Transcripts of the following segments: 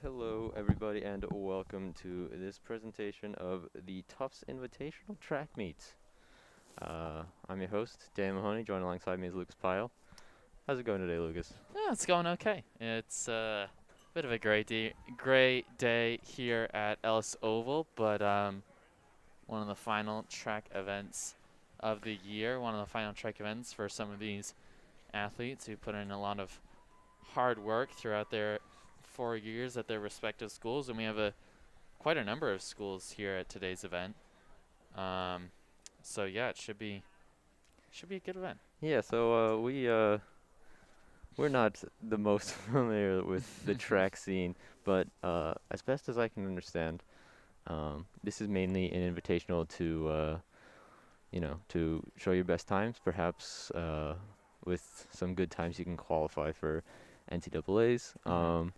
Hello, everybody, and welcome to this presentation of the Tufts Invitational Track Meets. I'm your host, Dan Mahoney. Joined alongside me is Lucas Pyle. How's it going today, Lucas? Yeah, it's going okay. It's a bit of a great day here at Ellis Oval, but one of the final track events of the year, one of the final track events for some of these athletes who put in a lot of hard work throughout their 4 years at their respective schools, and we have a quite a number of schools here at today's event. Um, so yeah, it should be a good event. Yeah, so we're not the most familiar with the track scene, but as best as I can understand, this is mainly an invitational to to show your best times. Perhaps with some good times, you can qualify for NCAA's. Mm-hmm.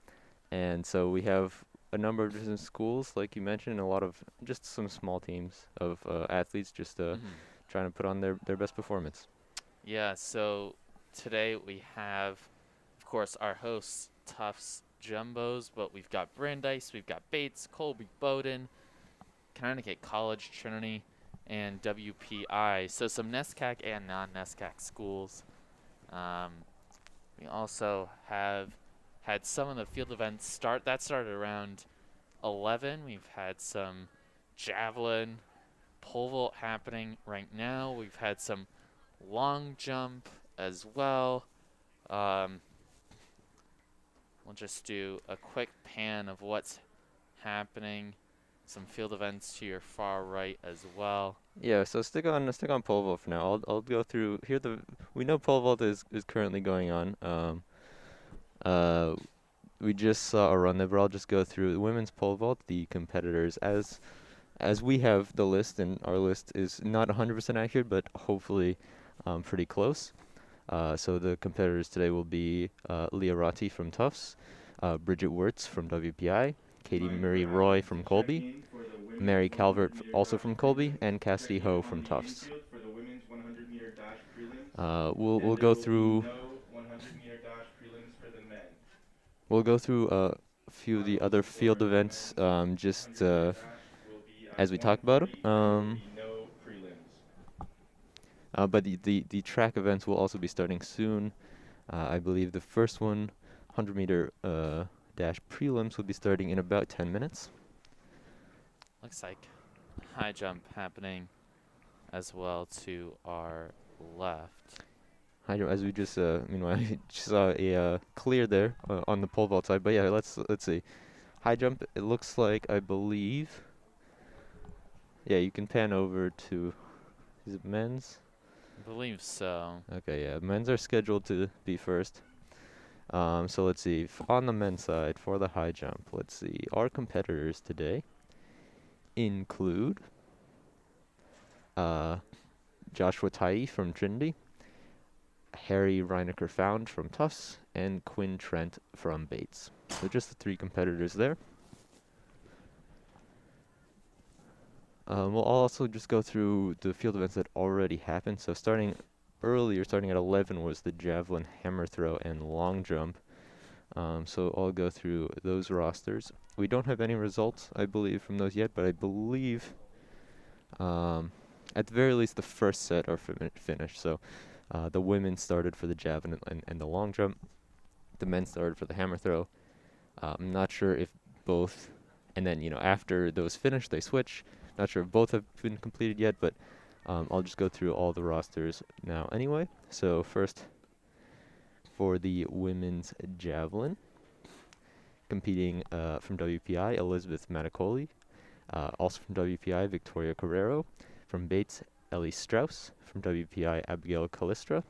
And so we have a number of different schools, like you mentioned, a lot of just some small teams of athletes just Mm-hmm. trying to put on their best performance. Yeah, so today we have, of course, our hosts, Tufts Jumbos, but we've got Brandeis, we've got Bates, Colby Bowden, Connecticut College, Trinity, and WPI. So some NESCAC and non-NESCAC schools. Um, we also have had some of the field events start. That started around 11. We've had some javelin, pole vault happening right now. We've had some long jump as well. Um, we'll just do a quick pan of what's happening. Some field events to your far right as well. Yeah, so stick on pole vault for now. I'll go through here. We know pole vault is currently going on. Uh, we just saw a run there, but I'll just go through the women's pole vault, the competitors as we have the list, and our list is not 100% accurate, but hopefully pretty close. So the competitors today will be Leah Ratti from Tufts, Bridget Wirtz from WPI, Katie Marie Roy from Colby, Mary Calvert also from Colby, and Cassidy Ho from Tufts. We'll go through a few of the other field events just as we talk about them. But the track events will also be starting soon. I believe the first one, 100-meter dash prelims, will be starting in about 10 minutes. Looks like high jump happening as well to our left. As we just meanwhile just saw a clear there on the pole vault side. But yeah, let's see. High jump. It looks like, I believe. Yeah, you can pan over to. Is it men's? I believe so. Okay, yeah, men's are scheduled to be first. So let's see. On the men's side for the high jump, let's see. Our competitors today include uh, Joshua Tai from Trinity, Harry Reinecker Found from Tufts, and Quinn Trent from Bates. So just the three competitors there. We'll also just go through the field events that already happened. So starting at 11 was the javelin, hammer throw, and long jump. So I'll go through those rosters. We don't have any results, I believe, from those yet, but I believe at the very least the first set are finished. So the women started for the javelin and the long jump. The men started for the hammer throw. I'm not sure if both, and then after those finish, they switch. Not sure if both have been completed yet, but I'll just go through all the rosters now anyway. So first, for the women's javelin, competing from WPI, Elizabeth Maticoli. Also from WPI, Victoria Carrero. From Bates, Ellie Strauss. From WPI, Abigail Calistra.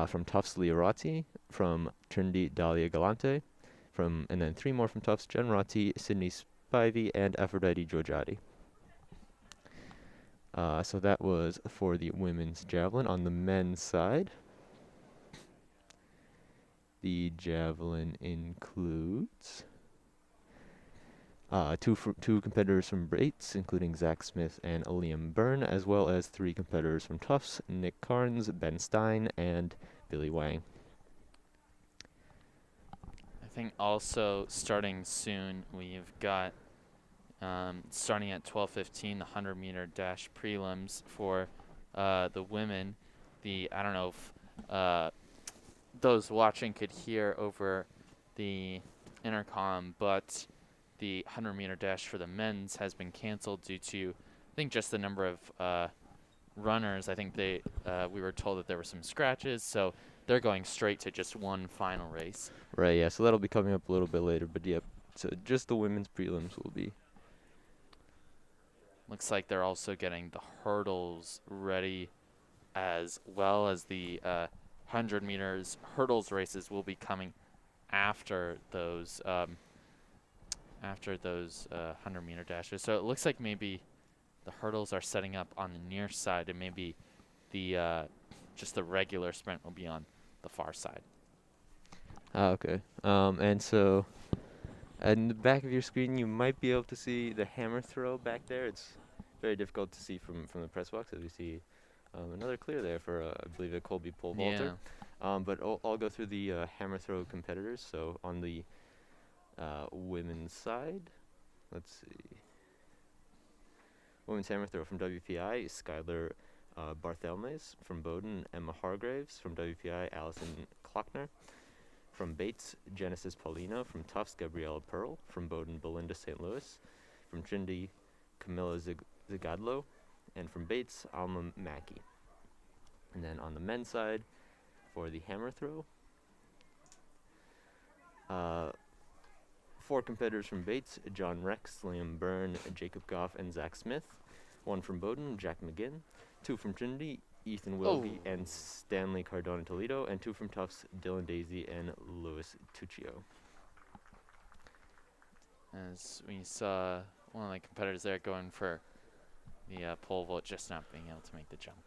From Tufts, Leah Ratti. From Trinity, Dalia Galante. And then three more from Tufts, Jen Ratti, Sydney Spivey, and Aphrodite Georgiadi. So that was for the women's javelin. On the men's side, the javelin includes two competitors from Bates, including Zach Smith and Liam Byrne, as well as three competitors from Tufts, Nick Carnes, Ben Stein, and Billy Wang. I think also starting soon, we've got starting at 12:15 the 100-meter dash prelims for the women. I don't know if those watching could hear over the intercom, but the 100-meter dash for the men's has been canceled due to, I think, just the number of runners. I think we were told that there were some scratches, so they're going straight to just one final race. Right, yeah, so that'll be coming up a little bit later, but yep. So just the women's prelims will be. Looks like they're also getting the hurdles ready, as well as the 100 meters hurdles races will be coming after those 100-meter dashes. So it looks like maybe the hurdles are setting up on the near side, and maybe the just the regular sprint will be on the far side. Ah, okay. And so in the back of your screen, you might be able to see the hammer throw back there. It's very difficult to see from the press box, as we see another clear there for, I believe, a Colby pole vaulter. But I'll go through the hammer throw competitors. So on the women's side, let's see. Women's hammer throw from WPI, Skylar Barthelmes. From Bowdoin, Emma Hargraves. From WPI, Allison Klockner. From Bates, Genesis Paulino. From Tufts, Gabriella Pearl. From Bowdoin, Belinda St. Louis. From Trinity, Camilla Zagadlo. And from Bates, Alma Mackey. And then on the men's side, for the hammer throw, 4 competitors from Bates: John Rex, Liam Byrne, Jacob Goff, and Zach Smith. 1 from Bowdoin, Jack McGinn. 2 from Trinity, Ethan Wilgie and Stanley Cardona Toledo. And 2 from Tufts, Dylan Daisy and Louis Tuccio. As we saw one of the competitors there going for the pole vault, just not being able to make the jump.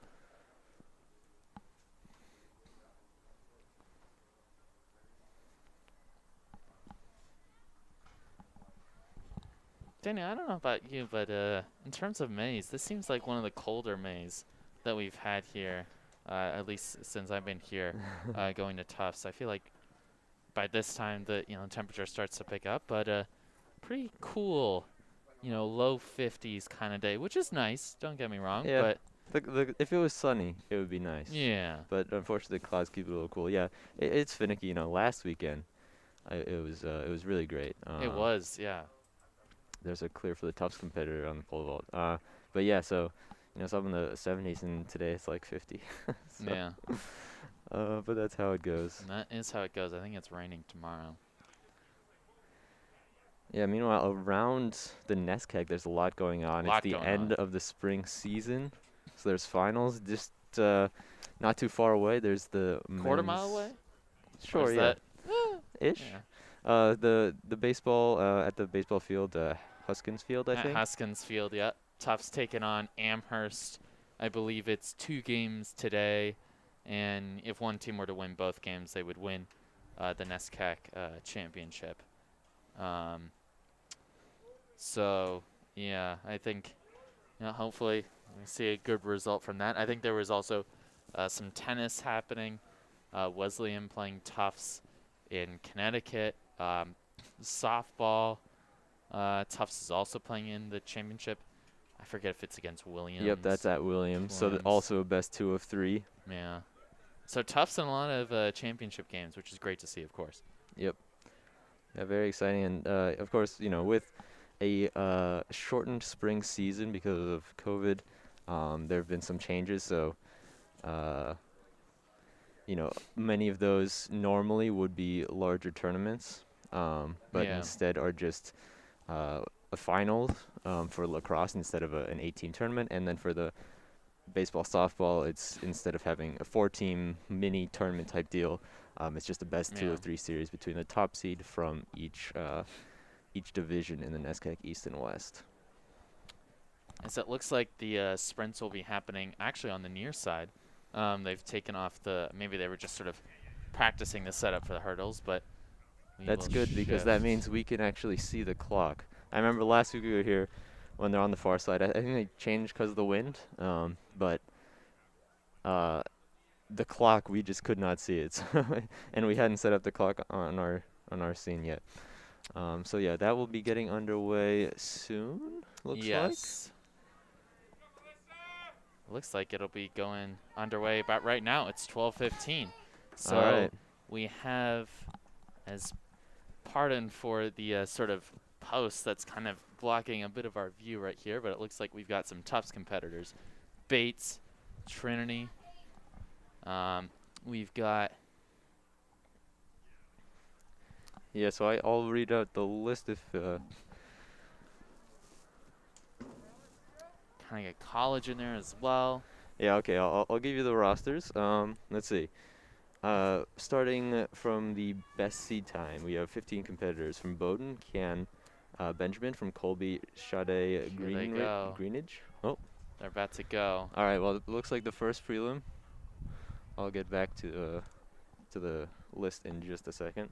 Daniel, I don't know about you, but in terms of maze, this seems like one of the colder maze that we've had here, at least since I've been here going to Tufts. I feel like by this time the temperature starts to pick up, but pretty cool, low 50s kind of day, which is nice. Don't get me wrong, Yeah. but If it was sunny, it would be nice. yeah. But unfortunately, the clouds keep it a little cool. Yeah, it's finicky. Last weekend, it was really great. It was, yeah. There's a clear for the Tufts competitor on the pole vault. But yeah, so it's up in the 70s, and today it's like 50. So, Yeah. but that's how it goes. And that is how it goes. I think it's raining tomorrow. Yeah. Meanwhile, around the NESCAC, there's a lot going on. It's the Going end on. of the spring season, so there's finals. Just not too far away. There's the Quarter mile away? Sure, is yeah. that- Ish. Yeah. The baseball at the baseball field, Huskins Field, I At think. Huskins Field, yeah. Tufts taking on Amherst. I believe it's 2 games today, and if one team were to win both games, they would win the NESCAC championship. So, yeah, I think hopefully we see a good result from that. I think there was also some tennis happening. Wesleyan playing Tufts in Connecticut. Softball. Tufts is also playing in the championship. I forget if it's against Williams. Yep, that's at Williams. So also a best 2 of 3. Yeah. So Tufts in a lot of championship games, which is great to see, of course. Yep. Yeah, very exciting. And of course, with a shortened spring season because of COVID, there have been some changes. So, many of those normally would be larger tournaments, but instead are just a finals for lacrosse instead of an 8-team tournament. And then for the baseball, softball, it's instead of having a 4-team mini tournament type deal, it's just a best 2 of 3 series between the top seed from each division in the NESCAC East and West. As it looks like the sprints will be happening actually on the near side. They've taken off maybe they were just sort of practicing the setup for the hurdles, but that's good because that means we can actually see the clock. I remember last week we were here when they're on the far side. I think they changed because of the wind, but the clock, we just could not see it. And we hadn't set up the clock on our scene yet. So yeah, that will be getting underway soon, looks like. Yes. Looks like it'll be going underway about right now. It's 12:15. All right. So we have, as pardon for the sort of post that's kind of blocking a bit of our view right here, but it looks like we've got some Tufts competitors. Bates, Trinity. We've got Yeah, so I'll read out the list if kind of get college in there as well. yeah, okay, I'll give you the rosters. Let's see. Starting from the best seed time, we have 15 competitors from Bowdoin, Kian, Benjamin from Colby, Sade, Here they go. Greenidge. Oh, They're about to go. all right. Well, it looks like the first prelim. I'll get back to the list in just a second.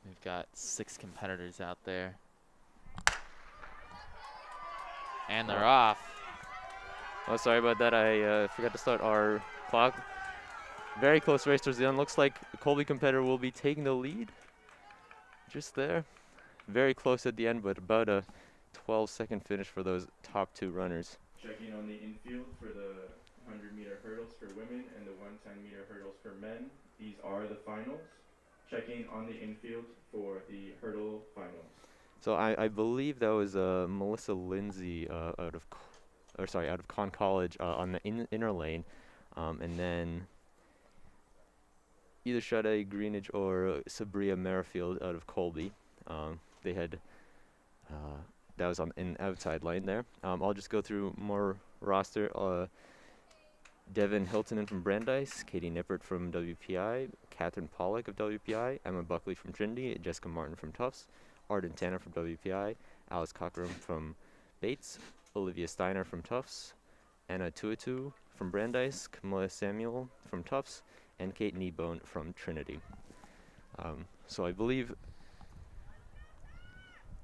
We've got 6 competitors out there. And they're off. Oh, sorry about that. I forgot to start our clock. Very close race towards the end. Looks like the Colby competitor will be taking the lead. Just there. Very close at the end, but about a 12-second finish for those top 2 runners. Checking on the infield for the 100-meter hurdles for women and the 110-meter hurdles for men. These are the finals. Checking on the infield for the hurdle finals. So I believe that was Melissa Lindsay out of Conn College on the inner lane, and then either Sade Greenidge or Sabria Merrifield out of Colby. They had that was on an outside lane there. I'll just go through more roster. Devin Hiltonen from Brandeis, Katie Nippert from WPI, Catherine Pollock of WPI, Emma Buckley from Trinity, Jessica Martin from Tufts, Arden Tanner from WPI, Alice Cockrum from Bates, Olivia Steiner from Tufts, Anna Tuatu from Brandeis, Camilla Samuel from Tufts, and Kate Kneebone from Trinity. So I believe...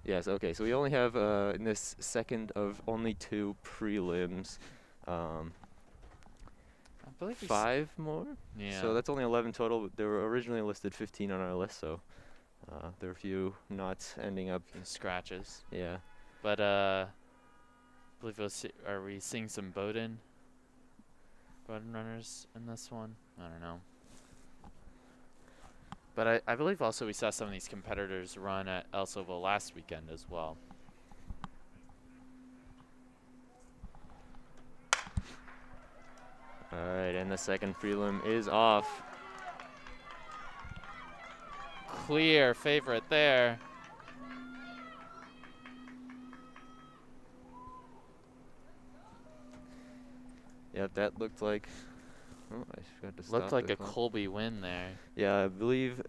Yes, okay, so we only have, in this second of only 2 prelims, I believe 5 more? Yeah. So that's only 11 total. There were originally listed 15 on our list, so there are a few not ending up. Scratches. Yeah. But I believe are we seeing some Bowdoin runners in this one? I don't know. But I believe also we saw some of these competitors run at Elsoville last weekend as well. All right, and the second prelim is off. Clear favorite there. Yep, that looked like. Oh, I forgot to stop. Looked like the a clock. Colby win there. Yeah, I believe,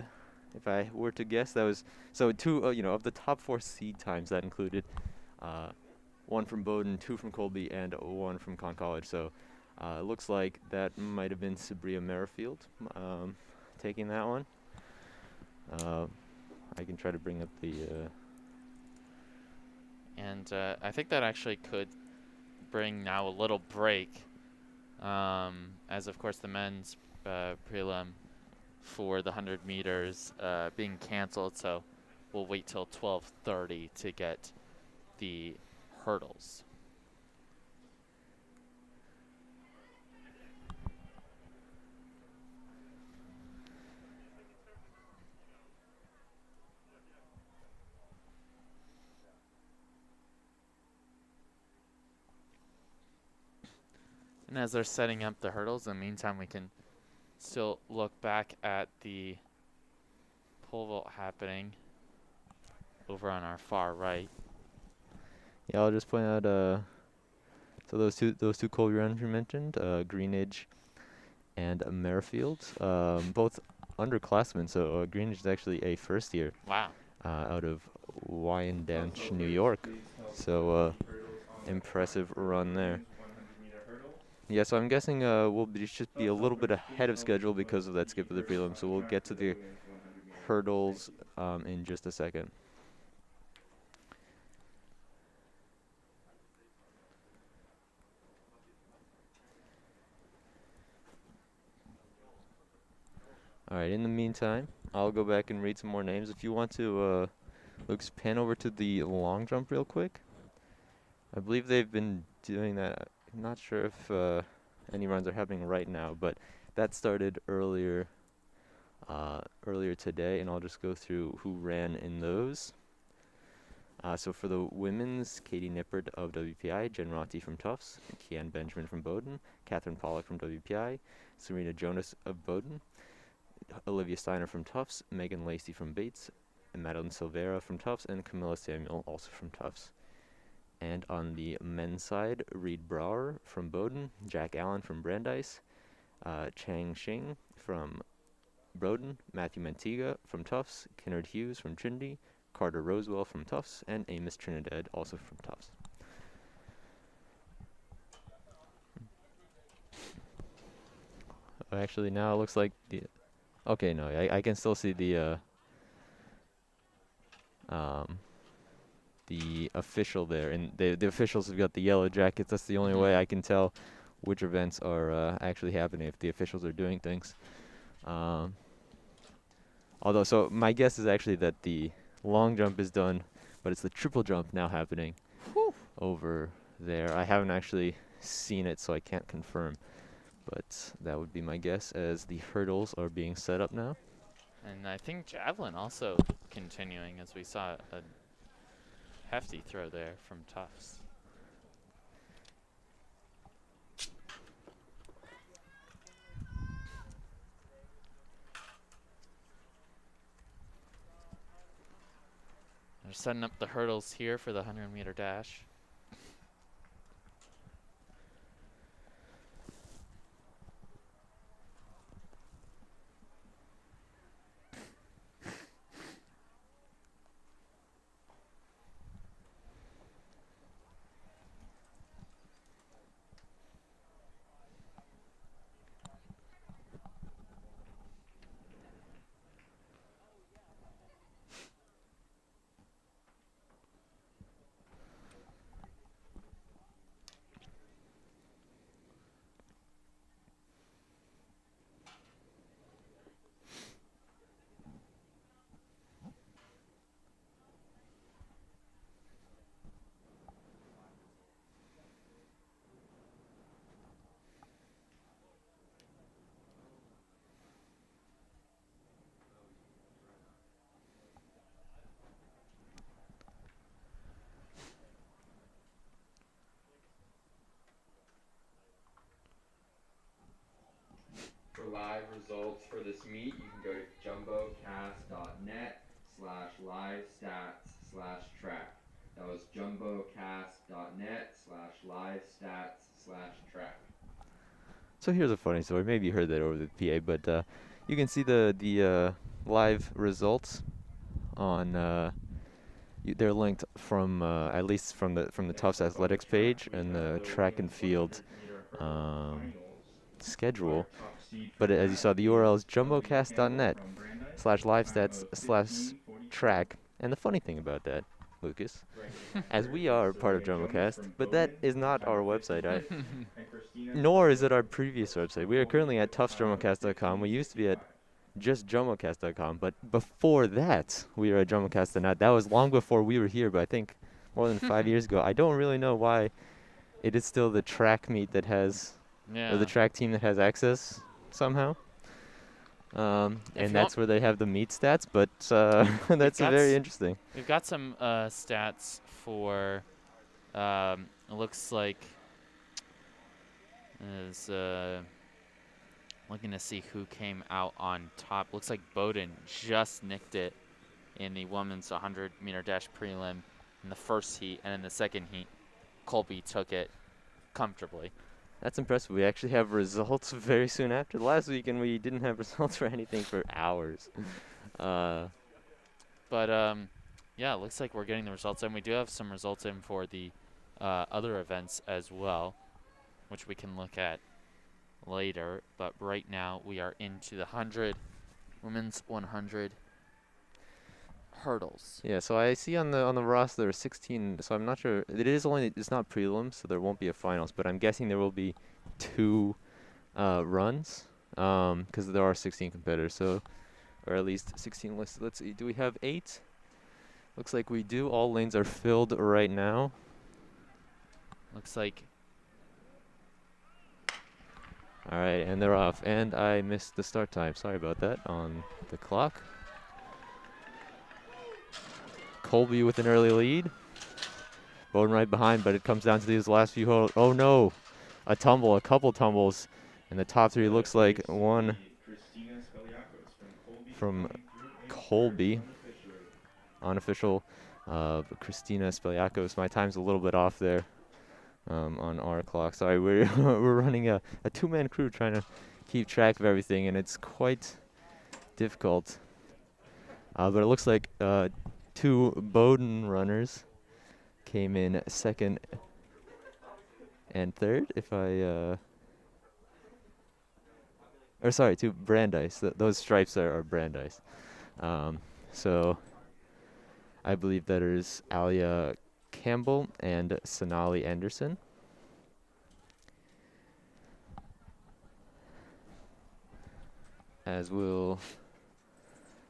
if I were to guess, that was so 2. Of the top 4 seed times, that included 1 from Bowdoin, 2 from Colby, and 1 from Conn College. So it looks like that might have been Sabria Merrifield taking that one. I can try to bring up the. And I think that actually could bring now a little break, as of course the men's prelim for the 100 meters being canceled. So we'll wait till 12:30 to get the hurdles. And as they're setting up the hurdles, in the meantime, we can still look back at the pole vault happening over on our far right. Yeah, I'll just point out. So those two Colby runners you mentioned, Greenidge and Merrifield, both underclassmen. So Greenidge is actually a first year. Wow. Out of Wyandanch, New York. So impressive run there. Yeah, so I'm guessing we'll just be a little bit ahead of schedule because of that skip of the prelim. So we'll get to the hurdles in just a second. All right. In the meantime, I'll go back and read some more names. If you want to, Luke's pan over to the long jump real quick. I believe they've been doing that. I'm not sure if any runs are happening right now, but that started earlier today, and I'll just go through who ran in those. So for the women's, Katie Nippert of WPI, Jen Rotti from Tufts, Kian Benjamin from Bowdoin, Catherine Pollock from WPI, Serena Jonas of Bowdoin, Olivia Steiner from Tufts, Megan Lacey from Bates, and Madeline Silvera from Tufts, and Camilla Samuel also from Tufts. And on the men's side, Reed Brower from Bowdoin, Jack Allen from Brandeis, Chang Xing from Bowdoin, Matthew Mantiga from Tufts, Kennard Hughes from Trinity, Carter Rosewell from Tufts, and Amos Trinidad also from Tufts. Actually, now it looks like the... Okay, no, I can still see the official there, and the officials have got the yellow jackets. That's the only way I can tell which events are actually happening if the officials are doing things. Although, so my guess is actually that the long jump is done, but it's the triple jump now happening over there. I haven't actually seen it, so I can't confirm, but that would be my guess as the hurdles are being set up now. And I think javelin also continuing, as we saw a hefty throw there from Tufts. They're setting up the hurdles here for the 100-meter dash. For live results for this meet, you can go to jumbocast.net/live-stats/track. That was jumbocast.net/live-stats/track. So here's a funny story. Maybe you heard that over the PA, but you can see the live results on. They're linked from at least from the Tufts Athletics page and the track and field schedule. But as you saw, the URL is jumbocast.net/livestats/track. And the funny thing about that, Lucas, as we are part of JumboCast, but that is not our website, nor is it our previous website. We are currently at tuftsjumbocast.com. We used to be at just jumbocast.com, but before that, we were at jumbocast.net. That was long before we were here, but I think more than 5 years ago. I don't really know why it is still the track meet that has, or the track team that has access somehow. And that's where they have the meet stats, but that's very interesting. We've got some stats for, it looks like, is looking to see who came out on top. Looks like Bowdoin just nicked it in the women's 100-meter dash prelim in the first heat, and in the second heat, Colby took it comfortably. That's impressive. We actually have results very soon after last week, and we didn't have results for anything for hours. Yeah, it looks like we're getting the results, and we do have some results in for the other events as well, which we can look at later. But right now, we are into the women's 100 hurdles. Yeah, so I see on the roster there are 16. So I'm not sure. It's not prelims, so there won't be a finals. But I'm guessing there will be 2 runs because there are 16 competitors, so or at least 16 listed. Let's see, do we have 8? Looks like we do. All lanes are filled right now. Looks like All right, and they're off. And I missed the start time. Sorry about that on the clock. Colby with an early lead. Bowden right behind, but it comes down to these last few hurdles. Oh no, a tumble, a couple tumbles. And the top 3 looks like one Christina Speliakos from coming through in Colby. third Unofficial. Christina Speliakos. My time's a little bit off there on our clock. Sorry, we're we're running a 2-man crew trying to keep track of everything, and it's quite difficult. But it looks like 2 Bowden runners came in 2nd and 3rd. If I or sorry, 2 Brandeis. Those stripes are Brandeis. So I believe that is Alia Campbell and Sonali Anderson. As we'll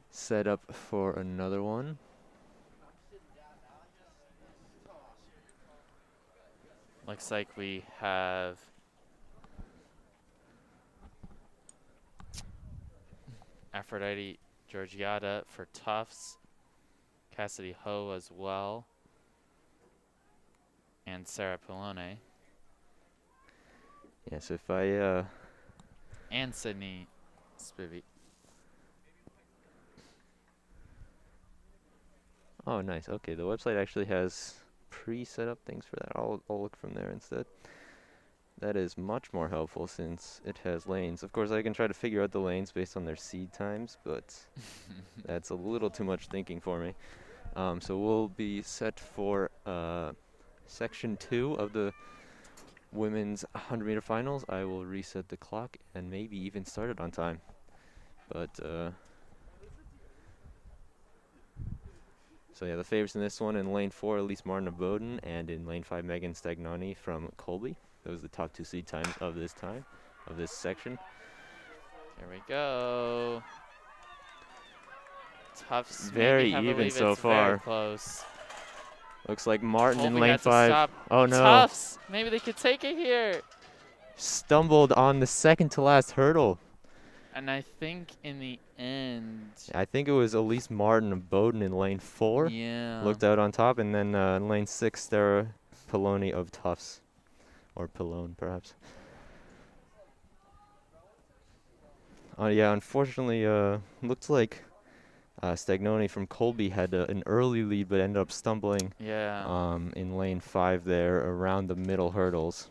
set up for another one. looks like we have Aphrodite Georgiada for Tufts, Cassidy Ho as well, and Sarah Polone, Yes, if I and Sydney Spivey. oh nice. Okay, the website actually has pre-set up things for that. I'll look from there instead. That is much more helpful since it has lanes. Of course, I can try to figure out the lanes based on their seed times, but that's a little too much thinking for me. So we'll be set for section 2 of the women's 100-meter finals. I will reset the clock and maybe even start it on time. But so yeah, the favorites in this one in lane 4, Elise Martin of Bowden, and in lane 5, Megan Stagnani from Colby. Those are the top 2 seed times of this section. Here we go. Tufts Very maybe have a even lead, so it's far. very close. Looks like Martin in Colby lane had to 5. stop. Oh no. Tufts, maybe they could take it here. Stumbled on the second to last hurdle. And I think in the end, I think it was Elise Martin of Bowden in lane 4. yeah. Looked out on top, and then in lane 6, Sarah Poloni of Tufts. Or Polone, perhaps. Yeah, unfortunately, looked like Stagnoni from Colby had an early lead, but ended up stumbling Yeah. in lane 5 there around the middle hurdles.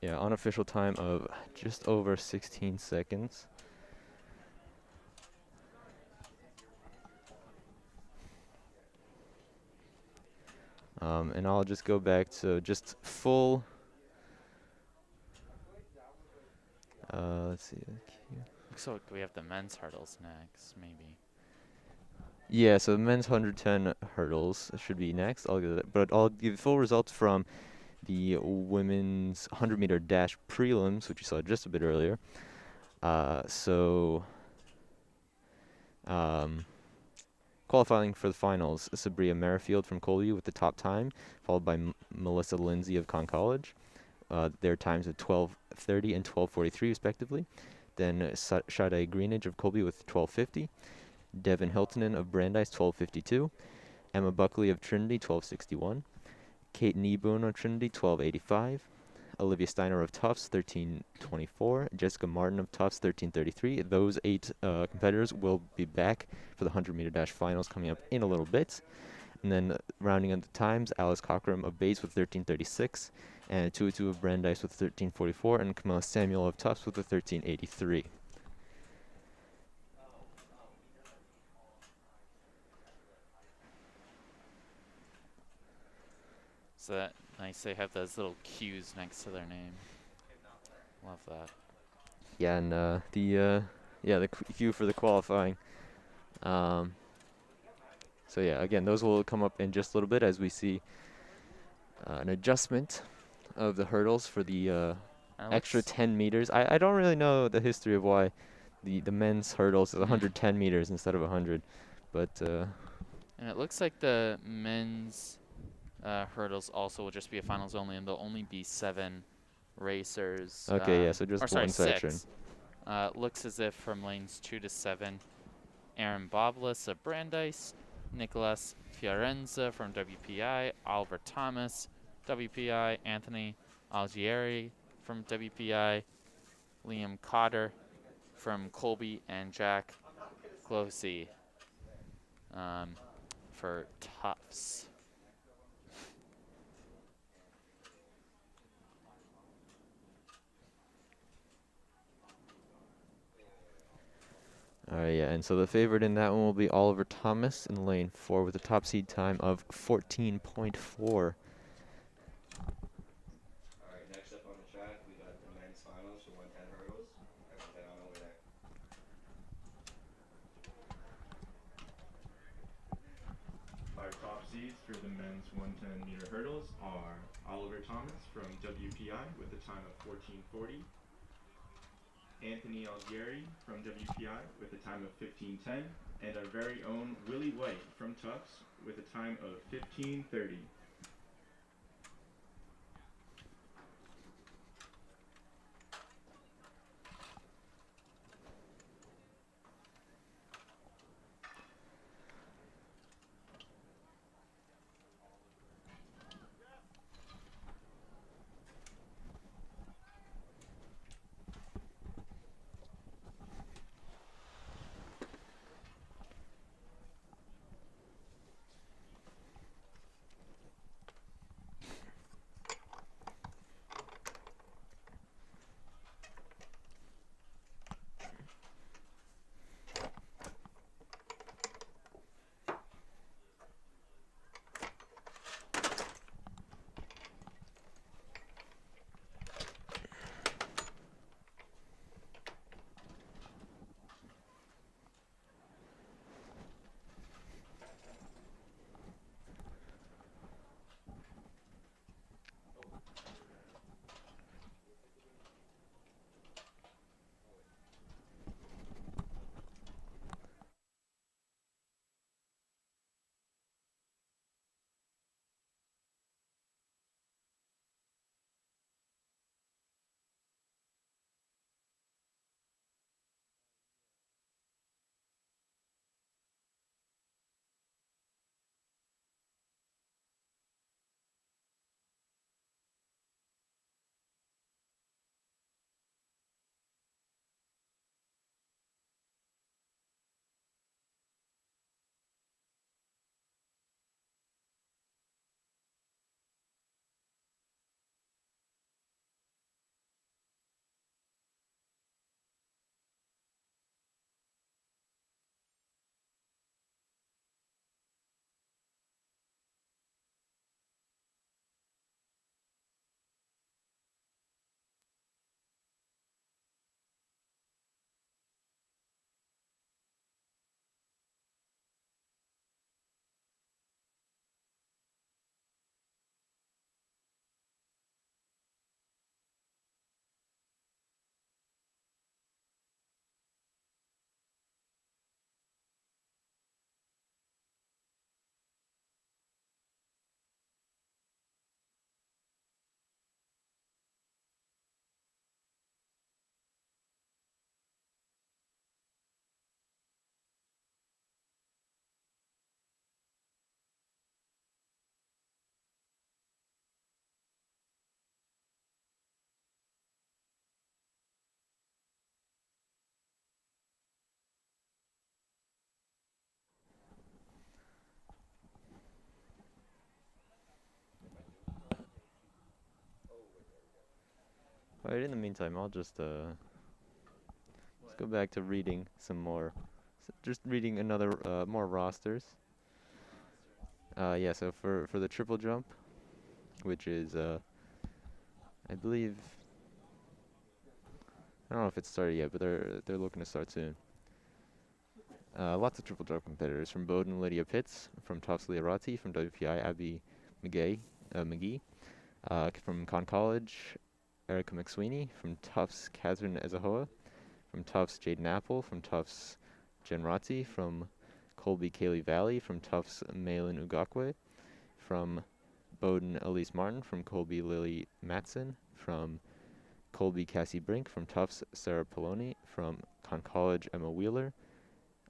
Yeah, unofficial time of just over 16 seconds. And I'll just go back to just full. Let's see. Looks like we have the men's hurdles next, maybe. Yeah, so the men's 110 hurdles should be next. But I'll give full results from the women's 100-meter dash prelims, which you saw just a bit earlier. Qualifying for the finals, Sabria Merrifield from Colby with the top time, followed by Melissa Lindsay of Conn College. Their times of 12:30 and 12:43 respectively. Then Sade Greenidge of Colby with 12:50. Devin Hiltonen of Brandeis 12:52. Emma Buckley of Trinity 12:61. Kate Kneeboom of Trinity 12:85. Olivia Steiner of Tufts 13:24. Jessica Martin of Tufts 13:33. Those 8 competitors will be back for the 100-meter dash finals coming up in a little bit. And then rounding out the times, Alice Cockram of Bates with 13:36, and Tuatu of Brandeis with 13:44, and Camilla Samuel of Tufts with a 13:83. So that nice. They have those little Q's next to their name. Love that. Yeah, and the queue for the qualifying. So yeah, again, those will come up in just a little bit as we see an adjustment of the hurdles for the And it extra looks 10 meters. I don't really know the history of why the men's hurdles is 110 meters instead of 100, but and it looks like the men's hurdles also will just be a finals only, and there'll only be 7 racers. okay, yeah, so Or just sorry, one section. 6. Looks as if from lanes 2 to 7, Aaron Boblis of Brandeis, Nicolas Fiorenza from WPI, Oliver Thomas, WPI, Anthony Algieri from WPI, Liam Cotter from Colby, and Jack Glosey for Tufts. Yeah, and so the favorite in that one will be Oliver Thomas in lane 4 with a top seed time of 14.4. Alright, next up on the track, we got the men's finals for 110 hurdles. Everyone head on over there. Our top seeds for the men's 110-meter hurdles are Oliver Thomas from WPI with a time of 14:40, Anthony Algieri from WPI with a time of 15:10, and our very own Willie White from Tufts with a time of 15:30. Alright, in the meantime, I'll just let's go back to reading some more. Just reading another more rosters. Yeah, so for the triple jump, which is I believe, I don't know if it's started yet, but they're looking to start soon. Lots of triple jump competitors from Bowdoin, Lydia Pitts, from Tufts, Leah Ratti, from WPI, Abby McGee, From Conn College, Erica McSweeney. From Tufts, Catherine Ezahoa. From Tufts, Jaden Apple. From Tufts, Jen Rotzi. From Colby, Kaylee Valley. From Tufts, Malin Ugakwe. From Bowdoin, Elise Martin. From Colby, Lily Matson. From Colby, Cassie Brink. From Tufts, Sarah Poloni. From Conn College, Emma Wheeler.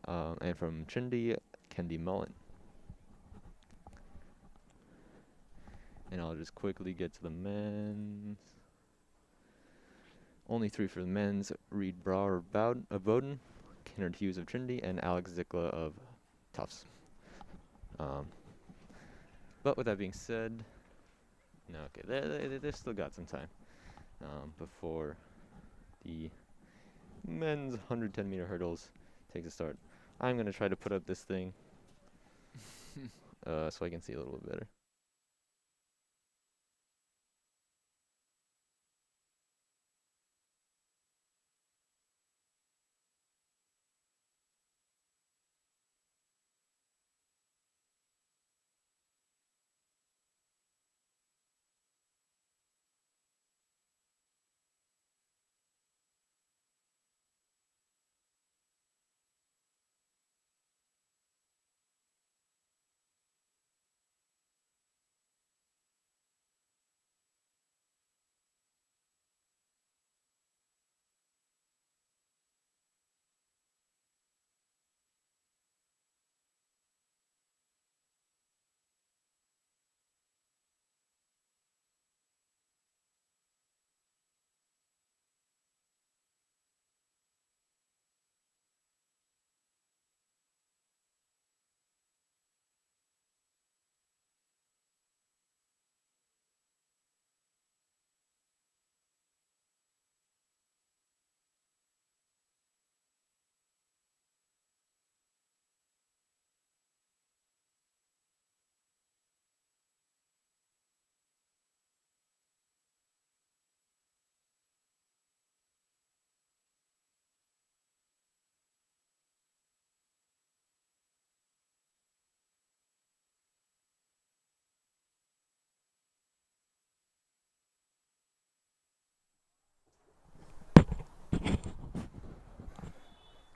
And from Trinity, Kendi Mullen. And I'll just quickly get to the men's. Only 3 for the men's: Reed Brower of Bowdoin, Kennard Hughes of Trinity, and Alex Zikla of Tufts. But with that being said, no, okay, they've still got some time before the men's 110-meter hurdles takes a start. I'm going to try to put up this thing so I can see a little bit better.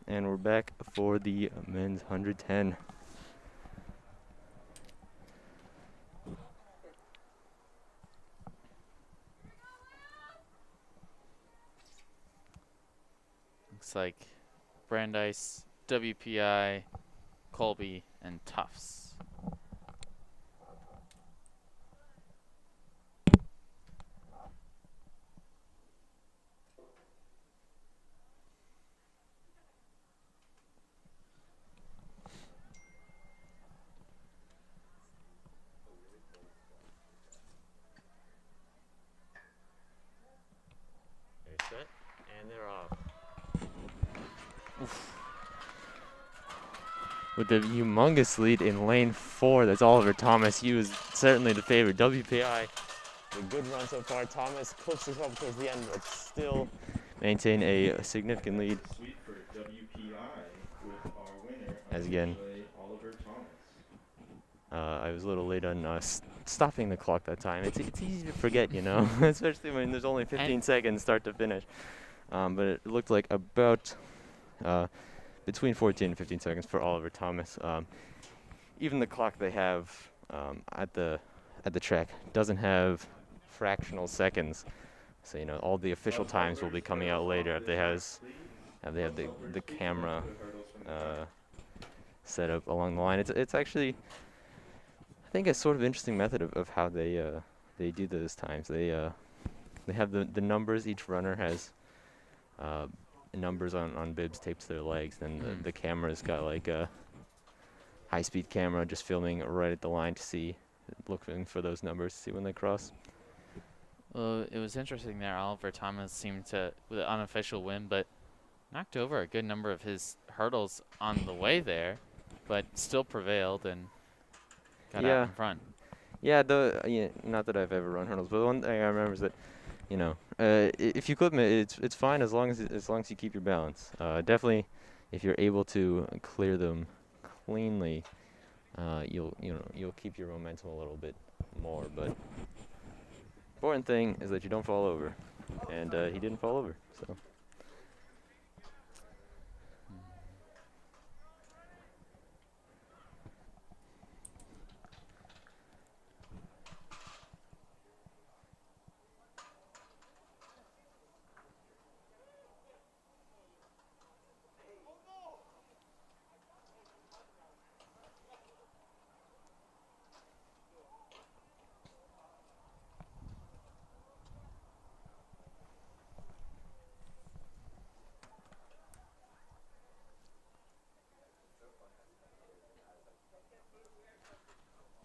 And we're back for the men's 110. Looks like Brandeis, WPI, Colby, and Tufts. They're set, and they're off. Oof. With the humongous lead in lane 4, that's Oliver Thomas. He was certainly the favorite. WPI, a good run so far. Thomas cooks us up towards the end, but still maintain a significant lead. Sweep for WPI with our winner, As again, Oliver Thomas. I was a little late on stopping the clock that time. It's easy to forget, you know, especially when there's only 15 seconds start to finish. But it looked like about between 14 and 15 seconds for Oliver Thomas. Even the clock they have at the track doesn't have fractional seconds. So, you know, all the official times will be coming out later if they have the camera set up along the line. It's actually, I think, a sort of interesting method of how they do those times. They have the numbers. Each runner has numbers on bibs taped to their legs. Then the camera's got like a high-speed camera just filming right at the line to see, looking for those numbers to see when they cross. Well, it was interesting there. Oliver Thomas seemed to, with an unofficial win, but knocked over a good number of his hurdles on the way there, but still prevailed and got out in front. Yeah, not that I've ever run hurdles, but one thing I remember is that, you know, if you clip it, it's fine as long as you keep your balance. Definitely, if you're able to clear them cleanly, you'll keep your momentum a little bit more. But Important thing is that you don't fall over, and he didn't fall over. So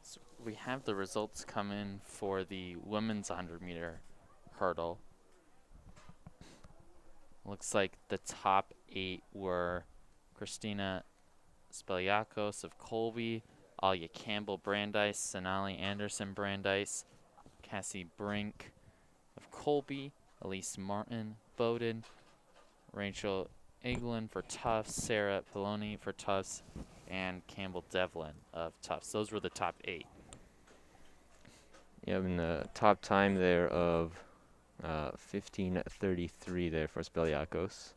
So we have the results come in for the women's 100-meter hurdle. Looks like the top 8 were Christina Speliakos of Colby, Alia Campbell Brandeis, Sonali Anderson Brandeis, Cassie Brink of Colby, Elise Martin Bowden, Rachel Eglin for Tufts, Sarah Peloni for Tufts, and Campbell Devlin of Tufts. Those were the top 8. you have the top time there of 15:33 there for Speliakos,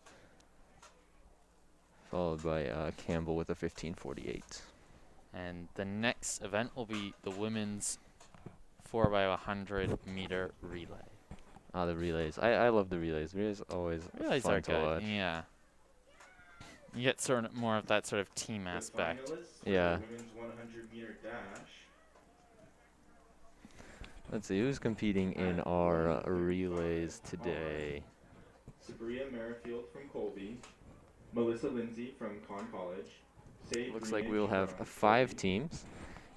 followed by Campbell with a 15:48. And the next event will be the women's 4x100 meter relay. Ah, the relays. I love the relays. Relays always Relays fun are to good. watch. Yeah. You get sort of more of that sort of team The aspect. finalists for Yeah. the women's 100-meter dash. Let's see who's competing in At our 1:35 relays are today. Sabria Merrifield from Colby, Melissa Lindsay from Conn College, Sage Looks like Greenidge we'll have from 5 Colby, teams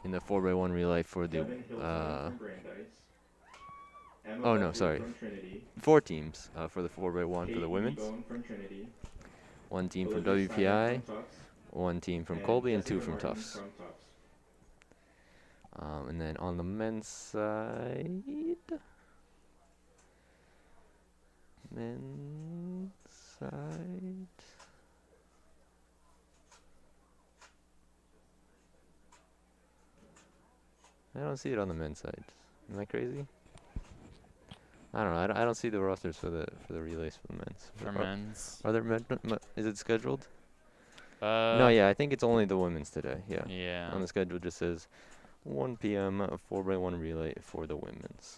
in the 4x1 relay for the. Devin Hilton from Brandeis, Emma Oh no, Guthrie sorry. from Trinity, 4 teams for the 4x1 for the Kate women's. Bone from Trinity, 1 team from Olivia Simon WPI, from Tufts, 1 team from and Colby, and 2 Jessica from Martin Tufts. from Tufts. And then on the men's side, I don't see it on the men's side. Am I crazy? I don't know. I don't see the rosters for the relays for the men's. For men's. Are there is it scheduled? Uh, No, yeah, I think it's only the women's today. Yeah. Yeah. On the schedule it just says 1 p.m. 4x1 relay for the women's.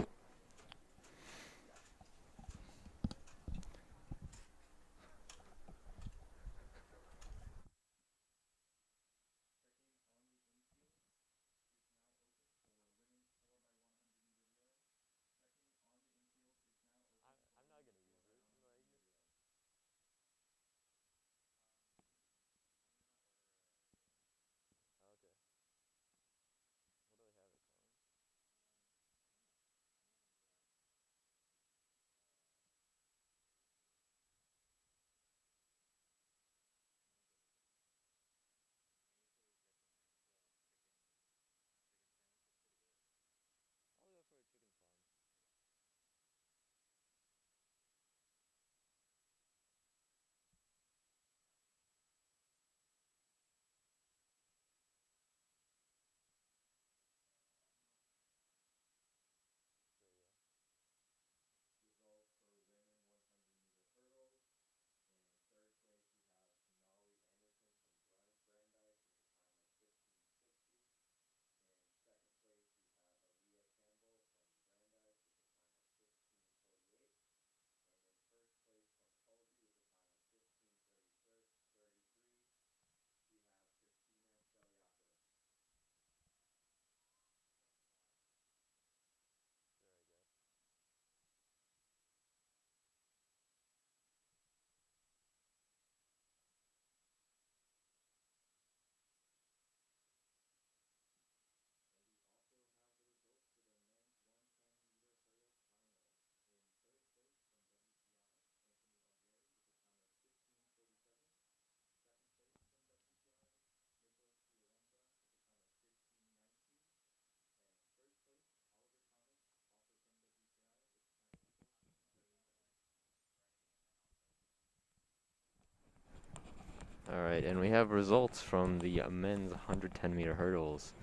All right, and we have results from the men's 110-meter hurdles.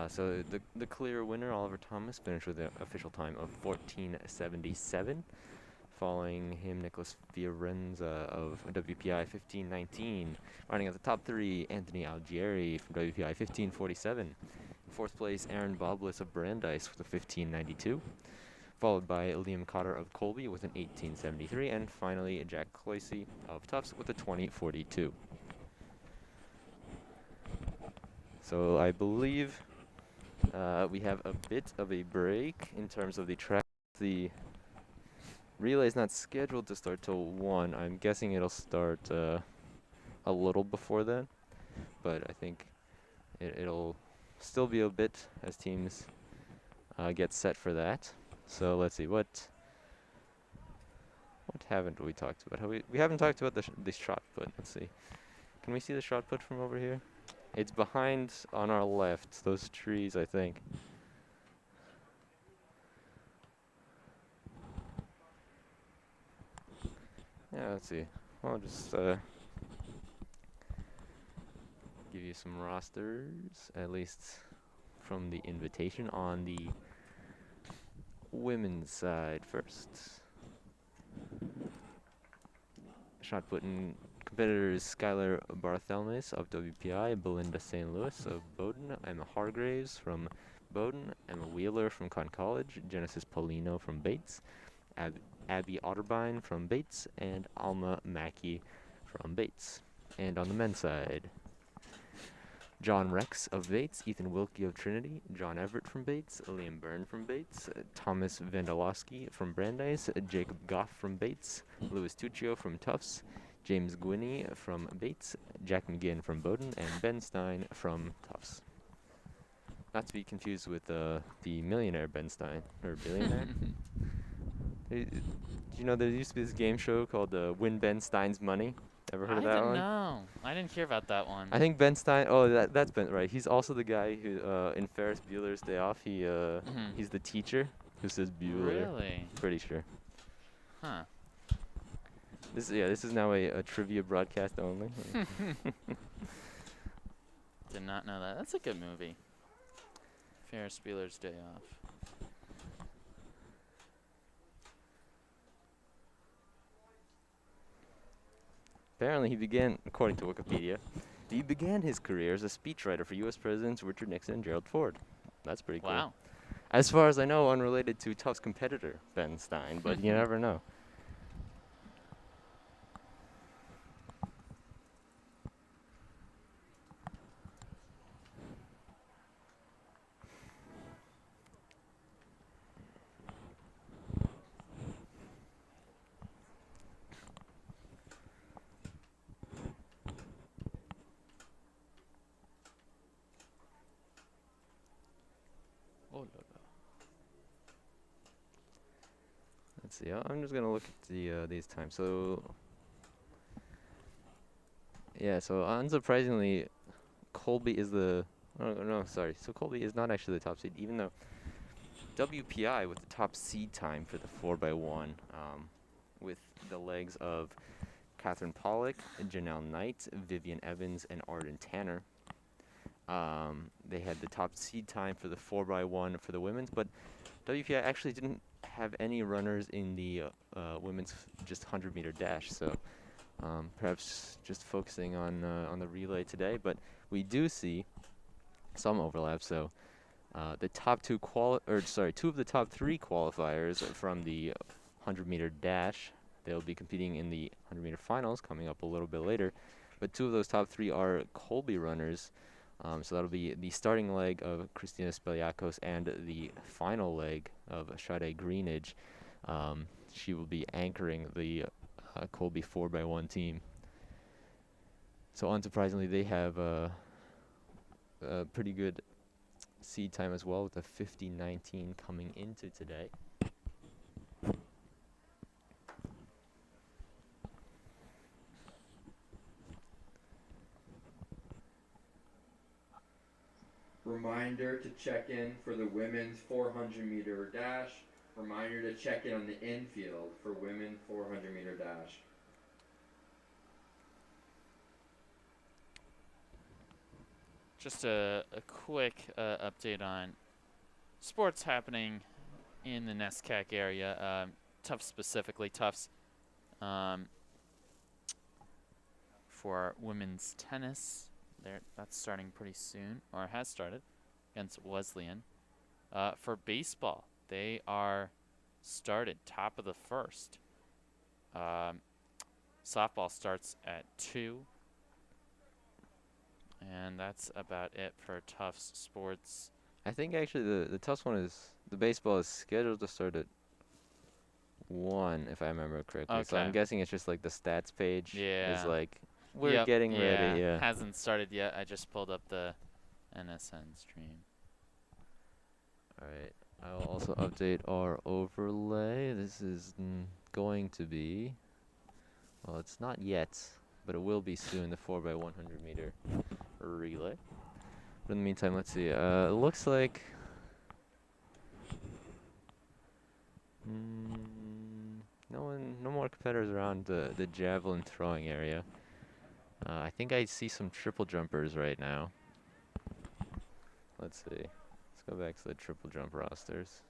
So the clear winner, Oliver Thomas, finished with an official time of 14:77. Following him, Nicholas Fiorenza of WPI 15:19. Running at the top three, Anthony Algieri from WPI 15:47. In fourth place, Aaron Boblis of Brandeis with a 15:92. Followed by Liam Cotter of Colby with an 18:73. And finally, Jack Cloyce of Tufts with a 20:42. So I believe we have a bit of a break in terms of the track. The relay is not scheduled to start till 1. I'm guessing it'll start a little before then, but I think it'll still be a bit as teams get set for that. So let's see, what haven't we talked about? We haven't talked about the shot put. Let's see. Can we see the shot put from over here? It's behind on our left, those trees, I think. Yeah, let's see. I'll just give you some rosters, at least from the invitation on the women's side first. Shot putting competitors Skylar Barthelmes of WPI, Belinda St. Louis of Bowdoin, Emma Hargraves from Bowdoin, Emma Wheeler from Conn College, Genesis Polino from Bates, Abby Otterbein from Bates, and Alma Mackey from Bates. And on the men's side, John Rex of Bates, Ethan Wilkie of Trinity, John Everett from Bates, Liam Byrne from Bates, Thomas Vandalowski from Brandeis, Jacob Goff from Bates, Louis Tuccio from Tufts, James Gwinney from Bates, Jack McGinn from Bowdoin, and Ben Stein from Tufts. Not to be confused with the millionaire Ben Stein, or billionaire. Do you know there used to be this game show called Win Ben Stein's Money? Ever heard of that one? No, I didn't hear about that one. I think Ben Stein. Oh, that's Ben, right? He's also the guy who in Ferris Bueller's Day Off. He's the teacher who says Bueller. Really? Pretty sure. Huh. This is now a trivia broadcast only. Did not know that. That's a good movie. Ferris Bueller's Day Off. Apparently, according to Wikipedia, he began his career as a speechwriter for U.S. Presidents Richard Nixon and Gerald Ford. That's pretty cool. Wow. As far as I know, unrelated to Tufts competitor Ben Stein, but you never know. Oh, la, la. Let's see. I'm just gonna look at these times. So yeah. So unsurprisingly, Colby is the. Oh no, sorry. So Colby is not actually the top seed, even though WPI with the top seed time for the 4x1, with the legs of Catherine Pollock, Janelle Knight, Vivian Evans, and Arden Tanner. They had the top seed time for the 4x1 for the women's, but WPI actually didn't have any runners in the women's just 100-meter dash. So perhaps just focusing on the relay today, but we do see some overlap. So the top two of the top three qualifiers from the 100-meter dash, they'll be competing in the 100-meter finals coming up a little bit later. But two of those top three are Colby runners. So that'll be the starting leg of Christina Speliakos and the final leg of Sade Greenidge. She will be anchoring the Colby 4x1 team. So unsurprisingly, they have a pretty good seed time as well, with a 50:19 coming into today. Reminder to check in for the women's 400-meter dash. Reminder to check in on the infield for women 400-meter dash. just a quick update on sports happening in the NESCAC area. Tufts specifically, Tufts for women's tennis. That's starting pretty soon, or has started, against Wesleyan. For baseball, they are started top of the first. Softball starts at 2. And that's about it for Tufts sports. I think actually the Tufts one is the baseball is scheduled to start at 1, if I remember correctly. So I'm Okay. guessing it's just like the stats page is Yeah. like we're Yep, getting ready. Yeah. Hasn't started yet. I just pulled up the NSN stream. All right. I will also update our overlay. This is going to be, well, it's not yet, but it will be soon, the 4x100 meter relay. But in the meantime, let's see. It looks like no more competitors around the javelin throwing area. I think I see some triple jumpers right now. Let's see. Let's go back to the triple jump rosters.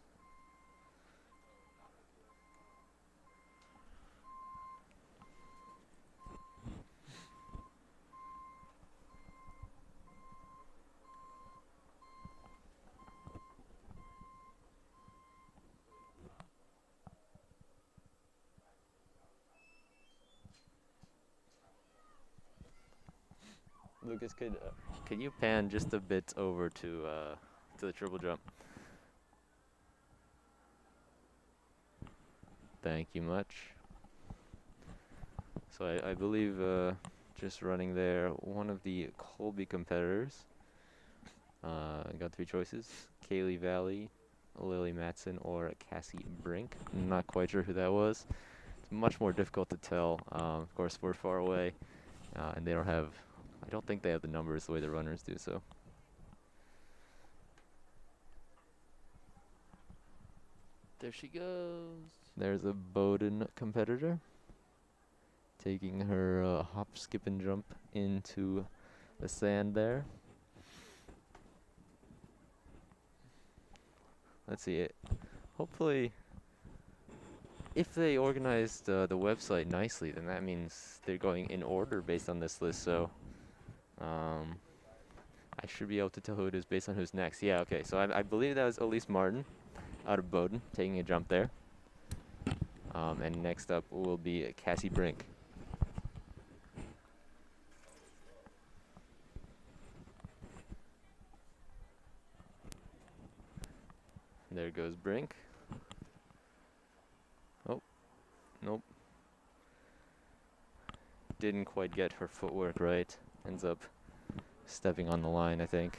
Lucas, could you pan just a bit over to the triple jump? Thank you much. So I believe just running there, one of the Colby competitors got 3 choices: Kaylee Valley, Lily Matson, or Cassie Brink. I'm not quite sure who that was. It's much more difficult to tell. Of course, we're far away, and they don't have. I don't think they have the numbers the way the runners do. So. There she goes. There's a Bowdoin competitor taking her hop, skip, and jump into the sand there. Let's see it. Hopefully, if they organized the website nicely, then that means they're going in order based on this list. So, I should be able to tell who it is based on who's next. Yeah, okay. So I believe that was Elise Martin out of Bowdoin taking a jump there. And next up will be Cassie Brink. There goes Brink. Oh, nope. Didn't quite get her footwork right. Ends up stepping on the line, I think.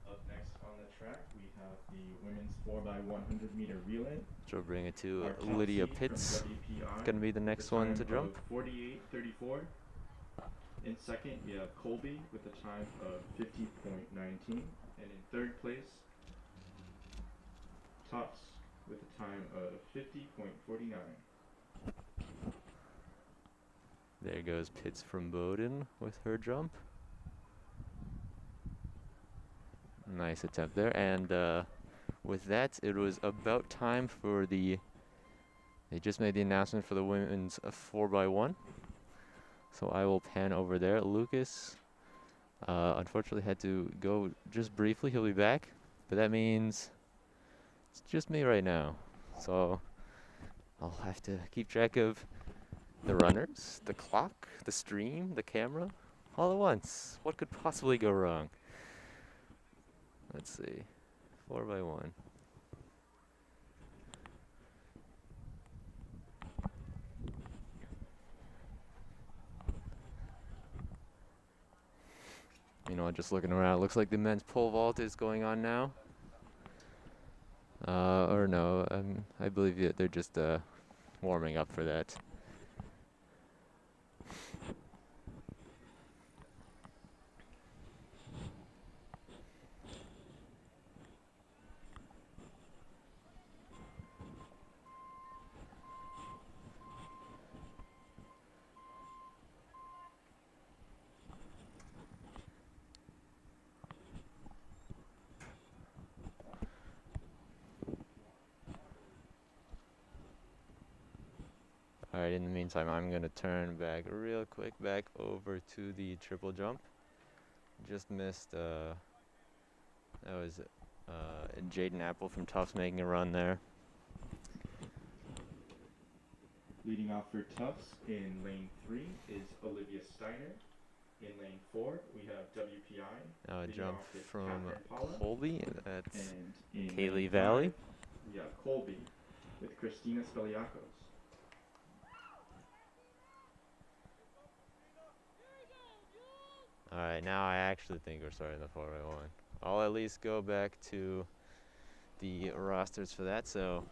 Up next on the track, we have the women's 4x100 meter relay. So we'll bring it to Our top Lydia seed Pitts. from WPI It's going to be the with next a one time to jump. of 48.34. In second, we have Colby with a time of 50.19. And in third place, Tufts with a time of 50.49. There goes Pitts from Bowdoin with her jump. Nice attempt there. And with that, it was about time for they just made the announcement for the women's 4x1. So I will pan over there. Lucas, unfortunately, had to go just briefly. He'll be back. But that means it's just me right now. So I'll have to keep track of the runners, the clock, the stream, the camera, all at once. What could possibly go wrong? Let's see. 4x1. You know, just looking around, it looks like the men's pole vault is going on now. Or no, I believe they're just warming up for that. All right, in the meantime, I'm going to turn back real quick back over to the triple jump. Just missed, that was Jaden Apple from Tufts making a run there. Leading off for Tufts in lane 3 is Olivia Steiner. In lane 4, we have WPI. Now a Leading jump off is from Catherine Paula. Colby. That's And in Kaylee lane Valley. 5, we have Colby with Christina Speliakos. All right, now I actually think we're starting the 4x1. I'll at least go back to the rosters for that. So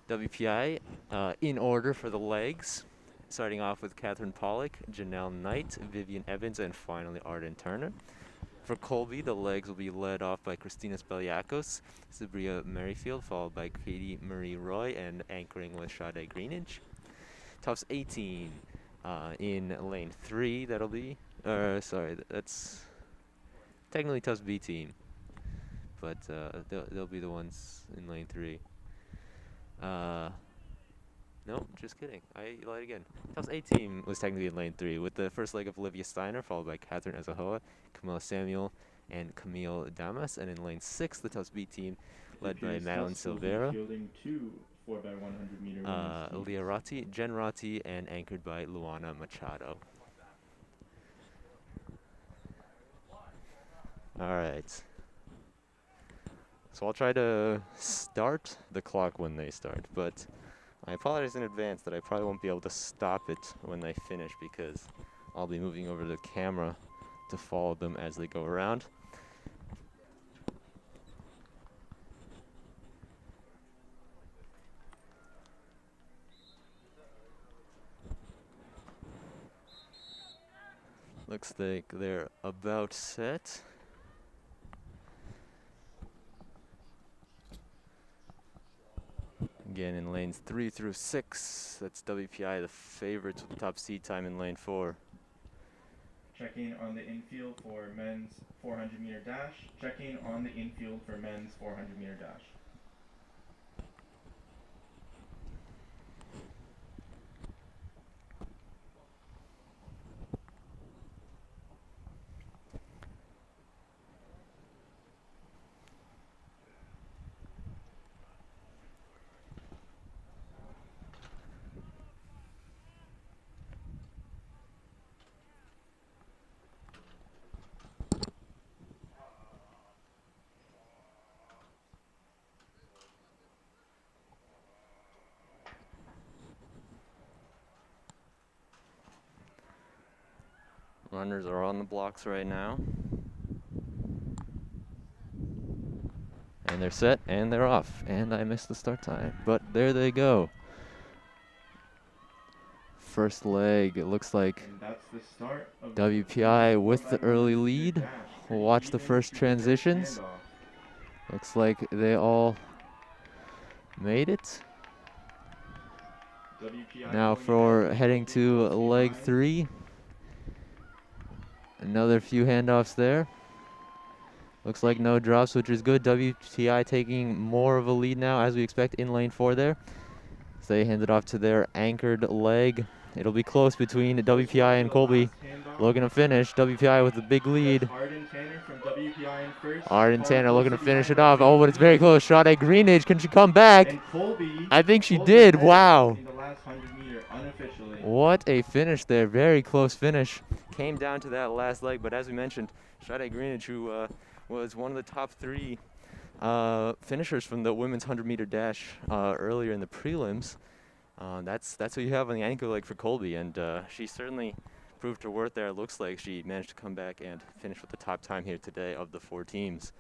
WPI in order for the legs, starting off with Catherine Pollock, Janelle Knight, Vivian Evans, and finally Arden Turner. For Colby, the legs will be led off by Christina Speliakos, Sabria Merrifield, followed by Katie Marie Roy, and anchoring with Sade Greenidge. Tufts 18 in lane 3, that'll be, sorry, that's technically Tufts B team, but they'll be the ones in lane 3. No, just kidding. I lied again. Tufts A team was technically in lane 3, with the first leg of Olivia Steiner, followed by Catherine Azahoa, Camilla Samuel, and Camille Damas. And in lane 6, the Tufts B team, led by Madeline Silvera, Fielding 2 4x100 meter women's teams. Leah Ratti, Jen Ratti, and anchored by Luana Machado. All right. So I'll try to start the clock when they start, but I apologize in advance that I probably won't be able to stop it when they finish because I'll be moving over the camera to follow them as they go around. Looks like they're about set. Again, in lanes 3 through 6, that's WPI, the favorites with the top seed time in lane 4. Checking on the infield for men's 400 meter dash. Checking on the infield for men's 400 meter dash. Runners are on the blocks right now. And they're set, and they're off. And I missed the start time. But there they go. First leg, it looks like And that's the start of WPI with the early lead. We'll watch the first transitions. Looks like they all made it. Now for heading to leg 3. Another few handoffs there. Looks like no drops, which is good. WPI taking more of a lead now, as we expect, in lane 4 there. So they hand it off to their anchored leg. It'll be close between WPI and Colby. Looking to finish. WPI with a big lead. Arden Tanner from WPI in first. Arden Tanner looking to finish it off. Oh, but it's very close. Sade Greenidge, can she come back? And Colby I think she did. Wow. in the last 100 meter unofficially. What a finish there. Very close finish. Came down to that last leg, but as we mentioned, Sade Greenidge, who was one of the top 3 finishers from the women's 100-meter dash earlier in the prelims. That's what you have on the anchor leg for Colby, and she certainly proved her worth there. It looks like she managed to come back and finish with the top time here today of the 4 teams.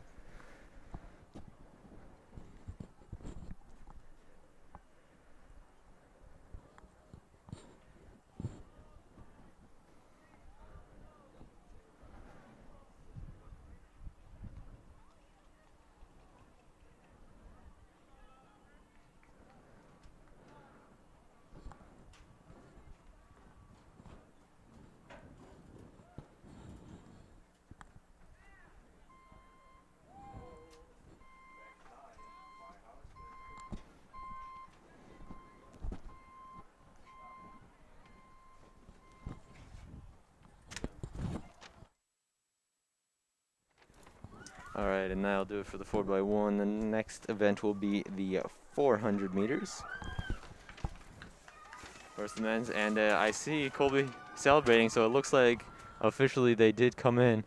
All right, and that'll do it for the 4x1. The next event will be the 400 meters. First the men's, and I see Colby celebrating, so it looks like officially they did come in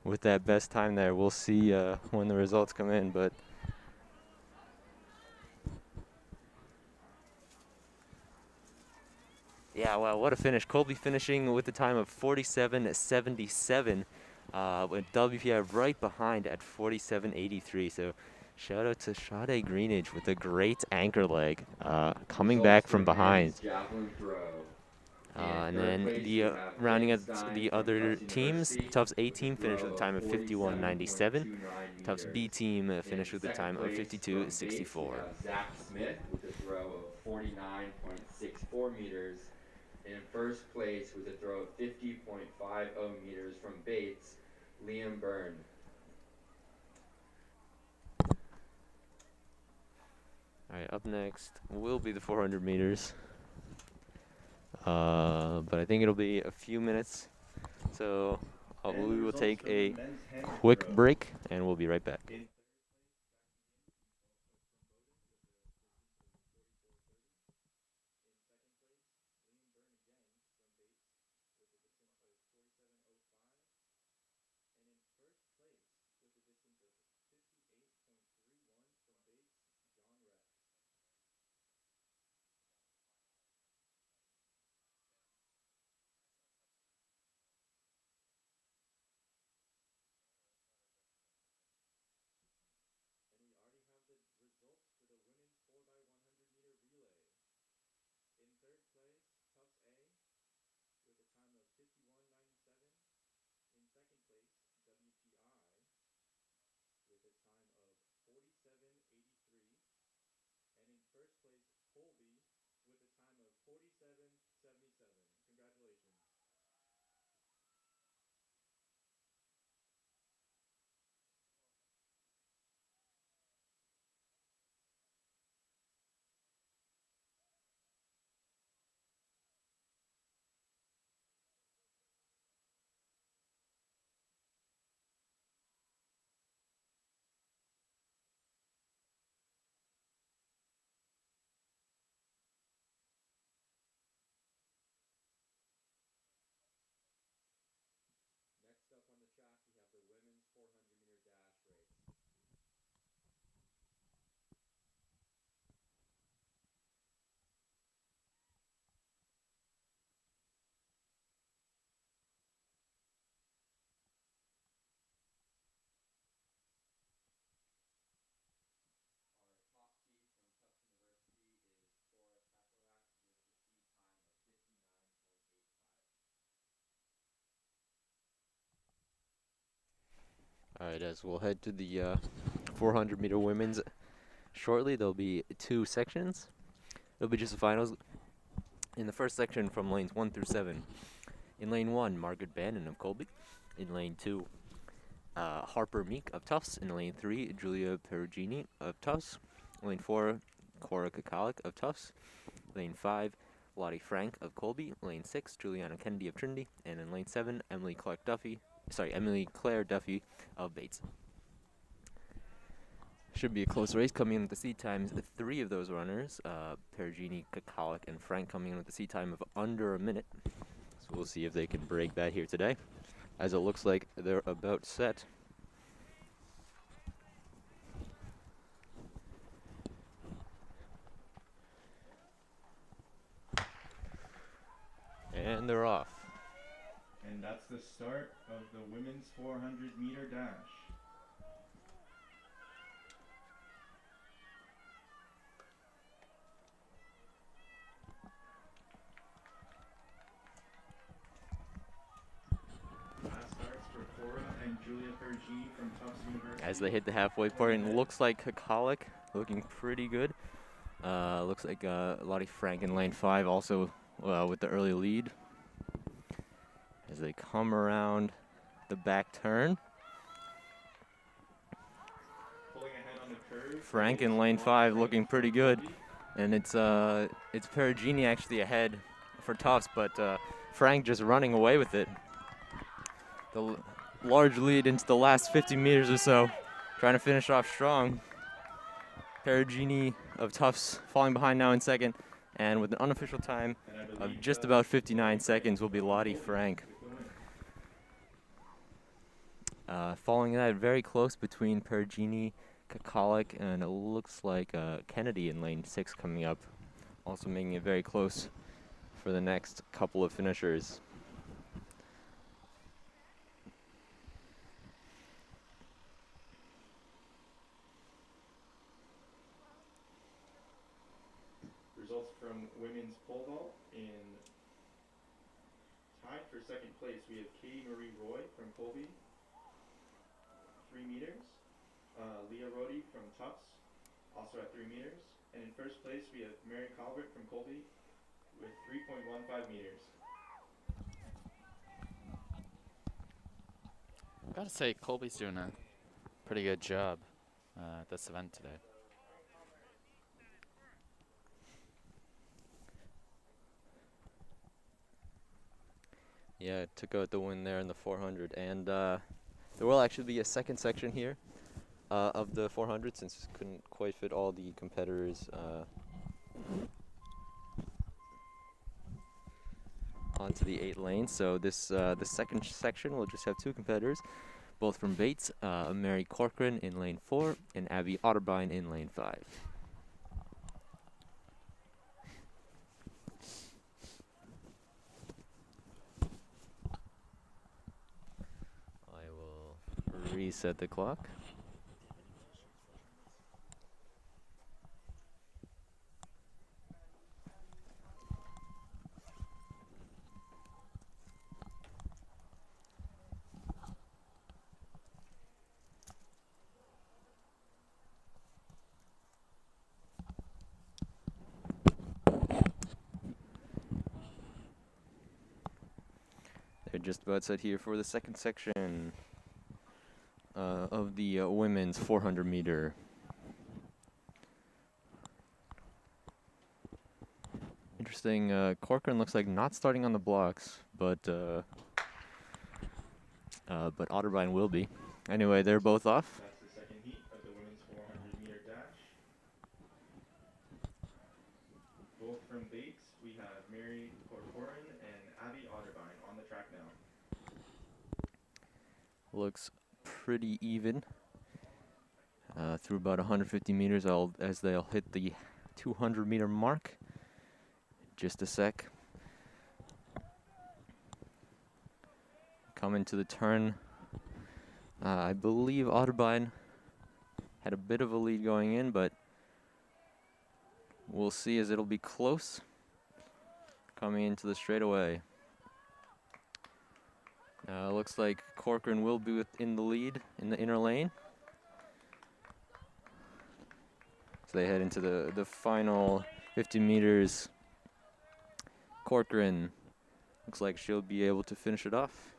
with that best time there. We'll see when the results come in, but yeah, wow, what a finish. Colby finishing with the time of 47:77, with WPI right behind at 47:83. So shout out to Sade Greenidge with a great anchor leg, coming back from behind. Javelin throw. And then rounding out the other teams, Tufts A team finished with a time of 51:97. Tufts B team finished with a time of 52:64. Zach Smith with a throw of 49.64 meters. In first place with a throw of 50.50 meters from Bates, Liam Byrne. All right, up next will be the 400 meters. But I think it'll be a few minutes. So we will take a quick break, and we'll be right back. All right, as we'll head to the 400 meter women's shortly. There'll be two sections. It'll be just the finals. In the first section from lanes 1 through 7. In lane 1, Margaret Bannon of Colby. In lane 2, Harper Meek of Tufts. In lane 3, Julia Perugini of Tufts. Lane 4, Cora Kakalik of Tufts. Lane 5, Lottie Frank of Colby. Lane 6, Juliana Kennedy of Trinity. And in lane 7, Emily Claire Duffy of Bates. Should be a close race. Coming in with the seat times, 3 of those runners, Perugini, Kakalik, and Frank, coming in with the seat time of under a minute. So we'll see if they can break that here today, as it looks like they're about set. And they're off. And that's the start of the women's 400 meter dash. Last starts for Cora and Julia Perugini from Tufts University. As they hit the halfway point, and looks like Kakalik looking pretty good. Looks like Lottie Frank in lane 5 also with the early lead. As they come around the back turn. Pulling ahead on the curve. Frank in lane 5 looking pretty good. And it's Perugini actually ahead for Tufts, but Frank just running away with it. The large lead into the last 50 meters or so. trying to finish off strong. Perugini of Tufts falling behind now in second. And with an unofficial time And I of believe just the about 59 second seconds will be from Lottie Colby Frank. with the win. Following that, very close between Perugini, Kakalik, and it looks like Kennedy in lane 6 coming up. Also making it very close for the next couple of finishers. Results from women's pole vault in tied for second place. We have Katie Marie Roy from Colby, 3 meters. Leah Rohde from Tufts, also at 3 meters. And in first place, we have Mary Colbert from Colby with 3.15 meters. Gotta say, Colby's doing a pretty good job at this event today. Yeah, took out the win there in the 400. And there will actually be a second section here of the 400 since couldn't quite fit all the competitors onto the 8 lanes. So this the second section will just have 2 competitors, both from Bates, Mary Corcoran in lane 4 and Abby Otterbein in lane 5. I will reset the clock. They're just about set here for the second section of the women's 400 meter. Interesting. Corcoran looks like not starting on the blocks, but Otterbein will be. Anyway, they're both off. That's the second heat of the women's 400 meter dash. Both from Bates, we have Mary Corcoran and Abby Otterbein on the track now. Looks pretty even through about 150 meters as they'll hit the 200 meter mark. Just a sec. Coming to the turn. I believe Otterbein had a bit of a lead going in, but we'll see as it'll be close. Coming into the straightaway. Looks like Corcoran will be in the lead in the inner lane. So they head into the final 50 meters. Corcoran looks like she'll be able to finish it off.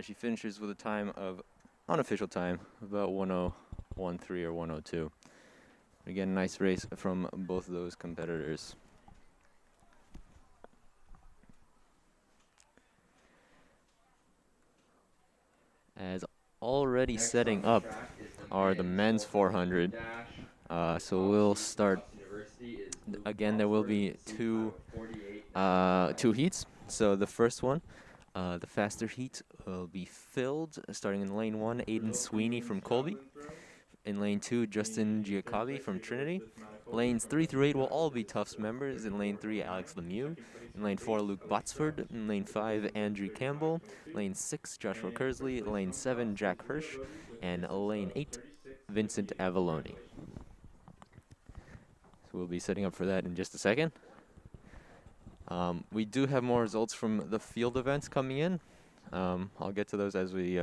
She finishes with a time of, unofficial time, about 1:01:3 or 1:02. Again, nice race from both of those competitors. As already Next setting on up the track is are the men's 400. dash. So we'll Tufts start. University is Luke Again, there will Crawford be with a two time of 48.95. heats. So the first one, the faster heat, will be filled starting in lane 1, Aiden Results Sweeney from women's Colby. javelin throw. In lane 2, Justin In first Giacobi place, from we have Trinity. Elizabeth Manicobi Lanes from 3 through 8 will Indiana all with be a Tufts time of members. In lane 3, 34.9. Alex Lemieux. Second place In from lane 4, Bates, Luke Alexa Botsford. In lane with 5, a Andrew Campbell. 35.22. Lane 6, Joshua And Kersley. first place Lane from 7, Tufts Jack is Leah Hirsch. Rohde with a And distance lane of 8, 36.58. Vincent Avalone. Congratulations. So we'll be setting up for that in just a second. We do have more results from the field events coming in. I'll get to those as we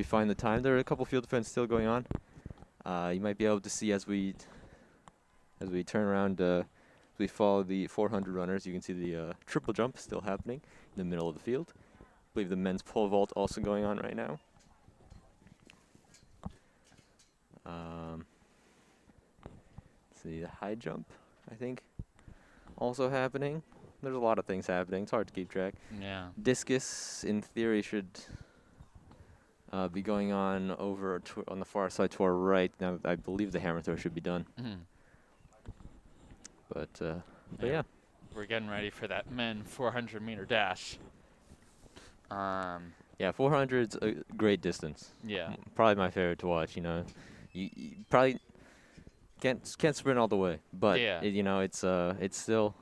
find the time. There are a couple field events still going on. You might be able to see as we turn around, as we follow the 400 runners. You can see the triple jump still happening in the middle of the field. I believe the men's pole vault also going on right now. Let's see, the high jump, I think, also happening. There's a lot of things happening. It's hard to keep track. Yeah. Discus, in theory, should be going on over on the far side to our right. Now, I believe the hammer throw should be done. But yeah. We're getting ready for that men 400-meter dash. Yeah, 400's a great distance. Yeah. Probably my favorite to watch. You probably can't sprint all the way, but Yeah. it's still.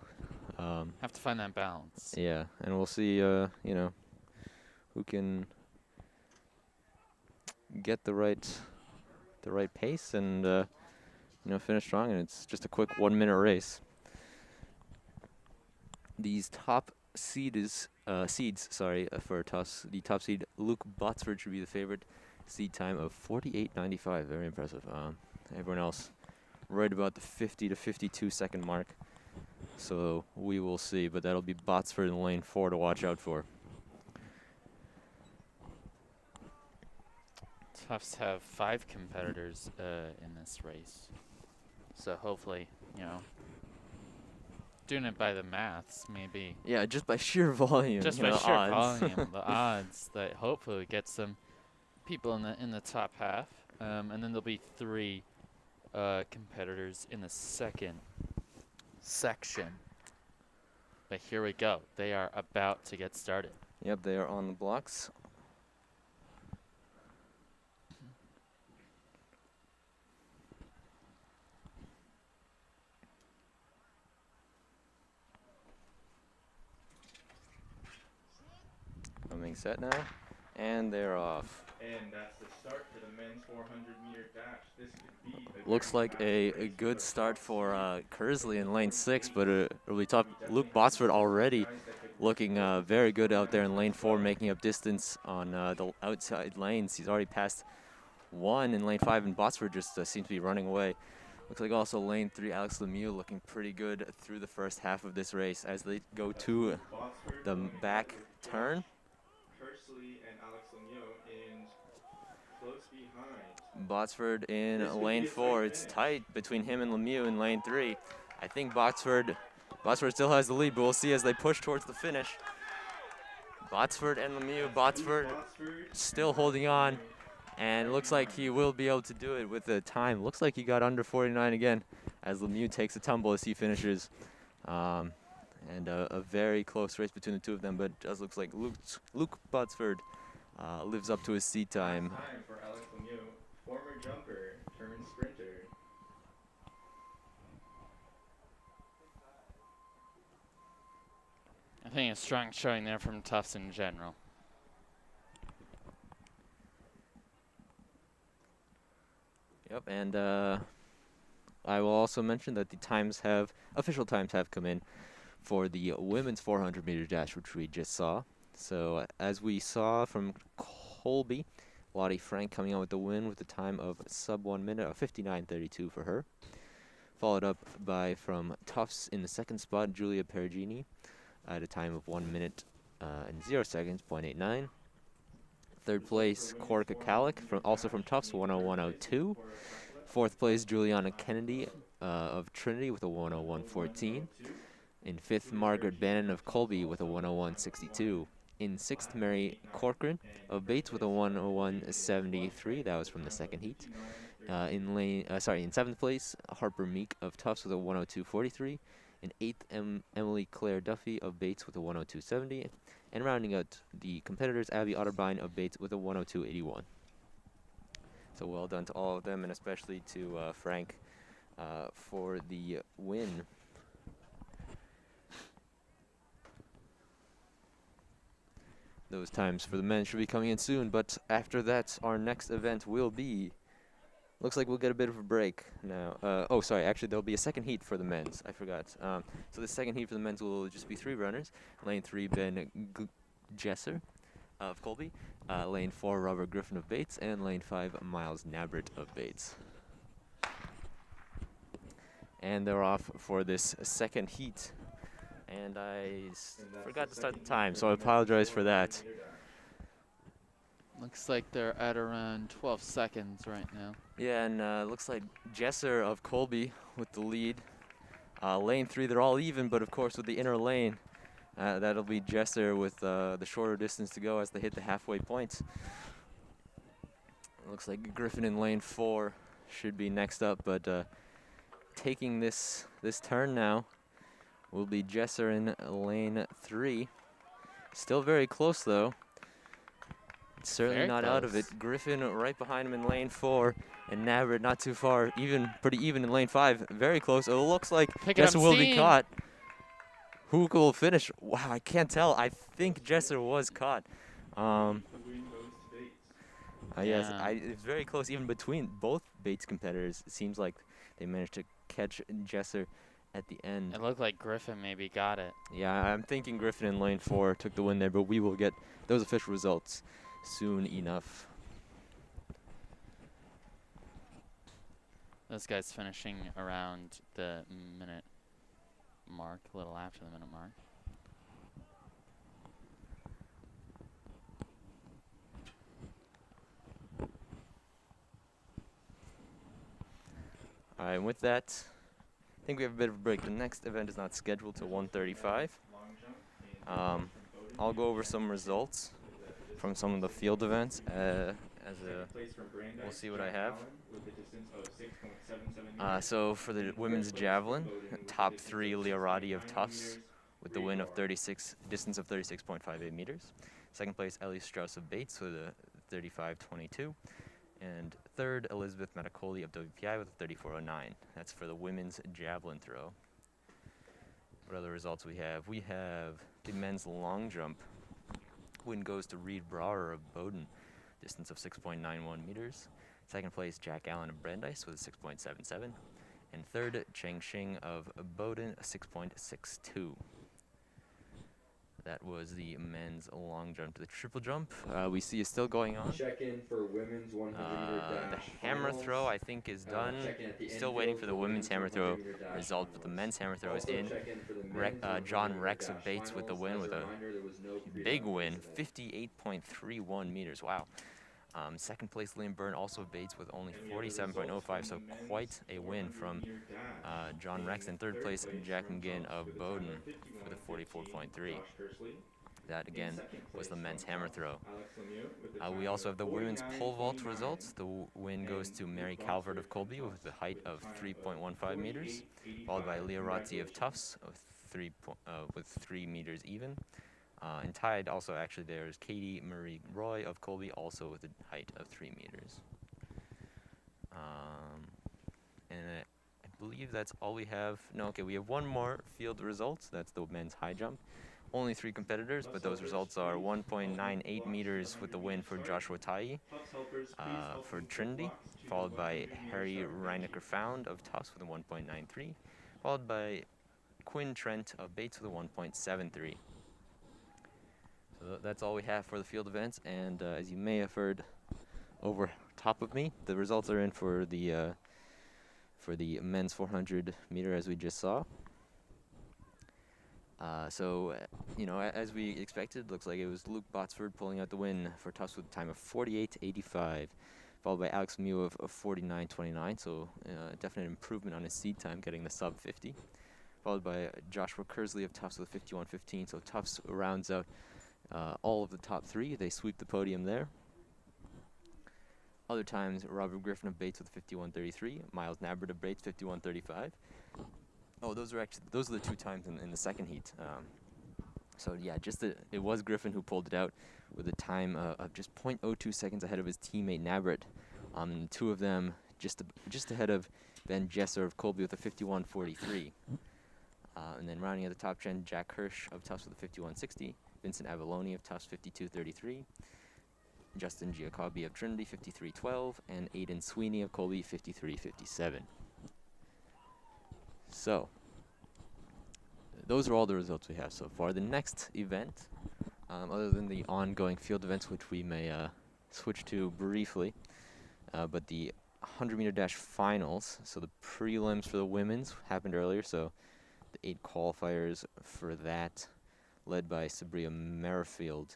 Have to find that balance. Yeah, and we'll see. Who can get the right pace and finish strong. And it's just a quick 1-minute race. These top seeds, for Tufts. The top seed, Luke Botsford, should be the favorite. Seed time of 48.95. Very impressive. Everyone else right about the 50 to 52 second mark. So we will see, but that'll be Botsford in lane 4 to watch out for. Tufts have 5 competitors in this race. So hopefully, doing it by the maths, maybe. Yeah, just by sheer volume. Just by sheer odds. volume, the odds that hopefully get some people in the top half, and then there'll be 3 competitors in the second section. But here we go. They are about to get started. Yep, they are on the blocks. Coming set now, and they're off. And that's the start for the men's 400-meter dash. This could be a Looks very like fast a race good for start Tufts. for Kersley in lane 6, but it'll be tough. Luke Botsford already looking very good out there in lane 4, making up distance on the outside lanes. He's already passed 1 in lane 5, and Botsford just seems to be running away. Looks like also lane 3, Alex Lemieux looking pretty good through the first half of this race as they go to Botsford the going back ahead with turn. Kersley and Alex Lemieux in close behind. Botsford in This could lane be a tight 4. It's finish. tight between him and Lemieux in lane 3. I think Botsford still has the lead, but we'll see as they push towards the finish. Botsford and Lemieux. Botsford still holding on, and it looks like he will be able to do it with the time. Looks like he got under 49 again as Lemieux takes a tumble as he finishes. And a very close race between the two of them, but it does look like Luke Botsford lives up to his seat time. Time for Alex Lemieux, former jumper turned sprinter. I think a strong showing there from Tufts in general. Yep, and I will also mention that the official times have come in for the women's 400-meter dash, which we just saw. So as we saw from Colby, Lottie Frank coming out with the win with a time of sub 1 minute, of 59.32 for her. Followed up by from Tufts in the second spot, Julia Perugini at a time of 1 minute and 0 seconds, 0.89. Third place, Corica Kalik, also from Tufts, 101.02. Fourth place, Juliana Kennedy of Trinity with a 101.14. In fifth, Margaret Bannon of Colby with a 101.62. In sixth, Mary Corcoran of Bates with a 101.73. That was from the second heat. In seventh place, Harper Meek of Tufts with a 102.43. In eighth, Emily Claire Duffy of Bates with a 102.70. And rounding out the competitors, Abby Otterbein of Bates with a 102.81. So well done to all of them, and especially to Frank for the win. Those times for the men should be coming in soon, but after that, our next event will be... Looks like we'll get a bit of a break now. Actually, there'll be a second heat for the men's. I forgot. So the second heat for the men's will just be 3 runners. Lane 3, Ben Jesser of Colby. Lane 4, Robert Griffin of Bates. And Lane 5, Miles Nabrit of Bates. And they're off for this second heat. And I forgot to start the time, so I apologize for that. Looks like they're at around 12 seconds right now. Yeah, and looks like Jesser of Colby with the lead. Lane 3, they're all even, but of course with the inner lane, that'll be Jesser with the shorter distance to go as they hit the halfway point. Looks like Griffin in lane 4 should be next up, but taking this turn now will be Jesser in lane 3. Still very close though. Certainly Very not out of it. close. Griffin right behind him in lane 4, and Navarrete not too far, pretty even in lane 5. Very close. It looks like Picking up Jesser will be steam. caught. Who will finish? Wow, I can't tell. I think Jesser was caught. The win goes to Bates. Yes, Yeah. it's very close even between both Bates competitors. It seems like they managed to catch Jesser at the end. It looked like Griffin maybe got it. Yeah, I'm thinking Griffin in lane 4 took the win there, but we will get those official results soon enough. Those guys finishing around the minute mark, a little after the minute mark. All right, and with that, I think we have a bit of a break. The next event is not scheduled till 1:35. Long jump. And from Bowden, I'll go over some results from some of the field events. second place from Brandeis, We'll see what I Jack have. Allen with a distance of 6.77 meters. So for the And women's third place javelin, from Bowden with a top distance 3 of Leorati of 6.91 Tufts meters. with the win of distance of 36.58 meters. Second place, Ellie Strauss of Bates with a 35.22. And third, Elizabeth Maticoli of WPI with a 34.09. That's for the women's javelin throw. What other results we have? We have the men's long jump. Win goes to Reed Brower of Bowden, distance of 6.91 meters. Second place, Jack Allen of Brandeis with a 6.77. And third, Cheng Xing of Bowden, a 6.62. That was the men's long jump. The triple jump we see is still going on. Check in for women's 100-meter The dash. hammer finals. throw, I think, is done. Check in at the Still end waiting field for the women's hammer throw 100-meter dash result, but the finals. men's hammer throw is Also in. check in for the men's John 100-meter Rex of dash Bates with the finals. win As with a reminder, there was no big pre-run win, for this event. 58.31 meters. Wow. Second place, Liam Byrne, also Bates with only And we have the 47.05, results so from the men's quite a win from 400-meter dash. John Rex. In third place, Jack from McGinn Tufts of with a time Bowden of with a 44.3. Josh Kersley. That In again second was the place men's from hammer Tufts, throw. Alex Lemieux with a We time also of have the women's pole vault 49.29. results. The win goes to Mary Calvert of Colby with a height of 3.15 meters, followed by Leah Rotzi of Tufts with 3 meters even. And tied also actually there is Katie Marie Roy of Colby, also with a height of 3 meters. And I believe that's all we have. No, okay, we have one more field results. That's the men's high jump. Only 3 competitors, but those results are 1.98 meters with the win for Joshua Tai for Trinity, followed by Harry Reinecker-Found of Tufts with a 1.93, followed by Quinn Trent of Bates with a 1.73. So that's all we have for the field events, and as you may have heard over top of me, the results are in for the men's 400 meter as we just saw. As we expected, looks like it was Luke Botsford pulling out the win for Tufts with a time of 48.85, followed by Alex Mew of 49.29, so definite improvement on his seed time, getting the sub 50, followed by Joshua Kersley of Tufts with 51.15, so Tufts rounds out all of the top 3. They sweep the podium there. Other times, Robert Griffin of Bates with 51.33, Miles Nabbert of Bates 51.35. Oh, those are the 2 times in the second heat. So yeah, it was Griffin who pulled it out with a time of just 0.02 seconds ahead of his teammate Nabbert. 2 of them just ahead of Ben Jesser of Colby with a 51.43. And then rounding at the top 10, Jack Hirsch of Tufts with a 51.60, Vincent Avalone of Tufts 52.33, Justin Giacobbe of Trinity 53.12, and Aiden Sweeney of Colby 53.57. So, those are all the results we have so far. The next event, other than the ongoing field events, which we may switch to briefly, but the 100-meter dash finals, so the prelims for the women's happened earlier, so the 8 qualifiers for that, led by Sabria Merrifield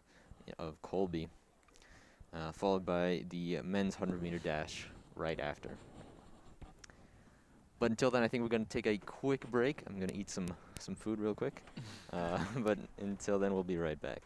of Colby, followed by the men's 100-meter dash right after. But until then, I think we're going to take a quick break. I'm going to eat some food real quick. But until then, we'll be right back.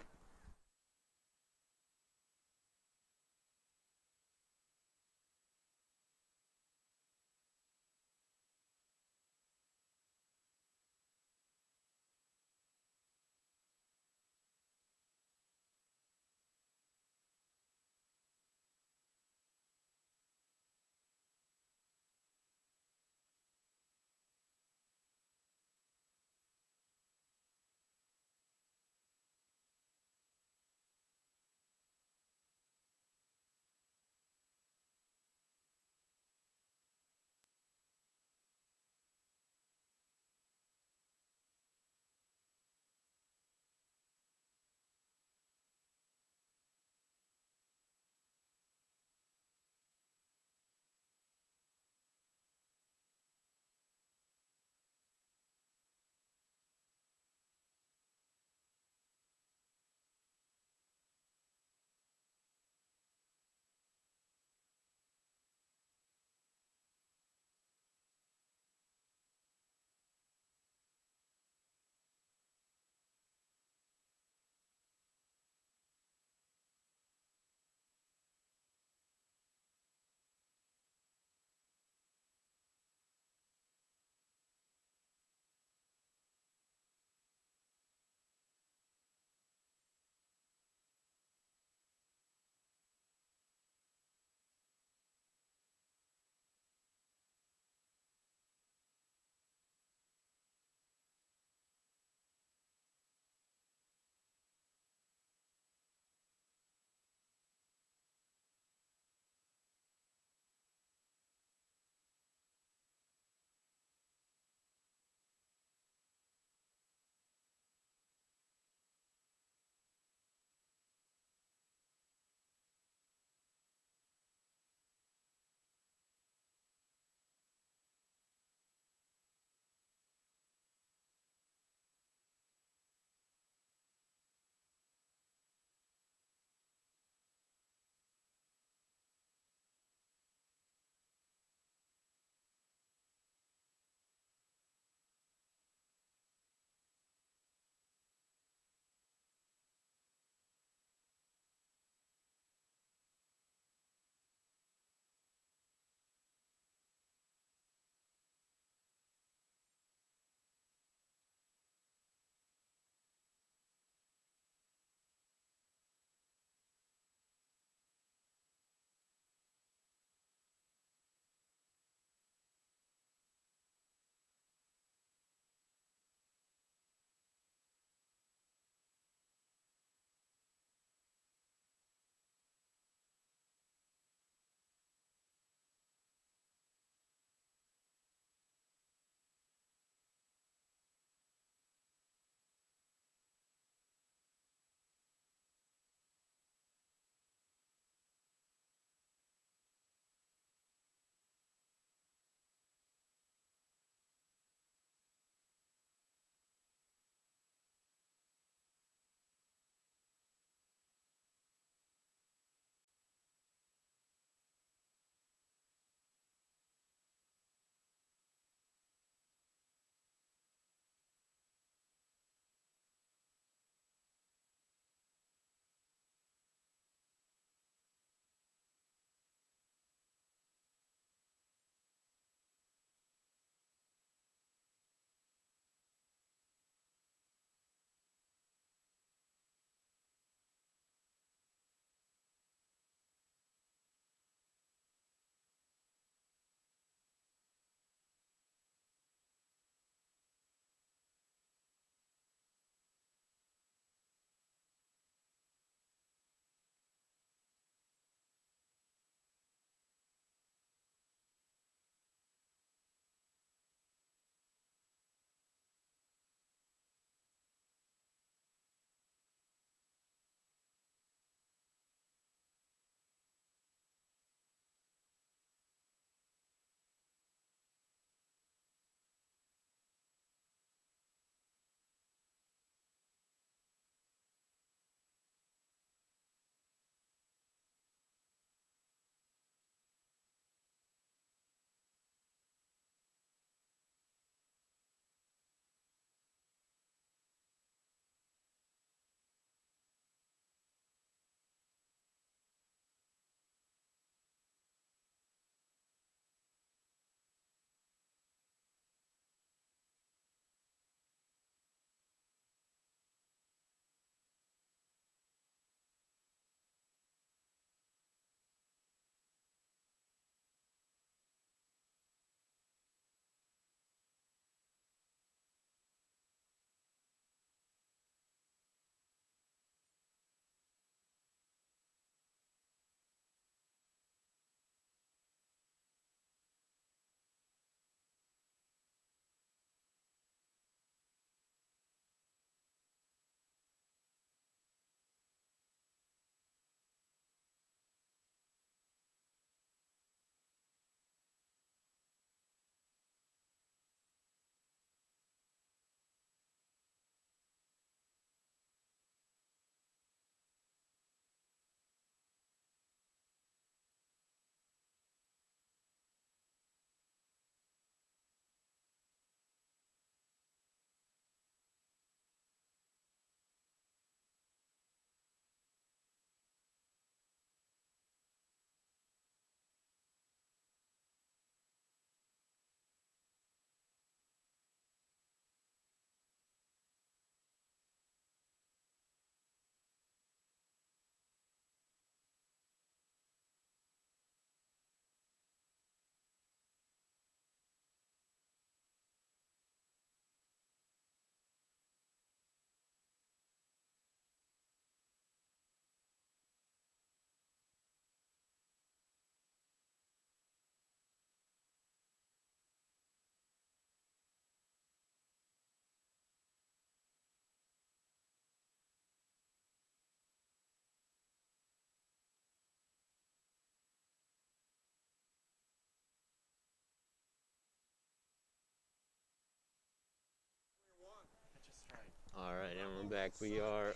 back. We are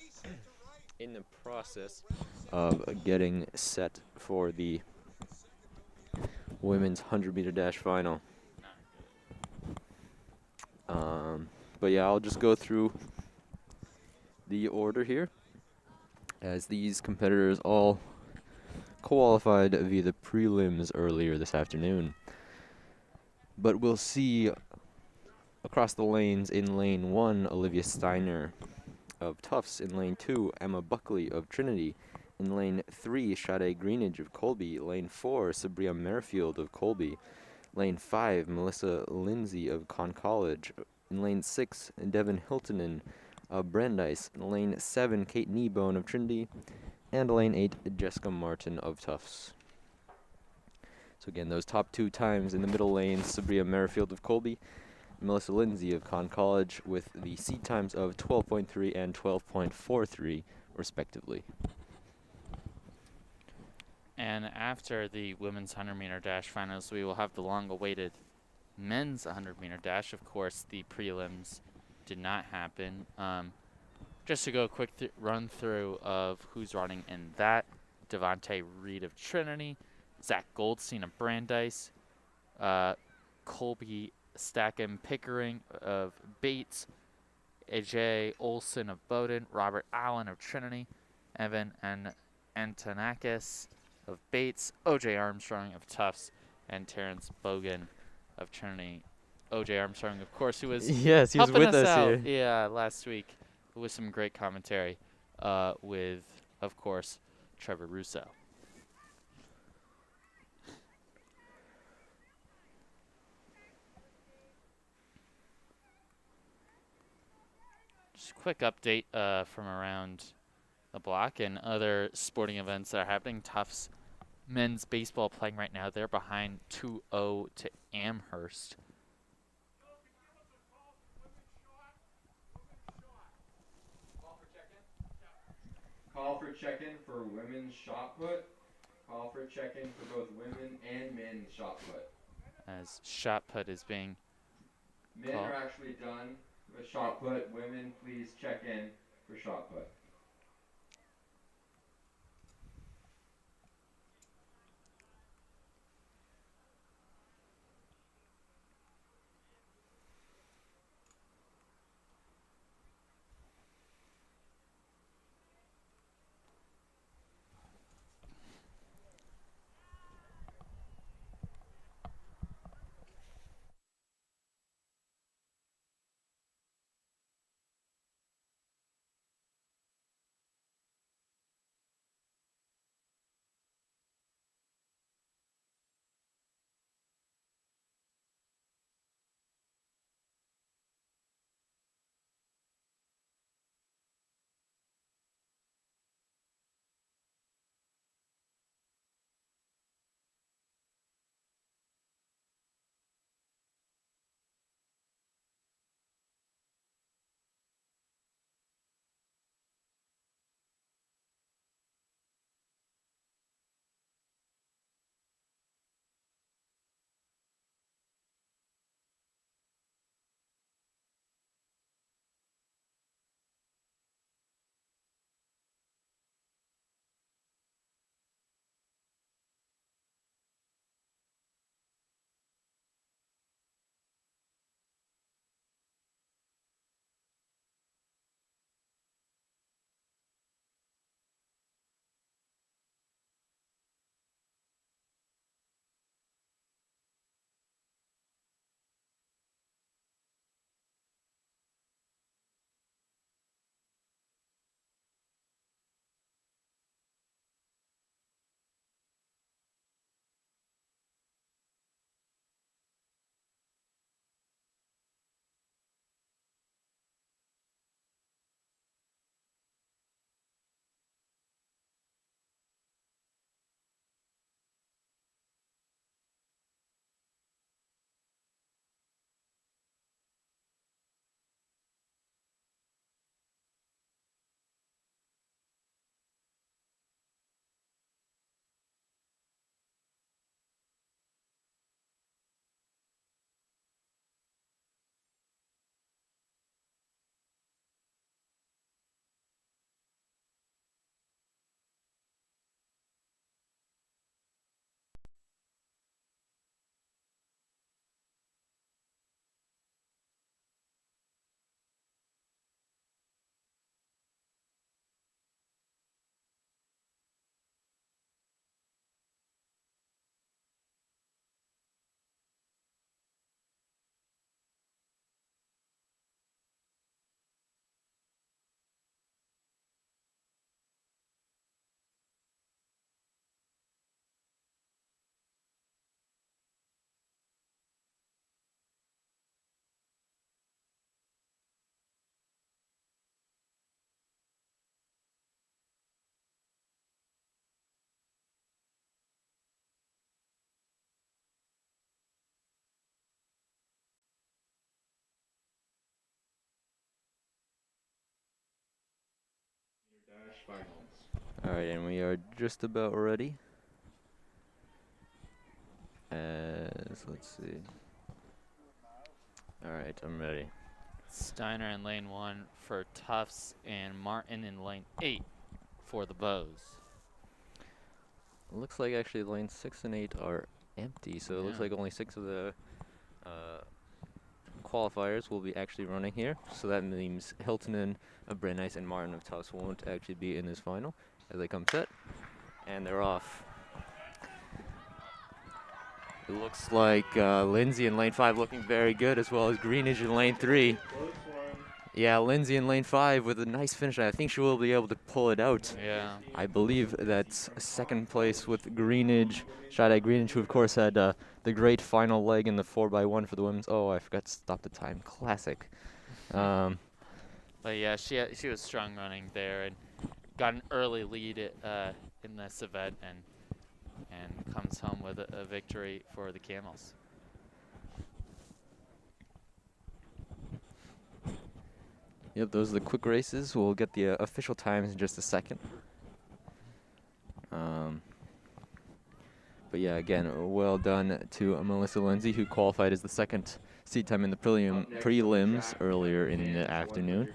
in the process of getting set for the women's 100-meter dash final. But yeah, I'll just go through the order here, as these competitors all qualified via the prelims earlier this afternoon. But we'll see across the lanes: in lane 1, Olivia Steiner of Tufts; in lane 2, Emma Buckley of Trinity; in lane 3, Sade Greenidge of Colby; lane 4, Sabria Merrifield of Colby; lane 5, Melissa Lindsay of Conn College; in lane 6, Devin Hiltonen of Brandeis; in lane 7, Kate Kneebone of Trinity; and lane 8, Jessica Martin of Tufts. So again, those top two times in the middle lanes: Sabria Merrifield of Colby, Melissa Lindsay of Conn College, with the seed times of 12.3 and 12.43 respectively. And after the women's 100-meter dash finals, we will have the long-awaited men's 100-meter dash. Of course, the prelims did not happen. Just to go a quick run through of who's running in that: Devontae Reed of Trinity, Zach Goldstein of Brandeis, Colby Stackham Pickering of Bates, AJ Olson of Bowdoin, Robert Allen of Trinity, Evan and Antonakis of Bates, OJ Armstrong of Tufts, and Terrence Bogan of Trinity. OJ Armstrong, of course, who was Yes, he was helping with us us out, here. last week with some great commentary with, of course, Trevor Russo. Just a quick update from around the block and other sporting events that are happening. Tufts men's baseball playing right now. They're behind 2-0 to Amherst. Call for check-in for women's shot put. Call for check-in for both women and men's shot put. As shot put is being Men called. are actually done with shot put. Women, please check in for shot put. finals. Alright, and we are just about ready. Let's see. Alright, I'm ready. Steiner in lane 1 for Tufts and Martin in lane 8 for the Bows. Looks like actually lane 6 and 8 are empty, so it looks Yeah. like only 6 of the qualifiers will be actually running here. So that means Hilton and Brandeis and Martin of Tufts won't actually be in this final as they come set. And they're off. It looks like Lindsay in lane 5 looking very good, as well as Greenidge in lane 3. Close one. Yeah, Lindsay in lane 5 with a nice finish. I think she will be able to pull it out. Yeah. I believe that's second place with Greenidge, Shyde Greenidge, who of course had the great final leg in the 4x1 for the women's. Oh, I forgot to stop the time. Classic. But yeah, she was strong running there and got an early lead in this event and comes home with a victory for the Camels. Yep, those are the quick races. We'll get the official times in just a second. But yeah, again, well done to Melissa Lindsay, who qualified as the second seed time in the prelims earlier in the afternoon,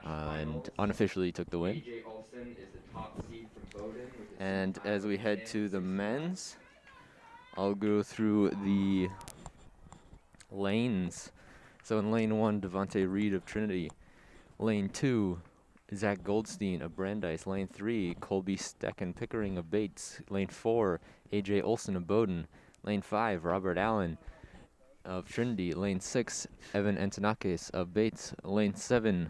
and unofficially took the win. AJ Olsen is the top seed from Bowdoin with a And seed time as of we head to the 10:69. men's, I'll go through the lanes. So in lane 1, Devontae Reed of Trinity. Lane 2, Zach Goldstein of Brandeis. Lane 3, Colby Stecken Pickering of Bates. Lane 4, AJ Olsen of Bowdoin. Lane 5, Robert Allen of Trinity. Lane 6, Evan Antonakis of Bates. Lane 7,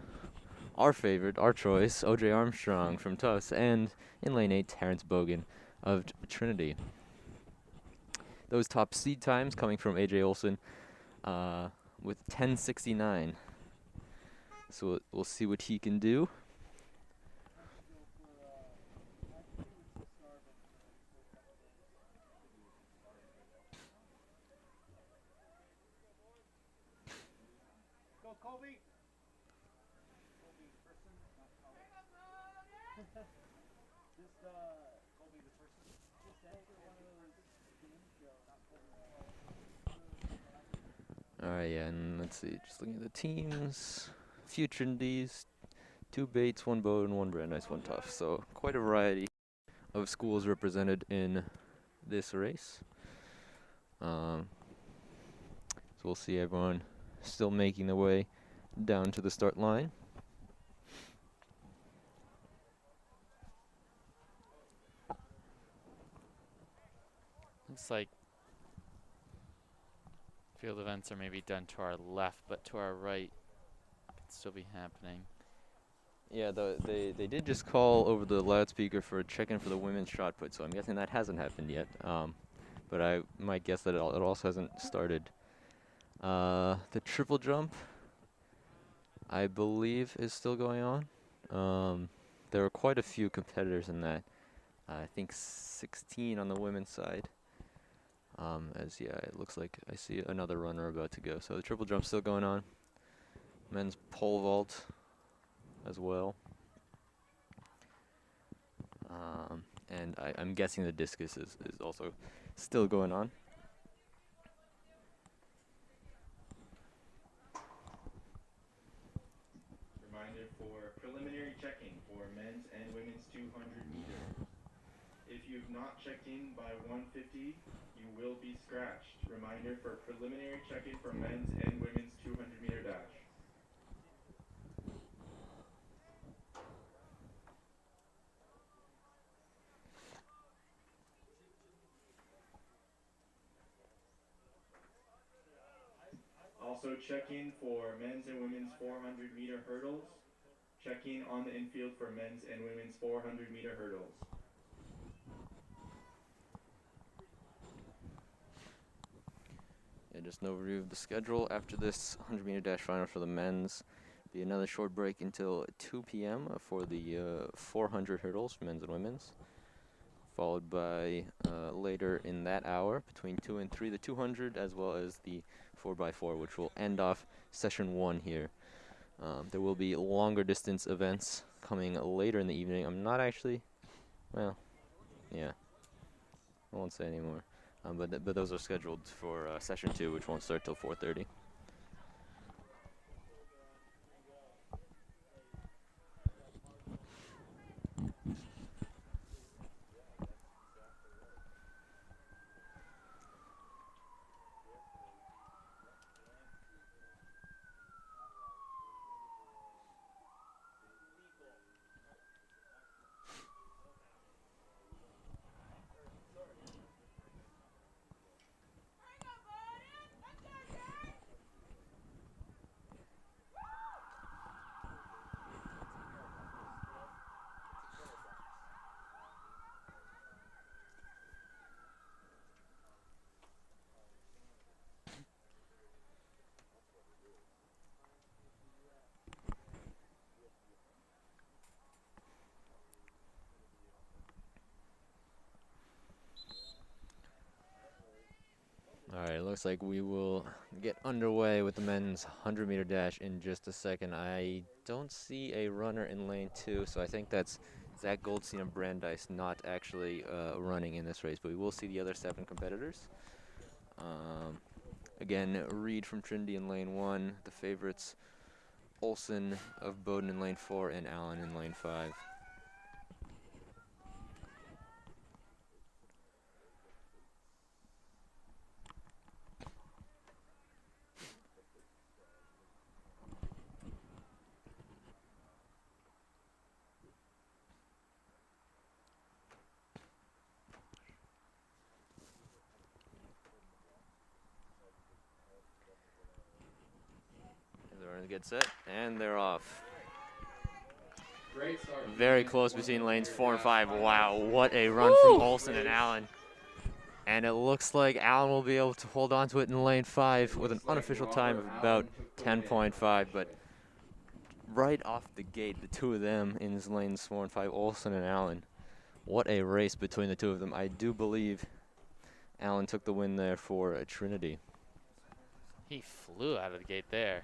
our favorite, our choice, OJ Armstrong from Tufts. And in lane 8, Terrence Bogan of Trinity. Those top seed times coming from AJ Olsen with 10:69. So we'll see what he can do. Alright, yeah, and let's see, just looking at the teams. Few Trinities, 2 Bates, 1 Bowdoin, 1 Brandeis, 1 Tufts. So quite a variety of schools represented in this race. So we'll see everyone still making their way down to the start line. Looks like field events are maybe done to our left, but to our right could still be happening. Yeah, they did just call over the loudspeaker for a check-in for the women's shot put, so I'm guessing that hasn't happened yet. But I might guess that it also hasn't started. The triple jump, I believe, is still going on. There are quite a few competitors in that. I think 16 on the women's side. It looks like I see another runner about to go. So the triple jump's still going on. Men's pole vault as well. And I'm guessing the discus is also still going on. Reminder for preliminary checking for men's and women's 200 meter. If you've not checked in by 150, you will be scratched. Reminder for preliminary check-in for men's and women's 200 meter dash. Also check in for men's and women's 400 meter hurdles. Check in on the infield for men's and women's 400 meter hurdles. Yeah, just an overview of the schedule. After this 100 meter dash final for the men's, be another short break until 2 p.m. For the 400 hurdles for men's and women's. Followed by later in that hour, between 2 and 3, the 200, as well as the 4x4, which will end off session 1 here. There will be longer distance events coming later in the evening. I'm not actually, well, yeah, I won't say anymore. But those are scheduled for session 2, which won't start till 4:30. All right, looks like we will get underway with the men's 100-meter dash in just a second. I don't see a runner in lane 2, so I think that's Zach Goldstein and Brandeis not actually running in this race, but we will see the other 7 competitors. Again, Reed from Trinity in lane 1, the favorites Olson of Bowdoin in lane 4, and Allen in lane 5. They're going to get set, and they're off. Great start. Very close between lanes 4 and 5. Wow, what a run from Olson and Allen. And it looks like Allen will be able to hold on to it in lane 5 with an unofficial time of about 10.5. But right off the gate, the two of them in lanes 4 and 5, Olson and Allen. What a race between the two of them. I do believe Allen took the win there for Trinity. He flew out of the gate there.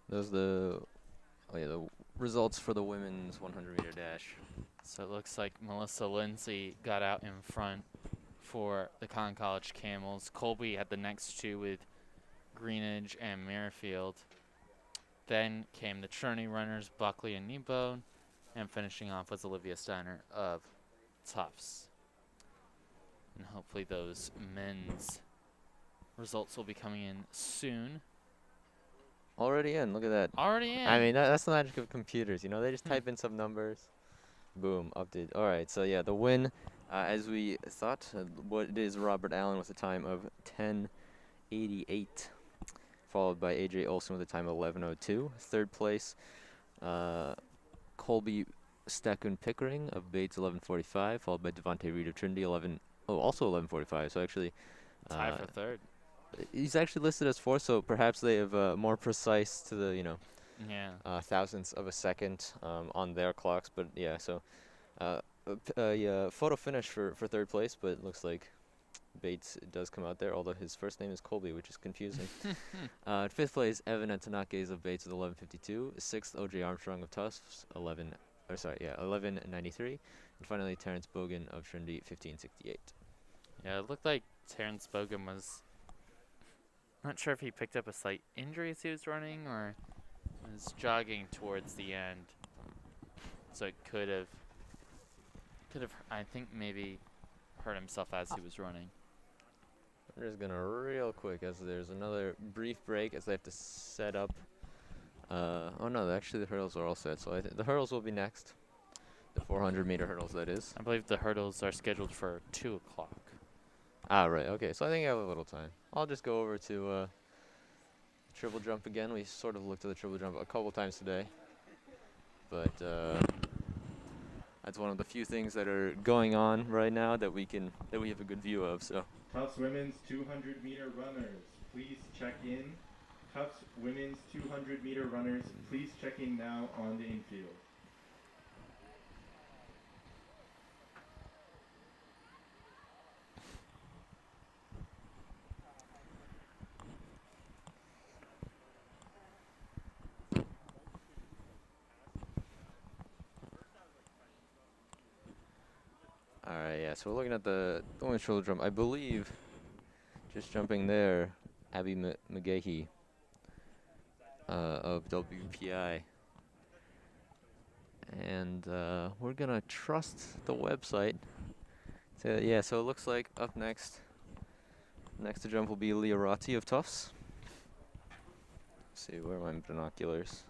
Those the results for the women's 100-meter dash. So it looks like Melissa Lindsay got out in front for the Conn College Camels. Colby had the next 2 with Greenidge and Merrifield. Then came the Trinity runners, Buckley and Kneebone. And finishing off was Olivia Steiner of Tufts. And hopefully those men's results will be coming in soon. Already in, look at that. Already in. I mean, that's the magic of computers, you know? They just type in some numbers. Boom, update. All right, so yeah, the win, as we thought, what it is Robert Allen with a time of 10:88, followed by A.J. Olson with a time of 11:02. Third place, Colby Stekun Pickering of Bates, 11:45, followed by Devontae Reed of Trinity, also 11:45. So actually, Tie for third. he's actually listed as 4th, so perhaps they have more precise to the, Yeah. thousandths of a second on their clocks. But yeah, so photo finish for third place, but it looks like Bates does come out there, although his first name is Colby, which is confusing. 5th place, Evan Antonakis of Bates with 11:52. 6th, O.J. Armstrong of Tufts, 11:93. And finally, Terrence Bogan of Trinity, 15:68. Yeah, it looked like Terrence Bogan was not sure if he picked up a slight injury as he was running or was jogging towards the end. So it could have I think maybe hurt himself as he was running. We're just gonna real quick as there's another brief break as they have to set up. Oh no, actually the hurdles are all set, so I think the hurdles will be next. The 400-meter hurdles, that is. I believe the hurdles are scheduled for 2 o'clock. Ah, right. Okay, so I think I have a little time. I'll just go over to triple jump again. We sort of looked at the triple jump a couple times today, but That's one of the few things that are going on right now that we have a good view of. So Tufts women's 200-meter runners, please check in. Tufts women's 200-meter runners, please check in now on the infield. all right, yeah. So we're looking at the women's shoulder jump. I believe just jumping there, Abby McGahee of WPI. And we're gonna trust the website. So, yeah, so it looks like up next to jump will be Leah Ratti of Tufts. Let's see, where are my binoculars?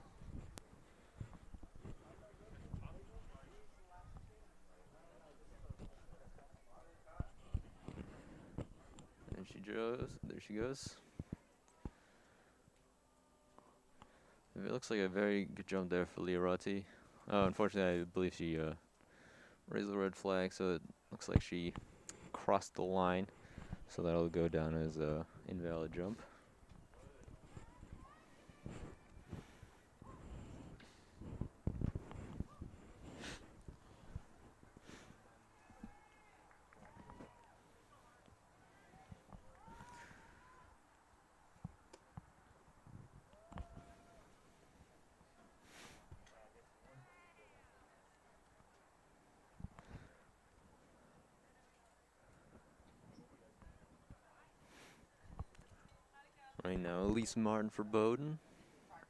There she goes. There she goes. It looks like a very good jump there for Leah Ratti. Oh, unfortunately, I believe she raised the red flag, so it looks like she crossed the line. So that'll go down as a invalid jump. Right now, Elise Martin for Bowdoin.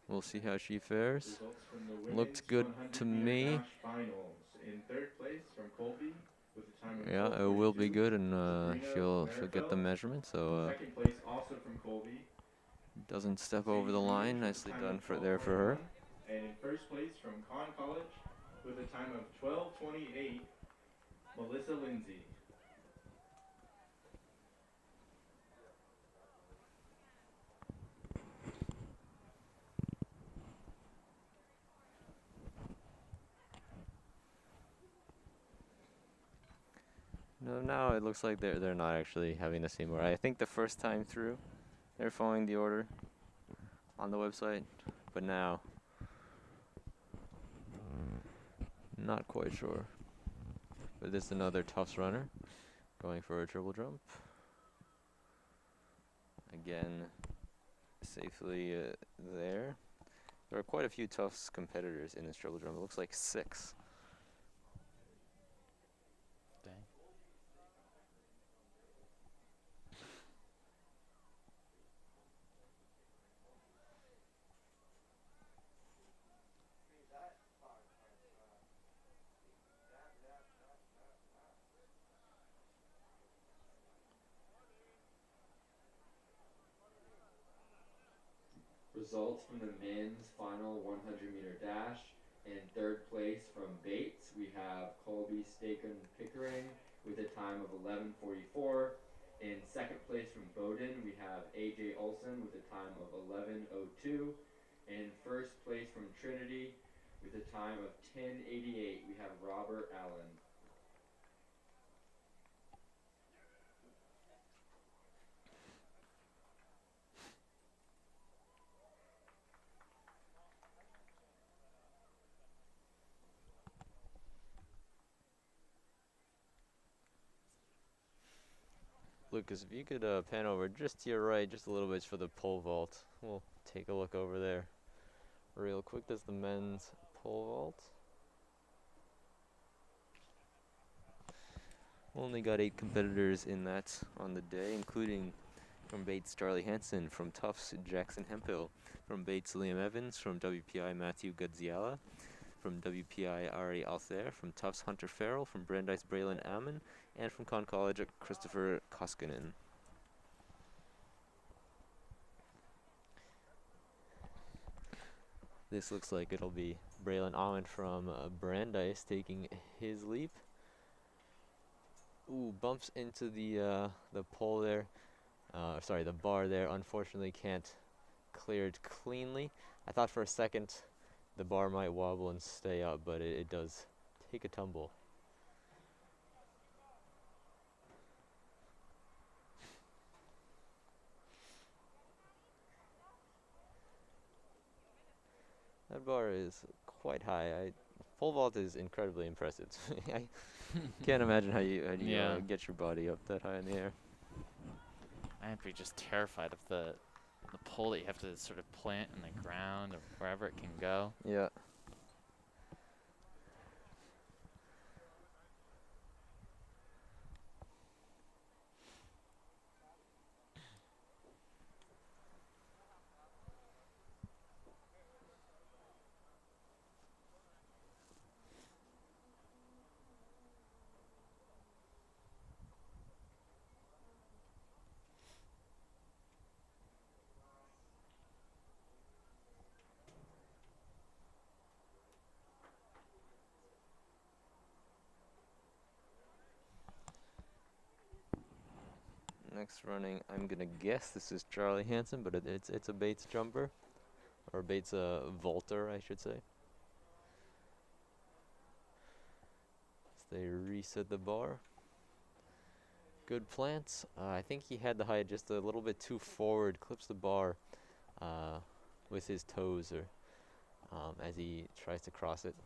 We'll see how she fares. Results from the women's Looked good to 100-meter me. dash finals. In third place from Colby with a time of Yeah, it will be 12:42 good, and Sabrina she'll get the Merfeld. measurement. So Second place also from Colby, doesn't step Sadie over the line. Greenidge with a Nicely time done of for her. 12:21. And in first place from Conn College with a time of 12:28, Melissa Lindsay. No, now it looks like they're not actually having the same order. I think the first time through, they're following the order on the website, but now not quite sure. But this is another Tufts runner going for a triple jump. Again, safely there. There are quite a few Tufts competitors in this triple jump. It looks like 6. Dang. Results from the men's final 100-meter dash. In third place from Bates, we have Colby Staken Pickering with a time of 11:44. In second place from Bowdoin, we have AJ Olson with a time of 11:02. And in first place from Trinity with a time of 10:88, we have Robert Allen. Lucas, if you could pan over just to your right, just a little bit for the pole vault. We'll take a look over there real quick. There's the men's pole vault. Only got 8 competitors in that on the day, including from Bates, Charlie Hansen, from Tufts, Jackson Hemphill, from Bates, Liam Evans, from WPI, Matthew Gadziala, from WPI, Ari Althair, from Tufts, Hunter Farrell, from Brandeis, Braylon Ammon, and from Conn College, Christopher Koskinen. This looks like it'll be Braylon Ammon from Brandeis taking his leap. Ooh, bumps into the pole there. Sorry, the bar there. Unfortunately, can't clear it cleanly. I thought for a second the bar might wobble and stay up, but it does take a tumble. That bar is quite high. Pole vault is incredibly impressive. I can't imagine how you Yeah. get your body up that high in the air. I'd be just terrified of the pole that you have to sort of plant in the ground or wherever it can go. Yeah. Next running, I'm gonna guess this is Charlie Hansen, but it's a Bates jumper, or Bates vaulter, I should say. As they reset the bar. Good plants. I think he had the height just a little bit too forward, clips the bar uh, with his toes, or as he tries to cross it.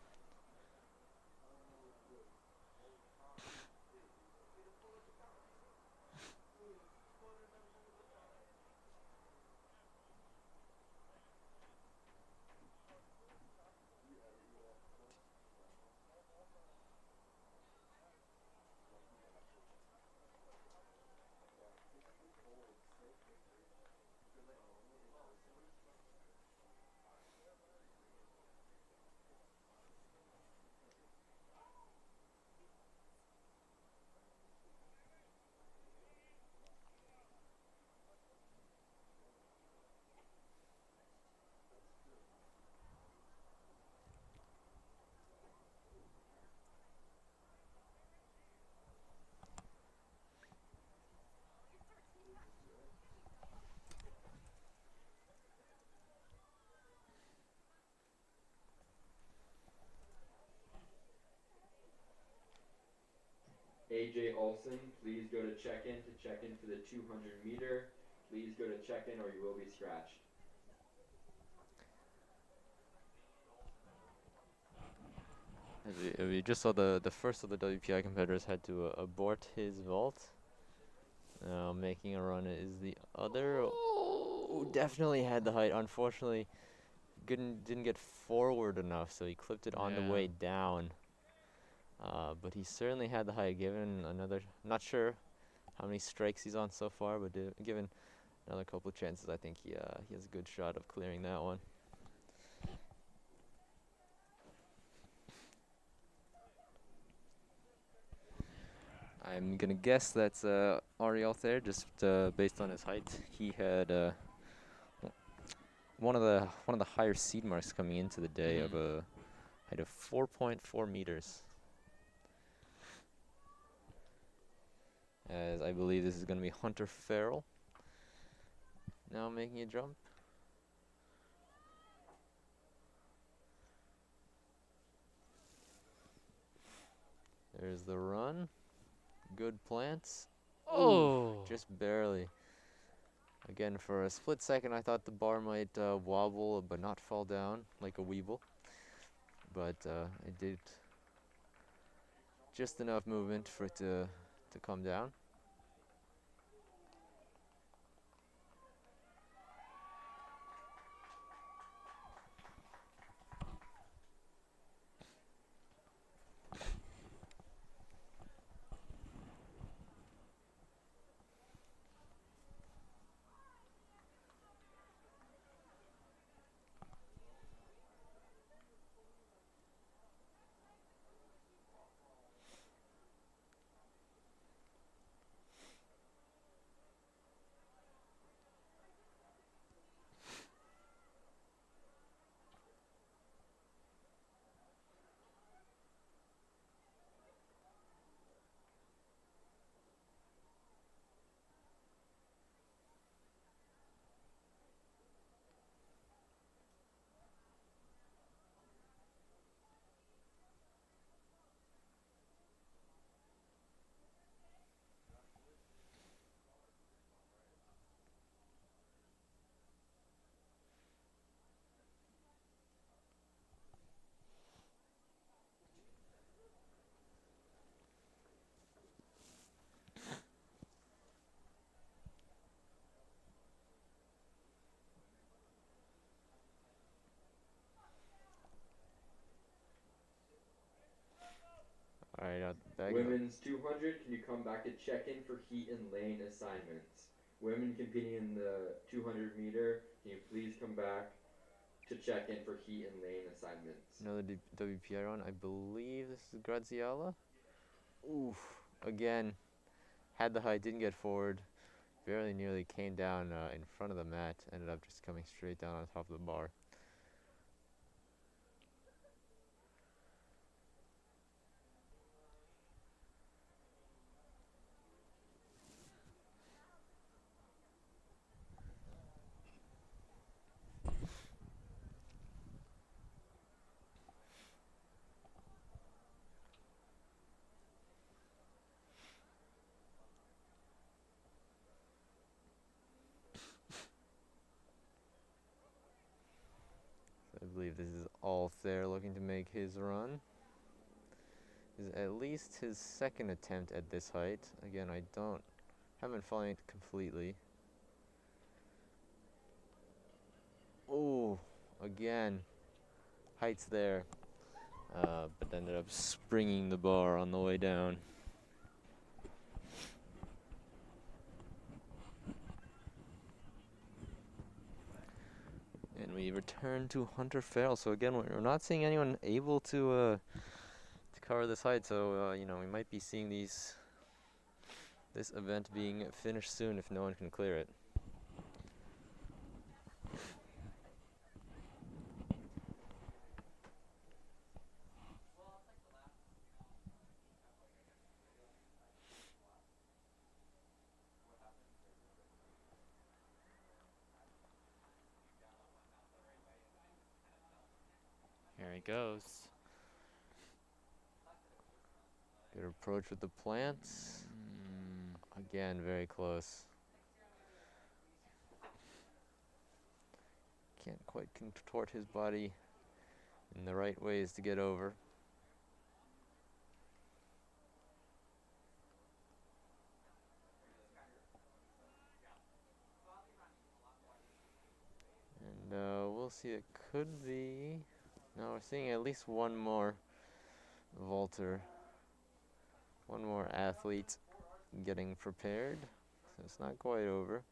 AJ Olson, please go to check-in for the 200 meter. Please go to check-in or you will be scratched. As we just saw, the first of the WPI competitors had to abort his vault. Making a run is the other. Oh, definitely had the height. Unfortunately, didn't get forward enough, so he clipped it on the way down. But he certainly had the height. Given another, not sure how many strikes he's on so far, but given another couple of chances, I think he has a good shot of clearing that one. I'm gonna guess that's Ariel there, just based on his height. He had one of the higher seed marks coming into the day of a height of 4.4 meters. As I believe this is gonna be Hunter Farrell now making a jump. There's the run. Good plants. Oh. Just barely. Again, for a split second, I thought the bar might wobble but not fall down like a weeble. But it did just enough movement for it to come down. All right, back it up. Women's 200, can you come back to check in for heat and lane assignments? Women competing in the 200 meter, can you please come back to check in for heat and lane assignments? Another WPI run. I believe this is Graziella. Oof. Again, had the height, didn't get forward. Very nearly came down in front of the mat. Ended up just coming straight down on top of the bar. So I believe this is all there looking to make his run. This is at least his second attempt at this height. Again, haven't following it completely. Oh, again, height's there, but ended up springing the bar on the way down. And we return to Hunter Farrell. So again, we're not seeing anyone able to cover this height. So we might be seeing this event being finished soon if no one can clear it. Here he goes. Good approach with the plants. Again, very close. Can't quite contort his body in the right ways to get over. And we'll see, it could be... No, we're seeing at least one more vaulter. One more athlete getting prepared. So it's not quite over.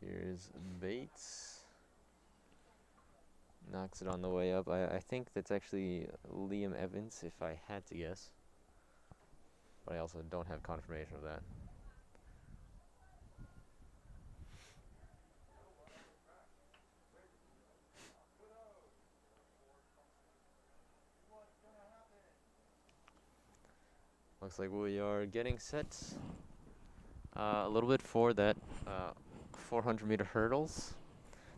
Here's Bates. Knocks it on the way up. I think that's actually Liam Evans, if I had to guess. But I also don't have confirmation of that. Looks like we are getting set a little bit for that 400-meter hurdles.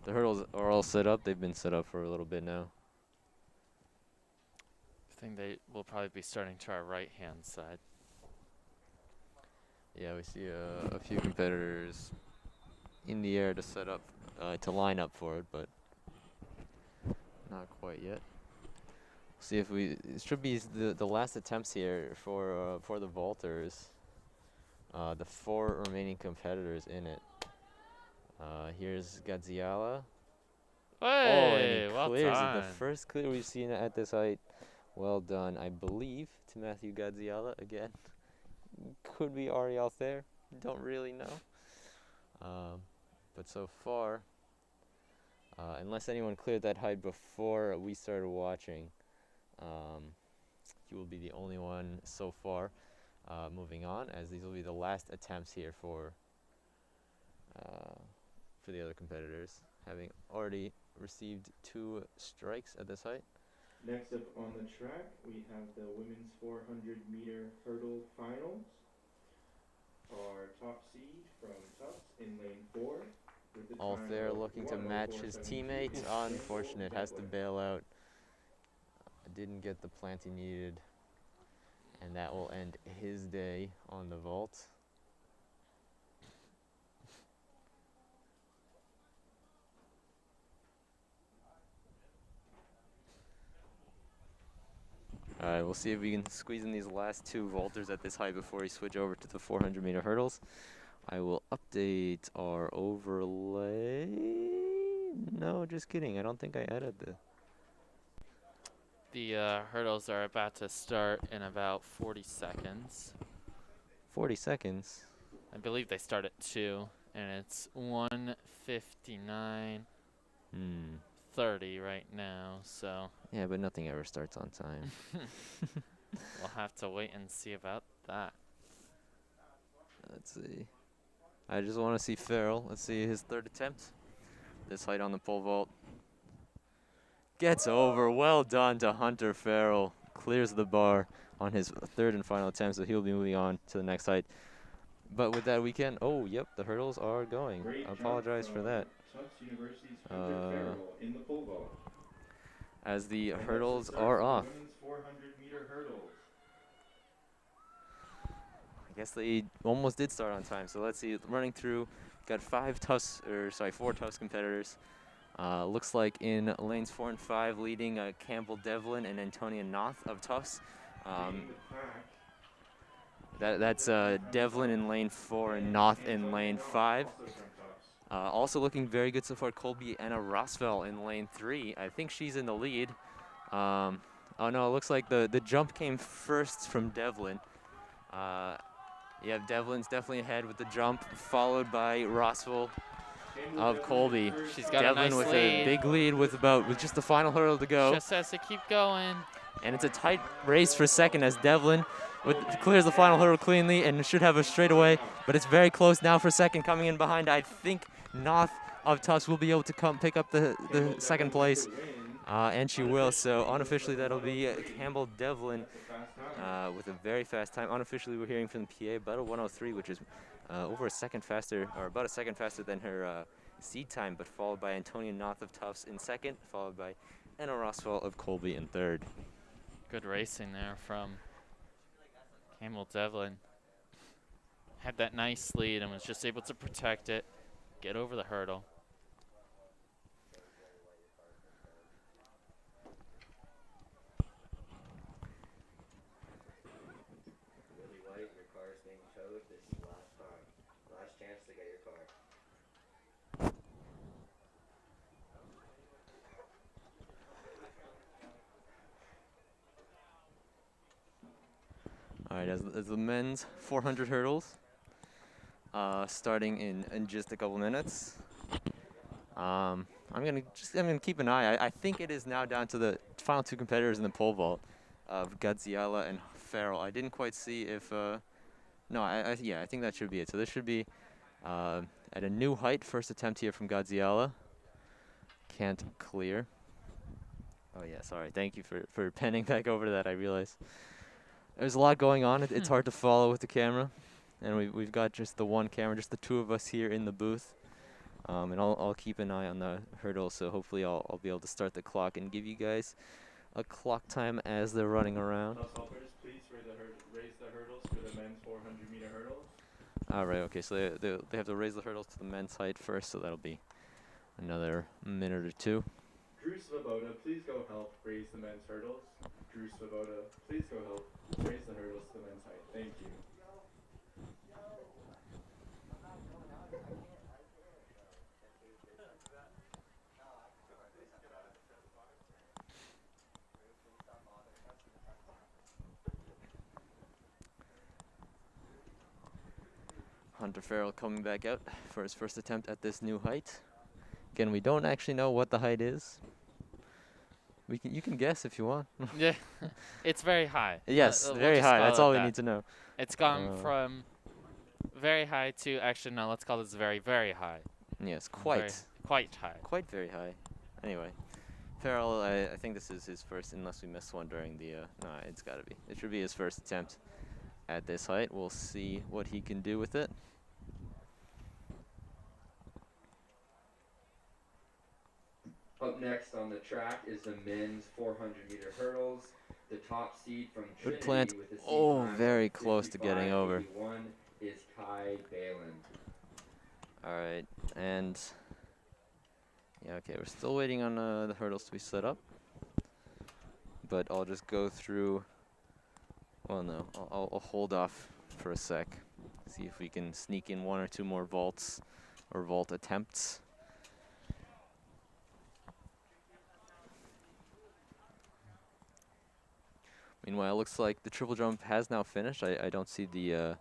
The hurdles are all set up. They've been set up for a little bit now. I think they will probably be starting to our right-hand side. Yeah, we see a few competitors in the air to set up, to line up for it, but not quite yet. See if it should be the last attempts here for the vaulters. The 4 remaining competitors in it. Here's Gaziala. And Hey, he well clears it. done. The first clear we've seen at this height. Well done, I believe, to Matthew Gaziala again. Could be Ariel there. Don't really know. But so far, unless anyone cleared that height before we started watching, he will be the only one so far. Moving on, as these will be the last attempts here for the other competitors, having already received 2 strikes at this height. Next up on the track, we have the women's 400-meter hurdle finals. Our top seed from Tufts in lane 4 with the All time there of looking to match his 1:04.72. teammate. Unfortunate, has to bail out. Didn't get the plant he needed. And that will end his day on the vault. All right, we'll see if we can squeeze in these last 2 vaulters at this height before we switch over to the 400-meter hurdles. I will update our overlay. No, just kidding. I don't think I added the. The hurdles are about to start in about 40 seconds. 40 seconds. I believe they start at 2, and it's 1:59:30 Hmm. right now, so Yeah, but nothing ever starts on time. we'll have to wait and see about that. Let's see. I just want to see Farrell. Let's see his 3rd attempt. This height on the pole vault. Gets over. Well done to Hunter Farrell. Clears the bar on his 3rd and final attempt, so he'll be moving on to the next height. But with that, we can. Oh, yep, the hurdles are going. Great I apologize jump for from that. Tufts University's Hunter Farrell in the pole vault. As the And that's hurdles the start are of the off. women's 400-meter hurdles. I guess they almost did start on time. So let's see. Running through, got 4 Tufts competitors. Looks like in lanes 4 and 5, leading Campbell Devlin and Antonia Noth of Tufts. Leading the pack, That's Devlin in lane 4 and Noth in lane 5. also from Tufts. Also looking very good so far, Colby Anna Rosfell in lane 3. I think she's in the lead. Oh no, it looks like the jump came first from Devlin. Yeah, Devlin's definitely ahead with the jump, followed by Roswell of Colby. She's got a Devlin nice with lead. a big lead with just the final hurdle to go. Just has to keep going. And it's a tight race for second as Devlin clears the final hurdle cleanly and should have a straightaway, but it's very close now for second. Coming in behind, I think Noth of Tufts will be able to come pick up the 2nd place, and she will. So unofficially, that'll be Campbell Devlin with a very fast time. Unofficially, we're hearing from the PA about a 1:03, which is over a second faster, or about a second faster than her seed time, but followed by Antonia Noth of Tufts in 2nd, followed by Anna Roswell of Colby in 3rd. Good racing there from Campbell Devlin. Had that nice lead and was just able to protect it, get over the hurdle. Really White, your car is being towed. This is last time. Last chance to get your car. All right, as the men's 400 hurdles, starting in just a couple minutes. I'm gonna keep an eye. I think it is now down to the final 2 competitors in the pole vault of Gadziala and Farrell. I didn't quite see if no, yeah, I think that should be it. So this should be at a new height. First attempt here from Gadziala. Can't clear. Oh yeah, sorry. Thank you for penning back over to that. I realize there's a lot going on. It's hard to follow with the camera, and we've got just the one camera, just the 2 of us here in the booth. And I'll keep an eye on the hurdle, so hopefully I'll be able to start the clock and give you guys a clock time as they're running around. Tufts helpers, please raise the hurdles for the men's 400-meter hurdles. All right, okay, so they have to raise the hurdles to the men's height first, so that'll be another minute or 2. Drew Svoboda, please go help raise the men's hurdles. Drew Svoboda, please go help raise the hurdles to the men's height. Thank you. Hunter Farrell coming back out for his first attempt at this new height. Again, we don't actually know what the height is. You can guess if you want. Yeah, it's very high. Yes, We'll very just high. call That's it all we that. need to know. It's gone from very high to, actually, no, let's call this very, very high. Yes, Very- quite high. quite very high. Anyway, Farrell, I think this is his first, unless we missed one during the, no, it's gotta be. It should be his first attempt at this height. We'll see what he can do with it. Up next on the track is the men's 400-meter hurdles. The top seed from Good Trinity plant. with a seed Oh, time of very close to getting over. 55.81 is Kai Balin. All right, and yeah, okay, we're still waiting on the hurdles to be set up. but I'll just go through. Well, no, I'll hold off for a sec. See if we can sneak in one or two more vaults or vault attempts. Meanwhile, it looks like the triple jump has now finished. I don't see the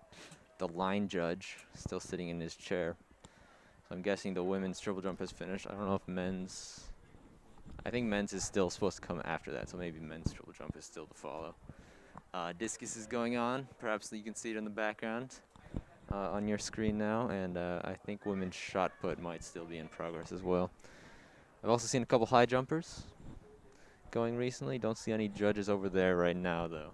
line judge still sitting in his chair. So I'm guessing the women's triple jump has finished. I don't know if men's. I think men's is still supposed to come after that, so maybe men's triple jump is still to follow. Discus is going on. Perhaps you can see it in the background on your screen now, and I think women's shot put might still be in progress as well. I've also seen a couple high jumpers going recently. Don't see any judges over there right now, though.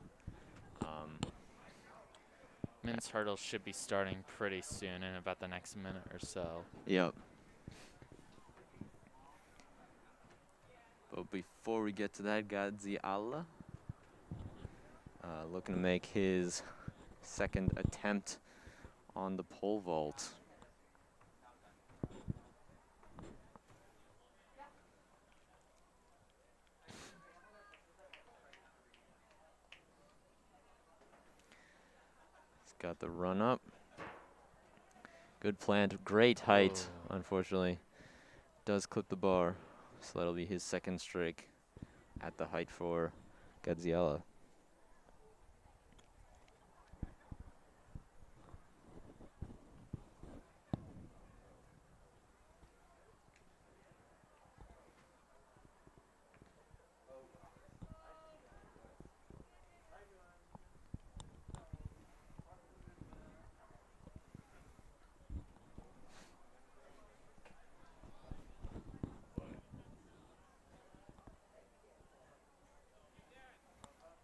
Men's hurdles should be starting pretty soon, in about the next minute or so. Yep. But before we get to that, Gadziala looking to make his second attempt on the pole vault. He's got the run up. Good plant, great height, unfortunately. Does clip the bar, so that'll be his second strike at the height for Gadziala.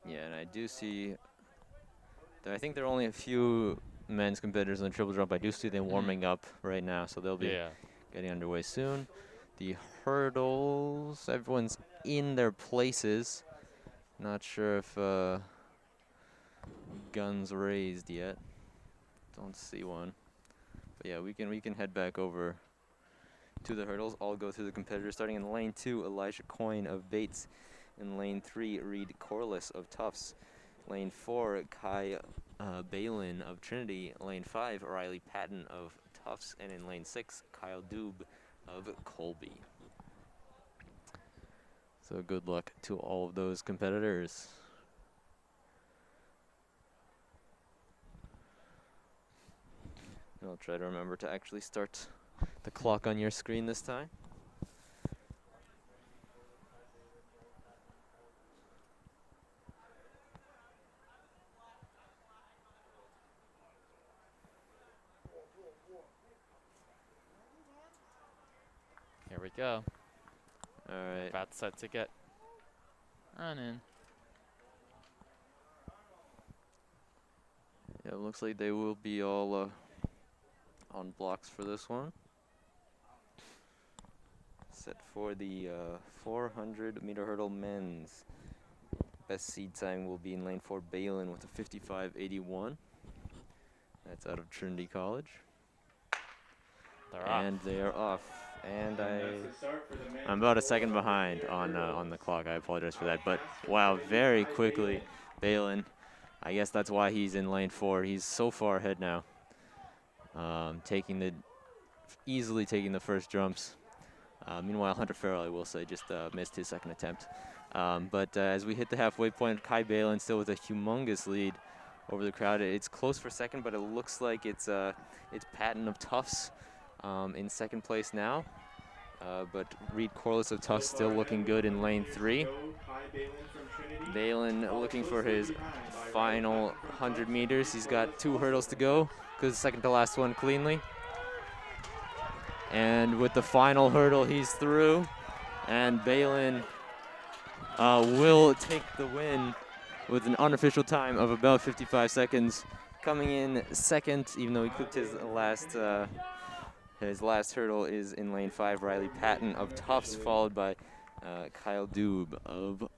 Yeah, and I do see, I think there are only a few men's competitors in the triple jump. I do see them warming up right now, so they'll be getting underway soon. The hurdles, everyone's in their places. Not sure if guns raised yet. Don't see one. But yeah, we can head back over to the hurdles. I'll go through the competitors, starting in lane 2, Elijah Coyne of Bates. In lane 3, Reed Corliss of Tufts. Lane 4, Kai Balin of Trinity. Lane 5, Riley Patton of Tufts. And in lane 6, Kyle Doob of Colby. So good luck to all of those competitors. I'll try to remember to actually start the clock on your screen this time. Here we go. All right. About set to get running. Yeah, it looks like they will be all on blocks for this one. Set for the 400-meter hurdle men's. Best seed time will be in lane 4, Balin with a 55.81. That's out of Trinity College. They're off. And they are off. And I'm about a second behind on the clock. I apologize for that. But wow, very quickly, Balin. I guess that's why he's in lane 4. He's so far ahead now. Easily taking the first jumps. Meanwhile, Hunter Farrell, I will say, just missed his second attempt. But as we hit the halfway point, Kai Balin still with a humongous lead over the crowd. It's close for second, but it looks like it's Patton of Tufts in second place now. But Reed Corliss of Tufts still looking good in lane 3. Balin looking for his final 100 meters. He's got 2 hurdles to go. Goes second to last one cleanly. And with the final hurdle, he's through. And Balin will take the win with an unofficial time of about 55 seconds. Coming in second, even though he clipped his last hurdle, is in lane 5, Riley Patton of Tufts, followed by Kyle Doob of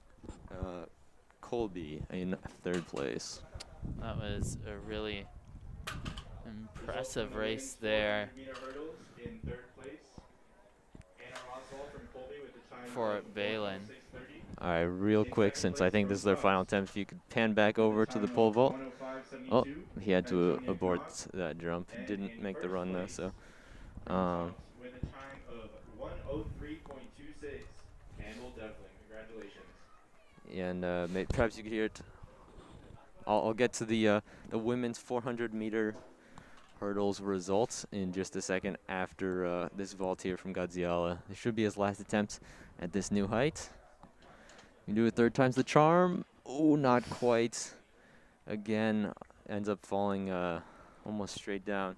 Colby in third place. That was a really impressive race there for Balin. All right, real In quick, second since I place think from this is their final Tufts attempt, if you could pan back with a over to the time pole of vault. Oh, 105.72, he had to Antonia abort Knott. that jump. And Didn't in make the first run though. place So, from um, Tufts with a time of 103.26, Campbell Devlin. Congratulations. and perhaps you could hear it. I'll get to the women's 400 meter hurdles results in just a second after this vault here from Gaziala. This should be his last attempt at this new height. You do it third time's the charm. Oh, not quite. Again, ends up falling almost straight down.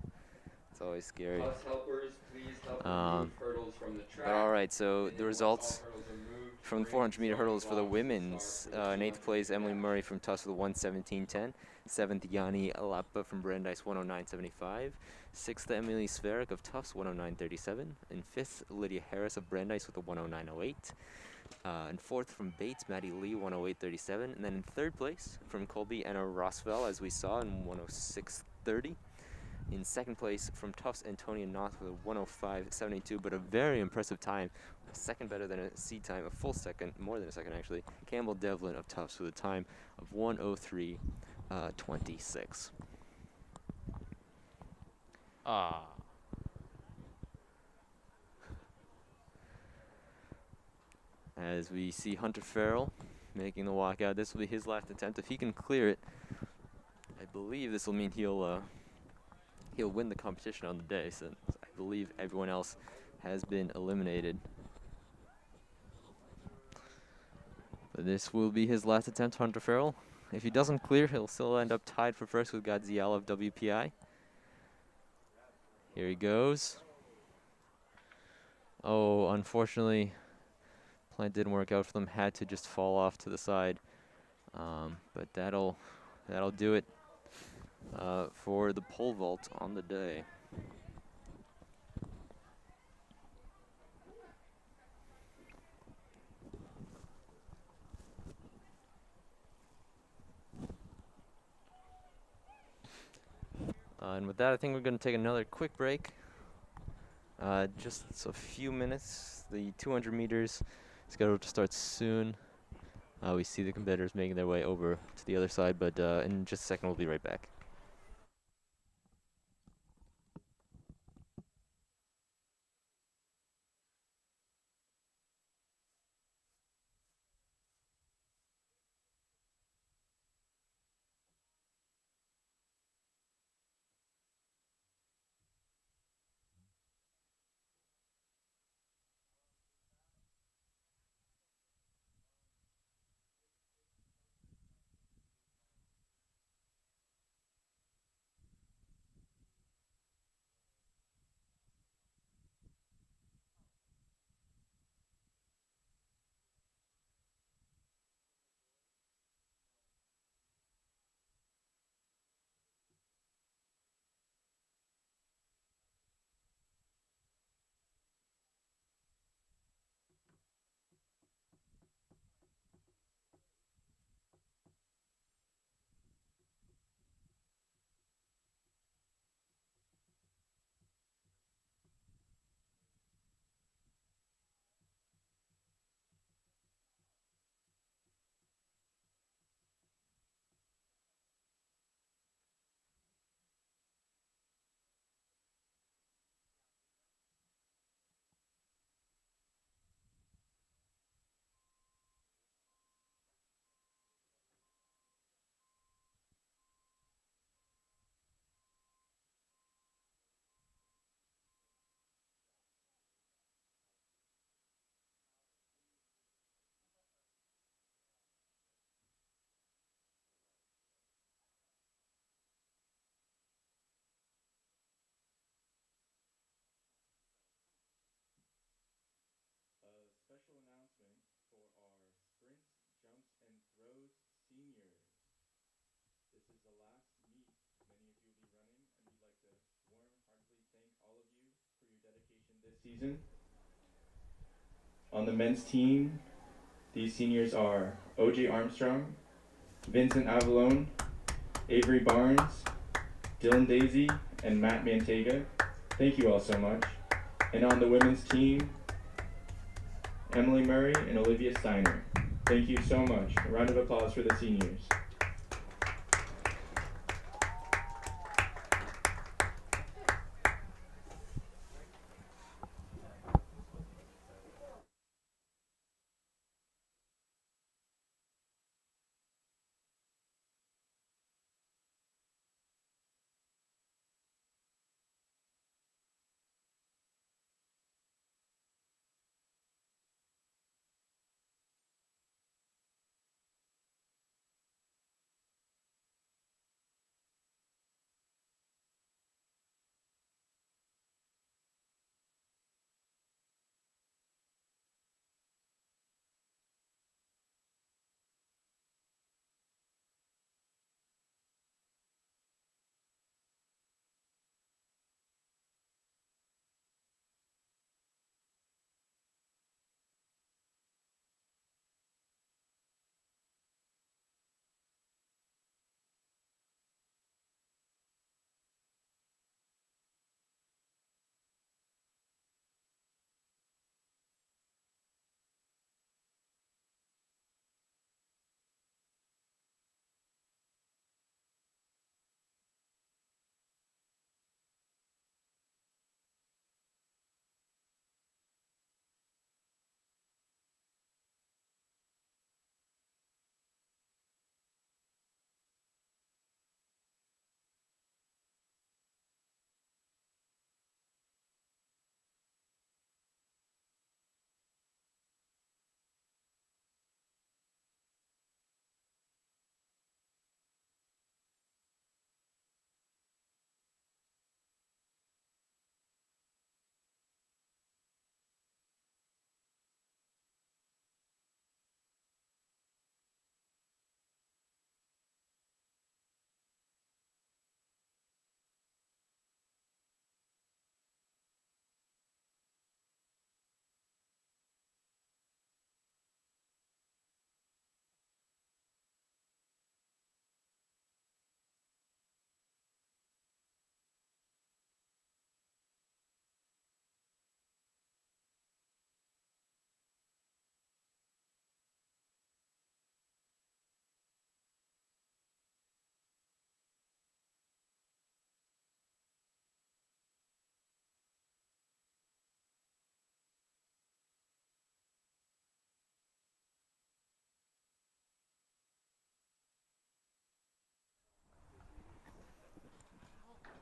It's always scary. Bus helpers, please help Um, remove hurdles from the track. But all right, so And the then once all results hurdles are moved, from the bring 400 meter starting hurdles for the blocks to start women's. for the In 8th 200 place, meter Emily dash. Murray from Tufts with a 1:17.10. 7th, Yanni Alapa from Brandeis, 1:09.75. 6th, Emily Sverik of Tufts, 1:09.37. And 5th, Lydia Harris of Brandeis with a 1:09.08. And 4th from Bates, Maddie Lee, 1:08.37. And then in 3rd place from Colby, Anna Roswell, as we saw, in 1:06.30. In 2nd place from Tufts, Antonia Knott with a 1:05.72, but a very impressive time. A second better than a seed time, a full second, more than a second actually. Campbell Devlin of Tufts with a time of 1:03.26. Ah. As we see Hunter Farrell making the walkout, this will be his last attempt. If he can clear it, I believe this will mean he'll win the competition on the day, since I believe everyone else has been eliminated. But this will be his last attempt, Hunter Farrell. If he doesn't clear, he'll still end up tied for first with Gadziala of WPI. Here he goes. Oh, unfortunately, plan didn't work out for them. Had to just fall off to the side. But that'll do it for the pole vault on the day. And with that, I think we're going to take another quick break. Just a few minutes. The 200 meters scheduled to start soon. We see the competitors making their way over to the other side, but in just a second, we'll be right back. A special announcement for our sprints, jumps, and throws seniors. This is the last meet many of you will be running, and we'd like to warm-heartedly thank all of you for your dedication this season. On the men's team, these seniors are OJ Armstrong, Vincent Avalone, Avery Barnes, Dylan Daisy, and Matt Mantega. Thank you all so much. And on the women's team, Emily Murray and Olivia Steiner. Thank you so much. A round of applause for the seniors.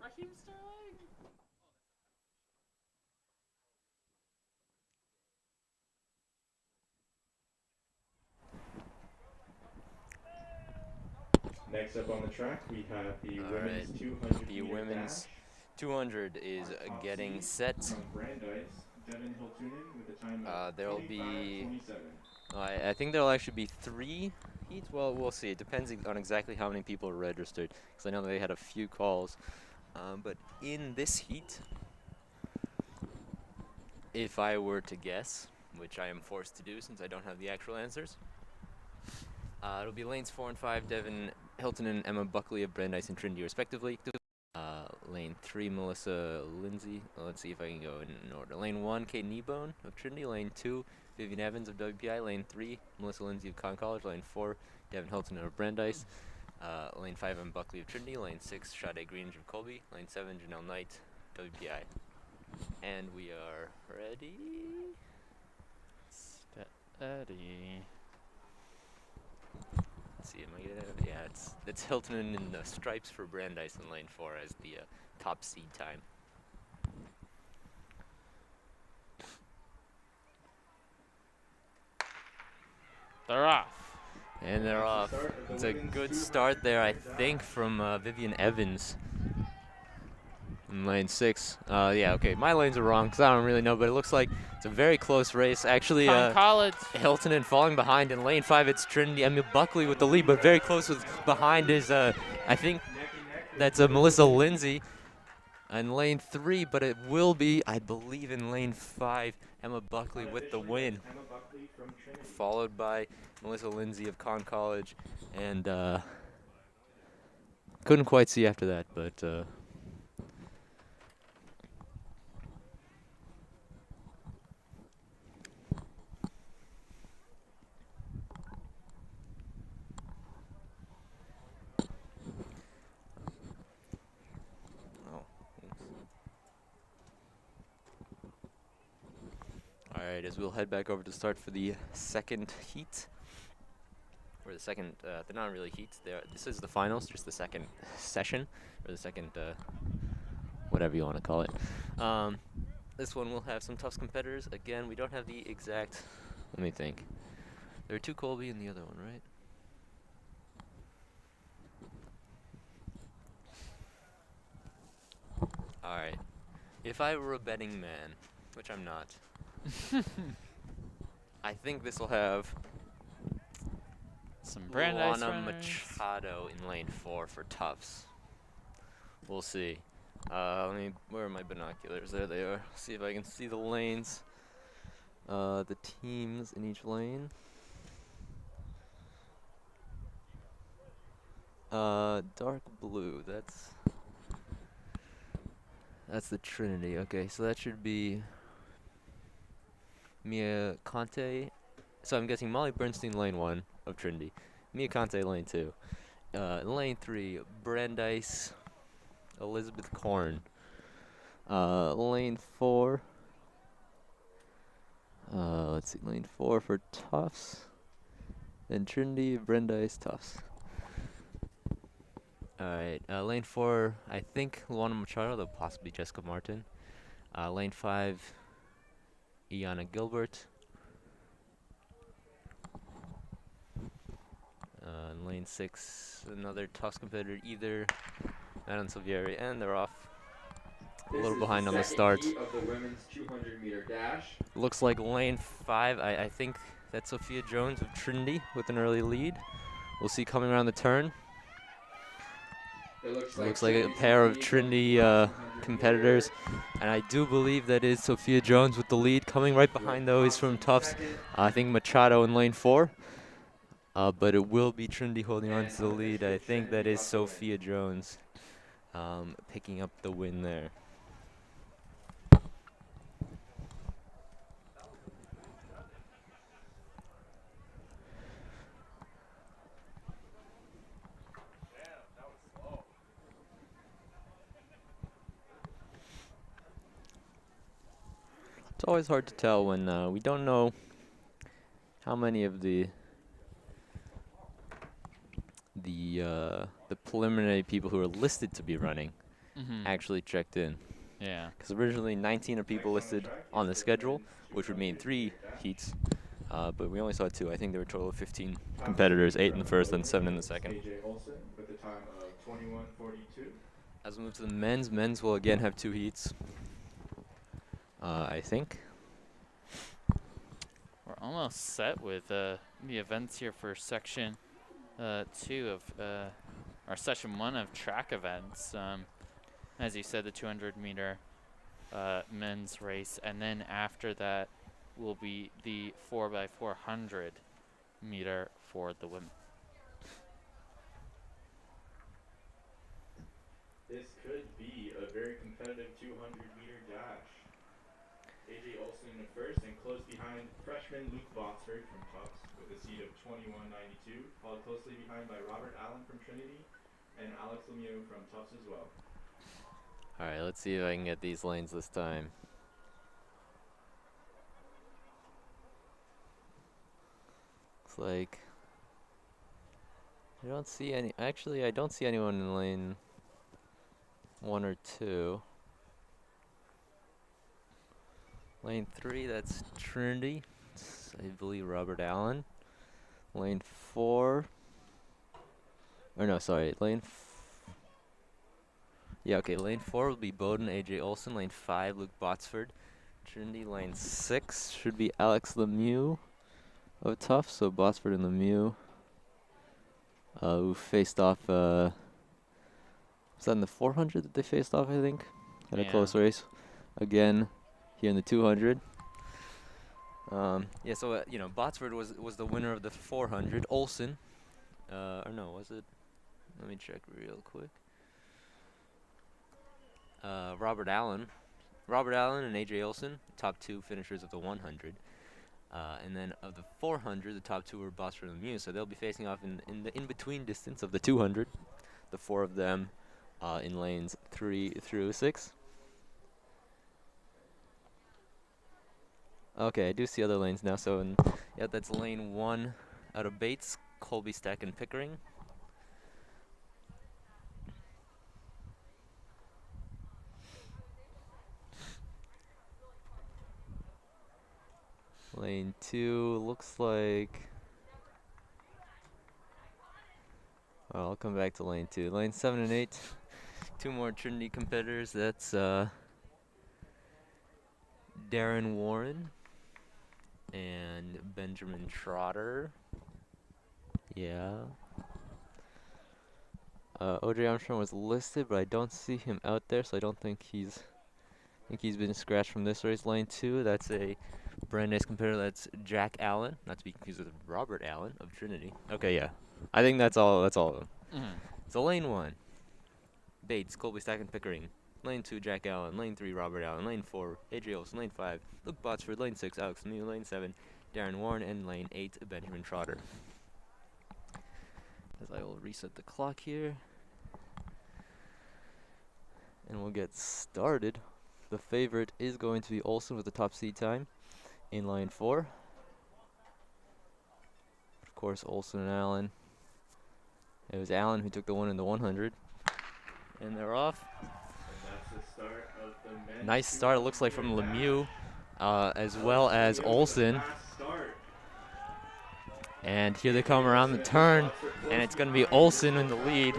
Raheem Sterling. Next up on the track, we have the All women's right. 200 The meter women's dash. 200 is Our top getting seed set. from Brandeis, Devin Hiltunen with a time of There'll be 25:27. I think there'll actually be 3 heats. Well, we'll see. It depends on exactly how many people are registered, because I know they had a few calls. But in this heat, if I were to guess, which I am forced to do since I don't have the actual answers, it'll be lanes 4 and 5, Devin Hilton and Emma Buckley of Brandeis and Trinity, respectively. Lane 3, Melissa Lindsay. Let's see if I can go in order. Lane 1, Kate Kneebone of Trinity. Lane 2, Vivian Evans of WPI. Lane 3, Melissa Lindsay of Conn College. Lane 4, Devin Hilton of Brandeis. Lane 5, Emma Buckley of Trinity. Lane 6, Sade Greenidge of Colby. Lane 7, Janelle Knight, WPI. And we are ready. Steady. Let's see, am I gonna? Yeah, it's Hilton in the stripes for Brandeis in lane 4 as the top seed time. They're off. And they're off. It's a good start there, I think, from Vivian Evans in lane 6. Yeah, okay, my lanes are wrong because I don't really know, but it looks like it's a very close race. Actually, Conn College. Hilton and falling behind in lane 5. It's Trinity. Emma Buckley with the lead, but very close with behind is I think that's Melissa Lindsay in lane 3, but it will be, I believe, in lane 5, Emma Buckley with the win, Emma Buckley from Trinity. followed by Melissa Lindsay of Conn College, and couldn't quite see after that, but Alright, as we'll head back over to start for the second heat. Or the second, they're not really heats. This is the finals, just the second session. Or the second, whatever you want to call it. This one will have some Tufts competitors. Again, we don't have the exact, let me think. There are two Colby and the other one, right? Alright. If I were a betting man, which I'm not, I think this will have Some Brandeis Luana runners. Machado in lane 4 for Tufts. We'll see. Where are my binoculars? There they are. See if I can see the lanes. The teams in each lane. Dark blue. That's the Trinity. Okay, so that should be Mia Conte. So I'm guessing Molly Bernstein lane 1 of Trinity. Mia Conte lane 2. Lane 3, Brandeis, Elizabeth Korn. Lane 4. Let's see, lane 4 for Tufts. Then Trinity, Brandeis, Tufts. Alright, lane 4, I think Luana Machado, though possibly Jessica Martin. Lane 5, Iana Gilbert. Lane 6, another Tufts competitor, either Madeline Silvieri, and they're off. A little behind on the start. Heat of the women's 200-meter dash. Looks like lane 5, I think that's Sophia Jones of Trinity with an early lead. We'll see coming around the turn. It Looks like a pair of Trinity competitors, and I do believe that is Sophia Jones with the lead. Coming right behind, though, is from Tufts. I think Machado in lane 4, but it will be Trinity holding on to the lead. I think that is Sophia Jones picking up the win there. It's always hard to tell when we don't know how many of the preliminary people who are listed to be running actually checked in. Yeah. Because originally 19 are people listed on the schedule, which would mean 3 heats, but we only saw 2. I think there were a total of 15 competitors, 8 in the first and 7 in the second. AJ Olsen with a time of 21:42. As we move to the men's will again have 2 heats, I think. We're almost set with the events here for section 2 of or session 1 of track events. As you said, the 200-meter men's race, and then after that will be the 4x400 meter for the women. This could be a very competitive 200-meter dash. AJ Olsen in first and close behind freshman Luke Botsford from Tufts with a seed of 21:92, followed closely behind by Robert Allen from Trinity and Alex Lemieux from Tufts as well. Alright, let's see if I can get these lanes this time. Looks like I don't see any. Actually, I don't see anyone in lane 1 or 2. Lane 3, that's Trinity. It's, I believe, Robert Allen. Lane 4. Or no, sorry. Lane 4 will be Bowden, AJ Olsen. Lane 5, Luke Botsford. Trinity, lane 6 should be Alex Lemieux of Tufts. So Botsford and Lemieux, who faced off. Was that in the 400 that they faced off? I think at a close race. Again, here in the 200. Yeah, so Botsford was the winner of the 400. Olsen, or no, was it? Let me check real quick. Robert Allen and AJ Olsen, top 2 finishers of the 100. And then of the 400, the top 2 were Botsford and Lemieux. So they'll be facing off in the in-between distance of the 200. The 4 of them in lanes 3 through 6. Okay, I do see other lanes now. So, yeah, that's lane 1 out of Bates, Colby, Stack, and Pickering. Lane 2 looks like. Well, I'll come back to lane 2. Lane 7 and 8, 2 more Trinity competitors. That's Darren Warren and Benjamin Trotter. Yeah. OJ Armstrong was listed, but I don't see him out there, so I don't think he's. I think he's been scratched from this race. Lane 2, that's a brand nice competitor. That's Jack Allen, not to be confused with Robert Allen of Trinity. Okay, yeah. I think that's all. That's all of them. Mm-hmm. So lane 1, Bates, Colby, Stack, and Pickering. Lane 2, Jack Allen. Lane 3, Robert Allen. Lane 4, AJ Olson. Lane 5, Luke Botsford. Lane 6, Alex Lemieux. Lane 7, Darren Warren. And lane 8, Benjamin Trotter. As I will reset the clock here. And we'll get started. The favorite is going to be Olson with the top seed time in line 4. Of course, Olson and Allen. It was Allen who took the 1 in the 100. And they're off. And that's the start of the men's Nice start, it looks like, from 200 Lemieux, as dash. well as Lemieux with a Olson. fast start. And here they come around the turn, and it's going to be Olson in the lead.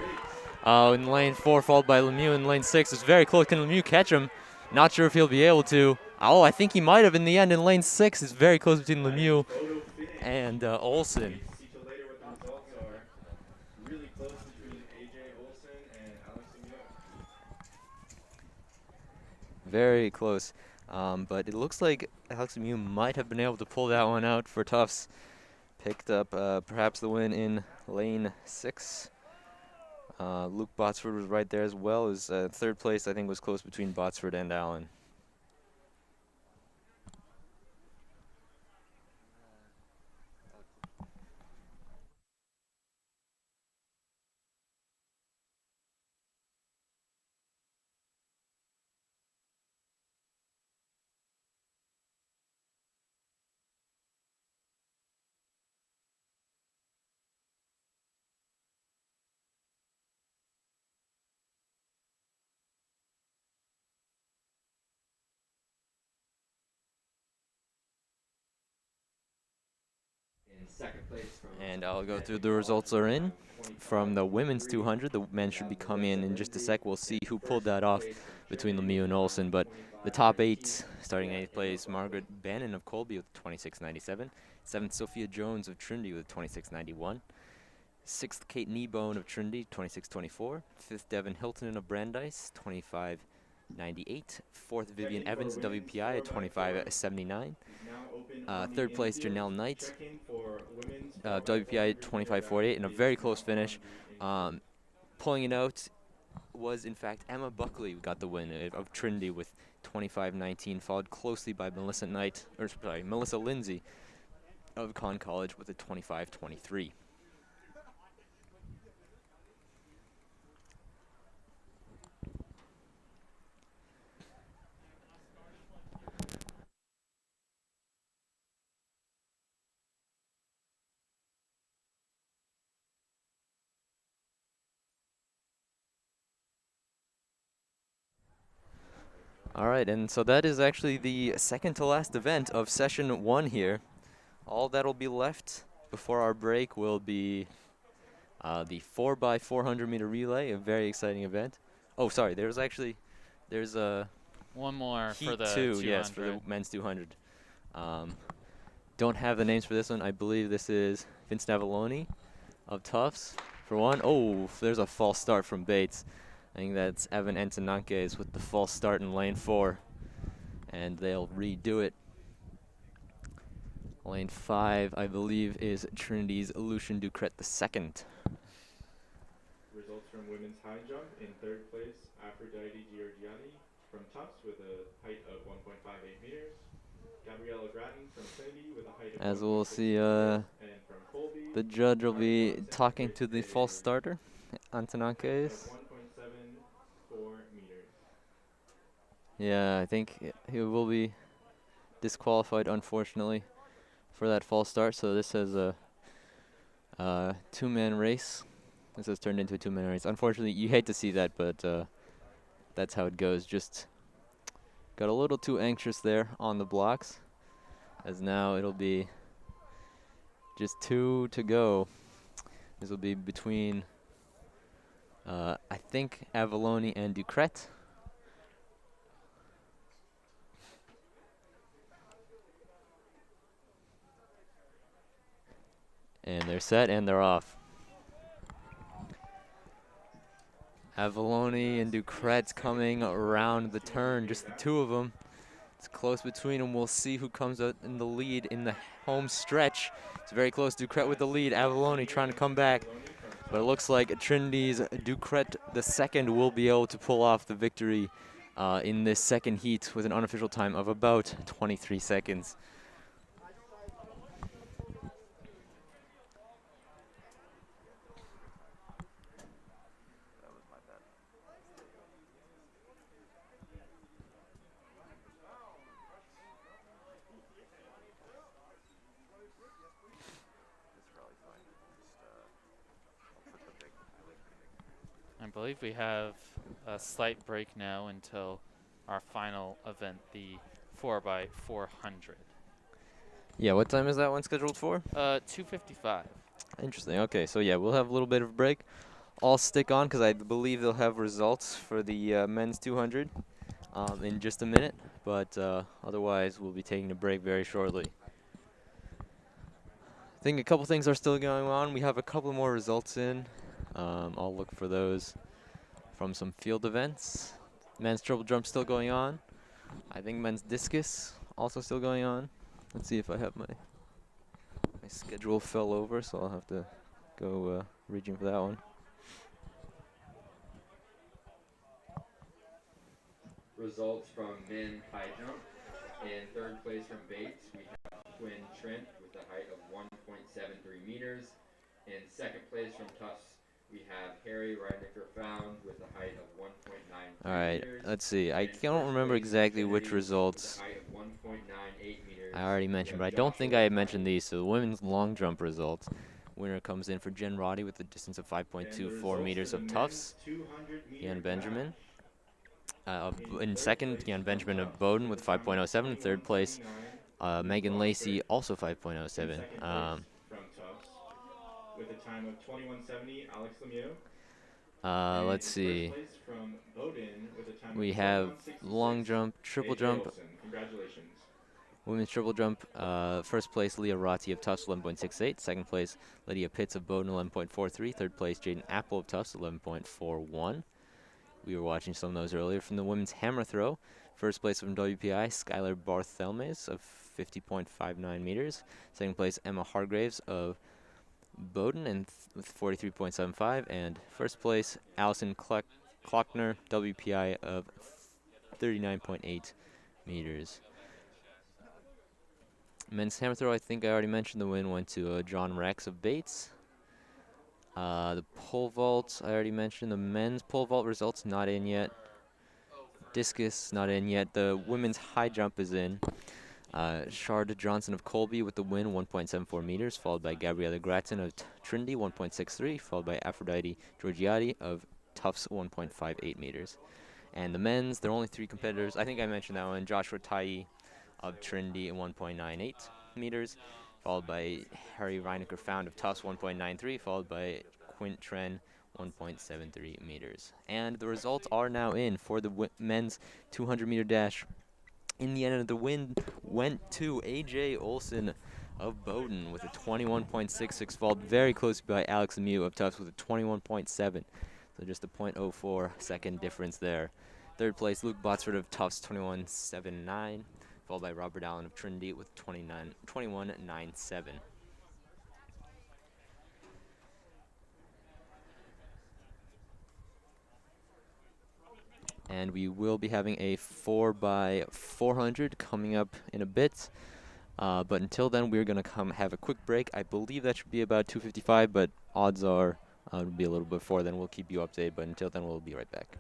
In lane 4, followed by Lemieux in lane 6. It's very close. Can Lemieux catch him? Not sure if he'll be able to. Oh, I think he might have in the end in lane 6. It's very close between Lemieux and Olson. See you later what the results are. Really close between AJ Olson and Alex Lemieux. Very close. But it looks like Alex Lemieux might have been able to pull that one out for Tufts. Picked up perhaps the win in lane 6. Luke Botsford was right there as well. His third place, I think, was close between Botsford and Allen. In second place from And I'll go through the results are in. From the women's 200, the men should be coming in just a sec. We'll see who pulled that off between Lemieux and Olson. But the top 8, starting 8th place, Margaret Bannon of Colby with 26.97. 7th, Sophia Jones of Trinity with 26.91. 6th, Kate Kneebone of Trinity, 26.24. 5th, Devin Hilton of Brandeis, 25.98. 4th, Vivian Evans, WPI at 25.79. Third place, Janelle Knight, WPI 25.48, and a very close finish. Pulling it out was, in fact, Emma Buckley who got the win of Trinity with 25.19, followed closely by Melissa Lindsay of Conn College with a 25.23. All right, and so that is actually the second to last event of session 1 here. All that'll be left before our break will be the 4x400 meter relay, a very exciting event. Oh, sorry, there's a One more heat for the 2, 200. yes, for the men's 200. Don't have the names for this one. I believe this is Vince Navaloni of Tufts for one. Oh, there's a false start from Bates. I think that's Evan Antonanquez with the false start in lane 4. And they'll redo it. Lane 5, I believe, is Trinity's Lucian Ducret II. Results from women's high jump. In third place, Aphrodite Giorgiani from Tufts with a height of 1.58 meters. Gabriella Grattan from Trinity with a height of As we'll 1.6 see, meters. And from Colby, the judge will be Margaret talking Johnson to the with false a starter, height Antonanquez. of 1.74 meters. Yeah, I think he will be disqualified, unfortunately, for that false start. So this is a two-man race. This has turned into a two-man race. Unfortunately, you hate to see that, but that's how it goes. Just got a little too anxious there on the blocks, as now it'll be just two to go. This will be between, I think, Avalone and Ducret. And they're set and they're off. Avalone and Ducret's coming around the turn, just the two of them. It's close between them. We'll see who comes out in the lead in the home stretch. It's very close. Ducret with the lead. Avalone trying to come back. But it looks like Trinity's Ducret II will be able to pull off the victory in this second heat with an unofficial time of about 23 seconds. I believe we have a slight break now until our final event, the 4x400. Yeah, what time is that one scheduled for? 2:55. Interesting. Okay, so yeah, we'll have a little bit of a break. I'll stick on because I believe they'll have results for the men's 200 in just a minute. But otherwise, we'll be taking a break very shortly. I think a couple things are still going on. We have a couple more results in. I'll look for those from some field events. Men's triple jump still going on. I think men's discus also still going on. Let's see if I have my schedule fell over, so I'll have to go reaching for that one. Results from men high jump. In third place from Bates, we have Quinn Trent with a height of 1.73 meters. In second place from Tufts, we have Harry Reinecker found with a height of 1.93 All right, meters. let's see. I And don't first remember place exactly from which Kennedy results with a height of 1.98 meters. I already We mentioned, but have I don't think I Joshua had mentioned Knight. these. So the women's long jump results. Winner comes in for Jen Roddy with a distance of 5.24 meters of Tufts. 200-meter Ian Benjamin. In In third second, place Ian from Benjamin of Tufts Bowdoin with with a time of 5.07. Third place, 21:79, Luke Megan Lacey, Bossert. also In 5.07. second place from Tufts with a time of 21:70, Alex Lemieux. And Let's in see. first place from Bowdoin with a time We of have 21:66, long jump, triple AJ jump, Olsen. Congratulations. women's triple jump. First place, Leah Ratti of Tufts, 11.68. Second place, Lydia Pitts of Bowdoin, 11.43. Third place, Jaden Apple of Tufts, 11.41. We were watching some of those earlier. From the women's hammer throw, first place from WPI, Skylar Barthelmes of 50.59 meters. Second place, Emma Hargraves of Bowdoin and with 43.75. And first place, Allison Klockner, WPI of 39.8 meters. Men's hammer throw, I think I already mentioned the win went to John Rex of Bates. The pole vault, I already mentioned. The men's pole vault results not in yet. Discus not in yet. The women's high jump is in. Shard Johnson of Colby with the win, 1.74 meters, followed by Gabriella Gratton of Trinity, 1.63, followed by Aphrodite Georgiati of Tufts, 1.58 meters. And the men's, there are only three competitors. I think I mentioned that one. Joshua Tai of Trinity at 1.98 meters, followed by Harry Reinecker Found of Tufts, 1.93, followed by Quint Tren, 1.73 meters. And the results are now in for the men's 200-meter dash. In the end, the win went to A.J. Olsen of Bowdoin with a 21.66, followed very close by Alex Lemieux of Tufts with a 21.7. So just a .04 second difference there. Third place, Luke Botsford of Tufts, 21.79, followed by Robert Allen of Trinity with 21.97. And we will be having a 4x400 coming up in a bit. But until then, we're going to have a quick break. I believe that should be about 2:55, but odds are it'll be a little before then. We'll keep you updated, but until then, we'll be right back.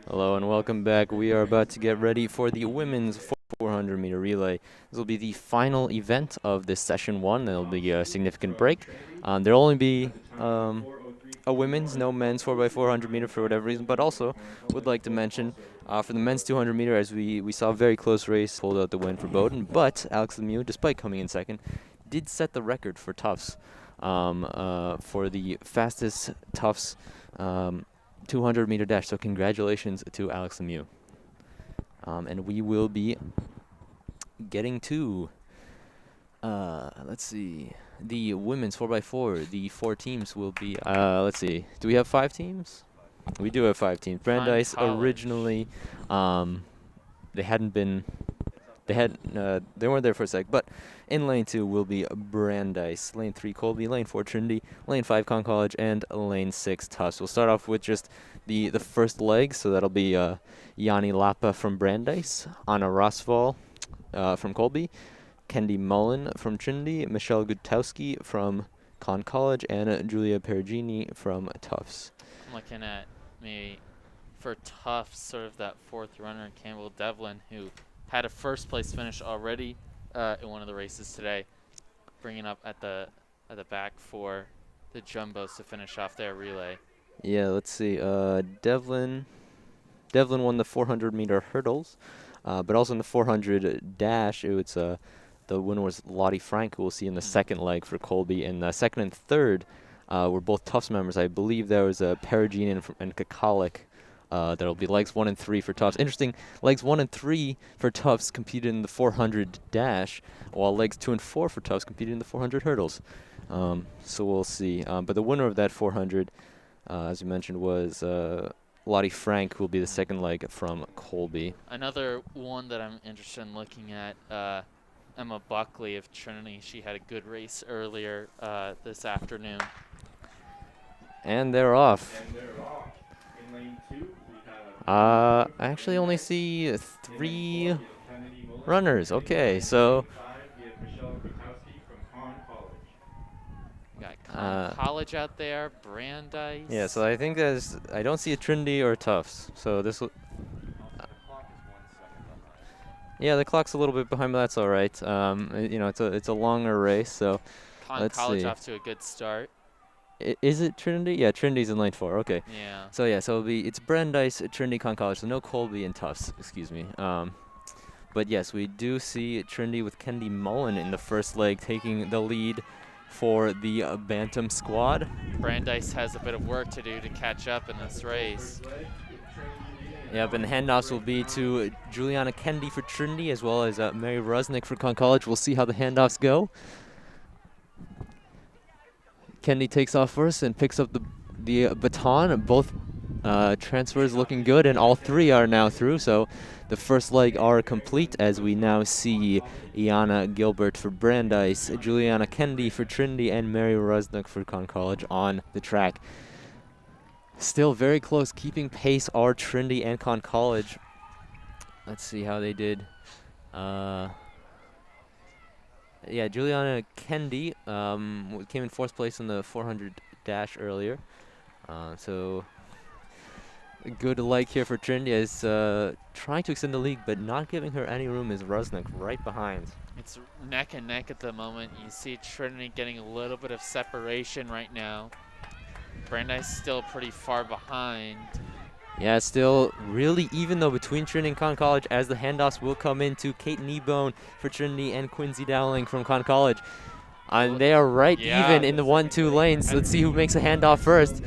Hello and welcome back. We are about to get ready for the women's 400-meter relay. This will be the final event of this session 1. There will be a significant break. There will only be a women's, no men's 4x400 meter for whatever reason, but also would like to mention for the men's 200 meter, as we saw a very close race, pulled out the win for Bowdoin, but Alex Lemieux, despite coming in second, did set the record for Tufts for the fastest Tufts 200-meter dash. So congratulations to Alex Lemieux. And we will be getting to, let's see, the women's 4x4. The 4 teams will be, let's see, do we have 5 teams? We do have 5 teams. Brandeis originally, they hadn't been, they weren't there for a sec, but in lane 2 will be Brandeis, lane 3 Colby, lane 4 Trinity, lane 5 Con College, and lane 6 Tufts. We'll start off with just the first leg, so that'll be Yanni Lapa from Brandeis, Anna Rosval from Colby, Kendi Mullen from Trinity, Michelle Gutowski from Con College, and Julia Perugini from Tufts. I'm looking at maybe for Tufts, sort of that 4th runner, Campbell Devlin, who had a first place finish already in one of the races today, bringing up at the back for the Jumbos to finish off their relay. Yeah, let's see. Devlin won the 400-meter hurdles, but also in the 400 dash, it was the winner was Lottie Frank, who we'll see in the second leg for Colby. And the second and third were both Tufts members. I believe there was Perugini and Kakalik. That'll be legs 1 and 3 for Tufts. Interesting, legs 1 and 3 for Tufts competed in the 400 dash, while legs 2 and 4 for Tufts competed in the 400 hurdles. So we'll see. But the winner of that 400, as you mentioned, was Lottie Frank, who will be the second leg from Colby. Another one that I'm interested in looking at, Emma Buckley of Trinity. She had a good race earlier this afternoon. And they're off. In lane 2, we have I actually only see 3 runners. Okay, so we have Michelle Gutowski from Con College. We got Con College out there, Brandeis. yeah, so I think I don't see a Trinity or a Tufts. So this will. Yeah, the clock's a little bit behind, but that's all right. You know, it's a longer race, so Con let's College see. off to a good start. Is it Trinity? Yeah, Trinity's in lane 4. Okay. Yeah. So yeah, so it's Brandeis, Trinity, Con College. So no Colby and Tufts. Excuse me. But yes, we do see Trinity with Kendi Mullen in the first leg taking the lead for the Bantam squad. Brandeis has a bit of work to do to catch up in this race. Yep, and the handoffs will be to Juliana Kendi for Trinity, as well as Mary Rusnick for Con College. We'll see how the handoffs go. Kendi takes off first and picks up the baton. Both transfers looking good, and all 3 are now through. So the first leg are complete, as we now see Iana Gilbert for Brandeis, Juliana Kendi for Trinity, and Mary Rusnick for Con College on the track. Still very close, keeping pace are Trinity and Con College. Let's see how they did. Yeah, Juliana Kendi came in 4th place in the 400 dash earlier. So a good leg here for Trinity, as trying to extend the lead, but not giving her any room is Rusnick right behind. It's neck and neck at the moment. You see Trinity getting a little bit of separation right now. Brandeis still pretty far behind. Yeah, still really even though between Trinity and Con College, as the handoffs will come into Kate Kneebone for Trinity and Quincy Dowling from Con College. And they are right even in the 1-2 lanes. Let's see who makes a handoff first.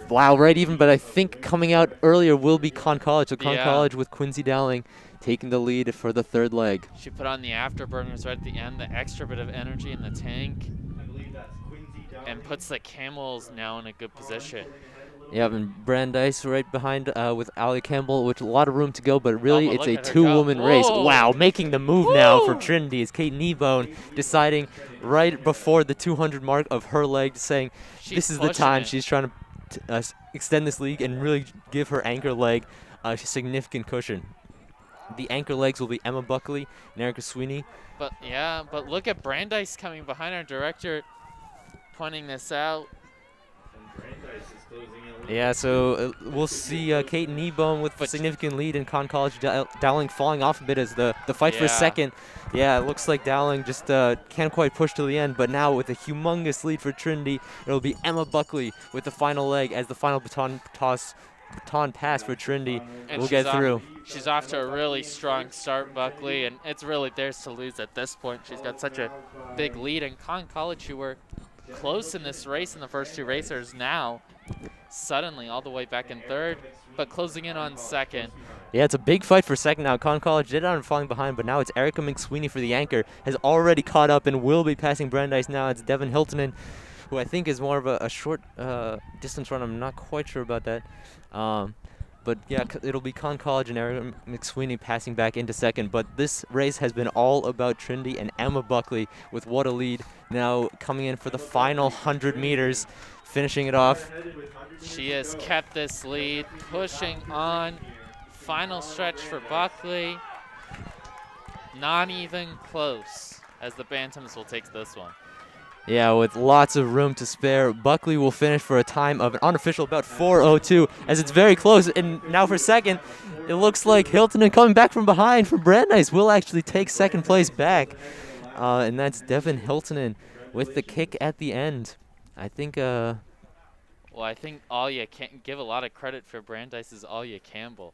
Wow, right even, but I think coming out earlier will be Con College. So Con College with Quincy Dowling taking the lead for the 3rd leg. She put on the afterburners right at the end, the extra bit of energy in the tank, and puts the Camels now in a good position. Yeah, and Brandeis right behind with Ali Campbell, with a lot of room to go, but really it's a 2-woman race. Wow, making the move now for Trinity is Kate Kneebone deciding right before the 200 mark of her leg, saying this is the time. She's trying to extend this lead and really give her anchor leg a significant cushion. The anchor legs will be Emma Buckley and Erica Sweeney. But yeah, but look at Brandeis coming behind our director, pointing this out. And Brandeis is Yeah, so we'll see Kate Kneebone with a But significant lead in Con College. Dowling falling off a bit as the fight for yeah, second. Yeah, it looks like Dowling just can't quite push to the end, but now with a humongous lead for Trinity, it'll be Emma Buckley with the final leg as the final baton pass for Trinity. and We'll get through. she's off to a really strong start, Buckley, and it's really theirs to lose at this point. She's got such a big lead. In Con College, who were close in this race in the first two racers, now suddenly all the way back in third, but closing in on second. Yeah, it's a big fight for second now. Con College did on falling behind, but now it's Erica McSweeney for the anchor. Has already caught up and will be passing Brandeis now. It's Devin Hiltonen, who I think is more of a short distance run. I'm not quite sure about that. But yeah, it'll be Con College and Erica McSweeney passing back into second. But this race has been all about Trinity and Emma Buckley with what a lead. Now coming in for the final 100 meters, finishing it off. She has kept this lead, pushing on. Final stretch for Buckley. Not even close, as the Bantams will take this one. Yeah, with lots of room to spare, Buckley will finish for a time of an unofficial about 4:02, as it's very close. And now for second, it looks like Hiltonen coming back from behind from Brandeis will actually take second place back. And that's Devin Hiltonen with the kick at the end. I think Well, I think Alia can give a lot of credit for Brandeis' Alia Campbell.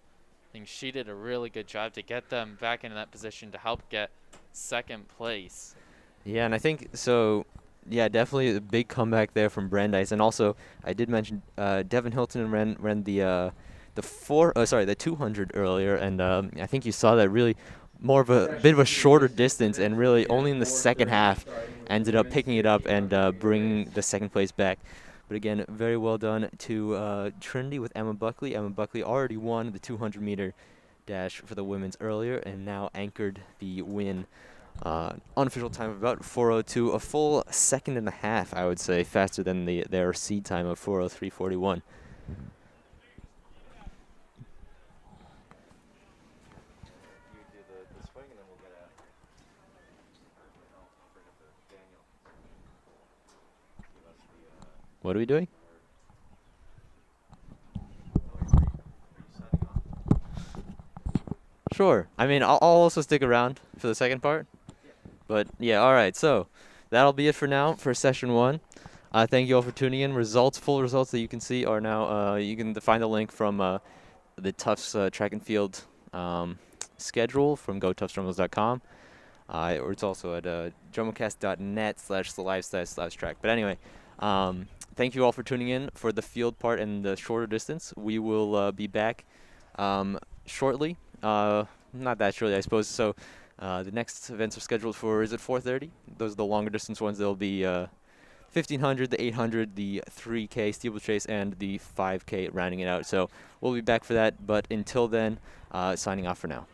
I think she did a really good job to get them back into that position to help get second place. Yeah, and I think so. Yeah, definitely a big comeback there from Brandeis, and also I did mention Devin Hilton ran the 200 earlier, and I think you saw that really more of a bit of a shorter distance, and really only in the second half ended up picking it up and bringing the second place back. But again, very well done to Trinity with Emma Buckley. Emma Buckley already won the 200-meter dash for the women's earlier, and now anchored the win. Unofficial time of about 4:02, a full second and a half, I would say, faster than their seed time of 4:03:41. What are we doing? Sure. I mean, I'll also stick around for the second part. But yeah, all right. So that'll be it for now for session one. Thank you all for tuning in. Full results that you can see are now. You can find the link from the Tufts track and field schedule from gotuftsdrummers.com. Or it's also at JumboCast.net/the/track. But anyway, thank you all for tuning in for the field part and the shorter distance. We will be back shortly. Not that shortly, I suppose. So the next events are scheduled for, is it 4:30? Those are the longer distance ones. There'll be 1500, the 800, the 3K steeplechase, and the 5K rounding it out. So we'll be back for that. But until then, signing off for now.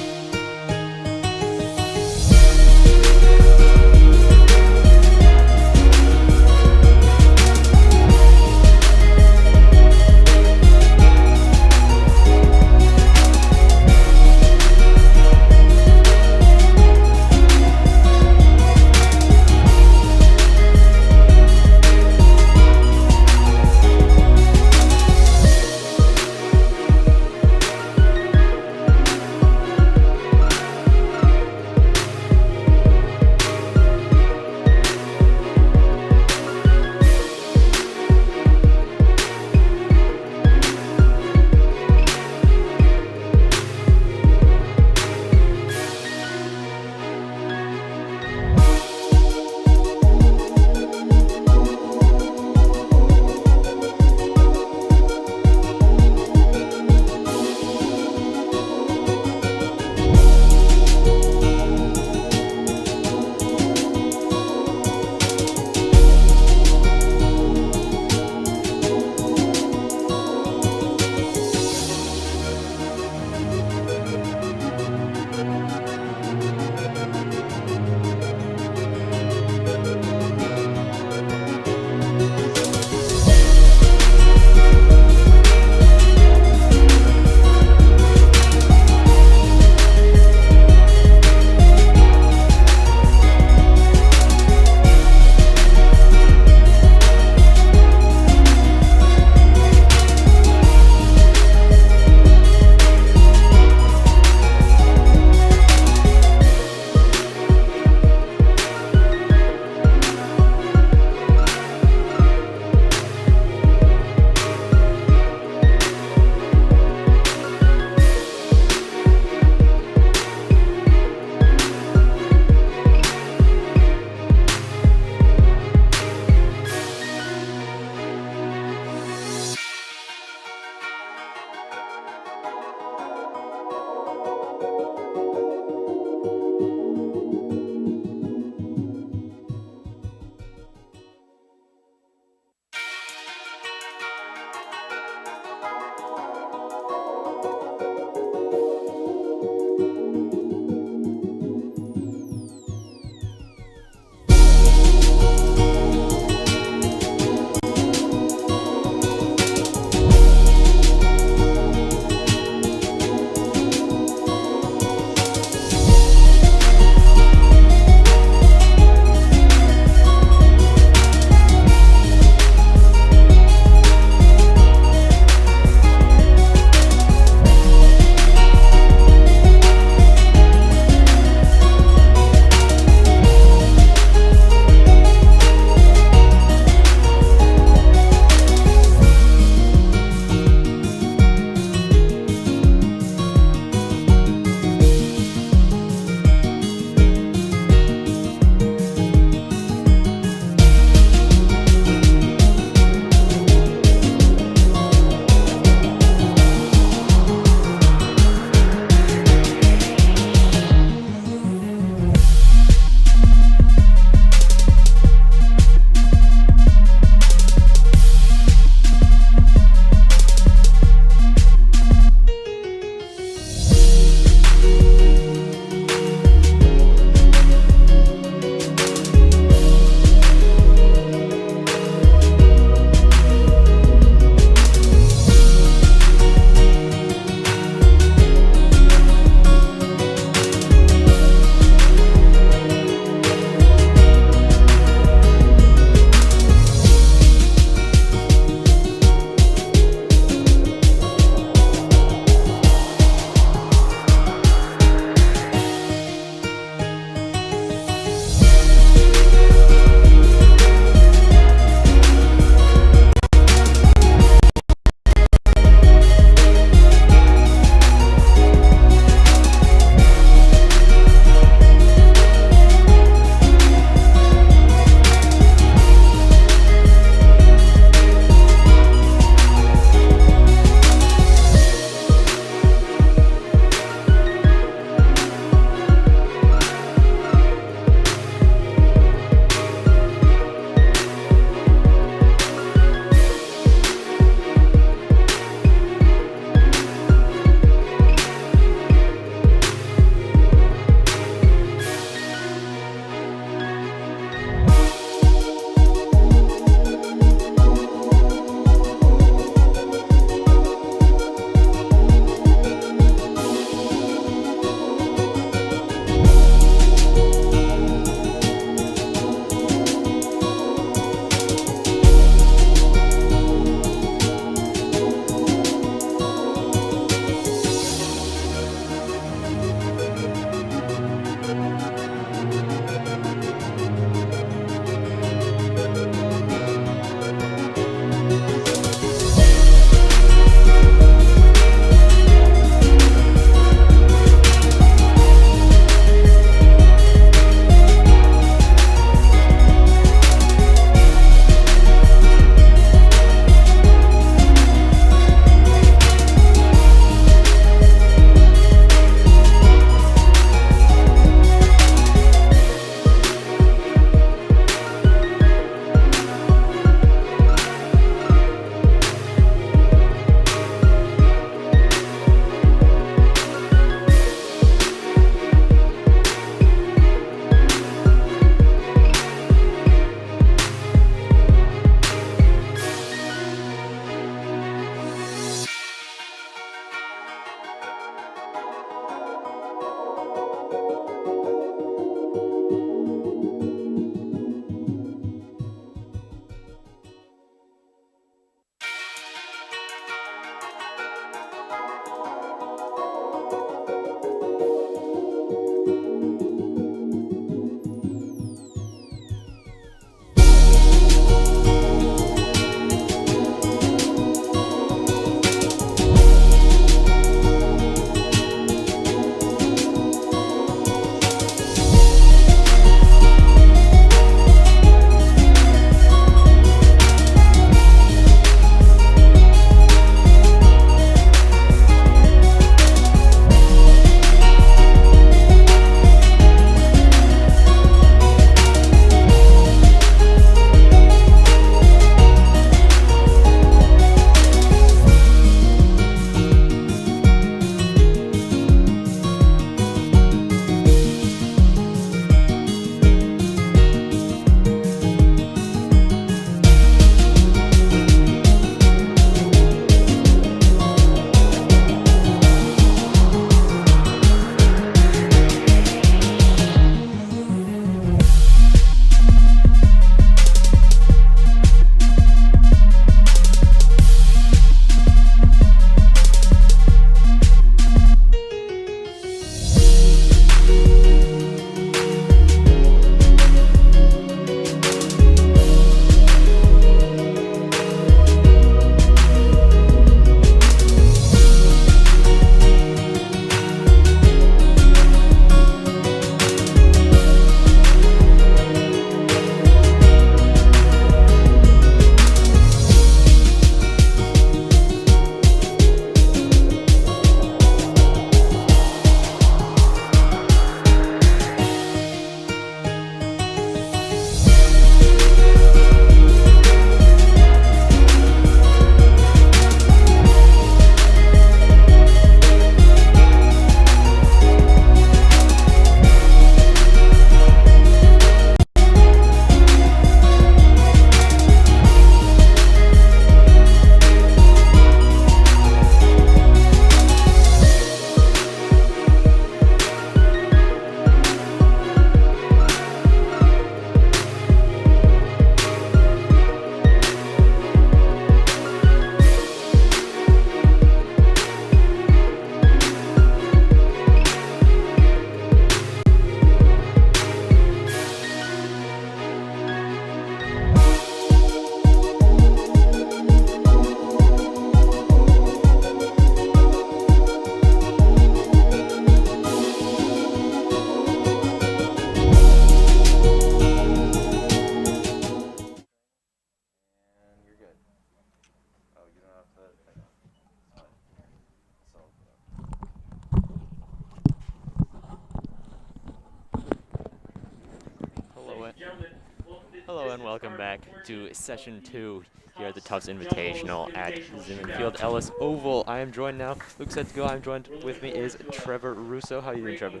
Hello and welcome back to session 2 here at the Tufts Invitational at Zimmern Field Ellis Oval. I am joined now, Luke said to go, I'm joined with me is Trevor Russo. How are you doing, Trevor?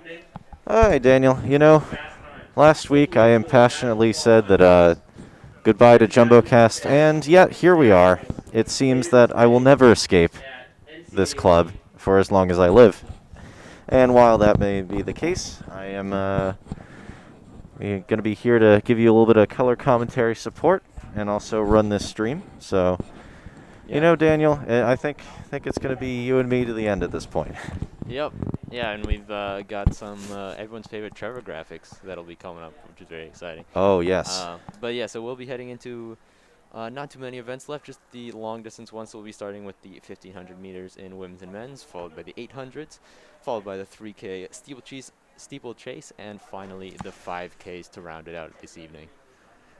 Hi, Daniel. You know, last week I impassionately said that goodbye to JumboCast, and yet here we are. It seems that I will never escape this club for as long as I live. And while that may be the case, I am going to be here to give you a little bit of color commentary support and also run this stream. So, you know, Daniel, I think it's going to be you and me to the end at this point. Yep. Yeah, and we've got some everyone's favorite Trevor graphics that'll be coming up, which is very exciting. Oh, yes. But yeah, so we'll be heading into not too many events left, just the long distance ones. So we'll be starting with the 1,500 meters in women's and men's, followed by the 800s, followed by the 3K steeplechase, and finally the 5Ks to round it out this evening.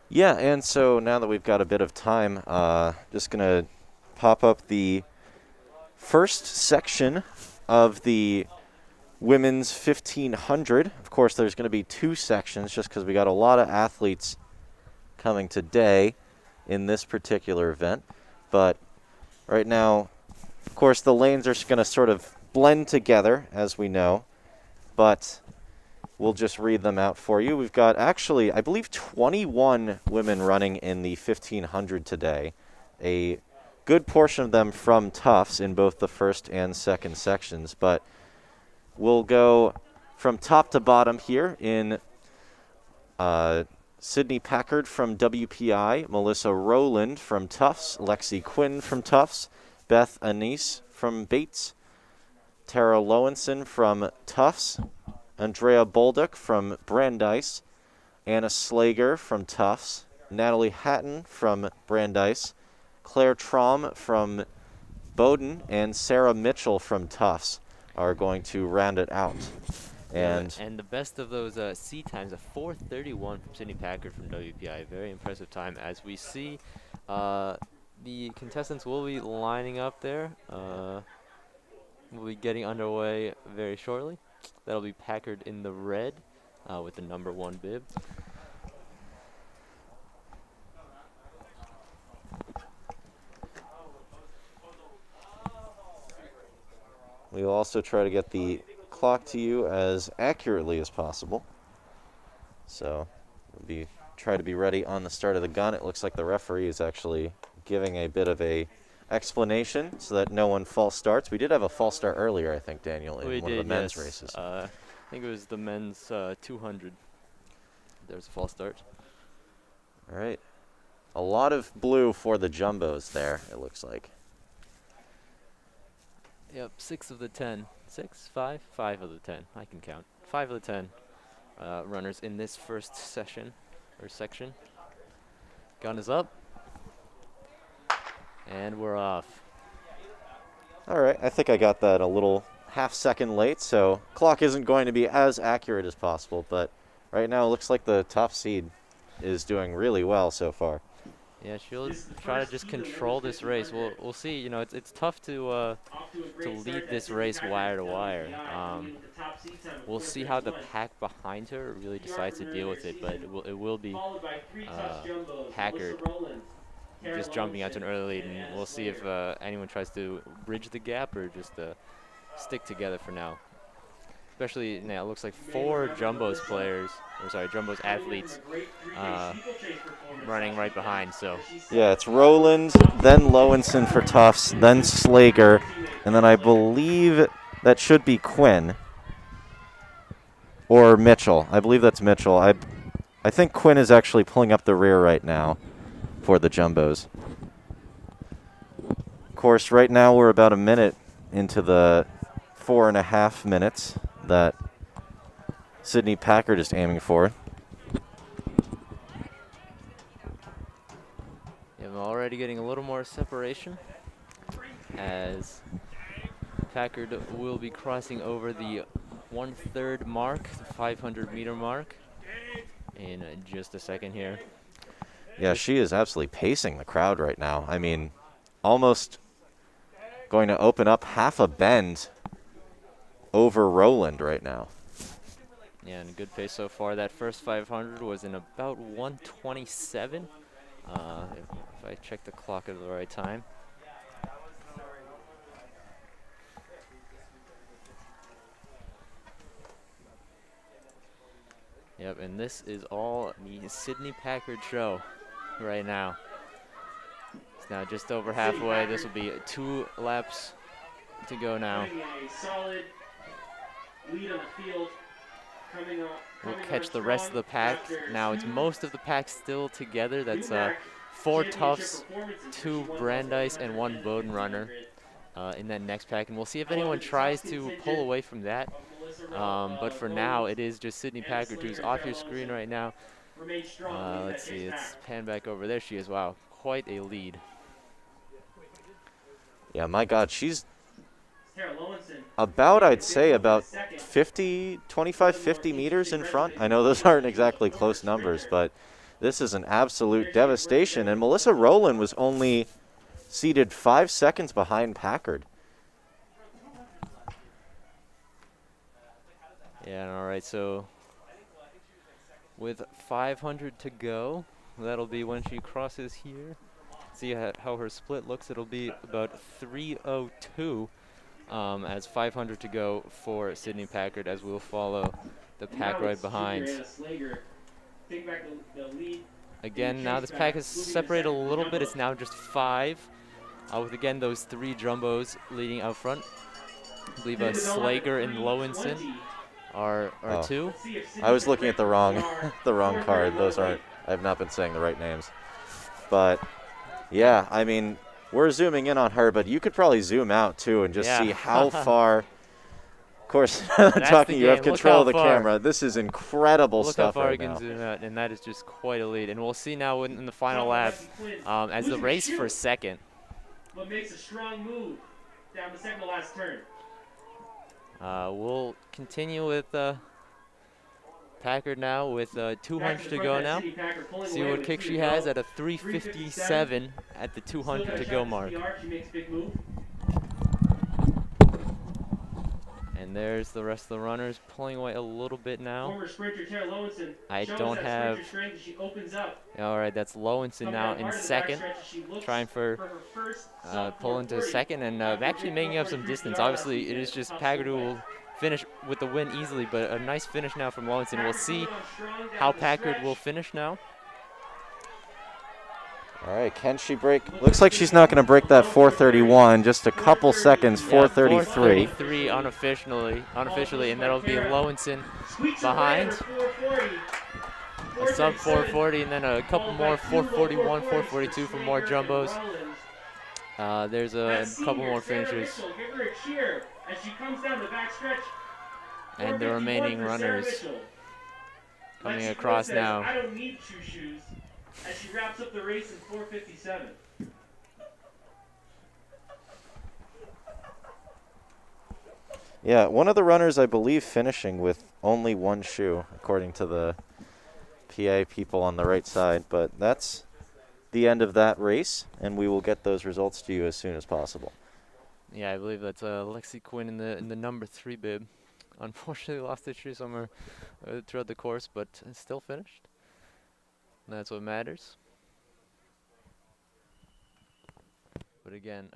Yeah, and so now that we've got a bit of time, just going to pop up the first section of the women's 1,500. Of course, there's going to be two sections just because we got a lot of athletes coming today in this particular event. But right now, of course, the lanes are going to sort of blend together, as we know. But we'll just read them out for you. We've got actually, I believe, 21 women running in the 1,500 today. A good portion of them from Tufts in both the first and second sections. But we'll go from top to bottom here in Sydney Packard from WPI, Melissa Rowland from Tufts, Lexi Quinn from Tufts, Beth Anise from Bates, Tara Lowenson from Tufts, Andrea Bolduc from Brandeis, Anna Slager from Tufts, Natalie Hatton from Brandeis, Claire Traum from Bowdoin, and Sarah Mitchell from Tufts are going to round it out. And the best of those C times, a 4:31 from Sydney Packard from WPI. Very impressive time. As we see, the contestants will be lining up there. We'll be getting underway very shortly. That'll be Packard in the red with the number 1 bib. we will also try to get the clock to you as accurately as possible. So we'll try to be ready on the start of the gun. It looks like the referee is actually giving a bit of a explanation so that no one false starts. We did have a false start earlier, I think, Daniel, in one of the men's races. I think it was the men's 200. There's a false start. All right. A lot of blue for the jumbos there, it looks like. Yep, 6 of the 10. 6? 5? 5 of the 10. I can count. 5 of the 10 runners in this first session, or section. Gun is up. And we're off. All right, I think I got that a little half-second late, so clock isn't going to be as accurate as possible, but right now it looks like the top seed is doing really well so far. Yeah, she'll try to just control this race. We'll see. You know, it's tough to lead this race wire to wire. We'll see how the pack behind her really decides to deal with it, but it will be Packard just jumping out to an early lead, and we'll see if anyone tries to bridge the gap or just stick together for now. Especially now, it looks like 4 Jumbo's athletes running right behind. So yeah, it's Rowland, then Lowenson for Tufts, then Slager, and then I believe that should be Quinn or Mitchell. I believe that's Mitchell. I think Quinn is actually pulling up the rear right now for the Jumbos. Of course, right now we're about a minute into the 4.5 minutes that Sydney Packard is aiming for. Yeah, I'm already getting a little more separation as Packard will be crossing over the 1/3 mark, the 500-meter mark, in just a second here. Yeah, she is absolutely pacing the crowd right now. I mean, almost going to open up half a bend over Rowland right now. Yeah, and good pace so far. That first 500 was in about 127. If I check the clock at the right time. Yep, and this is all the Sydney Packard show right now. It's now just over halfway. This will be 2 laps to go now. A solid lead on the field. We'll catch the rest of the pack. Now it's most of the pack still together. That's 4 Tufts, 2 Brandeis, and 1 Bowdoin runner in that next pack. And we'll see if anyone tries to pull away from that. But for now, it is just Sydney Packard, who's off your screen right now. Let's see, it's pan back over. There she is. Wow, quite a lead. Yeah, my God, she's about, I'd say, about 25, 50 meters in front. I know those aren't exactly close numbers, but this is an absolute devastation. And Melissa Rowland was only seated 5 seconds behind Packard. Yeah, all right, so with 500 to go, that'll be when she crosses here. See how her split looks. It'll be about 3:02 as 500 to go for Sydney Packard, as we'll follow the pack right behind. Again, now this pack is separated a little bit. It's now just 5, with again those 3 jumbos leading out front. I believe Slager and Lowenson are 2. I was looking at the wrong the wrong card. Those aren't. I have not been saying the right names. But yeah, I mean, we're zooming in on her, but you could probably zoom out too and just see how far. Of course, talking, you have control of the camera. This is incredible stuff right now. Look how far you can zoom out, and that is just quite a lead. And we'll see now in the final lap, as the race for second. What makes a strong move down the second to last turn. We'll continue with Packard now with 200 to go now. See what kick she has at a 3:57 at the 200 to go mark. And there's the rest of the runners pulling away a little bit now. I don't have. All right, that's Lowenson now in second, trying for pull into second and actually making up some distance. Obviously, it is just Packard who will finish with the win easily, but a nice finish now from Lowenson. We'll see how Packard will finish now. All right, can she break? Looks like she's not going to break that 4:31. Just a couple seconds, 4:33. 4:33 unofficially, and that'll be Lowenson behind. A sub 4:40, and then a couple more 4:41, 4:42 for more jumbos. There's a couple more finishes. And the remaining runners coming across now. I don't need 2 shoes. As she wraps up the race in 4:57. Yeah, one of the runners, I believe, finishing with only 1 shoe, according to the PA people on the right side. But that's the end of that race, and we will get those results to you as soon as possible. Yeah, I believe that's Lexi Quinn in the number 3 bib. Unfortunately, lost the shoe somewhere throughout the course, but still finished. That's what matters. But again,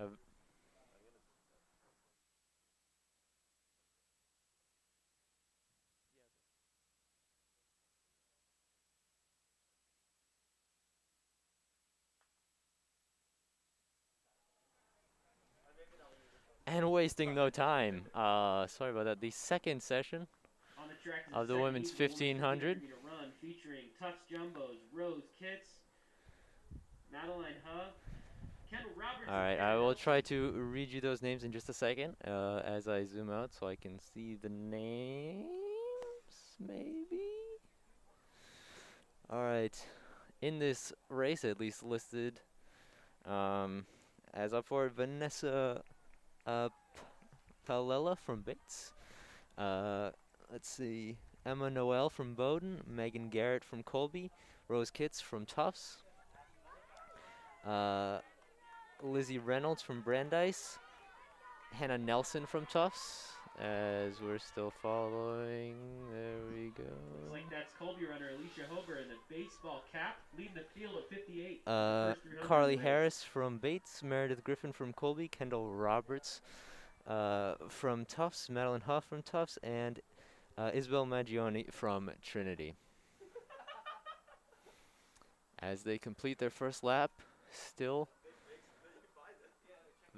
and wasting no time. Sorry about that. The second session of the women's 1500. Featuring Tufts Jumbos, Rose Kits, Madeline Hub, Kendall Roberts. All right, I will try to read you those names in just a second as I zoom out so I can see the names, maybe. All right, in this race, at least listed as up for Vanessa Palela from Bates. Let's see. Emma Noel from Bowdoin, Megan Garrett from Colby, Rose Kitts from Tufts, Lizzie Reynolds from Brandeis, Hannah Nelson from Tufts, as we're still following. There we go. Looks like that's Colby runner Alicia Hober in the baseball cap, leading the field at 58. First 300 Carly in the race. Harris from Bates, Meredith Griffin from Colby, Kendall Roberts from Tufts, Madeline Huff from Tufts, and Isabel Maggioni from Trinity. As they complete their first lap, still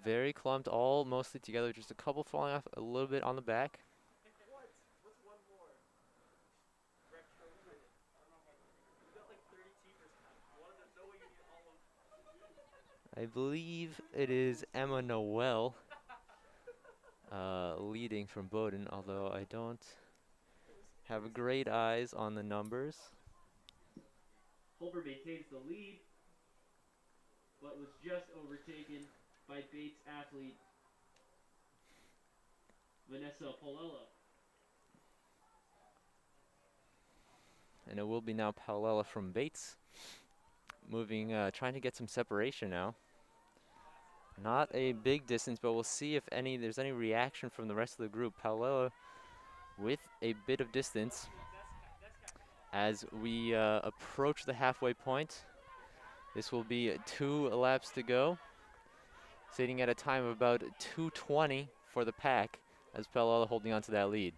very clumped, all mostly together, just a couple falling off a little bit on the back. I believe it is Emma Noel leading from Bowdoin, although I don't have great eyes on the numbers. Holber maintains the lead, but was just overtaken by Bates athlete Vanessa Polella. And it will be now Paolela from Bates, moving, trying to get some separation now. Not a big distance, but we'll see if there's any reaction from the rest of the group. Paolela with a bit of distance as we approach the halfway point. This will be 2 laps to go, sitting at a time of about 2:20 for the pack, as Paolela holding on to that lead.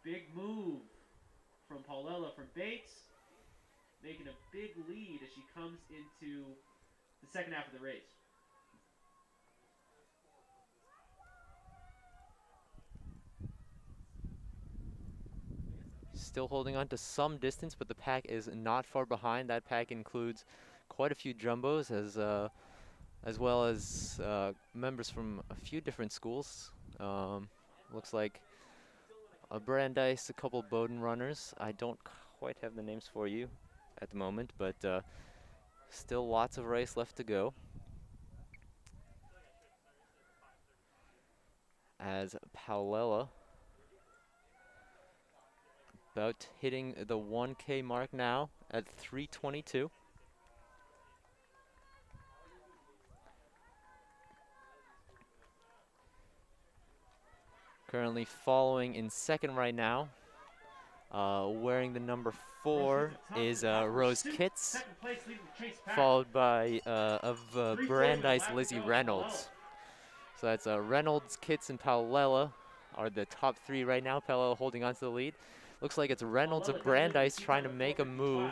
Big move from Paulella from Bates, making a big lead as she comes into the second half of the race. Still holding on to some distance, but the pack is not far behind. That pack includes quite a few jumbos, as well as members from a few different schools. Looks like a Brandeis, a couple Bowdoin runners. I don't quite have the names for you at the moment, but still lots of race left to go. As Paolela about hitting the 1K mark now at 3:22. Currently following in second right now, wearing the number 4 is Rose Kitts, followed by Brandeis Lizzie Reynolds. So that's Reynolds, Kitts, and Paolela are the top 3 right now. Paolela holding on to the lead. Looks like it's Reynolds of Brandeis trying to make a move,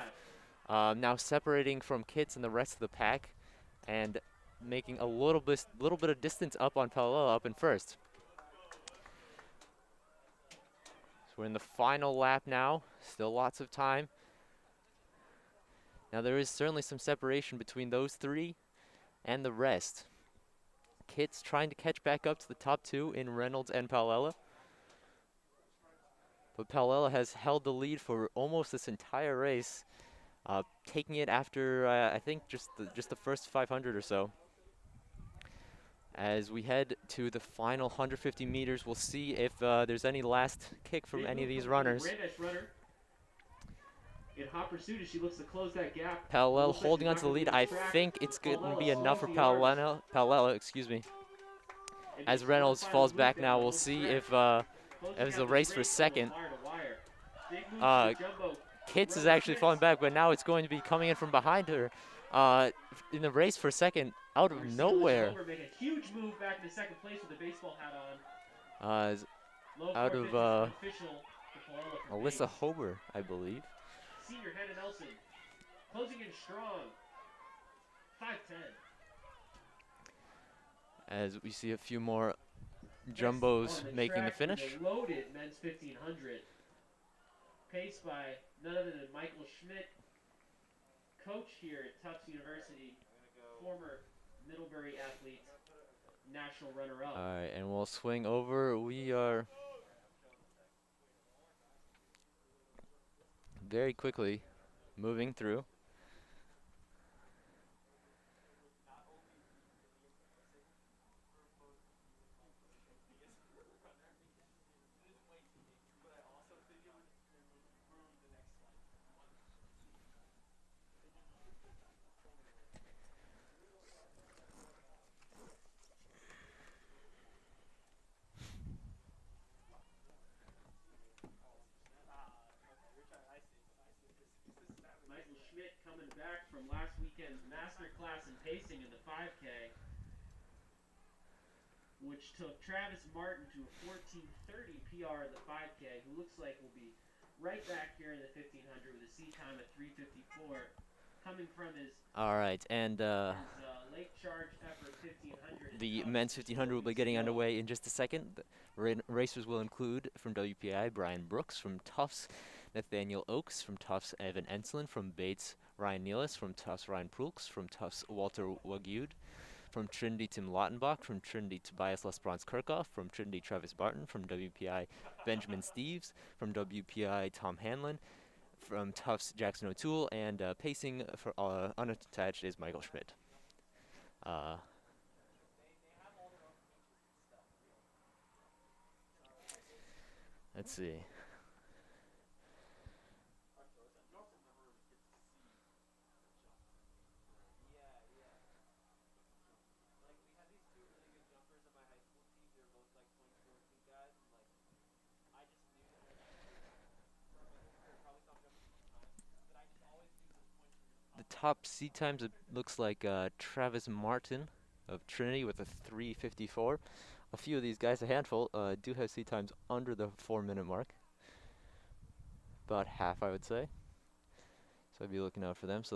now separating from Kitts and the rest of the pack, and making a little bit of distance up on Paolela up in first. So we're in the final lap now, still lots of time. Now there is certainly some separation between those 3 and the rest. Kitts trying to catch back up to the top 2 in Reynolds and Paolela. But Paolela has held the lead for almost this entire race, taking it after I think just the first 500 or so. As we head to the final 150 meters, we'll see if there's any last kick from any of these runners. In hot pursuit as she looks to close that gap. Paolela holding on to the lead. I think it's going to be enough for Paolela, excuse me. As Reynolds falls back now, we'll see if it's a race for second. Kitts is actually falling back, but now it's going to be coming in from behind her in the race for second out of nowhere. Make a huge move back into second place with the baseball hat on. Out of Alyssa Hober, I believe. Senior Hannah Nelson closing in strong. 5:10. As we see a few more jumbos making the finish. The loaded men's 1500. Paced by none other than Michael Schmidt, coach here at Tufts University, former Middlebury athlete, national runner-up. All right, and we'll swing over. We are very quickly moving through. racing in the 5K, which took Travis Martin to a 14:30 PR in the 5K, who looks like will be right back here in the 1500 with a C time of 3:54, coming from his All right, and lake charge effort 1500. the men's 1500 will be getting underway in just a second. The racers will include from WPI Brian Brooks, from Tufts Nathaniel Oakes, from Tufts Evan Enslin, from Bates Ryan Nealis, from Tufts Ryan Prulks, from Tufts Walter Wagiud, from Trinity Tim Lautenbach, from Trinity Tobias Lesbrance Kirchhoff, from Trinity Travis Barton, from WPI Benjamin Steves, from WPI Tom Hanlon, from Tufts Jackson O'Toole, and pacing for unattached is Michael Schmidt. Let's see. The top seat times, it looks like Travis Martin of Trinity with a 3:54. A few of these guys, a handful, do have seat times under the 4-minute mark. About half, I would say. So I'd be looking out for them. So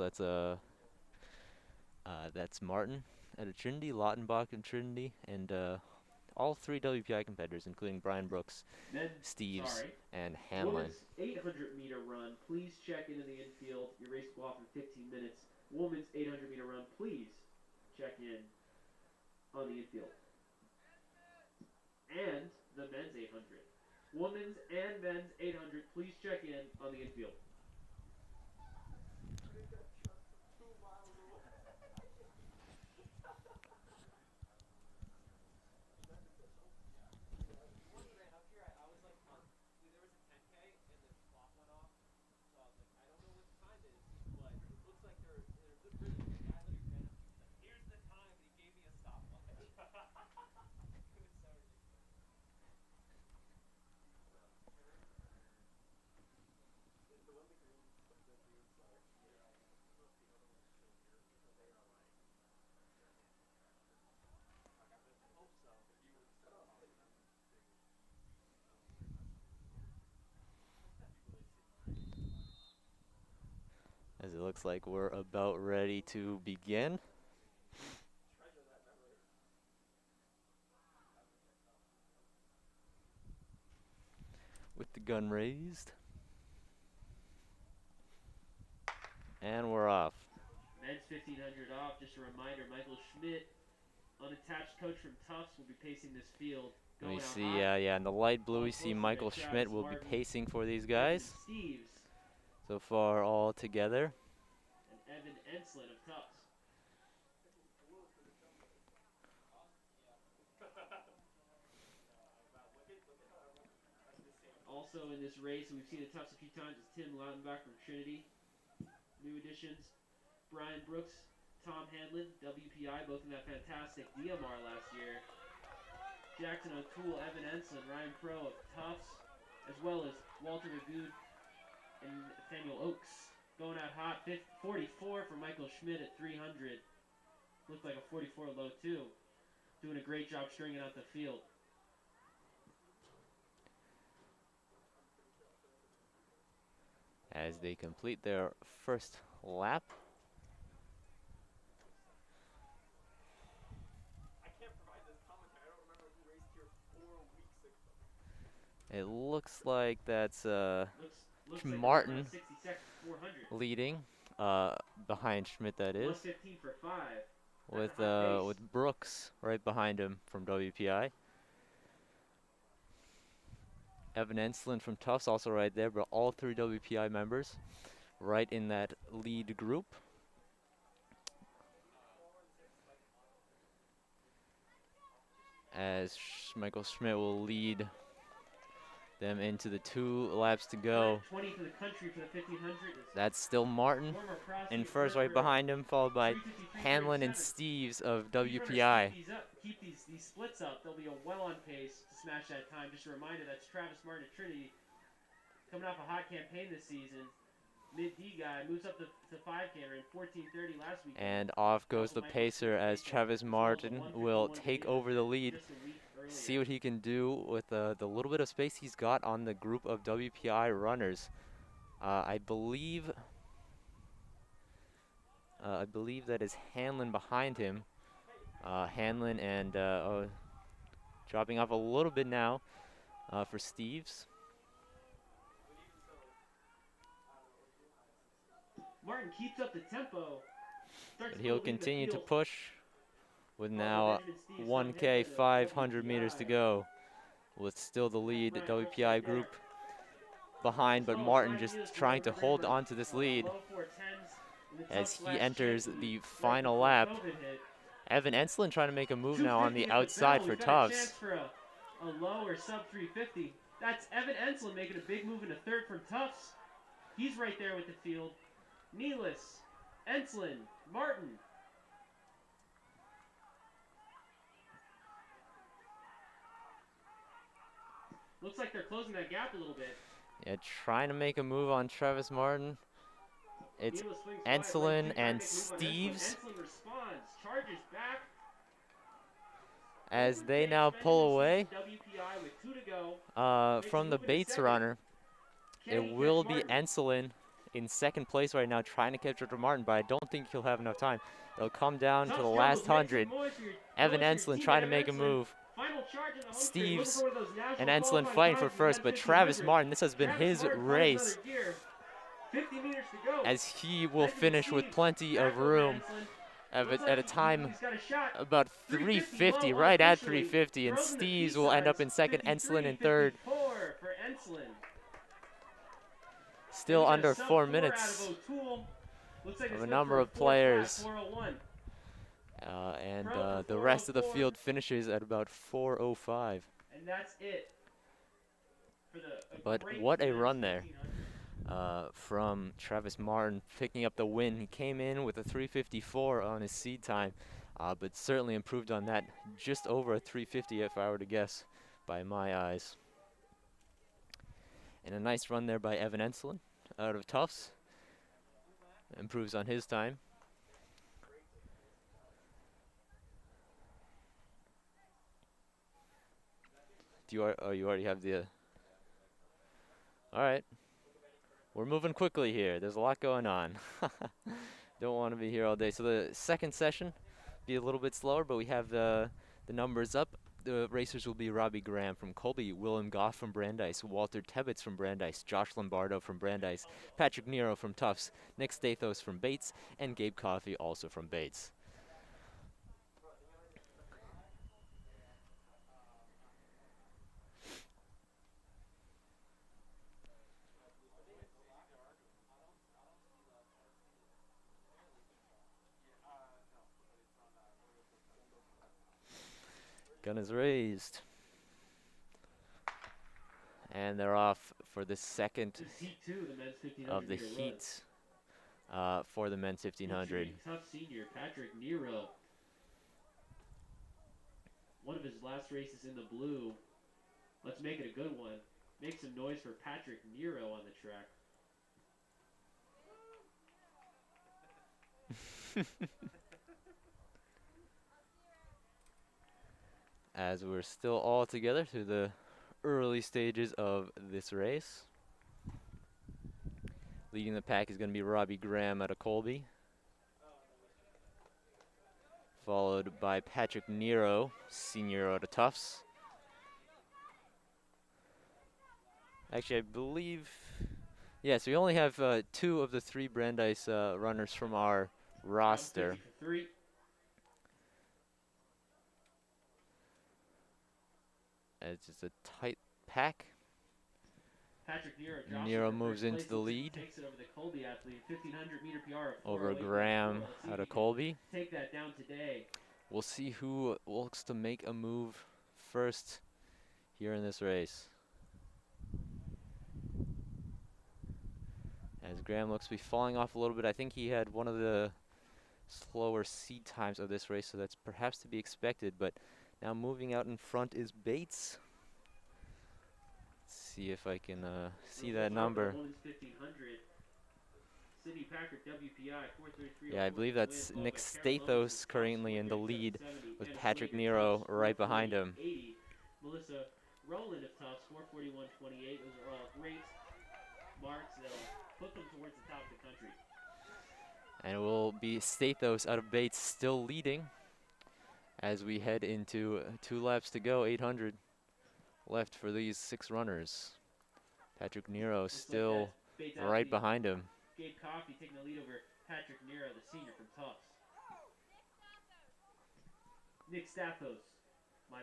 that's Martin at a Trinity, Lautenbach at Trinity, and all 3 WPI competitors, including Brian Brooks, Steves, and Hanlon. Women's 800-meter run, please check into the infield. Your race will go off in 15 minutes. Women's 800-meter run, please check in on the infield. And the men's 800. Women's and men's 800, please check in on the infield. As it looks like we're about ready to begin. With the gun raised. And we're off. Men's 1500 off. Just a reminder, Michael Schmidt, unattached coach from Tufts, will be pacing this field. Let me see, yeah, in the light blue we see Michael Schmidt will be pacing for these guys. Steves. So far all together. And Evan Enslin of Tufts. Also in this race, and we've seen the Tufts a few times, is Tim Lautenbach from Trinity. New additions, Brian Brooks, Tom Hanlon, WPI, both in that fantastic DMR last year. Jackson O'Toole, Evan Enslin, Ryan Crow of Tufts, as well as Walter Ragood and Nathaniel Oakes. Going out hot, 44 for Michael Schmidt at 300. Looked like a 44 low too. Doing a great job stringing out the field. As they complete their first lap. It looks like that's looks Martin like 60 seconds, 400. leading behind Schmidt, that is. 115 for 5. With Brooks right behind him from WPI. Evan Enslin from Tufts also right there, but all 3 WPI members right in that lead group. As Michael Schmidt will lead them into the 2 laps to go. 20 for the country for the 1500. That's still Martin in first, right behind him, followed by Hanlon and Steves of WPI. Keep these splits up. They'll be well on pace to smash that time. Just a reminder, that's Travis Martin at Trinity, coming off a hot campaign this season. mid-D guy, moves up to 5K, ran 14:30 last weekend. And off goes Also the Michael pacer Schmidt as taken Travis as well as a Martin will 151 take lead over the lead. just a week earlier. See what he can do with the little bit of space he's got on the group of WPI runners. I believe that is Hanlon behind him. Hanlon and dropping off a little bit now for Steves. Martin keeps up the tempo. But he'll continue to push with now Benjamin Steves 1K, 500 meters to go. With still the lead WPI group behind, but Martin just trying to hold on to this lead as he enters the final lap. Evan Enslin trying to make a move now on the outside for Tufts. For a low or sub 350. That's Evan Enslin making a big move into third from Tufts. He's right there with the field. Nealis, Enslin, Martin. Looks like they're closing that gap a little bit. Yeah, trying to make a move on Travis Martin. It's Enslin and Steves Enslin responds, charges back. as they now pull away WPI with 2 to go. from the Bates runner. It will be Enslin in second place right now, trying to catch up to Martin, but I don't think he'll have enough time. It'll come down to the last 100. Evan Enslin trying to make a move. Steves and Enslin fighting for first, but Travis Martin, this has been his race, 50 meters to go. as he will finish with plenty of room at a time about 350, right at 350, and Steves will end up in second, Enslin in third. For Enslin. Still under 4 minutes of a number of players. And the rest of the field finishes at about 4:05. And that's it. But what a run there from Travis Martin, picking up the win. He came in with a 3:54 on his seed time, but certainly improved on that. Just over a 3:50 if I were to guess by my eyes. And a nice run there by Evan Enslin out of Tufts. Improves on his time. You already have the. All right, we're moving quickly here. There's a lot going on. Don't want to be here all day. So the second session be a little bit slower, but we have the numbers up. The racers will be Robbie Graham from Colby, Willem Goff from Brandeis, Walter Tebbets from Brandeis, Josh Lombardo from Brandeis, Patrick Nero from Tufts, Nick Stathos from Bates, and Gabe Coffey also from Bates. Gun is raised. And they're off for the second of the heat for the men's 1500. Tough senior Patrick Nero. One of his last races in the blue. Let's make it a good one. Make some noise for Patrick Nero on the track. As we're still all together through the early stages of this race. Leading the pack is going to be Robbie Graham out of Colby, followed by Patrick Nero, senior out of Tufts. Actually, I believe, yes, we only have 2 of the 3 Brandeis runners from our roster. It's just a tight pack. Patrick Nero moves into the lead takes it over the Colby athlete, 1500 meter PR over Graham out of Colby. Take that down today. We'll see who looks to make a move first here in this race. As Graham looks to be falling off a little bit. I think he had one of the slower seed times of this race, so that's perhaps to be expected, but now moving out in front is Bates. Let's see if I can see that number. Sidney Packard, WPI, 4:33. Yeah, I believe that's Nick Stathos currently in the lead with Patrick Nero right behind him. 80. Melissa Rowland of Tufts, 4:41.28. Those are all great marks that'll put them towards the top of the country. And it will be Stathos out of Bates still leading as we head into 2 laps to go, 800 left for these 6 runners. Patrick Nero Looks still like Bates right athlete behind him. Gabe Coffey taking the lead over Patrick Nero, the senior from Tufts. Nick Stathos, my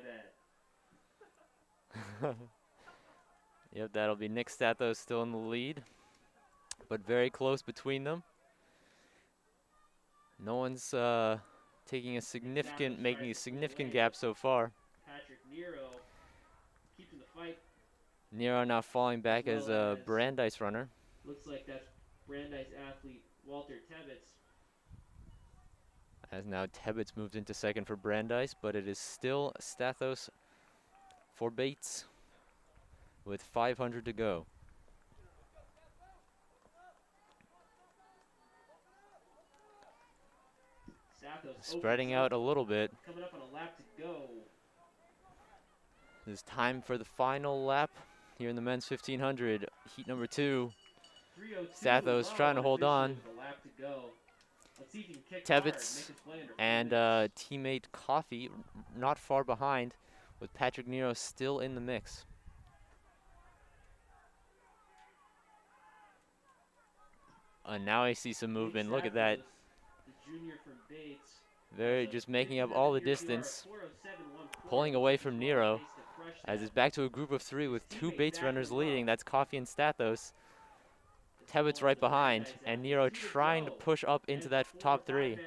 bad. Yep, that'll be Nick Stathos still in the lead, but very close between them. No one's making a significant gap so far. Patrick Nero keeping the fight. Nero now falling back as a Brandeis runner. Looks like that's Brandeis athlete Walter Tebbets. As now Tebbets moved into second for Brandeis, but it is still Stathos for Bates with 500 to go. Stathos Spreading out a little bit. coming up on a lap to go. It's time for the final lap here in the men's 1500, heat number 2. 3:02. Stathos trying to hold on. With a lap to go. Let's see if he can kick Tebbets hard, make his play under 4 and minutes. teammate Coffey not far behind, with Patrick Nero still in the mix. And now I see some movement. Look at that. The junior from Bates. Just making up all the distance, pulling away from Nero, as it's back to a group of 3 with 2 Bates runners leading. That's Coffey and Stathos. Tebbets right behind, and Nero trying to push up into that top 3.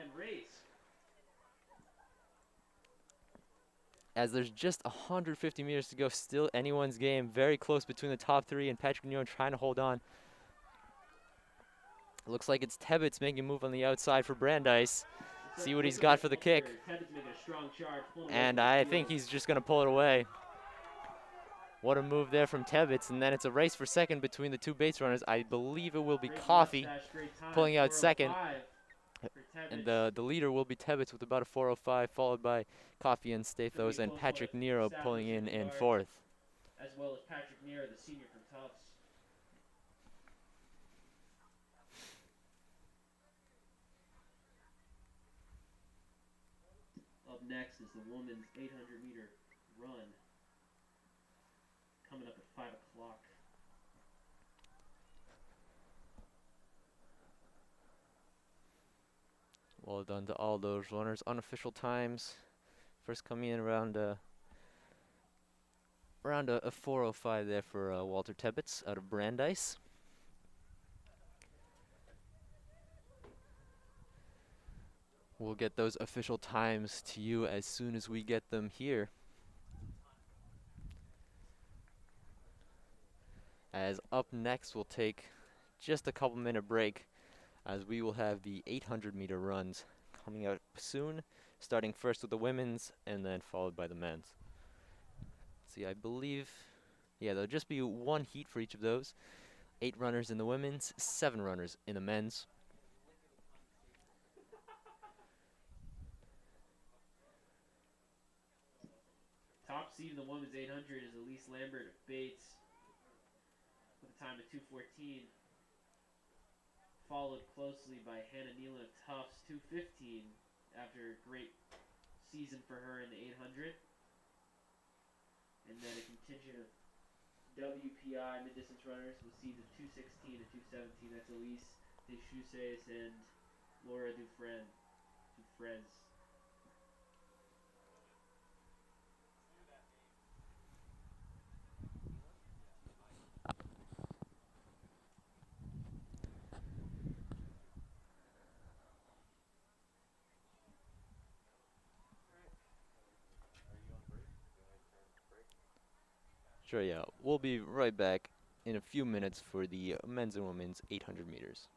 As there's just 150 meters to go, still anyone's game. Very close between the top 3 and Patrick Nero trying to hold on. Looks like it's Tebbets making a move on the outside for Brandeis. See what he's got for the kick. And I think he's just going to pull it away. What a move there from Tebbets. And then it's a race for second between the 2 Bates runners. I believe it will be Coffey pulling out second. And the leader will be Tebbets with about a 4:05, followed by Coffey and Stathos and Patrick Nero pulling in fourth. As well as Patrick Nero, the senior from Tufts. Up next is the women's 800-meter run, coming up at 5 o'clock. Well done to all those runners. Unofficial times. First coming in around a 4:05 there for Walter Tebbets out of Brandeis. We'll get those official times to you as soon as we get them here. As up next, we'll take just a couple minute break, as we will have the 800-meter runs coming out soon, starting first with the women's and then followed by the men's. See, I believe, yeah, there'll just be 1 heat for each of those. 8 runners in the women's, 7 runners in the men's. Top seed in the women's 800 is Elise Lambert of Bates with a time of 2:14. Followed closely by Hannah Nealon of Tufts, 2:15, after a great season for her in the 800. And then a contingent of WPI mid-distance runners with seeds of 2:16 and 2:17. That's Elise Deschusses and Laura Dufresne. Sure, yeah. We'll be right back in a few minutes for the men's and women's 800 meters.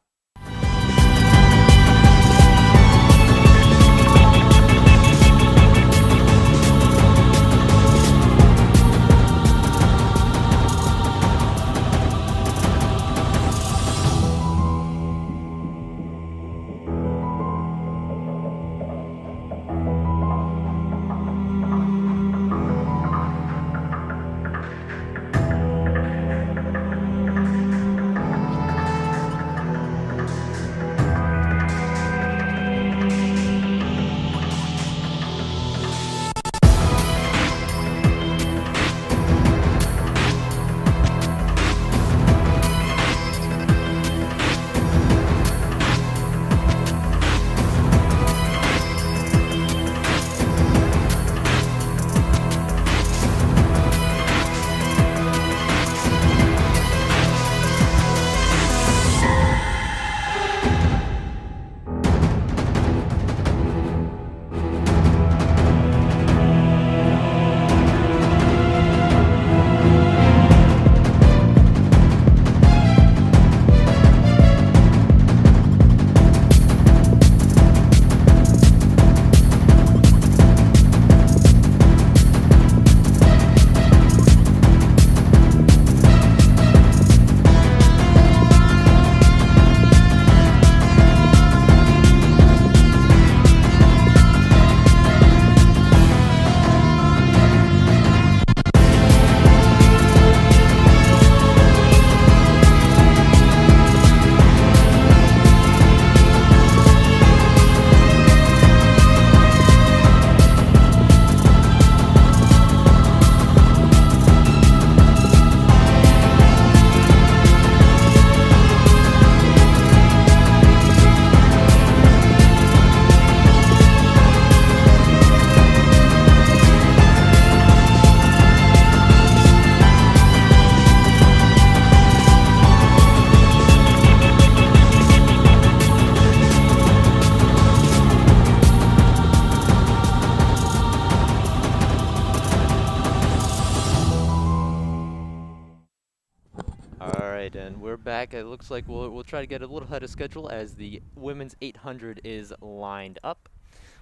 we're back. It looks like we'll try to get a little ahead of schedule as the women's 800 is lined up.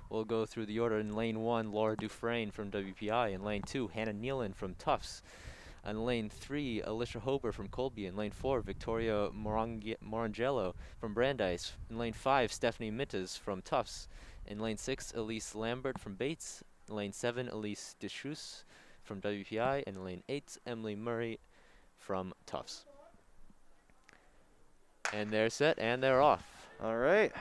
We'll go through the order. In lane 1, Laura Dufresne from WPI. In lane 2, Hannah Nealon from Tufts. In lane 3, Alicia Hober from Colby. In lane 4, Victoria Morangello from Brandeis. In lane 5, Stephanie Mittas from Tufts. In lane 6, Elise Lambert from Bates. In lane 7, Elise Deschus from WPI. And in lane 8, Emily Murray from Tufts. And they're set and they're off. All right.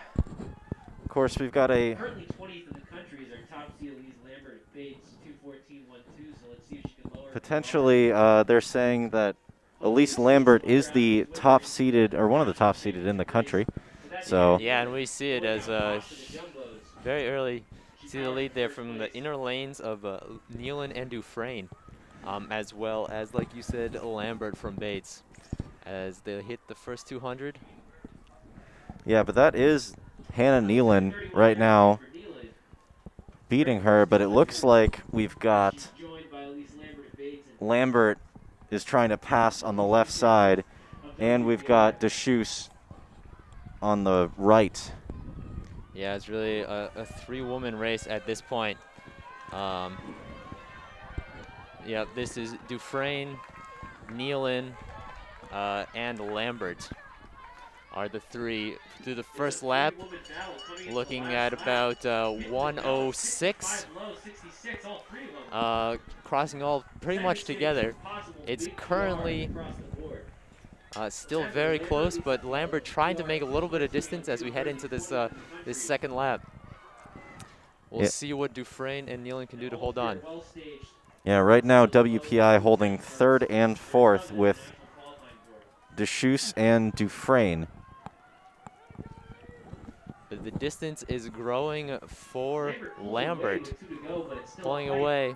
Of course, we've got a Currently 20th in the country is our top seed, Elise Lambert at Bates, 2:14.12. So let's see if she can lower. potentially. They're saying that Elise Lambert is the top seeded, or one of the top seeded in the country. So Yeah, and we see it as very early. See the lead there from the inner lanes of Nealon and Dufresne, as well as, like you said, Lambert from Bates, as they hit the first 200. yeah, but that is Hannah Nealon right now beating her, but it looks like we've got Lambert is trying to pass on the left side, and we've got Deschus on the right. Yeah, it's really a three-woman race at this point. Yeah, this is Dufresne, Nealon, and Lambert are the three through the first lap, looking at about 106, crossing all pretty much together. It's currently still very close, but Lambert trying to make a little bit of distance as we head into this this second lap. We'll see what Dufresne and Nealon can do to hold on. Yeah, right now WPI holding third and fourth with Deschus and Dufresne. But the distance is growing for Lambert, pulling away.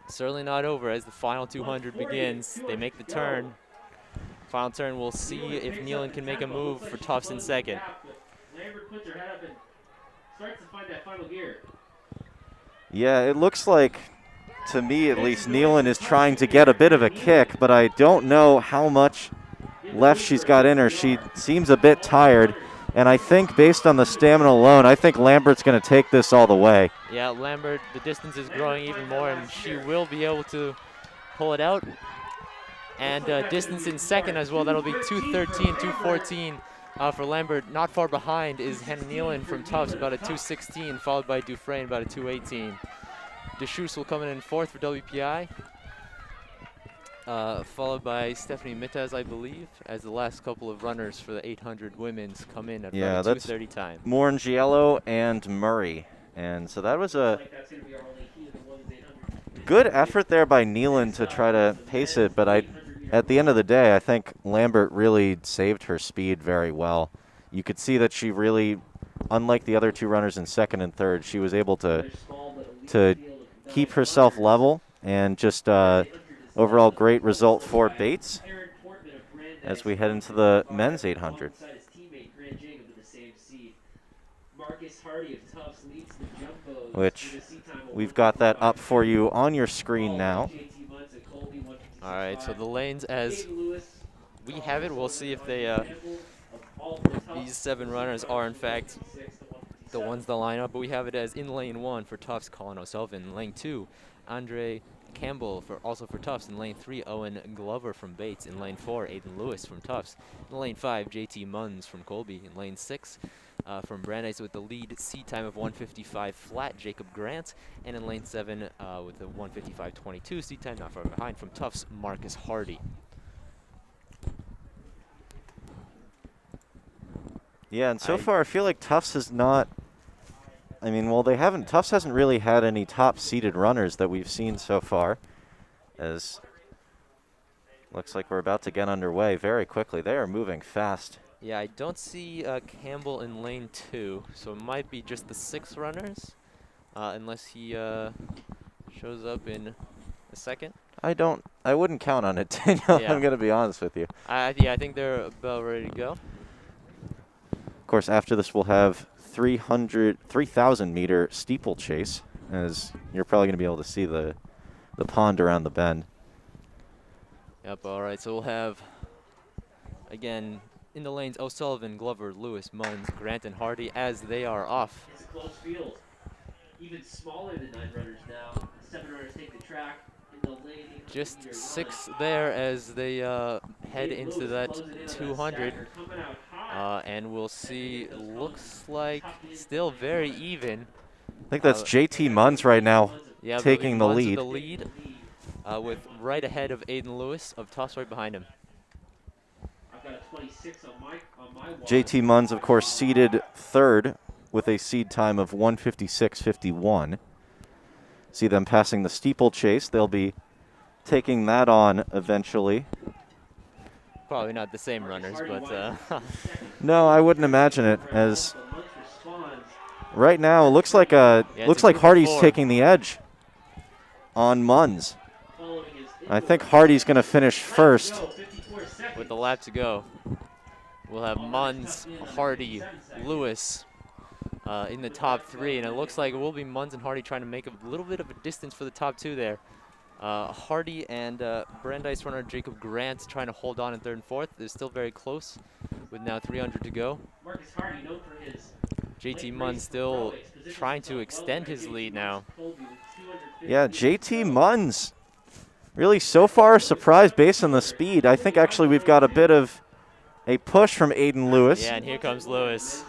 Certainly not over as the final 200 begins. They make the turn. Final turn, we'll see if Nealon can make a move for Tufts in second. Lambert puts her head up and starts to find that final gear. Yeah, it looks like, to me at least, Nealon is trying to get a bit of a kick, but I don't know how much left she's got in her. She seems a bit tired, and I think based on the stamina alone, I think Lambert's going to take this all the way. Yeah, Lambert, the distance is growing even more, and she will be able to pull it out. And distance in second as well, that'll be 2:13, 2:14 for Lambert. Not far behind is Hannah Nealon from Tufts, about a 2:16, followed by Dufresne, about a 2:18. Deschus will come in fourth for WPI, followed by Stephanie Mittas, I believe, as the last couple of runners for the 800 women's come in at about a 2:30 time. Morangiello and Murray. And so that was a good effort there by Nealon to try to pace it, but at the end of the day, I think Lambert really saved her speed very well. You could see that she really, unlike the other two runners in second and third, she was able to keep herself level, and just overall great result for Bates as we head into the men's 800. Which we've got that up for you on your screen now. All right, so the lanes as we have it, we'll see if they these 7 runners are in fact the ones that line up, but we have it as in lane 1 for Tufts, Colin O'Sullivan. Lane 2, Andre Campbell also for Tufts. In lane 3, Owen Glover from Bates. In lane 4, Aiden Lewis from Tufts. In lane 5, JT Munns from Colby. In lane 6, from Brandeis with the lead seat time of 1:55 flat, Jacob Grant. And in lane 7 with the 1:55.22 seat time, not far behind, from Tufts, Marcus Hardy. Yeah, and so far I feel like Tufts has not, I mean, well, they haven't, Tufts hasn't really had any top-seeded runners that we've seen so far, as looks like we're about to get underway very quickly. They are moving fast. Yeah, I don't see Campbell in lane 2, so it might be just the 6 runners, unless he shows up in a second. I wouldn't count on it, Daniel. Yeah. I'm going to be honest with you. Yeah, I think they're about ready to go. Of course, after this, we'll have 3,000-meter steeplechase, as you're probably going to be able to see the pond around the bend. Yep, all right, so we'll have Again, in the lanes, O'Sullivan, Glover, Lewis, Munns, Grant, and Hardy as they are off. It's a close field. Even smaller than 9 runners now. 7 runners take the track in the lane. Just 6 there as they head into that 200. And we'll see, looks like still very even. I think that's JT Munns right now Yeah, taking the Munns with lead. the lead with right ahead of Aiden Lewis of Tufts right behind him. I've got a 26 on my wall. JT Munns, of course, seeded third with a seed time of 1:56.51. See them passing the steeplechase. They'll be taking that on eventually. Probably not the same runners, but No, I wouldn't imagine it. As right now, it looks like Hardy's taking the edge on Munns. I think Hardy's going to finish first. with the lap to go, we'll have Munns, Hardy, Lewis in the top 3, and it looks like it will be Munns and Hardy trying to make a little bit of a distance for the top 2 there. Hardy and Brandeis runner Jacob Grant trying to hold on in 3rd and 4th. They're still very close with now 300 to go. Marcus Hardy, known for his JT Munns still trying to extend his lead now. Yeah, JT Munns really so far a surprise based on the speed. I think actually we've got a bit of a push from Aiden Lewis. Yeah, and here comes Lewis.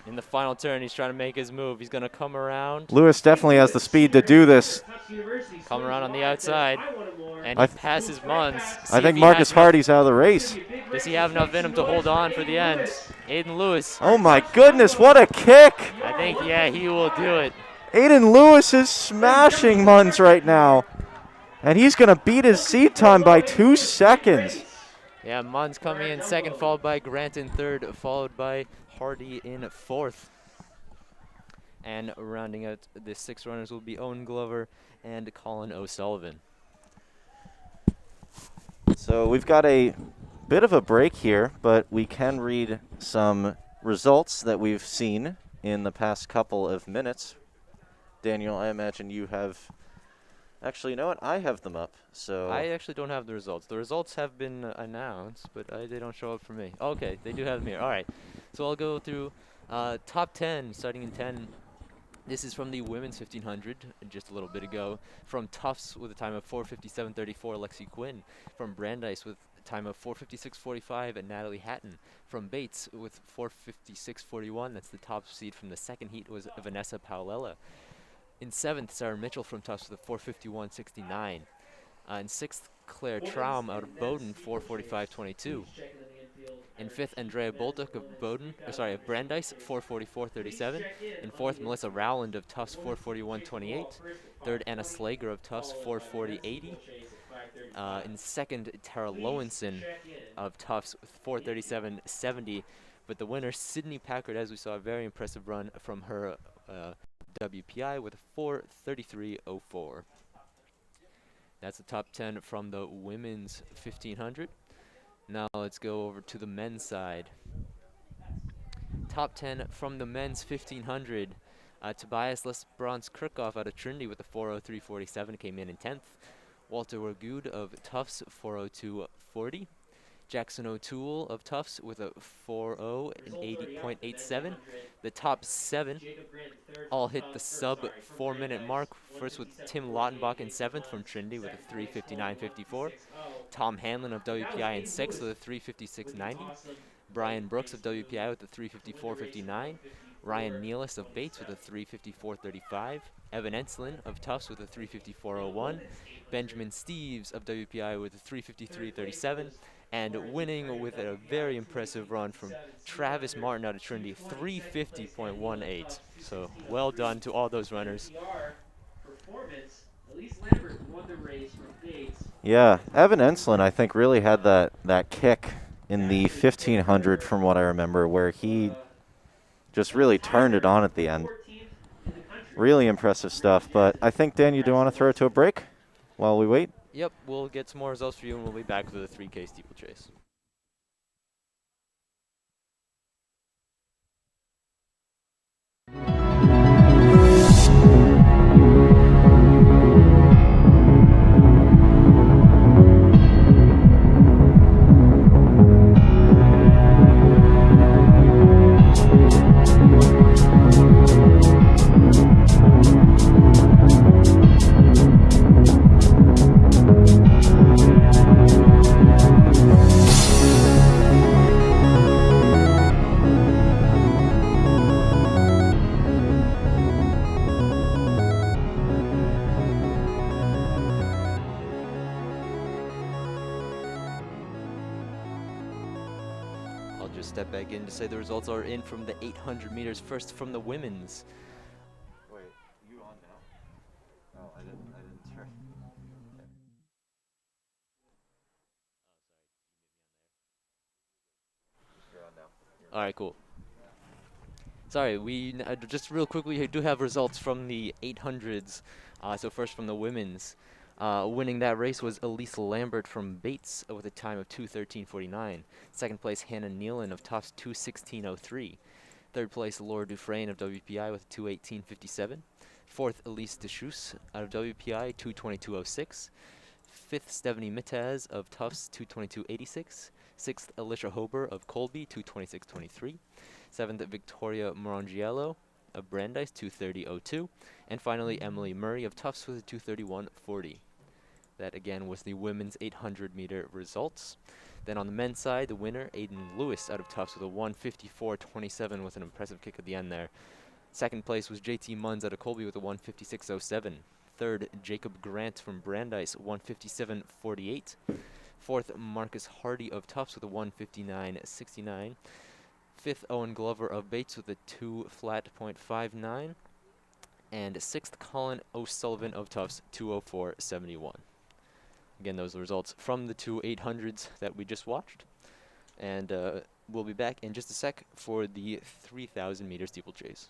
In the final turn, he's trying to make his move. He's going to come around. Lewis definitely has the speed to do this. Come around on the outside. And he passes Munns. I think Marcus Hardy's out of the race. Does he have enough in him to hold on for the end? Aiden Lewis. Oh my goodness, what a kick! I think, yeah, he will do it. Aiden Lewis is smashing Munns right now. And he's going to beat his seed time by 2 seconds. Yeah, Munns coming in 2nd, followed by Grant in 3rd, followed by Hardy in 4th. And rounding out the 6 runners will be Owen Glover and Colin O'Sullivan. So we've got a bit of a break here, but we can read some results that we've seen in the past couple of minutes. Daniel, I imagine you have... Actually, you know what? I have them up. So I actually don't have the results. The results have been announced, but they don't show up for me. Okay, they do have them here. All right. So I'll go through top 10, starting in 10. This is from the women's 1500 just a little bit ago. From Tufts with a time of 4:57.34, Lexi Quinn. From Brandeis with a time of 4:56.45, and Natalie Hatton. From Bates with 4:56.41. That's the top seed from the 2nd heat, was Vanessa Paolella. In 7th, Sarah Mitchell from Tufts with a 4:51.69. In 6th, Claire Traum out of Bowdoin, 4:45.22. In 5th, Andrea Bolduc of Brandeis, 4:44.37. In 4th, Melissa Rowland of Tufts, 4:41.28. 3rd, Anna Slager of Tufts, 4:40.80. In 2nd, Tara Lowenson of Tufts, 4:37.70. But the winner, Sydney Packard, as we saw, a very impressive run from her WPI with a 4:33.04. That's the top 10 from the women's 1500. Now let's go over to the men's side. Top 10 from the men's 1500. Tobias Lesbrance Kirchhoff out of Trinity with a 4:03.47 came in 10th. Walter Wargood of Tufts, 4:02.40. Jackson O'Toole of Tufts with a 4:80.87. The top 7 all hit the sub 4-minute mark. First with Tim Lautenbach in 7th from Trinity with a 3:59.54. Tom Hanlon of WPI in 6th with a 3:56.90. Brian Brooks of WPI with a 3:54.59. Ryan Nealis of Bates with a 3:54.35. Evan Enslin of Tufts with a 3:54.01. Benjamin Steves of WPI with a 3:53.37. And winning with a very impressive run from Travis Martin out of Trinity, 3:50.18. So well done to all those runners. Yeah, Evan Enslin, I think, really had that kick in the 1500 from what I remember, where he just really turned it on at the end. Really impressive stuff. But I think, Dan, you do want to throw it to a break while we wait? Yep, we'll get some more results for you, and we'll be back with a 3K steeplechase. step back in to say the results are in from the 800 meters. First from the women's. Wait, you on now? Oh, I didn't turn. You're on now. All right, cool. Sorry, just real quickly, we do have results from the 800s. So first from the women's. Winning that race was Elise Lambert from Bates with a time of 2:13:49. Second place, Hannah Nealon of Tufts, 2:16:03. Third place, Laura Dufresne of WPI with 2:18:57. Fourth, Elise Deschutes out of WPI, 2:22:06. Fifth, Stephanie Mittaz of Tufts, 2:22:86. Sixth, Alicia Hober of Colby, 2:26:23. Seventh, Victoria Morangiello of Brandeis, 2:30:02. And finally, Emily Murray of Tufts with a 2:31:40. That again was the women's 800-meter results. Then on the men's side, the winner, Aiden Lewis out of Tufts with a 1:54:27 with an impressive kick at the end there. Second place was JT Munns out of Colby with a 1:56:07. Third, Jacob Grant from Brandeis, 1:57:48. Fourth, Marcus Hardy of Tufts with a 1:59:69. Fifth, Owen Glover of Bates with a 2:59. And sixth, Colin O'Sullivan of Tufts, 2:04:71. Again, those are the results from the two 800s that we just watched. And we'll be back in just a sec for the 3,000-meter steeplechase.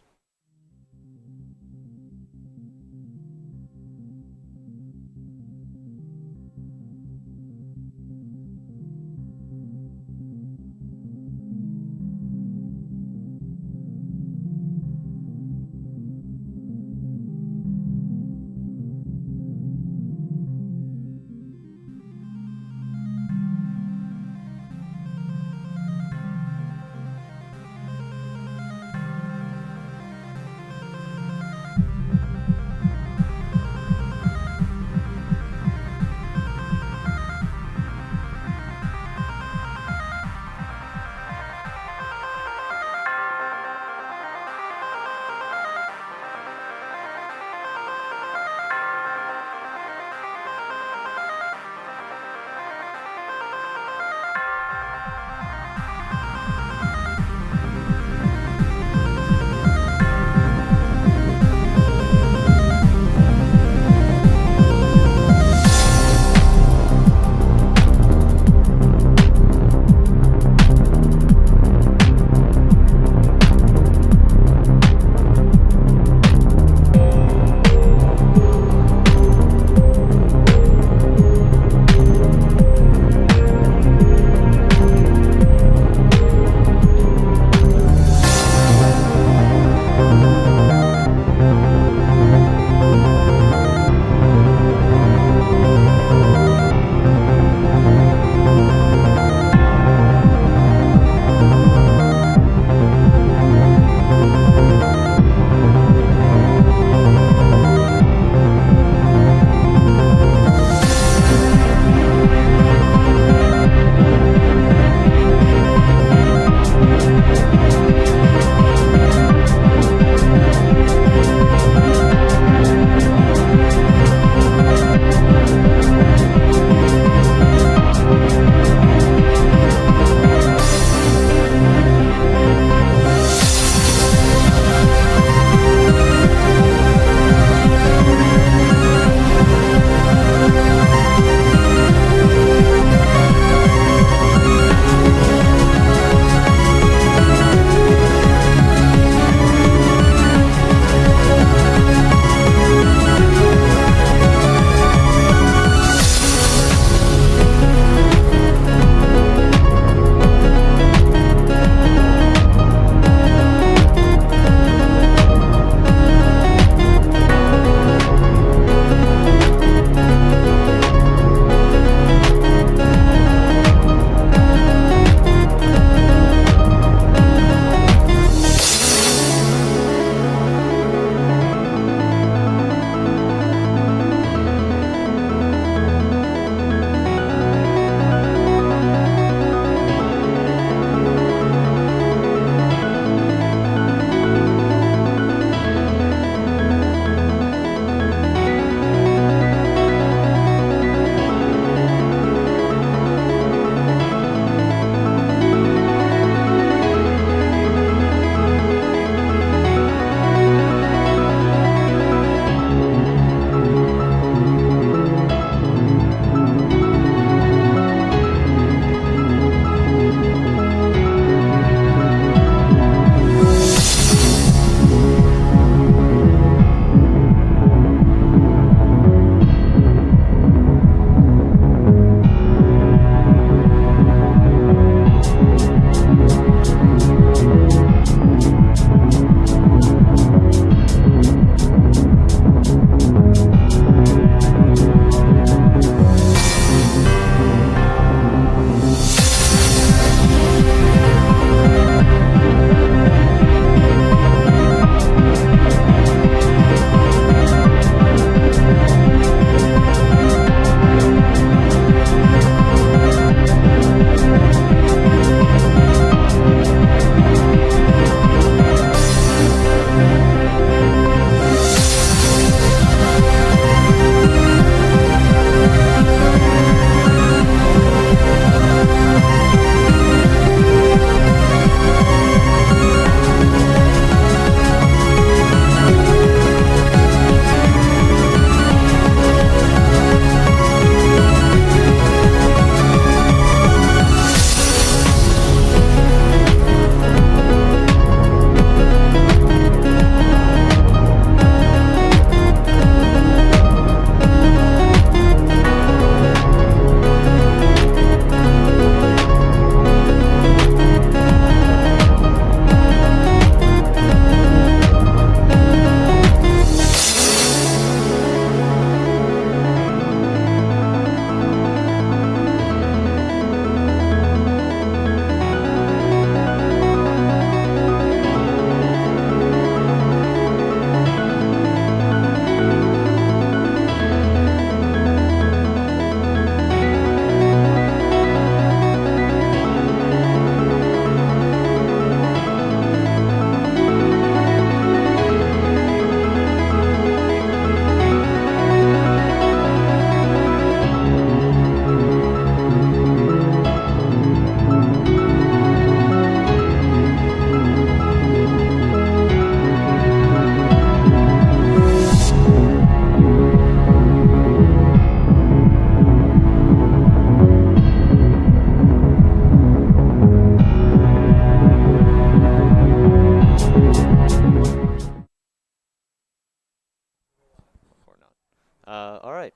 All right.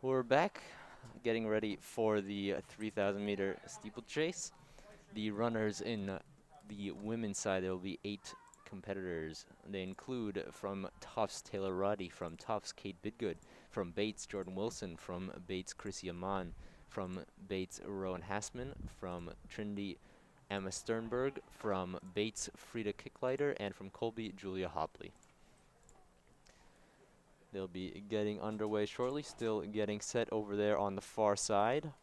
We're back, getting ready for the 3,000-meter steeplechase. The runners in the women's side, there will be 8 competitors. They include from Tufts, Taylor Roddy; from Tufts, Kate Bidgood; from Bates, Jordan Wilson; from Bates, Chrissy Amon; from Bates, Rowan Hassman; from Trinity, Emma Sternberg; from Bates, Frida Kicklighter; and from Colby, Julia Hopley. They'll be getting underway shortly, still getting set over there on the far side.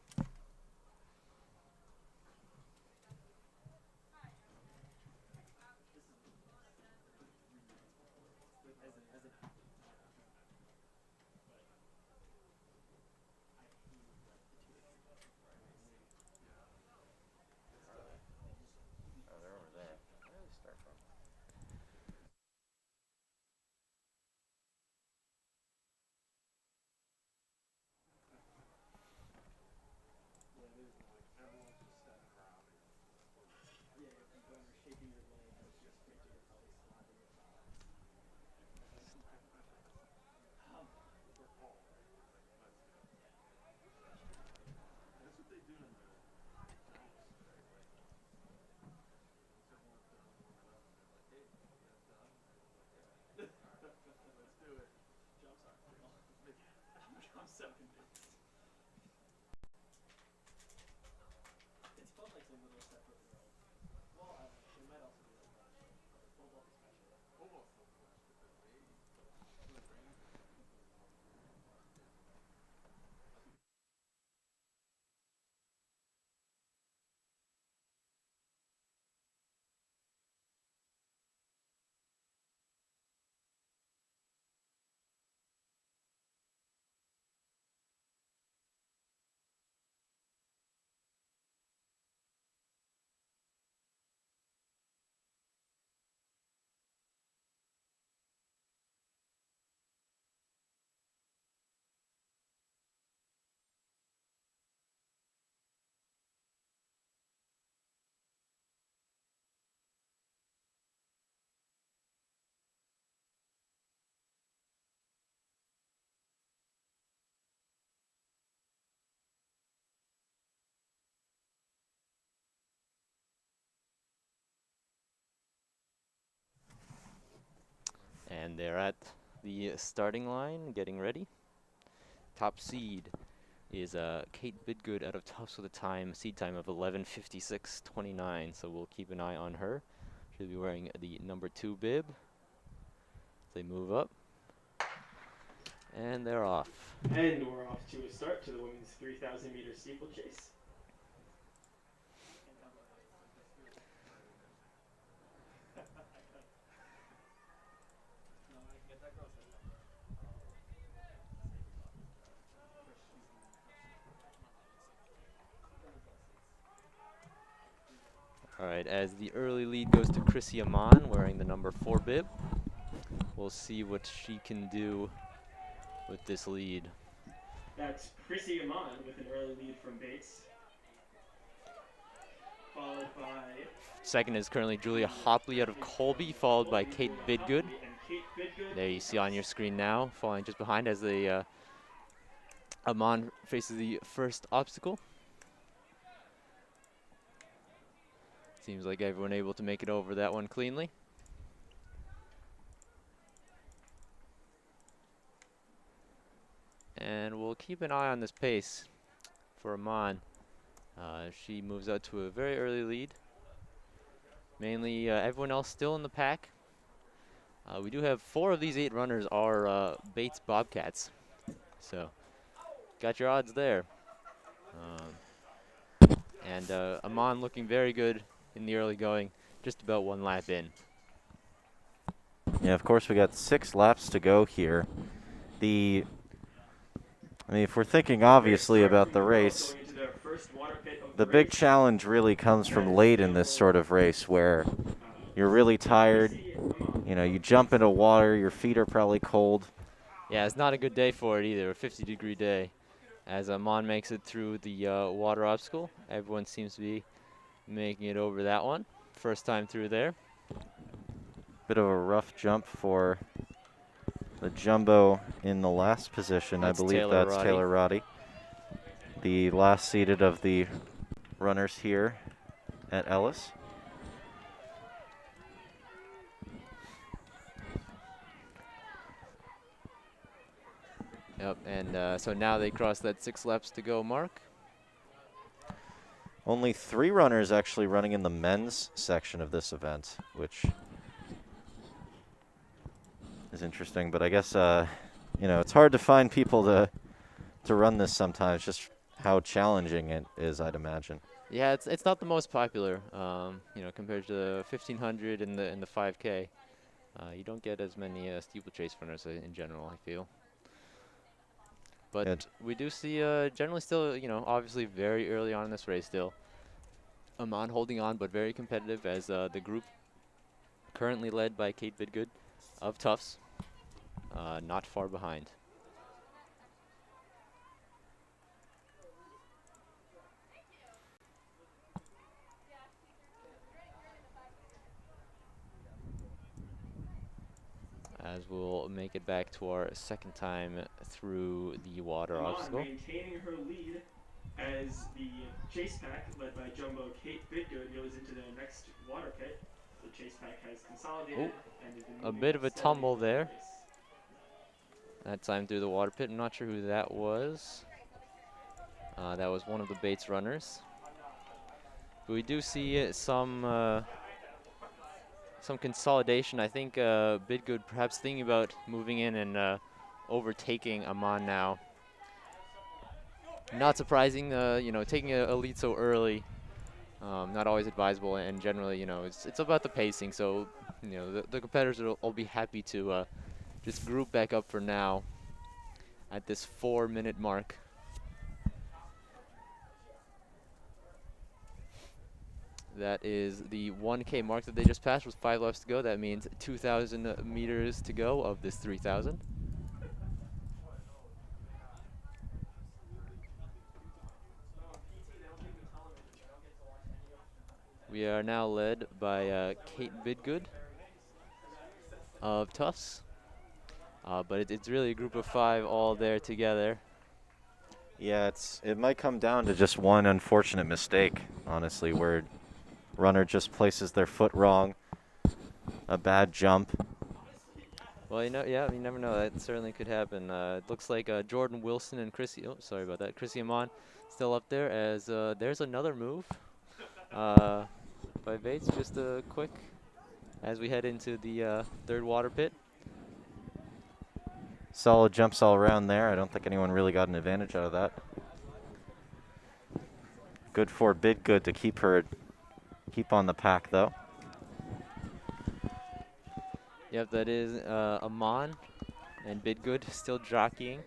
And they're at the starting line, getting ready. Top seed is Kate Bidgood out of Tufts with a seed time of 11:56:29. So we'll keep an eye on her. She'll be wearing the number 2 bib. They move up, and they're off. And we're off to a start to the women's 3,000 meter steeplechase. All right, as the early lead goes to Chrissy Amon, wearing the number 4 bib. We'll see what she can do with this lead. That's Chrissy Amon with an early lead from Bates. Followed by... Second is currently Julia Hopley out of Colby, followed by Kate Bidgood. There you see on your screen now, falling just behind as the Amon faces the first obstacle. Seems like everyone able to make it over that one cleanly. And we'll keep an eye on this pace for Amon. She moves out to a very early lead. Mainly everyone else still in the pack. We do have 4 of these 8 runners are Bates Bobcats. So, got your odds there. And Amon looking very good in the early going, just about 1 lap in. Yeah, of course, we got 6 laps to go here. I mean, if we're thinking obviously about the race, the big challenge really comes from late in this sort of race where you're really tired. You know, you jump into water, your feet are probably cold. Yeah, it's not a good day for it either, a 50-degree day. As Amon makes it through the water obstacle, everyone seems to be making it over that one. First time through there. Bit of a rough jump for The jumbo in the last position, That's I believe Taylor that's Roddy. Taylor Roddy. The last seated of the runners here at Ellis. Yep, and so now they cross that 6 laps to go mark. Only 3 runners actually running in the men's section of this event, which is interesting. But I guess, you know, it's hard to find people to run this sometimes, just how challenging it is, I'd imagine. Yeah, it's not the most popular, you know, compared to the 1500 and the 5K. You don't get as many steeplechase runners in general, I feel. But we do see generally still, you know, obviously very early on in this race still. Amon holding on, but very competitive as the group currently led by Kate Bidgood of Tufts, not far behind. As we'll make it back to our second time through the water obstacle. Maintaining her lead as the chase pack, led by Jumbo Kate Bidgood, goes into the next water pit. The chase pack has consolidated and has been A moving bit of a steadily tumble through the there. race. That time through the water pit. I'm not sure who that was. That was one of the Bates runners. But we do see some consolidation. I think Bidgood perhaps thinking about moving in and overtaking Amon now. Not surprising, you know, taking a lead so early. Not always advisable, and generally, you know, it's about the pacing. So, you know, the competitors will be happy to just group back up for now at this 4-minute mark. That is the 1K mark that they just passed with 5 laps to go. That means 2,000 meters to go of this 3,000. We are now led by Kate Bidgood of Tufts. But it's really a group of 5 all there together. Yeah, it might come down to just one unfortunate mistake, honestly, where runner just places their foot wrong, a bad jump. Well, you know, yeah, you never know. That certainly could happen. It looks like Jordan Wilson and Chrissy. Oh, sorry about that. Chrissy Amon still up there. As there's another move by Bates. Just a quick as we head into the 3rd water pit. Solid jumps all around there. I don't think anyone really got an advantage out of that. Good for Bidgood to keep on the pack, though. Yep, that is Amon and Bidgood still jockeying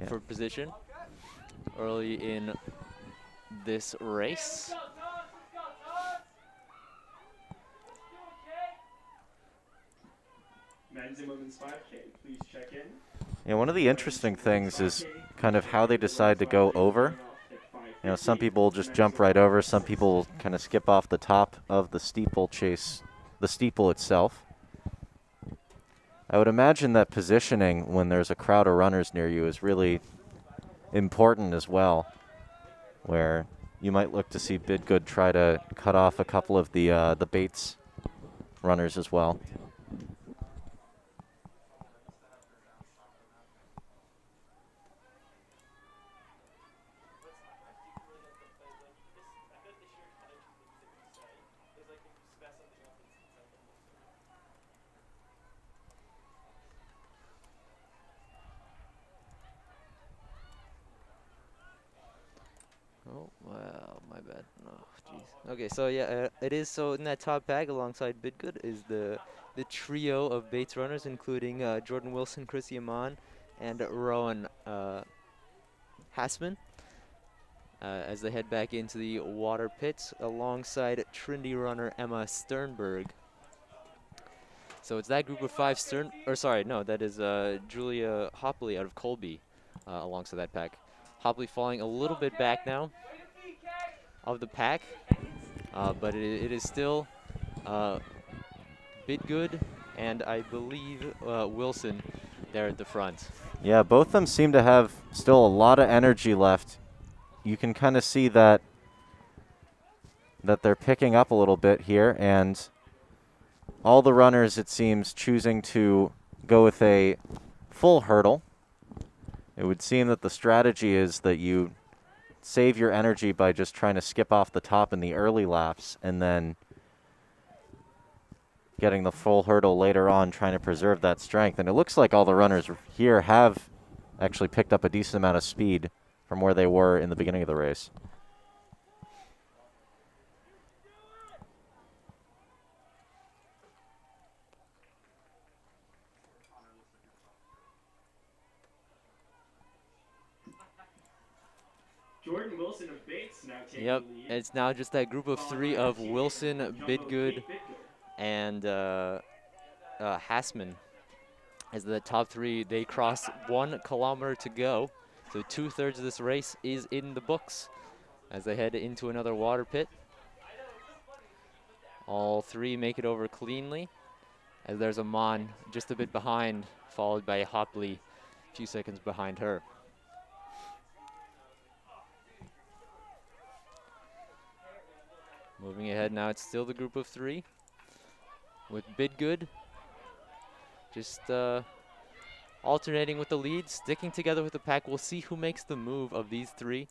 for position early in this race. Men's and women's 5K, please check in. Yeah, one of the interesting things is kind of how they decide to go over. You know, some people just jump right over. Some people kind of skip off the top of the steeplechase, the steeple itself. I would imagine that positioning when there's a crowd of runners near you is really important as well, where you might look to see Bidgood try to cut off a couple of the Bates runners as well. Oh, wow, my bad. Oh, jeez. Okay, so yeah, it is so in that top bag alongside Bidgood is the trio of Bates runners, including Jordan Wilson, Chrissy Amon, and Rowan Hassman. As they head back into the water pits alongside Trinity runner Emma Sternberg. So it's that group of 5 that is Julia Hopley out of Colby alongside that pack. Hopley falling a little bit back now of the pack, but it is still Bidgood and I believe Wilson there at the front. Yeah, both of them seem to have still a lot of energy left. You can kind of see that they're picking up a little bit here, and all the runners, it seems, choosing to go with a full hurdle. It would seem that the strategy is that you save your energy by just trying to skip off the top in the early laps and then getting the full hurdle later on, trying to preserve that strength. And it looks like all the runners here have actually picked up a decent amount of speed from where they were in the beginning of the race. Jordan Wilson of Bates now taking Yep, the lead. it's now just that group of three of Wilson, Bidgood, Kate Bidgood. and Hassman. As the top three, they cross 1 kilometer to go. So 2/3 of this race is in the books as they head into another water pit. All three make it over cleanly, as there's Amon just a bit behind, followed by Hopley a few seconds behind her. Moving ahead now, it's still the group of three with Bidgood just alternating with the lead, sticking together with the pack. We'll see who makes the move of these three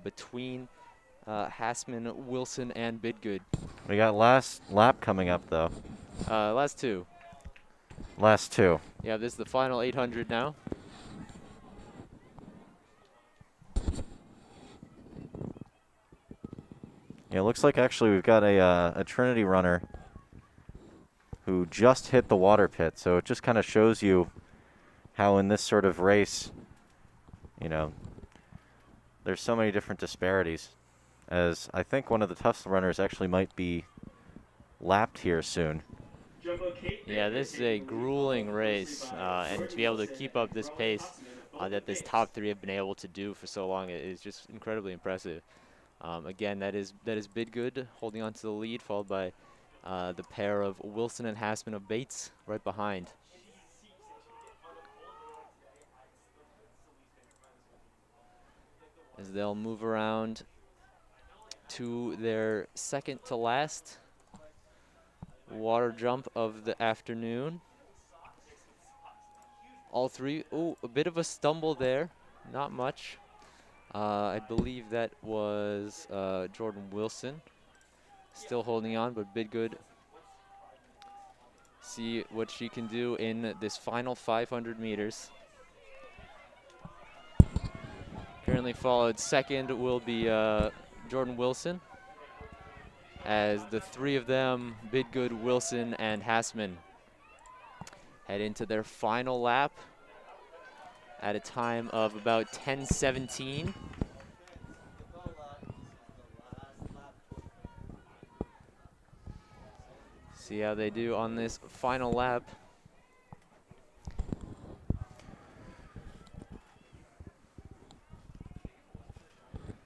between Hassman, Wilson, and Bidgood. We got last lap coming up, though. Last two. Last two. Yeah, this is the final 800 now. Yeah, it looks like actually we've got a Trinity runner who just hit the water pit. So it just kind of shows you how in this sort of race, you know, there's so many different disparities. As I think one of the Tufts runners actually might be lapped here soon. Yeah, this is a grueling race, and to be able to keep up this pace that this top three have been able to do for so long is just incredibly impressive. Again, that is Bidgood holding on to the lead, followed by the pair of Wilson and Hassman of Bates right behind. As they'll move around to their second to last water jump of the afternoon. All three, oh, a bit of a stumble there, not much. I believe that was Jordan Wilson still holding on, but Bidgood, see what she can do in this final 500 meters. Currently followed second will be Jordan Wilson, as the three of them, Bidgood, Wilson, and Hassman, head into their final lap at a time of about 10:17. See how they do on this final lap.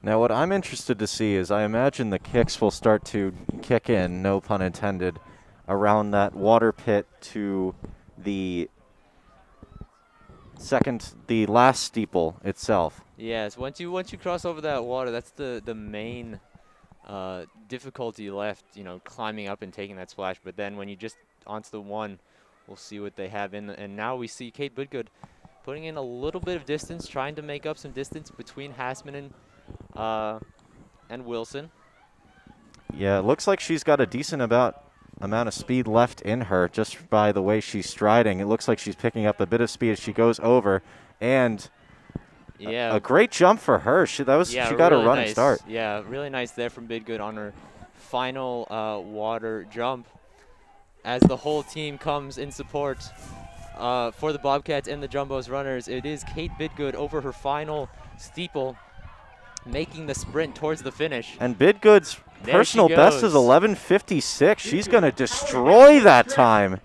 Now what I'm interested to see is I imagine the kicks will start to kick in, no pun intended, around that water pit to the last steeple itself. Yes, once you cross over that water, that's the main difficulty left, you know, climbing up and taking that splash. But then when you just onto the one, we'll see what they have in. And now we see Kate Bidgood putting in a little bit of distance, trying to make up some distance between Hassman and Wilson. Yeah, it looks like she's got a decent amount of speed left in her just by the way she's striding. It looks like she's picking up a bit of speed as she goes over, and yeah, a great jump for her. She got really a running nice start. Yeah, really nice there from Bidgood on her final water jump, as the whole team comes in support for the Bobcats and the Jumbos runners. It is Kate Bidgood over her final steeple, making the sprint towards the finish. And Bidgood's There personal she best goes. is 11:56. She's going to destroy that time.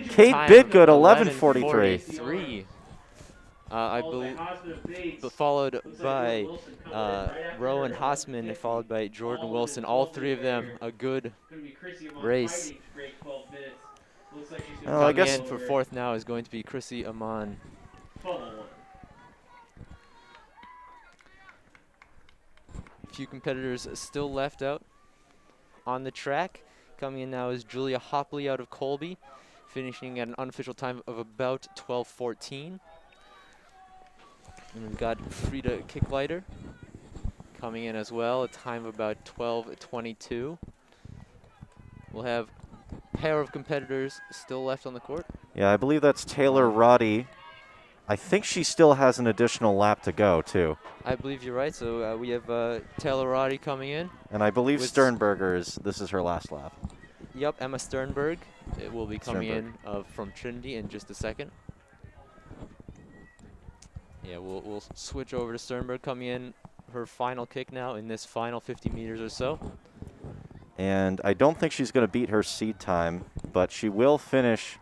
Kate Time Bidgood, 11:43. 11:43. I believe, followed by Rowan Hassman, followed by Jordan Wilson. All three of them a good race. Looks like she's Well, gonna I be Coming guess- in for over fourth now is going to be Chrissy Amon. Funnel one. A few competitors still left out on the track. Coming in now is Julia Hopley out of Colby, finishing at an unofficial time of about 12:14. And we've got Frida Kicklighter coming in as well, a time of about 12:22. We'll have a pair of competitors still left on the court. Yeah, I believe that's Taylor Roddy. I think she still has an additional lap to go, too. I believe you're right. So we have Taylor Roddy coming in. And I believe With- this is her last lap. Yep, Emma Sternberg will be coming Sternberg. in from Trinity in just a second. Yeah, we'll switch over to Sternberg coming in her final kick now in this final 50 meters or so. And I don't think she's going to beat her seed time, but she will finish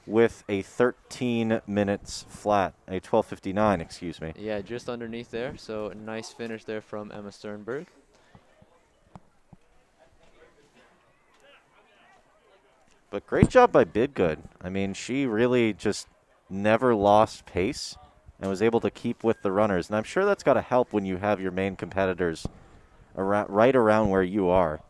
with a 13 minutes flat, a 12:59, excuse me. Yeah, just underneath there. So a nice finish there from Emma Sternberg. But great job by Bidgood. I mean, she really just never lost pace and was able to keep with the runners. And I'm sure that's got to help when you have your main competitors right around where you are.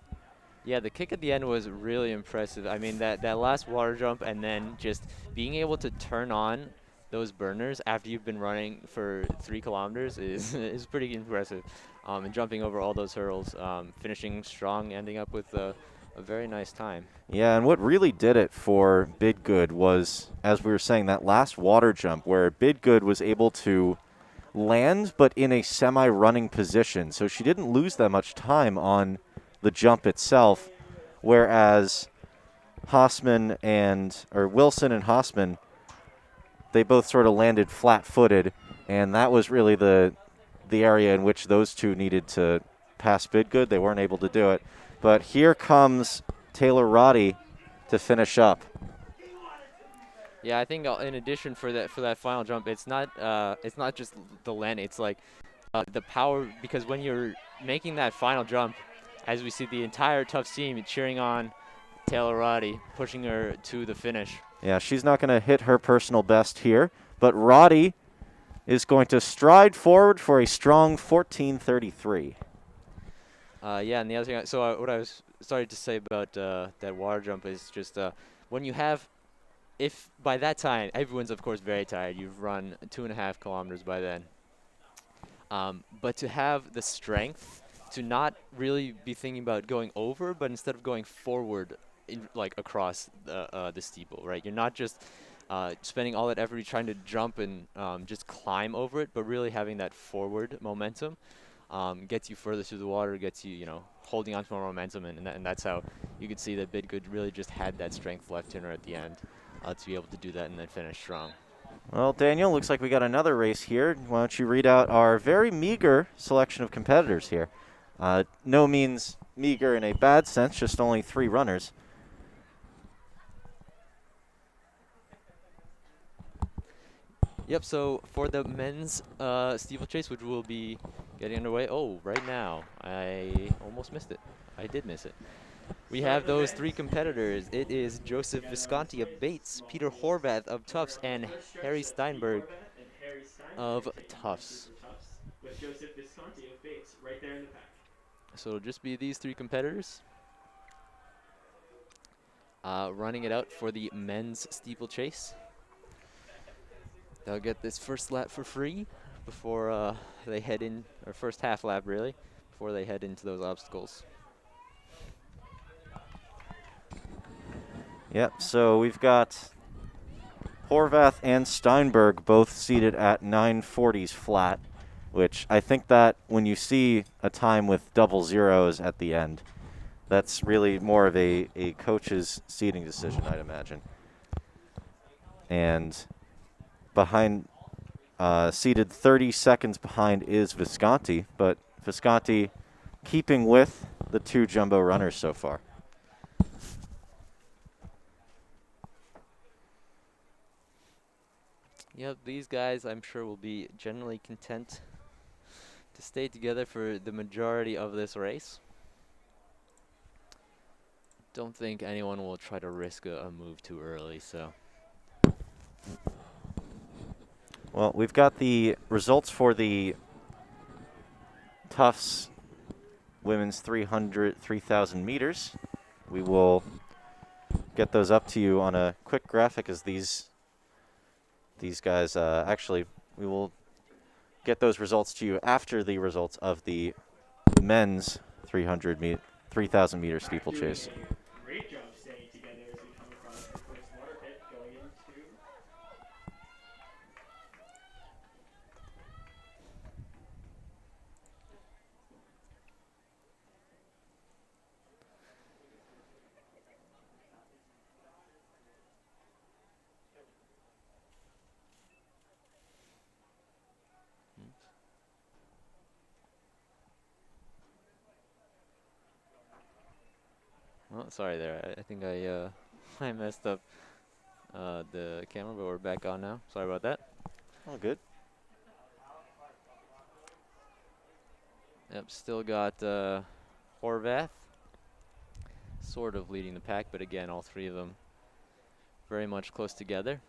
Yeah, the kick at the end was really impressive. I mean, that last water jump and then just being able to turn on those burners after you've been running for 3 kilometers is pretty impressive. And jumping over all those hurdles, finishing strong, ending up with a very nice time. Yeah, and what really did it for Bidgood was, as we were saying, that last water jump where Bidgood was able to land but in a semi-running position. So she didn't lose that much time on the jump itself, whereas Wilson and Hossman, they both sort of landed flat-footed, and that was really the area in which those two needed to pass Bidgood. They weren't able to do it. But here comes Taylor Roddy to finish up. Yeah, I think in addition for that final jump, it's not just the land. It's like the power, because when you're making that final jump, as we see the entire Tufts team cheering on Taylor Roddy, pushing her to the finish. Yeah, she's not going to hit her personal best here, but Roddy is going to stride forward for a strong 14:33. Yeah, and the other thing, so what I was starting to say about that water jump is just when you have, if by that time, everyone's of course very tired. You've run 2.5 kilometers by then. But to have the strength to not really be thinking about going over, but instead of going forward, like across the steeple, right? You're not just spending all that effort trying to jump and just climb over it, but really having that forward momentum gets you further through the water, gets you, holding on to more momentum, and that's how you could see that Bidgood really just had that strength left in her at the end to be able to do that and then finish strong. Well, Daniel, looks like we got another race here. Why don't you read out our very meager selection of competitors here? No means meager in a bad sense, just only 3 runners. Yep, so for the men's steeplechase, which will be getting underway, right now, I almost missed it. I did miss it. We have those 3 competitors. It is Joseph Visconti of Bates, Peter Horvath of Tufts, and Harry Steinberg of Tufts. With Joseph Visconti of Bates right there in the pack. So it'll just be these 3 competitors running it out for the men's steeplechase. They'll get this first lap for free before they head in, or first half lap really, before they head into those obstacles. Yep, so we've got Horvath and Steinberg both seated at 9:40s flat, which I think that when you see a time with double zeros at the end, that's really more of a coach's seating decision, I'd imagine. And behind, seated 30 seconds behind is Visconti, but Visconti keeping with the 2 jumbo runners so far. Yep, these guys I'm sure will be generally content to stay together for the majority of this race. don't think anyone will try to risk a move too early. So Well, we've got the results for the Tufts women's 3,000 meters. We will get those up to you on a quick graphic as these guys actually, we will get those results to you after the results of the men's 3,000 meter steeplechase. Doing a great job staying together as we come across the first water pit going into. oh, sorry there. I think I I messed up the camera, but we're back on now. Sorry about that. All good. Yep, still got Horvath sort of leading the pack, but again, all three of them very much close together.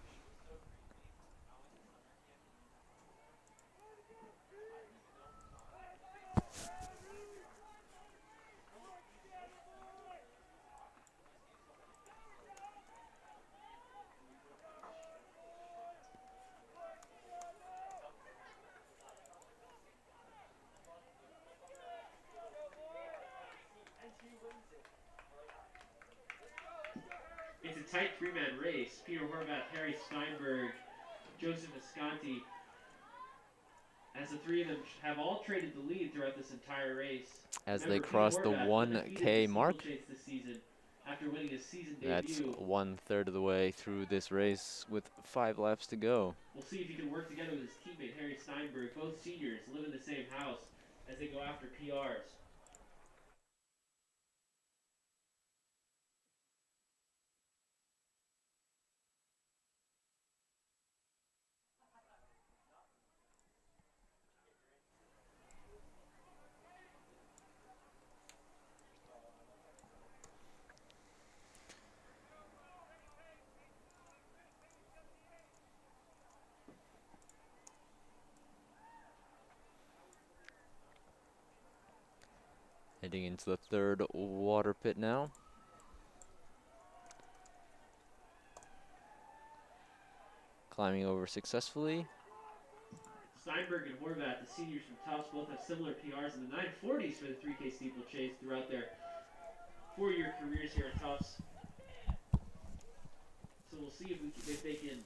It's a tight three-man race. Peter Horvath, Harry Steinberg, Joseph Visconti. As the three of them have all traded the lead throughout this entire race. As Remember, they cross the Peter Horvath undefeated 1K in the mark, steeplechase this season after winning his season that's debut. 1/3 of the way through this race with 5 laps to go. We'll see if he can work together with his teammate Harry Steinberg. Both seniors live in the same house as they go after PRs. Heading into the third water pit now. Climbing over successfully. Steinberg and Horvath, the seniors from Tufts, both have similar PRs in the 940s for the 3K steeplechase throughout their 4-year careers here at Tufts. So we'll see if they can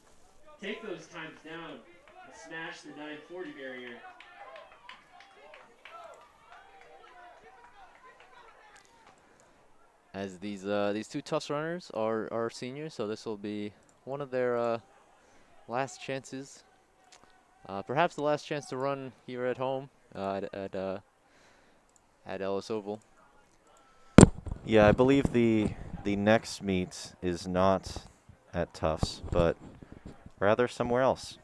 take those times down and smash the 940 barrier. As these two Tufts runners are seniors, so this will be one of their last chances. Perhaps the last chance to run here at home at Ellis Oval. Yeah, I believe the next meet is not at Tufts, but rather somewhere else.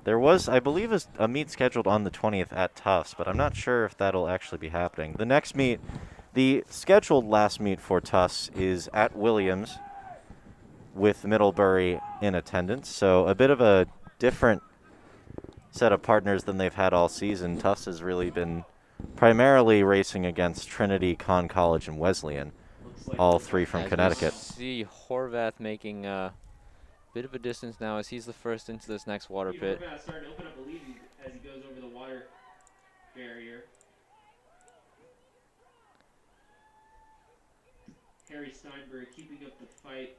There was, I believe, a meet scheduled on the 20th at Tufts, but I'm not sure if that'll actually be happening. The next meet, the scheduled last meet for Tufts is at Williams with Middlebury in attendance, so a bit of a different set of partners than they've had all season. Tufts has really been primarily racing against Trinity, Conn College, and Wesleyan, all three from As Connecticut. we see Horvath making a bit of a distance now as he's the first into this next water Peter pit. Horvath starting to open up a lead as he goes over the water barrier. Harry Steinberg keeping up the fight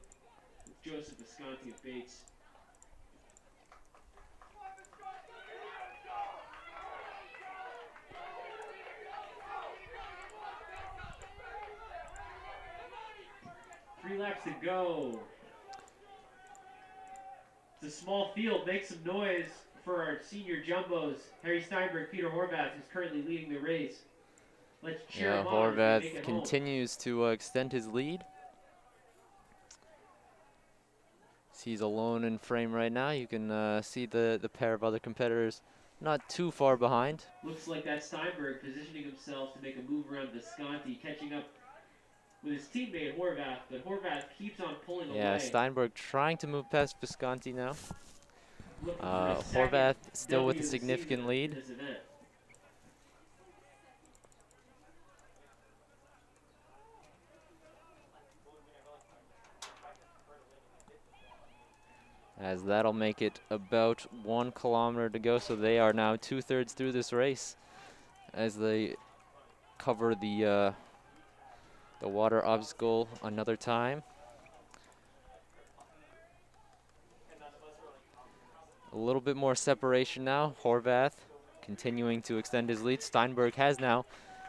with Joseph Visconti of Bates. Three laps to go. It's a small field. Make some noise for our senior jumbos. Harry Steinberg, Peter Horvath, who's currently leading the race. Let's cheer Yeah, him on as we make Horvath it home. continues to extend his lead. He's alone in frame right now. You can see the pair of other competitors not too far behind. Looks like that Steinberg positioning himself to make a move around Visconti, catching up with his teammate Horvath, but Horvath keeps on pulling Yeah, away. Steinberg trying to move past Visconti now. Looking for his second Horvath still with W a of the significant season lead. in this event. As that'll make it about 1 kilometer to go, so they are now 2/3 through this race as they cover the water obstacle another time. A little bit more separation now. Horvath continuing to extend his lead. Steinberg has now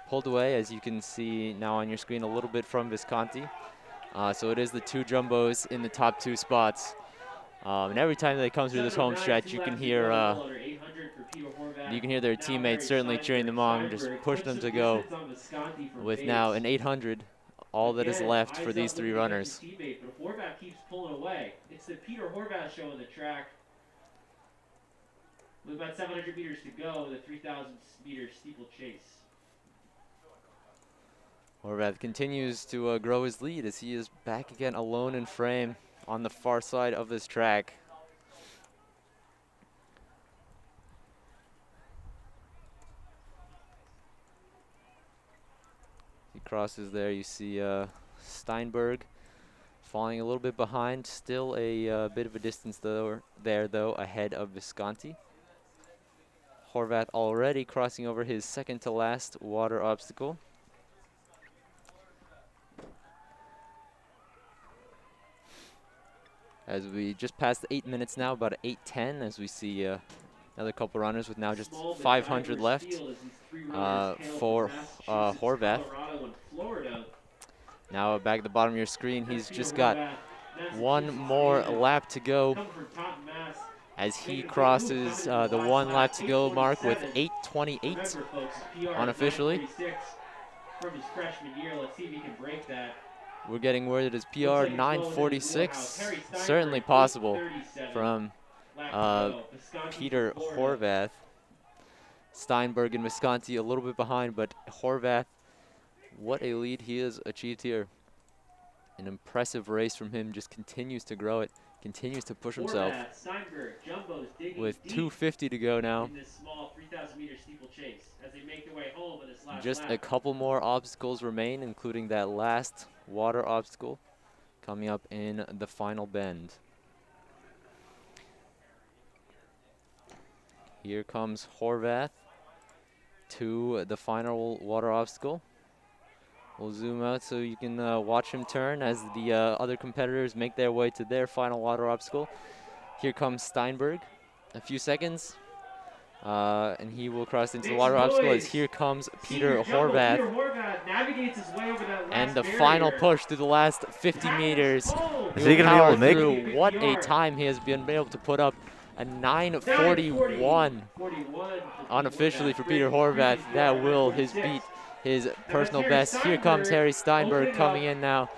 pulled away, as you can see now on your screen, a little bit from Visconti. So it is the two jumbos in the top 2 spots. And every time they come through this home 7:09, stretch, 2 you can laps to hear go, well under 800 for Peter Horvath. their Now teammates Harry certainly cheering them on, just Steinberg pushing puts them some to go. distance on Visconti from With Bates. now an 800, all that is Again, left for eyes these up 3 looking to catch his runners. teammate, but Horvath keeps pulling away. It's the Peter Horvath show on the track. With about 700 meters to go, the 3,000 meter steeplechase. Horvath continues to grow his lead as he is back again alone in frame on the far side of this track. He crosses there, you see Steinberg falling a little bit behind, still a bit of a distance though, ahead of Visconti. Horvath already crossing over his second to last water obstacle. As we just passed 8 minutes now, about 8:10, as we see another couple runners with now just Small but 500 diverse left field as these 3 runners hail for from Massachusetts, Horvath. Colorado, and Florida. Now back at the bottom of your screen, he's Peter just got Horvath, one Massachusetts more native, lap to go coming from Taunton, Mass. as he Making a big crosses move, coming the into 1 last lap to go mark with 8:27. 8:28 Remember, folks, PR is unofficially. 9:46 from his freshman year. Let's see if he can break that. We're getting word it is PR Looks like it's well within his 9:46. wheelhouse. Harry Steinberg, Certainly possible 8:37 from lap to go. Visconti Peter from Florida. Horvath. Steinberg and Visconti a little bit behind, but Horvath, what a lead he has achieved here. An impressive race from him, just continues to grow it, continues to push himself. Horvath, Steinberg, Jumbos digging With deep 2:50 to go now. in this small 3,000 meter steeplechase as they make their way home in this last Just lap. a couple more obstacles remain, including that last water obstacle coming up in the final bend. Here comes Horvath to the final water obstacle. We'll zoom out so you can watch him turn as the other competitors make their way to their final water obstacle. Here comes Steinberg. A few seconds, and he will cross into the Make water some obstacle as noise. here comes Senior Peter jumbo Horvath. Peter Horvath navigates his way over that last And the barrier. final push through the last 50 Tackles meters. full. Is he gonna be able to make it? through. What a time he has been able to put up. A 9:41 41 unofficially for Peter Horvath. That will beat his personal best. Here comes Harry Steinberg coming in now,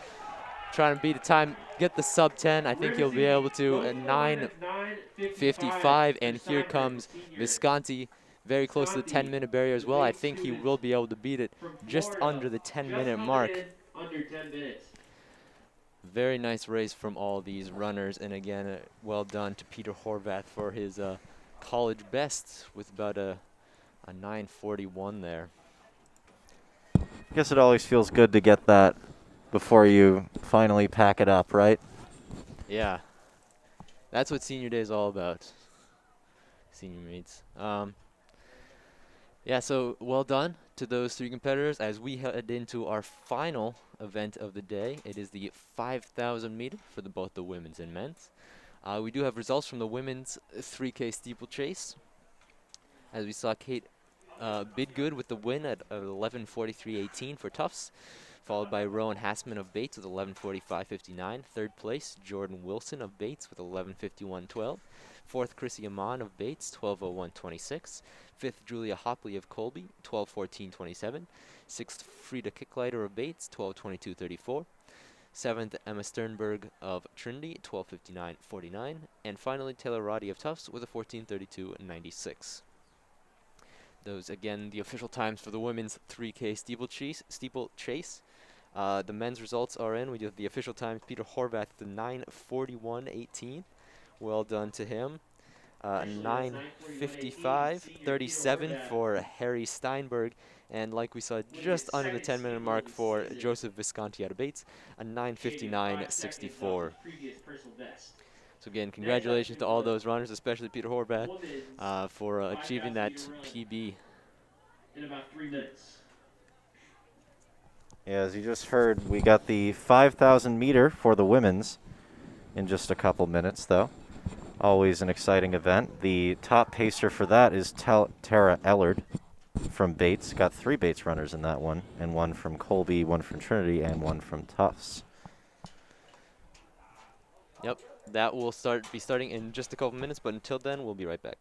trying to beat a time, get the sub 10. I think he'll be able to. A 9:55, and here comes Visconti, very close to the 10-minute barrier as well. I think he will be able to beat it just under the 10-minute mark. Under 10 minutes. Very nice race from all these runners, and again, well done to Peter Horvath for his college best with about a 9:41 there. I guess it always feels good to get that before you finally pack it up, right? Yeah, that's what senior day is all about. Senior meets. Yeah, so well done to those 3 competitors as we head into our final event of the day. It is the 5,000 meter for both the women's and men's. We do have results from the women's 3K steeplechase, as we saw Kate Bidgood with the win at 11:43.18 for Tufts, followed by Rowan Hassman of Bates with 11:45.59. Third place, Jordan Wilson of Bates with 11:51.12. Fourth, Chrissy Amon of Bates, 12:01.26. Fifth, Julia Hopley of Colby, 12:14.27. Sixth, Frida Kicklighter of Bates, 12:22.34. Seventh, Emma Sternberg of Trinity, 12:59.49. And finally, Taylor Roddy of Tufts with a 14:32.96. Those, again, the official times for the women's 3K steeplechase. The men's results are in. We do have the official times. Peter Horvath, the 9:41.18. Well done to him. Officially, that's 9:41.18. Senior Peter 9:55.37 Horvath. for Harry Steinberg. And like we saw, Winning just his under the second 10-minute speed mark win of the for season, Joseph Visconti out of Bates, a shaving 5 seconds off 9:59.64. his previous personal best. So again, Next up congratulations to all the those runners, especially Peter Horvath, women's for achieving 5,000 that meter run PB. in about 3 minutes. Yeah, as you just heard, we got the 5,000 meter for the women's in just a couple minutes, though. Always an exciting event. The top pacer for that is Tara Ellard from Bates. Got 3 Bates runners in that one, and 1 from Colby, 1 from Trinity, and 1 from Tufts. Yep, that will be starting in just a couple minutes, but until then, we'll be right back.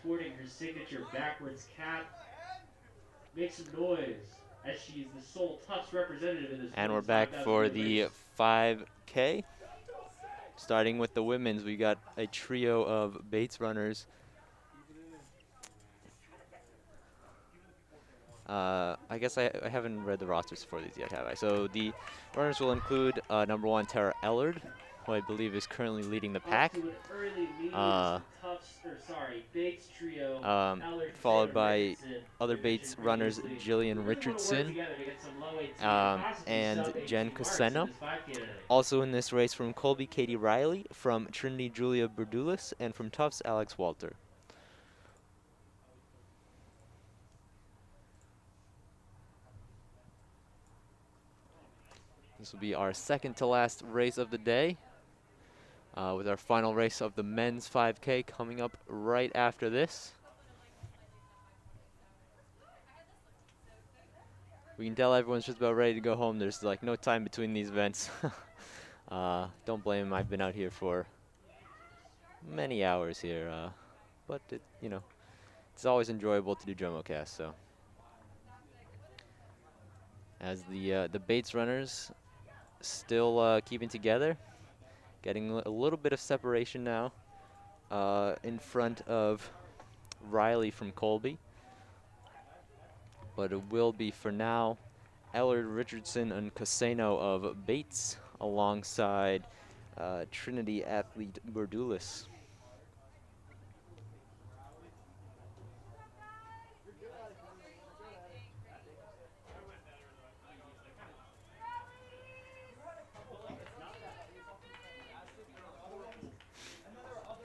Sporting her signature backwards cap. Make some noise as she's the sole Tufts representative in this. And we're back for the 5K. Starting with the women's, we got a trio of Bates runners. I guess I haven't read the rosters for these yet, have I? So the runners will include number 1, Tara Ellard, who I believe is currently leading the pack. Bates trio, Followed by other Bates runners, Jillian Richardson and Jen Coseno. Also in this race from Colby, Katie Riley, from Trinity, Julia Berdulis, and from Tufts, Alex Walter. This will be our second to last race of the day, with our final race of the men's 5K coming up right after this. We can tell everyone's just about ready to go home. There's like no time between these events. Don't blame them. I've been out here for many hours here, but it's always enjoyable to do JumboCast. So, as the Bates runners still keeping together, getting a little bit of separation now in front of Riley from Colby. But it will be, for now, Ellard, Richardson, and Coseno of Bates alongside Trinity athlete Berdulis.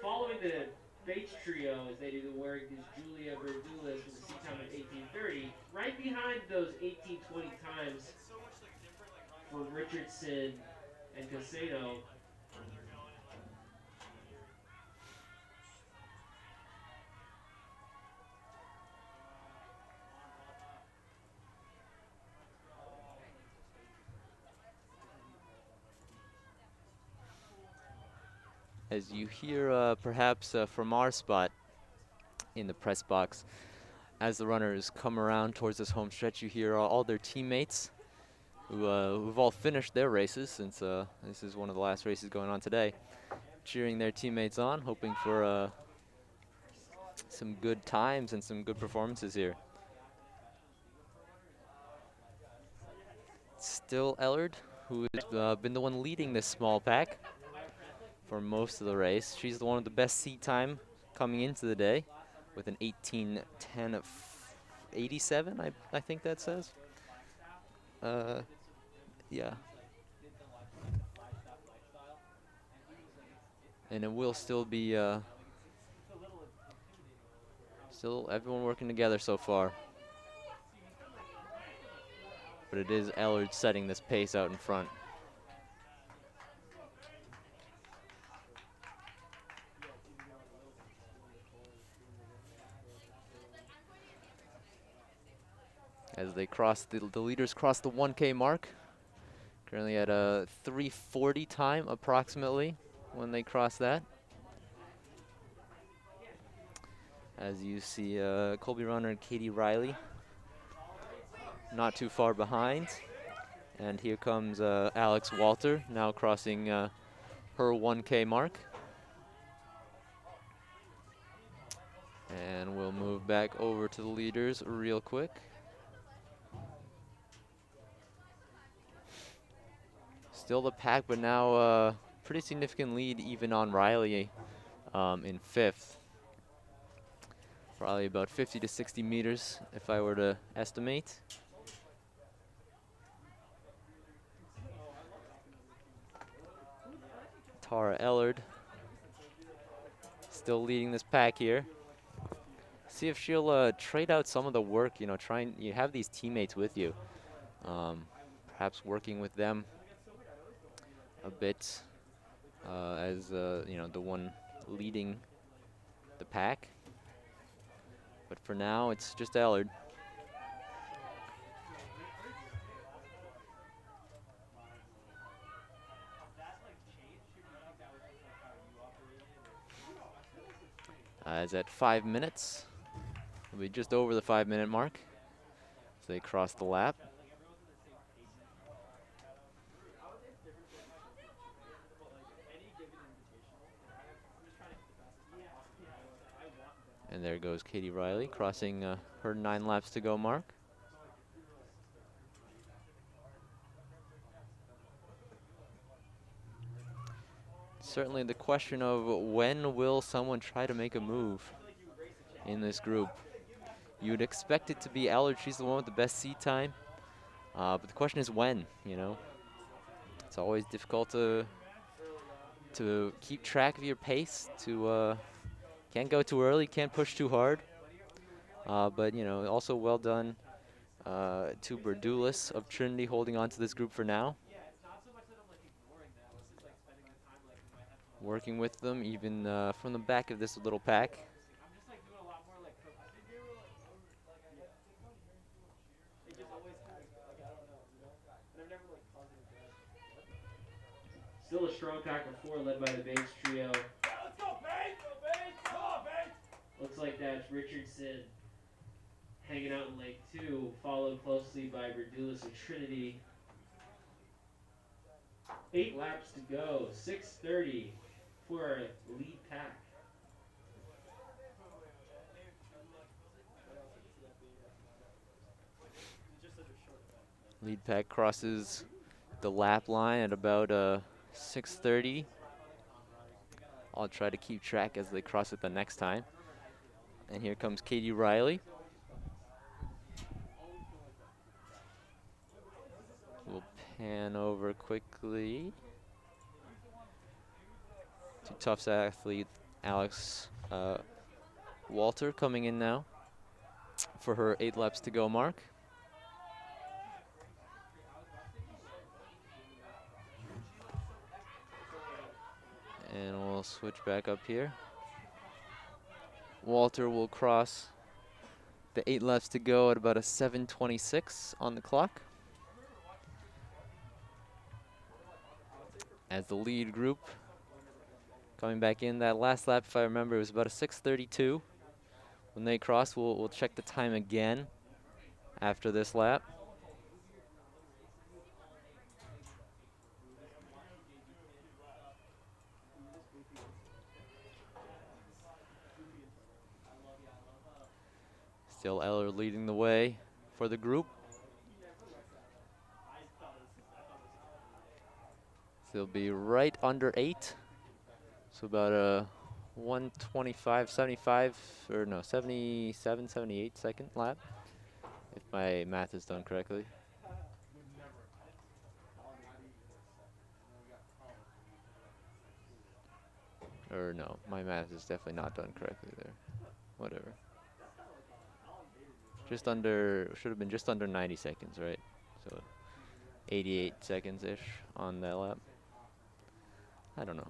Following the Bates trio, as they do the wearing is Julia Berdulis with a seat time of 18:30. Right behind those 18:20 times for Richardson and Coseno. as you hear perhaps from our spot in the press box, as the runners come around towards this home stretch, you hear all their teammates who've all finished their races, since this is one of the last races going on today, cheering their teammates on, hoping for some good times and some good performances here. Still Ellard, who has been the one leading this small pack for most of the race. She's the one with the best seat time coming into the day with an 18:10 of 87, I think that says. Yeah. And it will still be still everyone working together so far. But it is Ellard setting this pace out in front. As they cross, the leaders cross the 1K mark. Currently at a 3:40 time approximately when they cross that. As you see Colby runner Katie Riley not too far behind. And here comes Alex Walter now crossing her 1K mark. And we'll move back over to the leaders real quick. Still the pack, but now pretty significant lead even on Riley in 5th. Probably about 50 to 60 meters if I were to estimate. Tara Ellard still leading this pack here. See if she'll trade out some of the work, you have these teammates with you. Perhaps working with them a bit as, the one leading the pack. But for now, it's just Ellard. As at 5 minutes, we'll be just over the 5-minute mark as they cross the lap. And there goes Katie Riley crossing her 9 laps to go mark. Certainly the question of when will someone try to make a move in this group. You'd expect it to be Ellard. She's the one with the best seat time. But the question is when, It's always difficult to keep track of your pace, can't go too early, can't push too hard. But, also well done to Berdulis of Trinity holding on to this group for now. Working with them even from the back of this little pack. Still a strong pack of 4 led by the Bates trio. Looks like that's Richardson hanging out in Lake 2, followed closely by Verdulis and Trinity. 8 laps to go, 6:30 for our lead pack. Lead pack crosses the lap line at about 6:30. I'll try to keep track as they cross it the next time. And here comes Katie Riley. We'll pan over quickly to Tufts athlete Alex Walter coming in now for her 8 laps to go mark. And we'll switch back up here. Walter will cross the 8 laps to go at about a 7:26 on the clock. As the lead group coming back in. That last lap, if I remember, it was about a 6:32. When they cross, we'll check the time again after this lap. Still Eller leading the way for the group. They'll be right under 8. So about a 125, 75, or no, 77, 78 second lap, if my math is done correctly. Or no, my math is definitely not done correctly there. Whatever. Just under, should have been just under 90 seconds, right? So 88 seconds-ish on that lap. I don't know.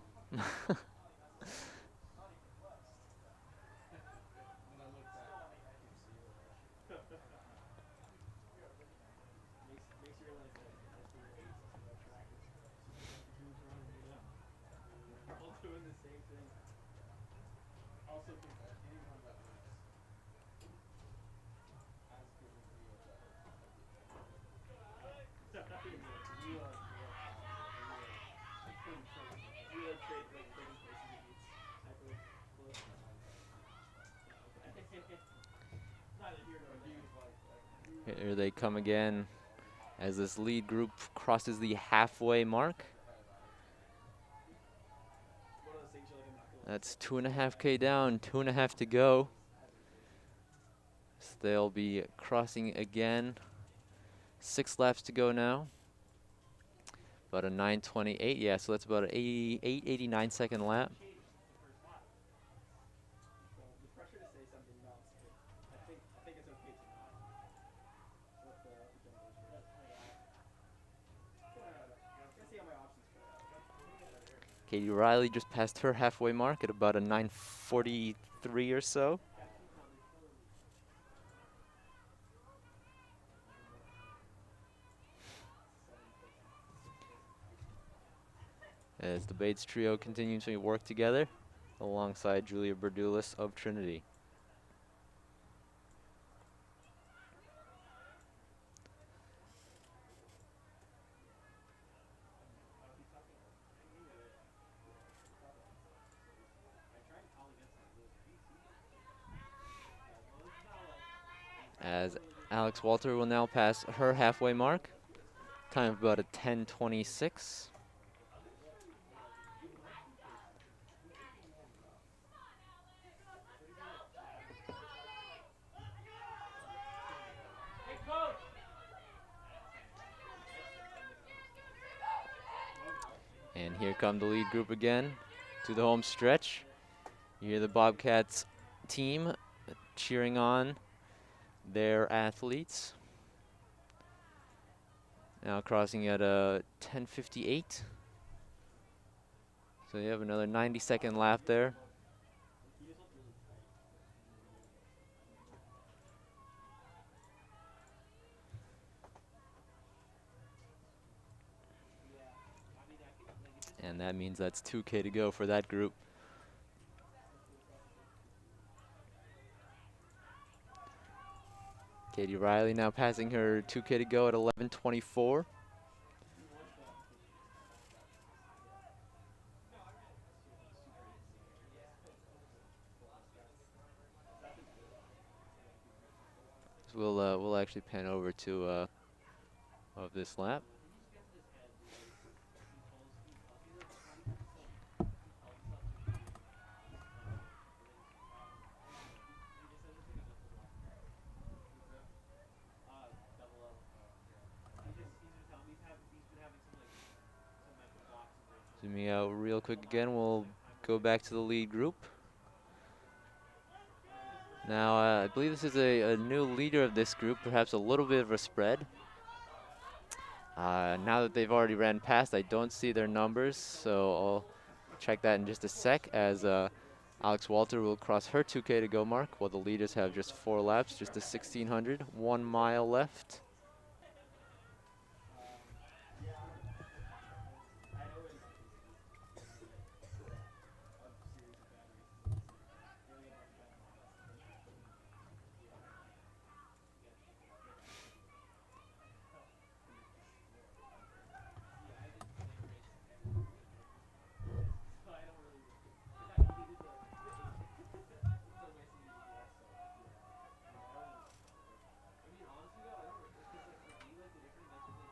Here they come again as this lead group crosses the halfway mark. That's 2.5K down, 2.5 to go. So they'll be crossing again. 6 laps to go now. About a 9:28, yeah, so that's about an 88, 89 second lap. Katie Riley just passed her halfway mark at about a 9:43 or so. As the Bates trio continues to work together alongside Julia Berdulis of Trinity. As Alex Walter will now pass her halfway mark. Time of about a 10:26. And here come the lead group again to the home stretch. You hear the Bobcats team cheering on their athletes. Now crossing at a 10:58. So you have another 90-second lap there. And that means that's 2K to go for that group. Katie Riley now passing her 2K to go at 11:24. So we'll actually pan over to of this lap. Zooming out real quick again, we'll go back to the lead group. Now, I believe this is a new leader of this group, perhaps a little bit of a spread. Now that they've already ran past, I don't see their numbers, so I'll check that in just a sec as Alex Walter will cross her 2K to go mark, while the leaders have just 4 laps, just a 1,600, 1 mile left.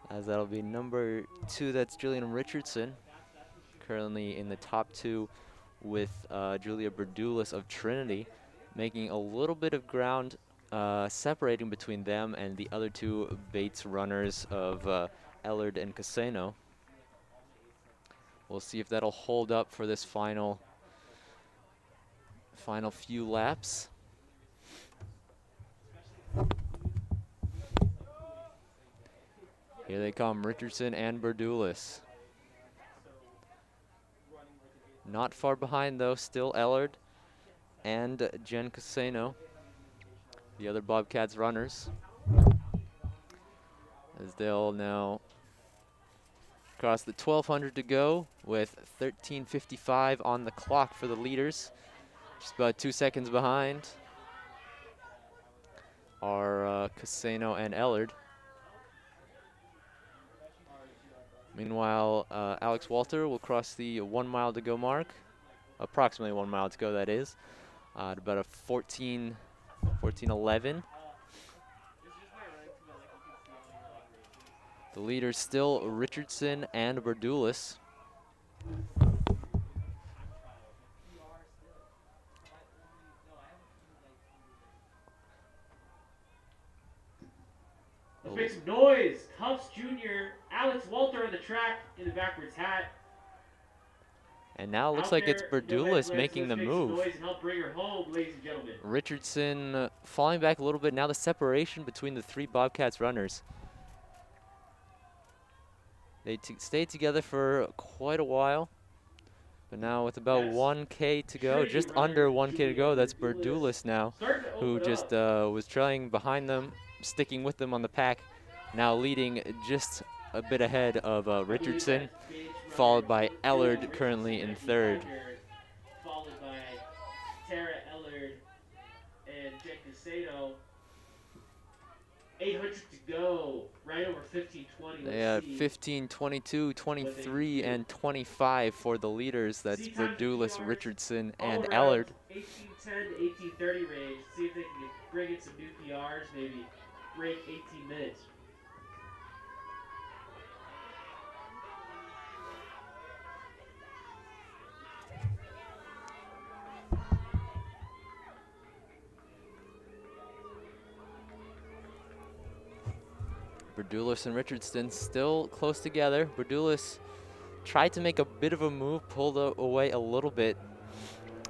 as that'll be number 2. That's Jillian Richardson, currently in the top 2 with Julia Berdulis of Trinity, making a little bit of ground separating between them and the other 2 Bates runners of Ellard and Caseno. We'll see if that'll hold up for this final few laps. Here they come, Richardson and Berdulis. Not far behind though, still Ellard and Jen Caseno, the other Bobcats runners, as they'll now cross the 1200 to go with 13:55 on the clock for the leaders. Just about 2 seconds behind are Caseno and Ellard. Meanwhile, Alex Walter will cross the 1 mile to go mark, approximately 1 mile to go, that is, at about a 14:11. The leaders still Richardson and Berdulis. Let's make some noise. Tufts Jr. Alex Walter on the track in the backwards hat. And now it looks Out like it's there, no Berdulis headlights. making the Let's make some move. noise and help bring her home, ladies and gentlemen. Richardson falling back a little bit. Now the separation between the 3 Bobcats runners. They stayed together for quite a while. But now with about Yes. 1K to go, Trinity just runner under 1K to Julia go, that's Berdulis Berdulis now, Starting to who open just up. was trailing behind them, sticking with them on the pack, now leading just a bit ahead of I believe Richardson, that's Bates runner followed by Jillian Ellard, Richardson currently in at the 3rd. under, followed by Tara Ellard and Jen Casado. 800 to go, right over 15:20. They have 15, 22, 23, and 25 for the leaders. That's See times Berdulis, PRs Richardson, all and around Ellard. 18:10 to 18:30 range. See if they can bring in some new PRs, maybe break 18 minutes. Berdulis and Richardson still close together. Berdulis tried to make a bit of a move, pulled away a little bit,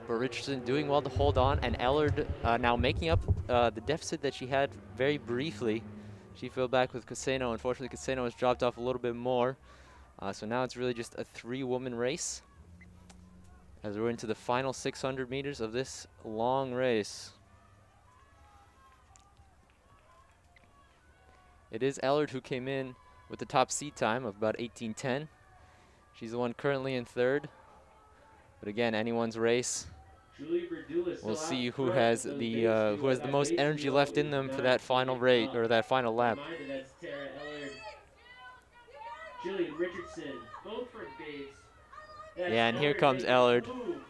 but Richardson doing well to hold on, and Ellard now making up the deficit that she had very briefly. She fell back with Caseno. Unfortunately, Caseno has dropped off a little bit more. So now it's really just a 3-woman race as we're into the final 600 meters of this long race. It is Ellard who came in with the top seat time of about 18:10. She's the one currently in 3rd. But again, anyone's race. Julia Berdulis We'll still see out who front has with those the Bates who has duo. the That most Bates energy duo left in is them for not that final giving rate up. or that final lap. Reminder, that's Tara Ellard, Jillian Richardson, both from Bates. That's Yeah, and here Ellard comes making a Ellard. move.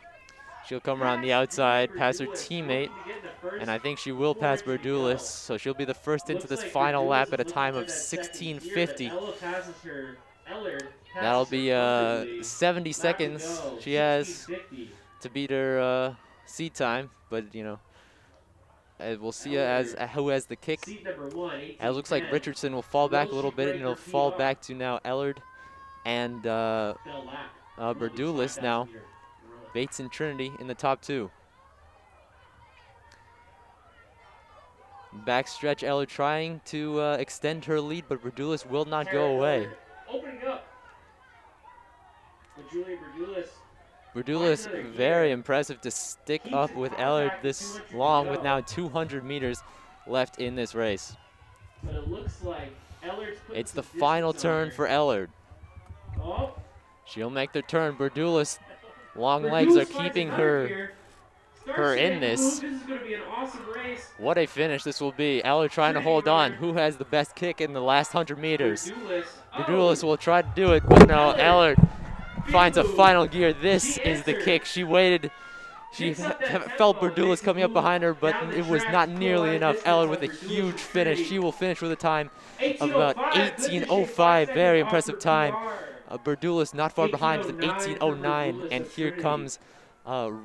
She'll come around the Pass outside, Julia pass her Berdulis, teammate, looking to get in the first and I think she will pass 400 to go. Berdulis, so she'll be the first into Looks this like final Berdulis lap is at a looking time for of that second gear, but 16:50. Ella passes her. Ellard passes That'll her be comfortably. 70 Lap to seconds go, she has 16:50. to beat her seat time, but you know, we'll see as who has the kick. Seat number 1, It looks like 18:10. Richardson will fall back a Will little she bit, break and it'll her fall PR? back to now Ellard and They'll lap. Berdulis now. 5,000 meter run. Bates and Trinity in the top 2. Backstretch, Ellard trying to extend her lead, but Berdulis will not go Tara away. Ellard opening up. With Julia Berdulis. Berdulis, Finds another very gear. impressive to stick Keeps up in with contact Ellard with this 200 to long go. with now 200 meters left in this race. But it looks like Ellard's putting It's the some final distance on turn her. for Ellard. Oh, She'll make the turn. Berdulis, long legs are Berdulis finds keeping another her gear. Starts her to in make a this. move. This is going to be an awesome race. What a finish this will be. Ellard trying to Trinity hold on. runner. Who has the best kick in the last 100 meters? Berdulis. Berdulis will try to do it, but no, Ellard. Ellard Big finds a move. final gear. This She is the answered. kick. She waited She Picks up that felt tempo, Berdoulas makes coming up move behind her, but down the it was track not to nearly pro-line enough. distance Ellen as with a Berdoulas huge is finish. spinning. She will finish with a time of 18:05, about good position, 18:05. 5 Very seconds off impressive her time. PR. Berdoulas not far behind with an 18:09 for 18:09. Berdoulas And of here Trinity. comes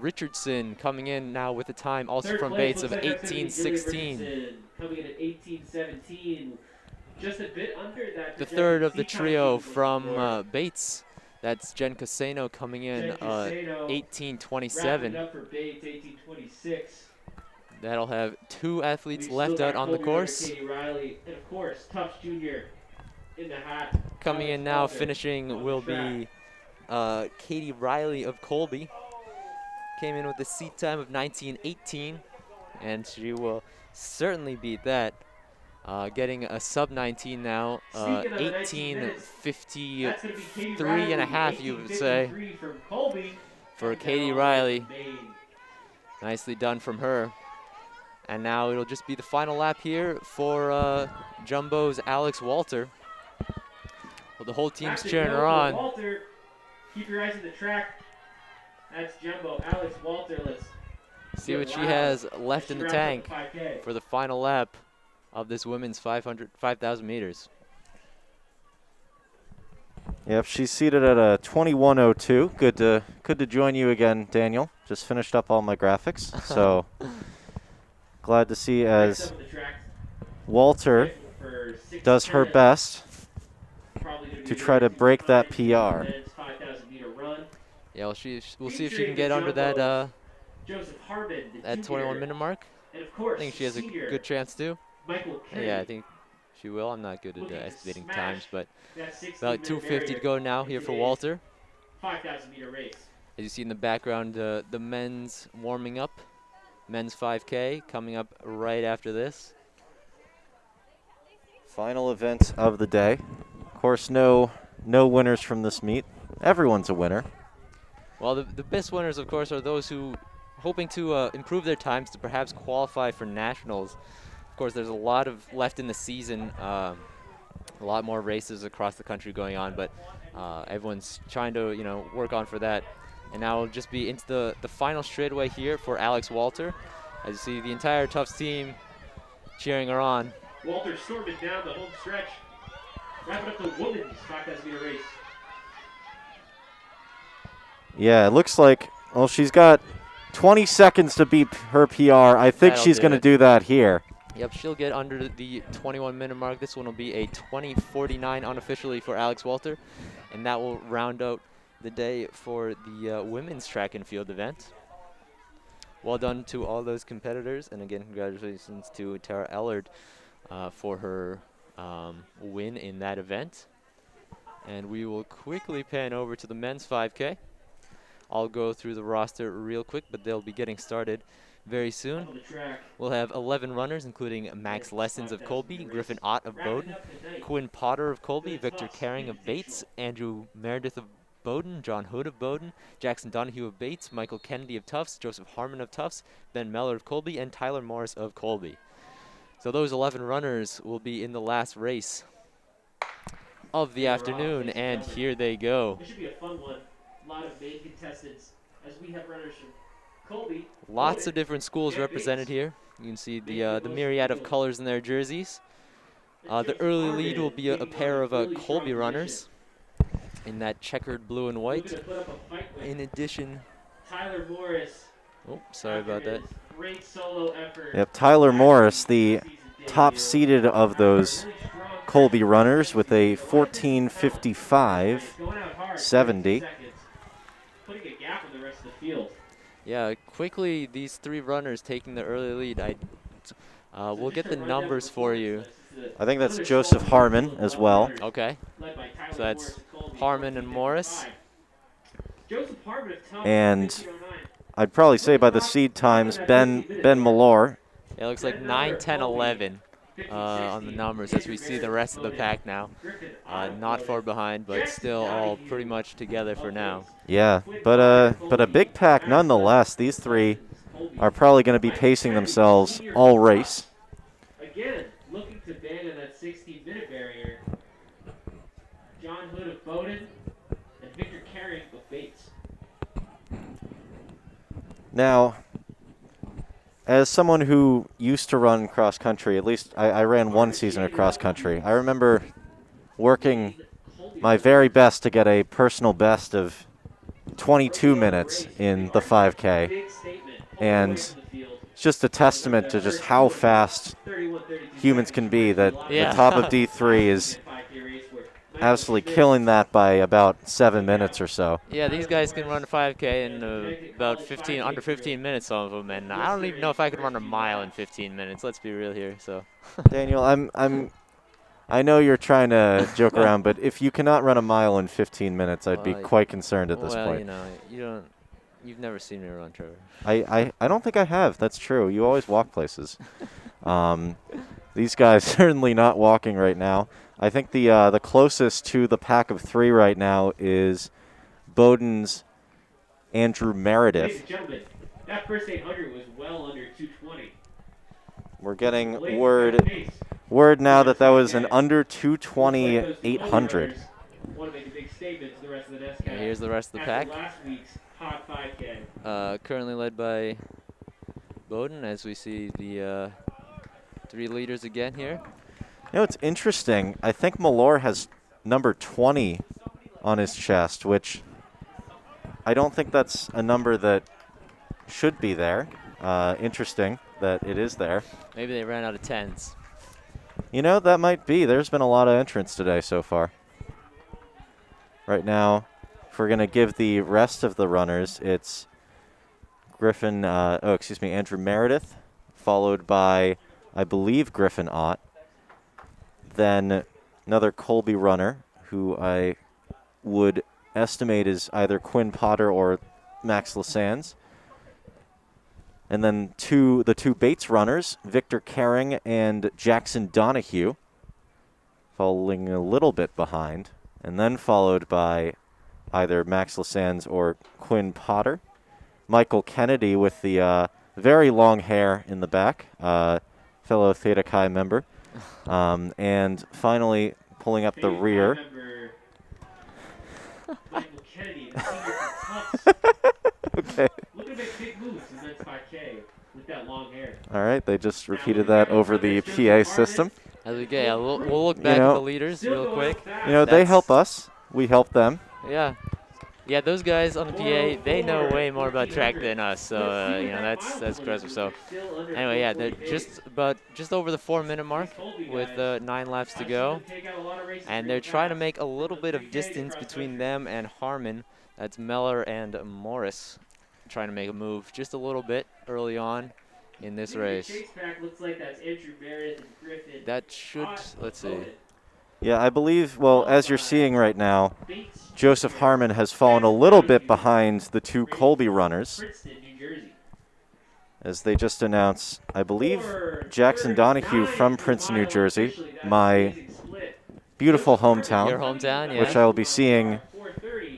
Richardson coming in now with a time also Third from place Bates looks of like that's going to be Jillian 18:16. Richardson coming in at 18:17. Just a bit under that. The third of the seat time she trio was looking from for. Bates. That's Jen Casano coming in Jen Casano wrapping 18:27. it up for Bates, 18:26. That'll have 2 athletes We've left still out got on the Colby Runner, course. Katie Riley, and of course Tufts Jr. in the hat. Coming Alex in now, Walter finishing on the will track. be Katie Riley of Colby. Came in with a seat time of 19:18, and she will certainly beat that. Getting a sub 19 now, Speaking of the 19 minutes, that's going to be Katie 18:53 Riley, and a half, you would say, 18:53 from Colby. for And Katie now Riley. Maine. Nicely done from her. And now it'll just be the final lap here for Jumbo's Alex Walter. Well, the whole team's Lap to cheering go her for on. Walter. Keep your eyes on the track. That's Jumbo. Alex Walter. Let's See get what she loud has as left she in the wraps up tank 5K. for the final lap of this women's 5,000 meters. Yep, she's seated at a 21:02. Good to join you again, Daniel. Just finished up all my graphics, so glad to see Next as up on the track, Walter rifle for 6'10", does her best probably gonna be to a try minute to or two break that behind the PR. men's 5,000 meter run. Yeah, well, we'll see if she Featuring can get the under that Jumbos, Joseph Harmon, the that junior, 21-minute mark. and of I course, think she has a senior, good chance to. Michael Kennedy. Yeah, I think she will. I'm not good at Looking to estimating smash times, but that 16 about minute 2:50 to go now here for Walter. 5,000 meter race. As you see in the background, the men's warming up, men's 5K coming up right after this. Final event of the day. Of course, no winners from this meet. Everyone's a winner. Well, the best winners, of course, are those who hoping to improve their times to perhaps qualify for nationals. Of course, there's a lot of left in the season, a lot more races across the country going on, but everyone's trying to, work on for that. And now it'll just be into the final straightaway here for Alex Walter. As you see, the entire Tufts team cheering her on. Walter storming down the home stretch, wrapping up the women's 5,000 meter race. Yeah, it looks like, well, she's got 20 seconds to beat her PR. I think That'll she's do going to it. do that here. Yep, she'll get under the 21-minute mark. This one will be a 20:49 unofficially for Alex Walter, and that will round out the day for the women's track and field event. Well done to all those competitors, and again, congratulations to Tara Ellard for her win in that event. And we will quickly pan over to the men's 5K. I'll go through the roster real quick, but they'll be getting started very soon. On the track, We'll have 11 runners, including Max Lessons of Colby, Griffin Ott of Bowdoin, Quinn Potter of Colby, Victor Caring of Bates, Andrew Meredith of Bowdoin, John Hood of Bowdoin, Jackson Donahue of Bates, Michael Kennedy of Tufts, Joseph Harmon of Tufts, Ben Meller of Colby, and Tyler Morris of Colby. So those 11 runners will be in the last race of the afternoon, and here they go. This should be a fun one. A lot of main contestants as we have runners from Colby. Lots of different schools represented here. You can see the myriad of colors in their jerseys. The early lead will be a pair of Colby runners in that checkered blue and white. In addition, Tyler Morris. oh, sorry about that. Great solo effort. Yep, Tyler Morris, the top seeded of those Colby runners with a 14:55.70. Putting a gap in the rest of the field. Yeah, quickly, these three runners taking the early lead. We'll get the numbers for you. I think that's Joseph Harmon as well. Okay, so that's Harmon and Morris. And I'd probably say by the seed times, Ben Malor. It looks like 9, 10, 11 on the numbers as we see the rest of the pack now. Not far behind, but still all pretty much together for now. Yeah, but a big pack nonetheless. These three are probably going to be pacing themselves all race. Again, looking to abandon that 16-minute barrier. John Hood of Bowdoin and Victor Caring of Bates. Now, as someone who used to run cross country, at least I ran one season of cross country, I remember working my very best to get a personal best of 22 minutes in the 5K. And it's just a testament to just how fast humans can be that Yeah. the top of D3 is absolutely killing that by about 7 minutes or so. Yeah, these guys can run a 5K in about under 15 minutes, some of them, and I don't even know if I could run a mile in 15 minutes. Let's be real here. So, Daniel, I know you're trying to joke around, but if you cannot run a mile in 15 minutes, I'd be quite concerned at this well, point. you know, you've never seen me run, Trevor. I don't think I have. That's true. You always walk places. These guys certainly not walking right now. I think the closest to the pack of 3 right now is Bowdoin's Andrew Meredith. Ladies and gentlemen, that first 800 was well under 220. We're getting word now that was an under 220 800. Want to make a big statement to the rest of the NESCAC. And here's the rest of the pack. Last week's hot 5K. Currently led by Bowdoin, as we see the 3 leaders again here. You know, it's interesting. I think Malore has number 20 on his chest, which I don't think that's a number that should be there. Interesting that it is there. Maybe they ran out of 10s. You know, that might be. There's been a lot of entrants today so far. Right now, if we're going to give the rest of the runners, it's Andrew Meredith, followed by, I believe, Griffin Ott. Then another Colby runner, who I would estimate is either Quinn Potter or Max Lasands. And then the two Bates runners, Victor Caring and Jackson Donahue, following a little bit behind. And then followed by either Max Lasands or Quinn Potter. Michael Kennedy with the very long hair in the back, fellow Theta Chi member. And finally, pulling up the rear. Michael Kennedy, the senior from Tufts. Okay. Look at that big moves in that 5K with that long hair. All right, they just repeated that over the PA system. As we go, we'll look back at the leaders real quick. You know, they help us. We help them. Yeah. Yeah, those guys on the PA, they know way more about track than us, so you know, that's impressive. So anyway, yeah, they're just over the 4-minute mark with 9 laps to go, and they're trying to make a little bit of distance between them and Harmon. That's Meller and Morris trying to make a move just a little bit early on in this race. That should, let's see. Yeah, I believe, well, as you're seeing right now, Joseph Harmon has fallen a little bit behind the 2 Colby runners. As they just announced, I believe, Jackson Donahue from Princeton, New Jersey, my beautiful hometown. Your hometown, yeah. Which I will be seeing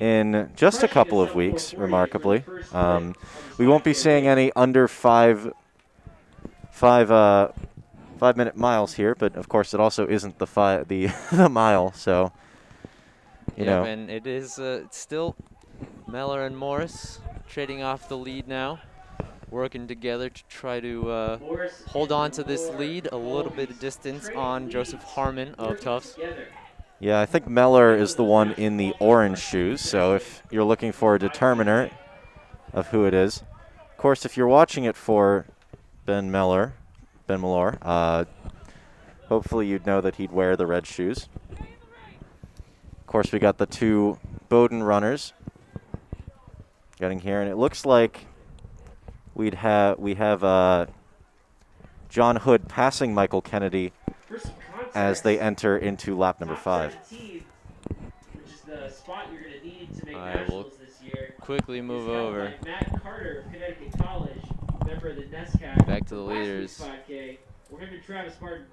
in just a couple of weeks, remarkably. We won't be seeing any under 5-minute miles here, but of course it also isn't the mile, so you know. And it is still Meller and Morris trading off the lead now, working together to try to hold on to this lead, a little bit of distance on Joseph Harmon of Tufts. Yeah, I think Meller is the one in the orange shoes, so if you're looking for a determiner of who it is. Of course, if you're watching it for Ben Malore, hopefully you'd know that he'd wear the red shoes. Of course, we got the 2 Bowdoin runners getting here, and it looks like we have John Hood passing Michael Kennedy as they enter into lap number 5. I will quickly move over. Matt Carter of Connecticut College, member of the NESCAC. Back to the leaders. 5K. We're going to Travis Martin.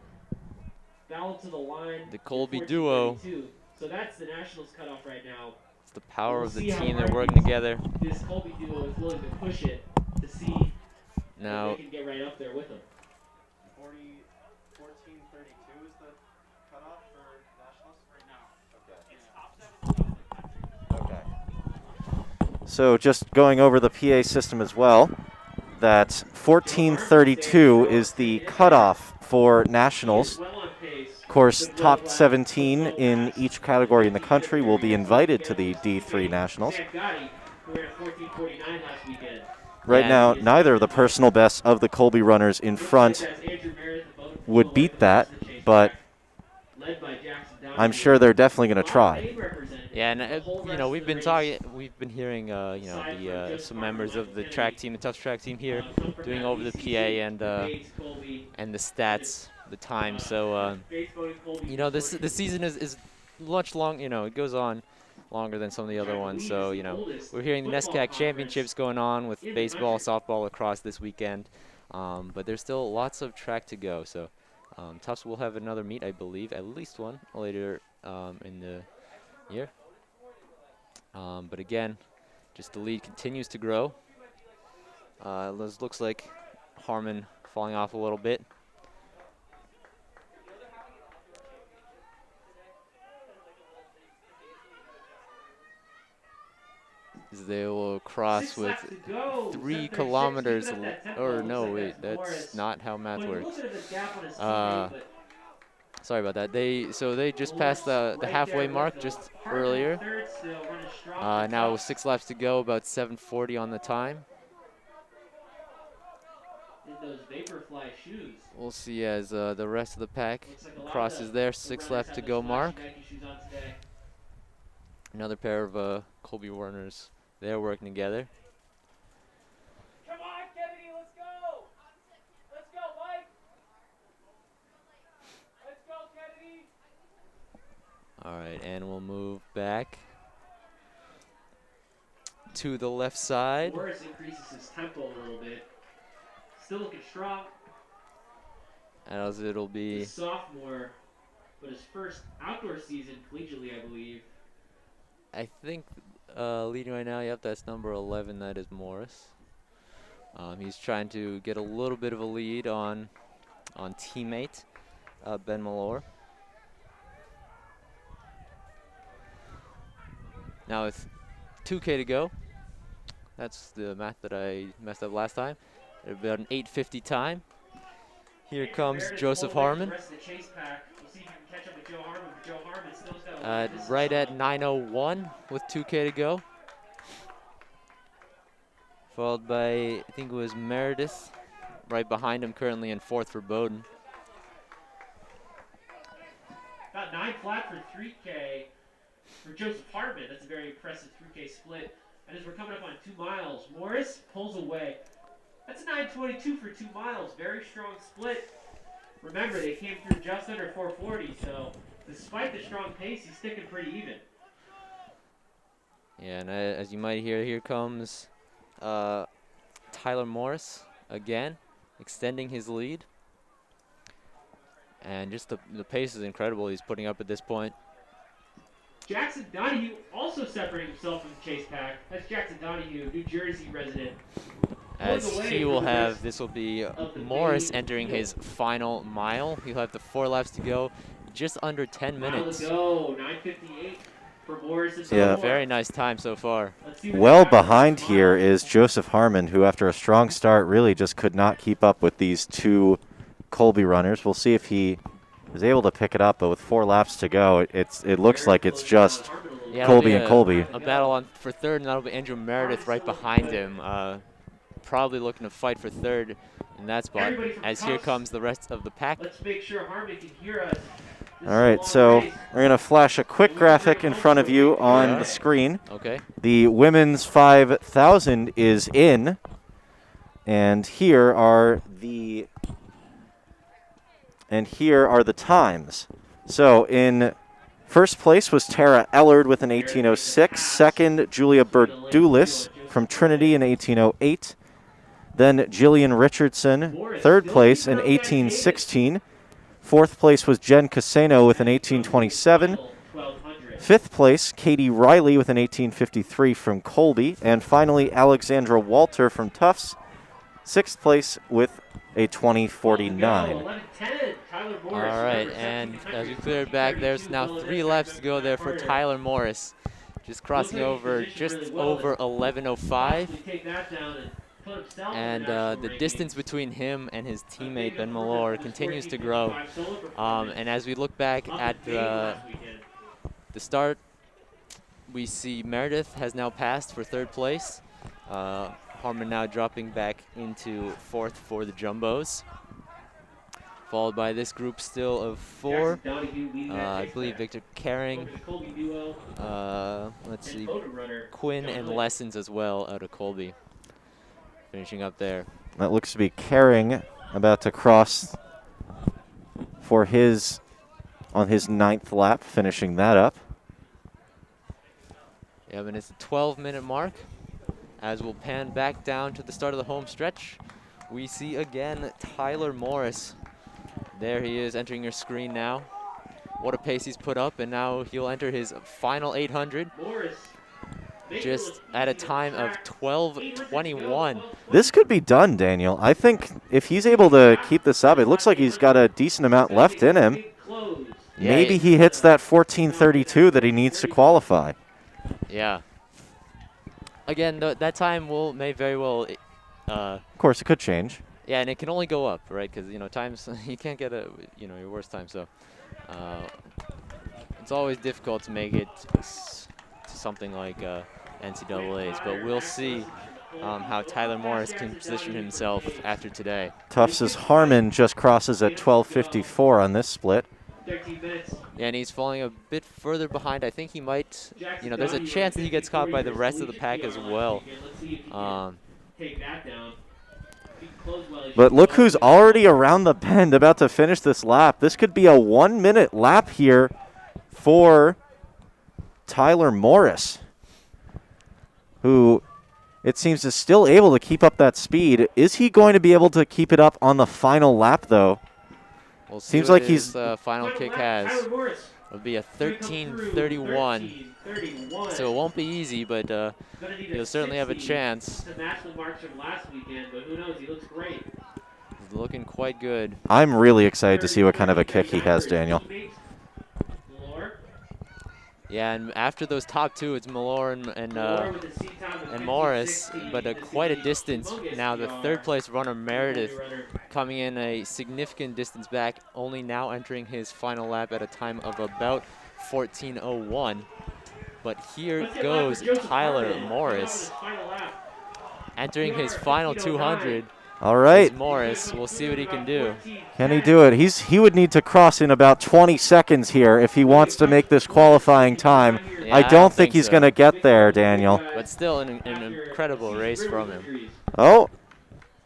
Foul to the line. The Colby duo. So that's the Nationals cutoff right now. It's the power of the team. They're working together. This Colby duo is willing to push it to see now if they can get right up there with them. 14:32 is the cutoff for Nationals right now. Okay. So just going over the PA system as well. that 14:32 is the cutoff for nationals. Well on pace. Of course, top 17 in each category in the country will be invited to the D3 Nationals. Sam Gotti, who ran a 14:49 last weekend. Right Yeah, now, neither of the personal bests of the Colby runners in front would beat that, but I'm sure they're definitely going to try. Yeah, and you know, we've been hearing, you know, the some members of the track team, the Tufts track team here, doing over the PA and the stats, the time. So, you know, this season is much long. You know, it goes on longer than some of the other ones. So, you know, we're hearing the NESCAC championships going on with baseball, softball, lacrosse this weekend, but there's still lots of track to go. So, Tufts will have another meet, I believe, at least one later in the year. But again, just the lead continues to grow. This looks like Harmon falling off a little bit. As they will cross with 3 kilometers, or no, wait, that's not how math works. Sorry about that. They just passed the halfway mark just earlier. Now 6 laps to go, about 7:40 on the time. In those Vaporfly shoes. We'll see as the rest of the pack crosses their 6 lap to go mark. Another pair of Colby runners. They're working together. Come on, Kennedy, let's go! Let's go, Mike! Let's go, Kennedy! All right, and we'll move back to the left side. Morris increases his tempo a little bit. Still looking strong. As it'll be A sophomore, but his first outdoor season collegiately, I believe. I think leading right now, yep, that's number 11. That is Morris. He's trying to get a little bit of a lead on teammate Ben Malore. Now with 2K to go. That's the math that I messed up last time. About an 8:50 time. Here comes Joseph Harmon. Right at 9:01 with 2K to go. Followed by, I think it was Meredith, right behind him, currently in 4th for Bowdoin. About 9 flat for 3K for Joseph Hartman. That's a very impressive 3K split. And as we're coming up on 2 miles, Morris pulls away. That's a 9:22 for 2 miles. Very strong split. Remember, they came through just under 440, so despite the strong pace, he's sticking pretty even. Yeah, and as you might hear, here comes Tyler Morris again, extending his lead. And just the pace is incredible he's putting up at this point. Jackson Donahue also separating himself from the chase pack. That's Jackson Donahue, New Jersey resident. As he will have, this will be Morris entering his final mile. He'll have the 4 laps to go, just under 10 minutes. Mile to go, 9:58 for Morris and Yeah. Very nice time so far. Well behind here is Joseph Harmon, who after a strong start really just could not keep up with these 2 Colby runners. We'll see if he is able to pick it up, but with 4 laps to go, it looks like it's just Yeah, Colby it'll and be Colby. a battle for 3rd, and that'll be Andrew Meredith right behind him. Probably looking to fight for 3rd in that spot. As here comes the rest of the pack. Let's make sure Harmon can hear us. All right, so we're going to flash a quick graphic in front of you on the screen. Okay. The women's 5,000 is in, and here are the times. So in first place was Tara Ellard with an 18:06. Second, Julia Berdulis from Trinity in 18:08. Then Jillian Richardson, 3rd place in 18:16. 4th place was Jen Caseno with an 18:27. 5th place, Katie Riley with an 18:53 from Colby. And finally, Alexandra Walter from Tufts, 6th place with a 20:49. All right, and as we clear it back, there's now 3 laps to go there for Tyler Morris. Just crossing over just over 11:05. put himself in And national the rankings. distance between him and his I teammate think Ben a Malor perfect continues to 14.55 grow. solo performance And as we look back up at in Maine last weekend. the start, we see Meredith has now passed for 3rd place. Harmon now dropping back into 4th for the Jumbos. Followed by this group still of 4. Jackson Donahue leading that I chase believe back. Victor Caring, Over the Colby duo let's and see, Bowden runner Quinn John and Hood. Lessons as well out of Colby. Finishing up there. That looks to be Caring about to cross for on his 9th lap, finishing that up. Yeah, and it's the 12-minute mark. As we'll pan back down to the start of the home stretch, we see again Tyler Morris. There he is entering your screen now. What a pace he's put up, and now he'll enter his final 800 Morris. just at a time of 12:21. This could be done, Daniel. I think if he's able to keep this up, it looks like he's got a decent amount left in him. Yeah, Maybe he hits that 14:32 that he needs to qualify. Yeah. Again, that time may very well. Of course, it could change. Yeah, and it can only go up, right? Because times you can't get your worst time. So it's always difficult to make it to something like NCAA's. But we'll see how Tyler Morris can position himself after today. Tufts' Harmon just crosses at 12:54 on this split. 13 minutes. Yeah, and he's falling a bit further behind. I think he might, there's a chance that he gets caught by the rest of the pack as well. Take that down. But look who's already around the bend about to finish this lap. This could be a 1-minute lap here for Tyler Morris, who it seems is still able to keep up that speed. Is he going to be able to keep it up on the final lap, though? We'll see Seems what like his he's final kick has. It'll be a 13:31. So it won't be easy, but he'll certainly have a chance. The national marks from last weekend, but who knows? He looks great. He's looking quite good. I'm really excited to see what kind of a kick he has, Daniel. Yeah, and after those top two, it's Malor and Morris, but quite a distance. Now the 3rd place runner, Meredith, coming in a significant distance back, only now entering his final lap at a time of about 14:01. But here goes Tyler Morris, entering his final 200. All right. Morris, we'll see what he can do. Can he do it? He would need to cross in about 20 seconds here if he wants to make this qualifying time. Yeah, I don't think he's going to get there, Daniel. But still an incredible race from him. Oh,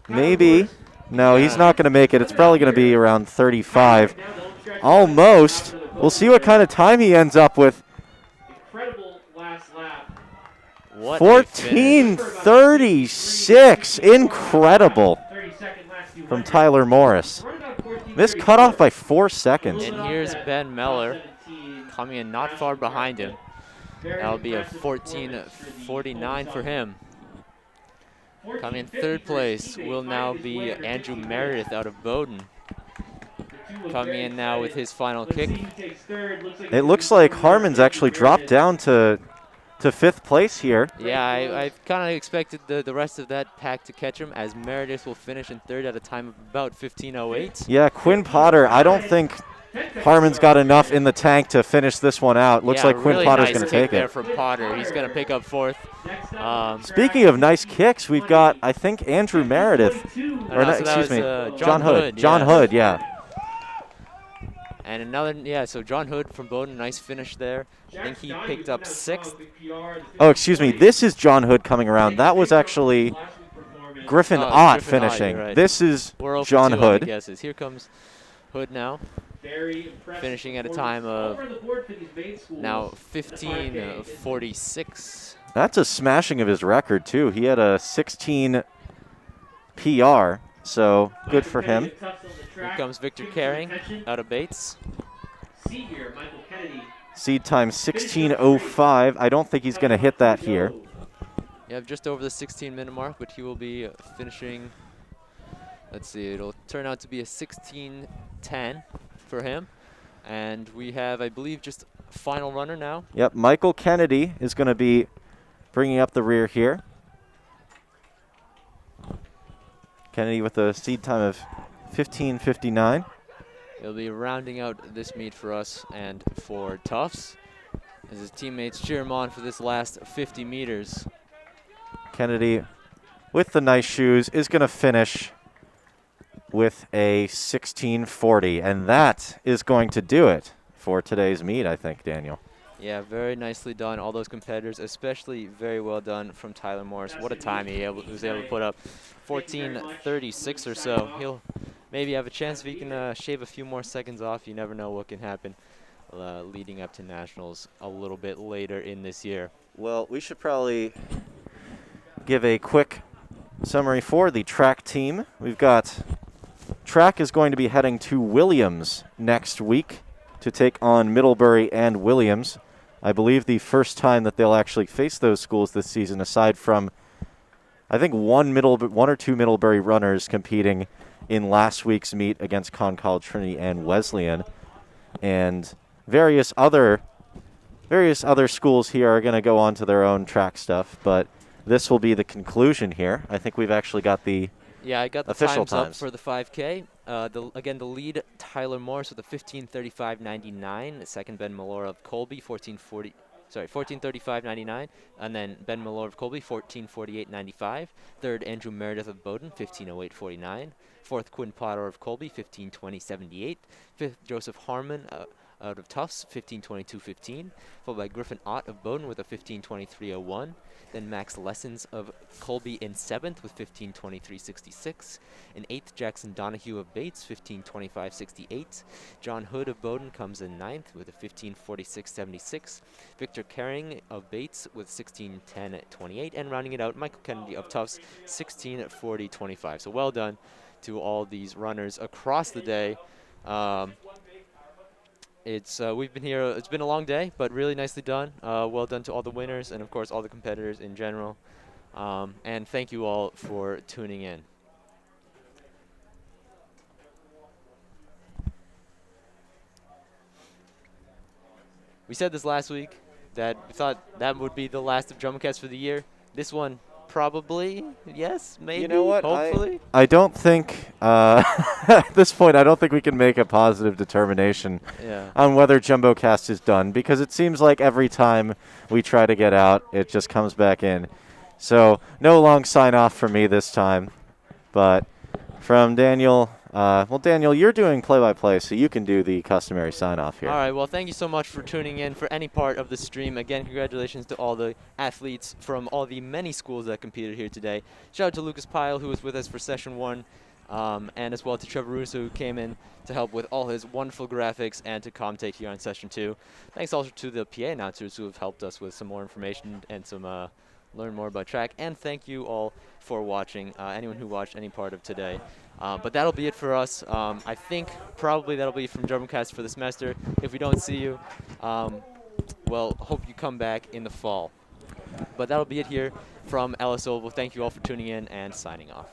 maybe. No, he's not going to make it. It's probably going to be around 35. Almost. We'll see what kind of time he ends up with. Incredible last lap. 14:36. Incredible from Tyler Morris. This cut off by 4 seconds. And here's Ben Meller coming in not far behind him. That'll be a 14:49 for him. Coming in 3rd place will now be Andrew Meredith out of Bowdoin. Coming in now with his final kick. It looks like Harmon's actually dropped down to 5th place here. Yeah, I kind of expected the rest of that pack to catch him, as Meredith will finish in 3rd at a time of about 15:08. Yeah, Quinn Potter, I don't think Harmon's got enough in the tank to finish this one out. Looks like Quinn really Potter's nice going to kick take there it. from Potter. He's going to pick up 4th. Speaking of nice kicks, we've got, I think, Andrew Meredith. Or no, no, so that excuse was, me, John Hood, John yeah. Hood, yeah. And another, so John Hood from Bowdoin, nice finish there. I think he picked up 6th. Oh, excuse me, this is John Hood coming around. That was actually Griffin Ott finishing. Right. This is We're open John to Hood. guesses. Here comes Hood now, finishing at a time of now 15:46. That's a smashing of his record, too. He had a 16 PR, so good for him. Here comes Victor Caring out of Bates. Seed time 16:05. I don't think he's going to hit that here. Yeah, just over the 16-minute mark, but he will be finishing. Let's see, it'll turn out to be a 16:10 for him. And we have, I believe, just final runner now. Yep, Michael Kennedy is going to be bringing up the rear here. Kennedy with a seed time of 15:59. He'll be rounding out this meet for us and for Tufts as his teammates cheer him on for this last 50 meters. Kennedy with the nice shoes is going to finish with a 16:40, and that is going to do it for today's meet, I think, Daniel. Yeah, very nicely done. All those competitors, especially very well done from Tyler Morris. What a time he was able to put up. 14:36 or so. He'll maybe have a chance if he can shave a few more seconds off. You never know what can happen leading up to nationals a little bit later in this year. Well, we should probably give a quick summary for the track team. We've got track is going to be heading to Williams next week to take on Middlebury and Williams. I believe the first time that they'll actually face those schools this season, aside from, I think, one or two Middlebury runners competing in last week's meet against Concord, Trinity, and Wesleyan. And various other schools here are going to go on to their own track stuff, but this will be the conclusion here. I think we've actually got the Yeah, I got the official times up times for the 5K. Again, the lead, Tyler Morris with a 15:35.99. The second, Ben Malora of Colby, 14:35.99. And then Ben Malora of Colby, 14:48.95. Third, Andrew Meredith of Bowdoin, 15:08.49. Fourth, Quinn Potter of Colby, 15:20.78. Fifth, Joseph Harmon out of Tufts, 15:22.15. Followed by Griffin Ott of Bowdoin with a 15:23.01. Then Max Lessons of Colby in 7th with 15:23.66. In 8th, Jackson Donahue of Bates, 15:25.68. John Hood of Bowdoin comes in 9th with a 15:46.76. Victor Carring of Bates with 16:10.28. And rounding it out, Michael Kennedy of Tufts, 16:40.25. So well done to all these runners across the day. We've been here. It's been a long day, but really nicely done. Well done to all the winners and, of course, all the competitors in general. And thank you all for tuning in. We said this last week that we thought that would be the last of JumboCast for the year. This one, probably, yes, maybe, You know what? hopefully. I don't think, at this point, I don't think we can make a positive determination on whether JumboCast is done, because it seems like every time we try to get out, it just comes back in. So no long sign-off from me this time, but from Daniel. Well, Daniel, you're doing play-by-play, so you can do the customary sign-off here. All right, well, thank you so much for tuning in for any part of the stream. Again, congratulations to all the athletes from all the many schools that competed here today. Shout out to Lucas Pyle, who was with us for Session 1, and as well to Trevor Russo, who came in to help with all his wonderful graphics and to commentate here on Session 2. Thanks also to the PA announcers who have helped us with some more information and some learn more about track. And thank you all for watching, anyone who watched any part of today. But that'll be it for us. I think probably that'll be from JumboCast for the semester. If we don't see you, well, hope you come back in the fall. But that'll be it here from Ellis Oval. Thank you all for tuning in and signing off.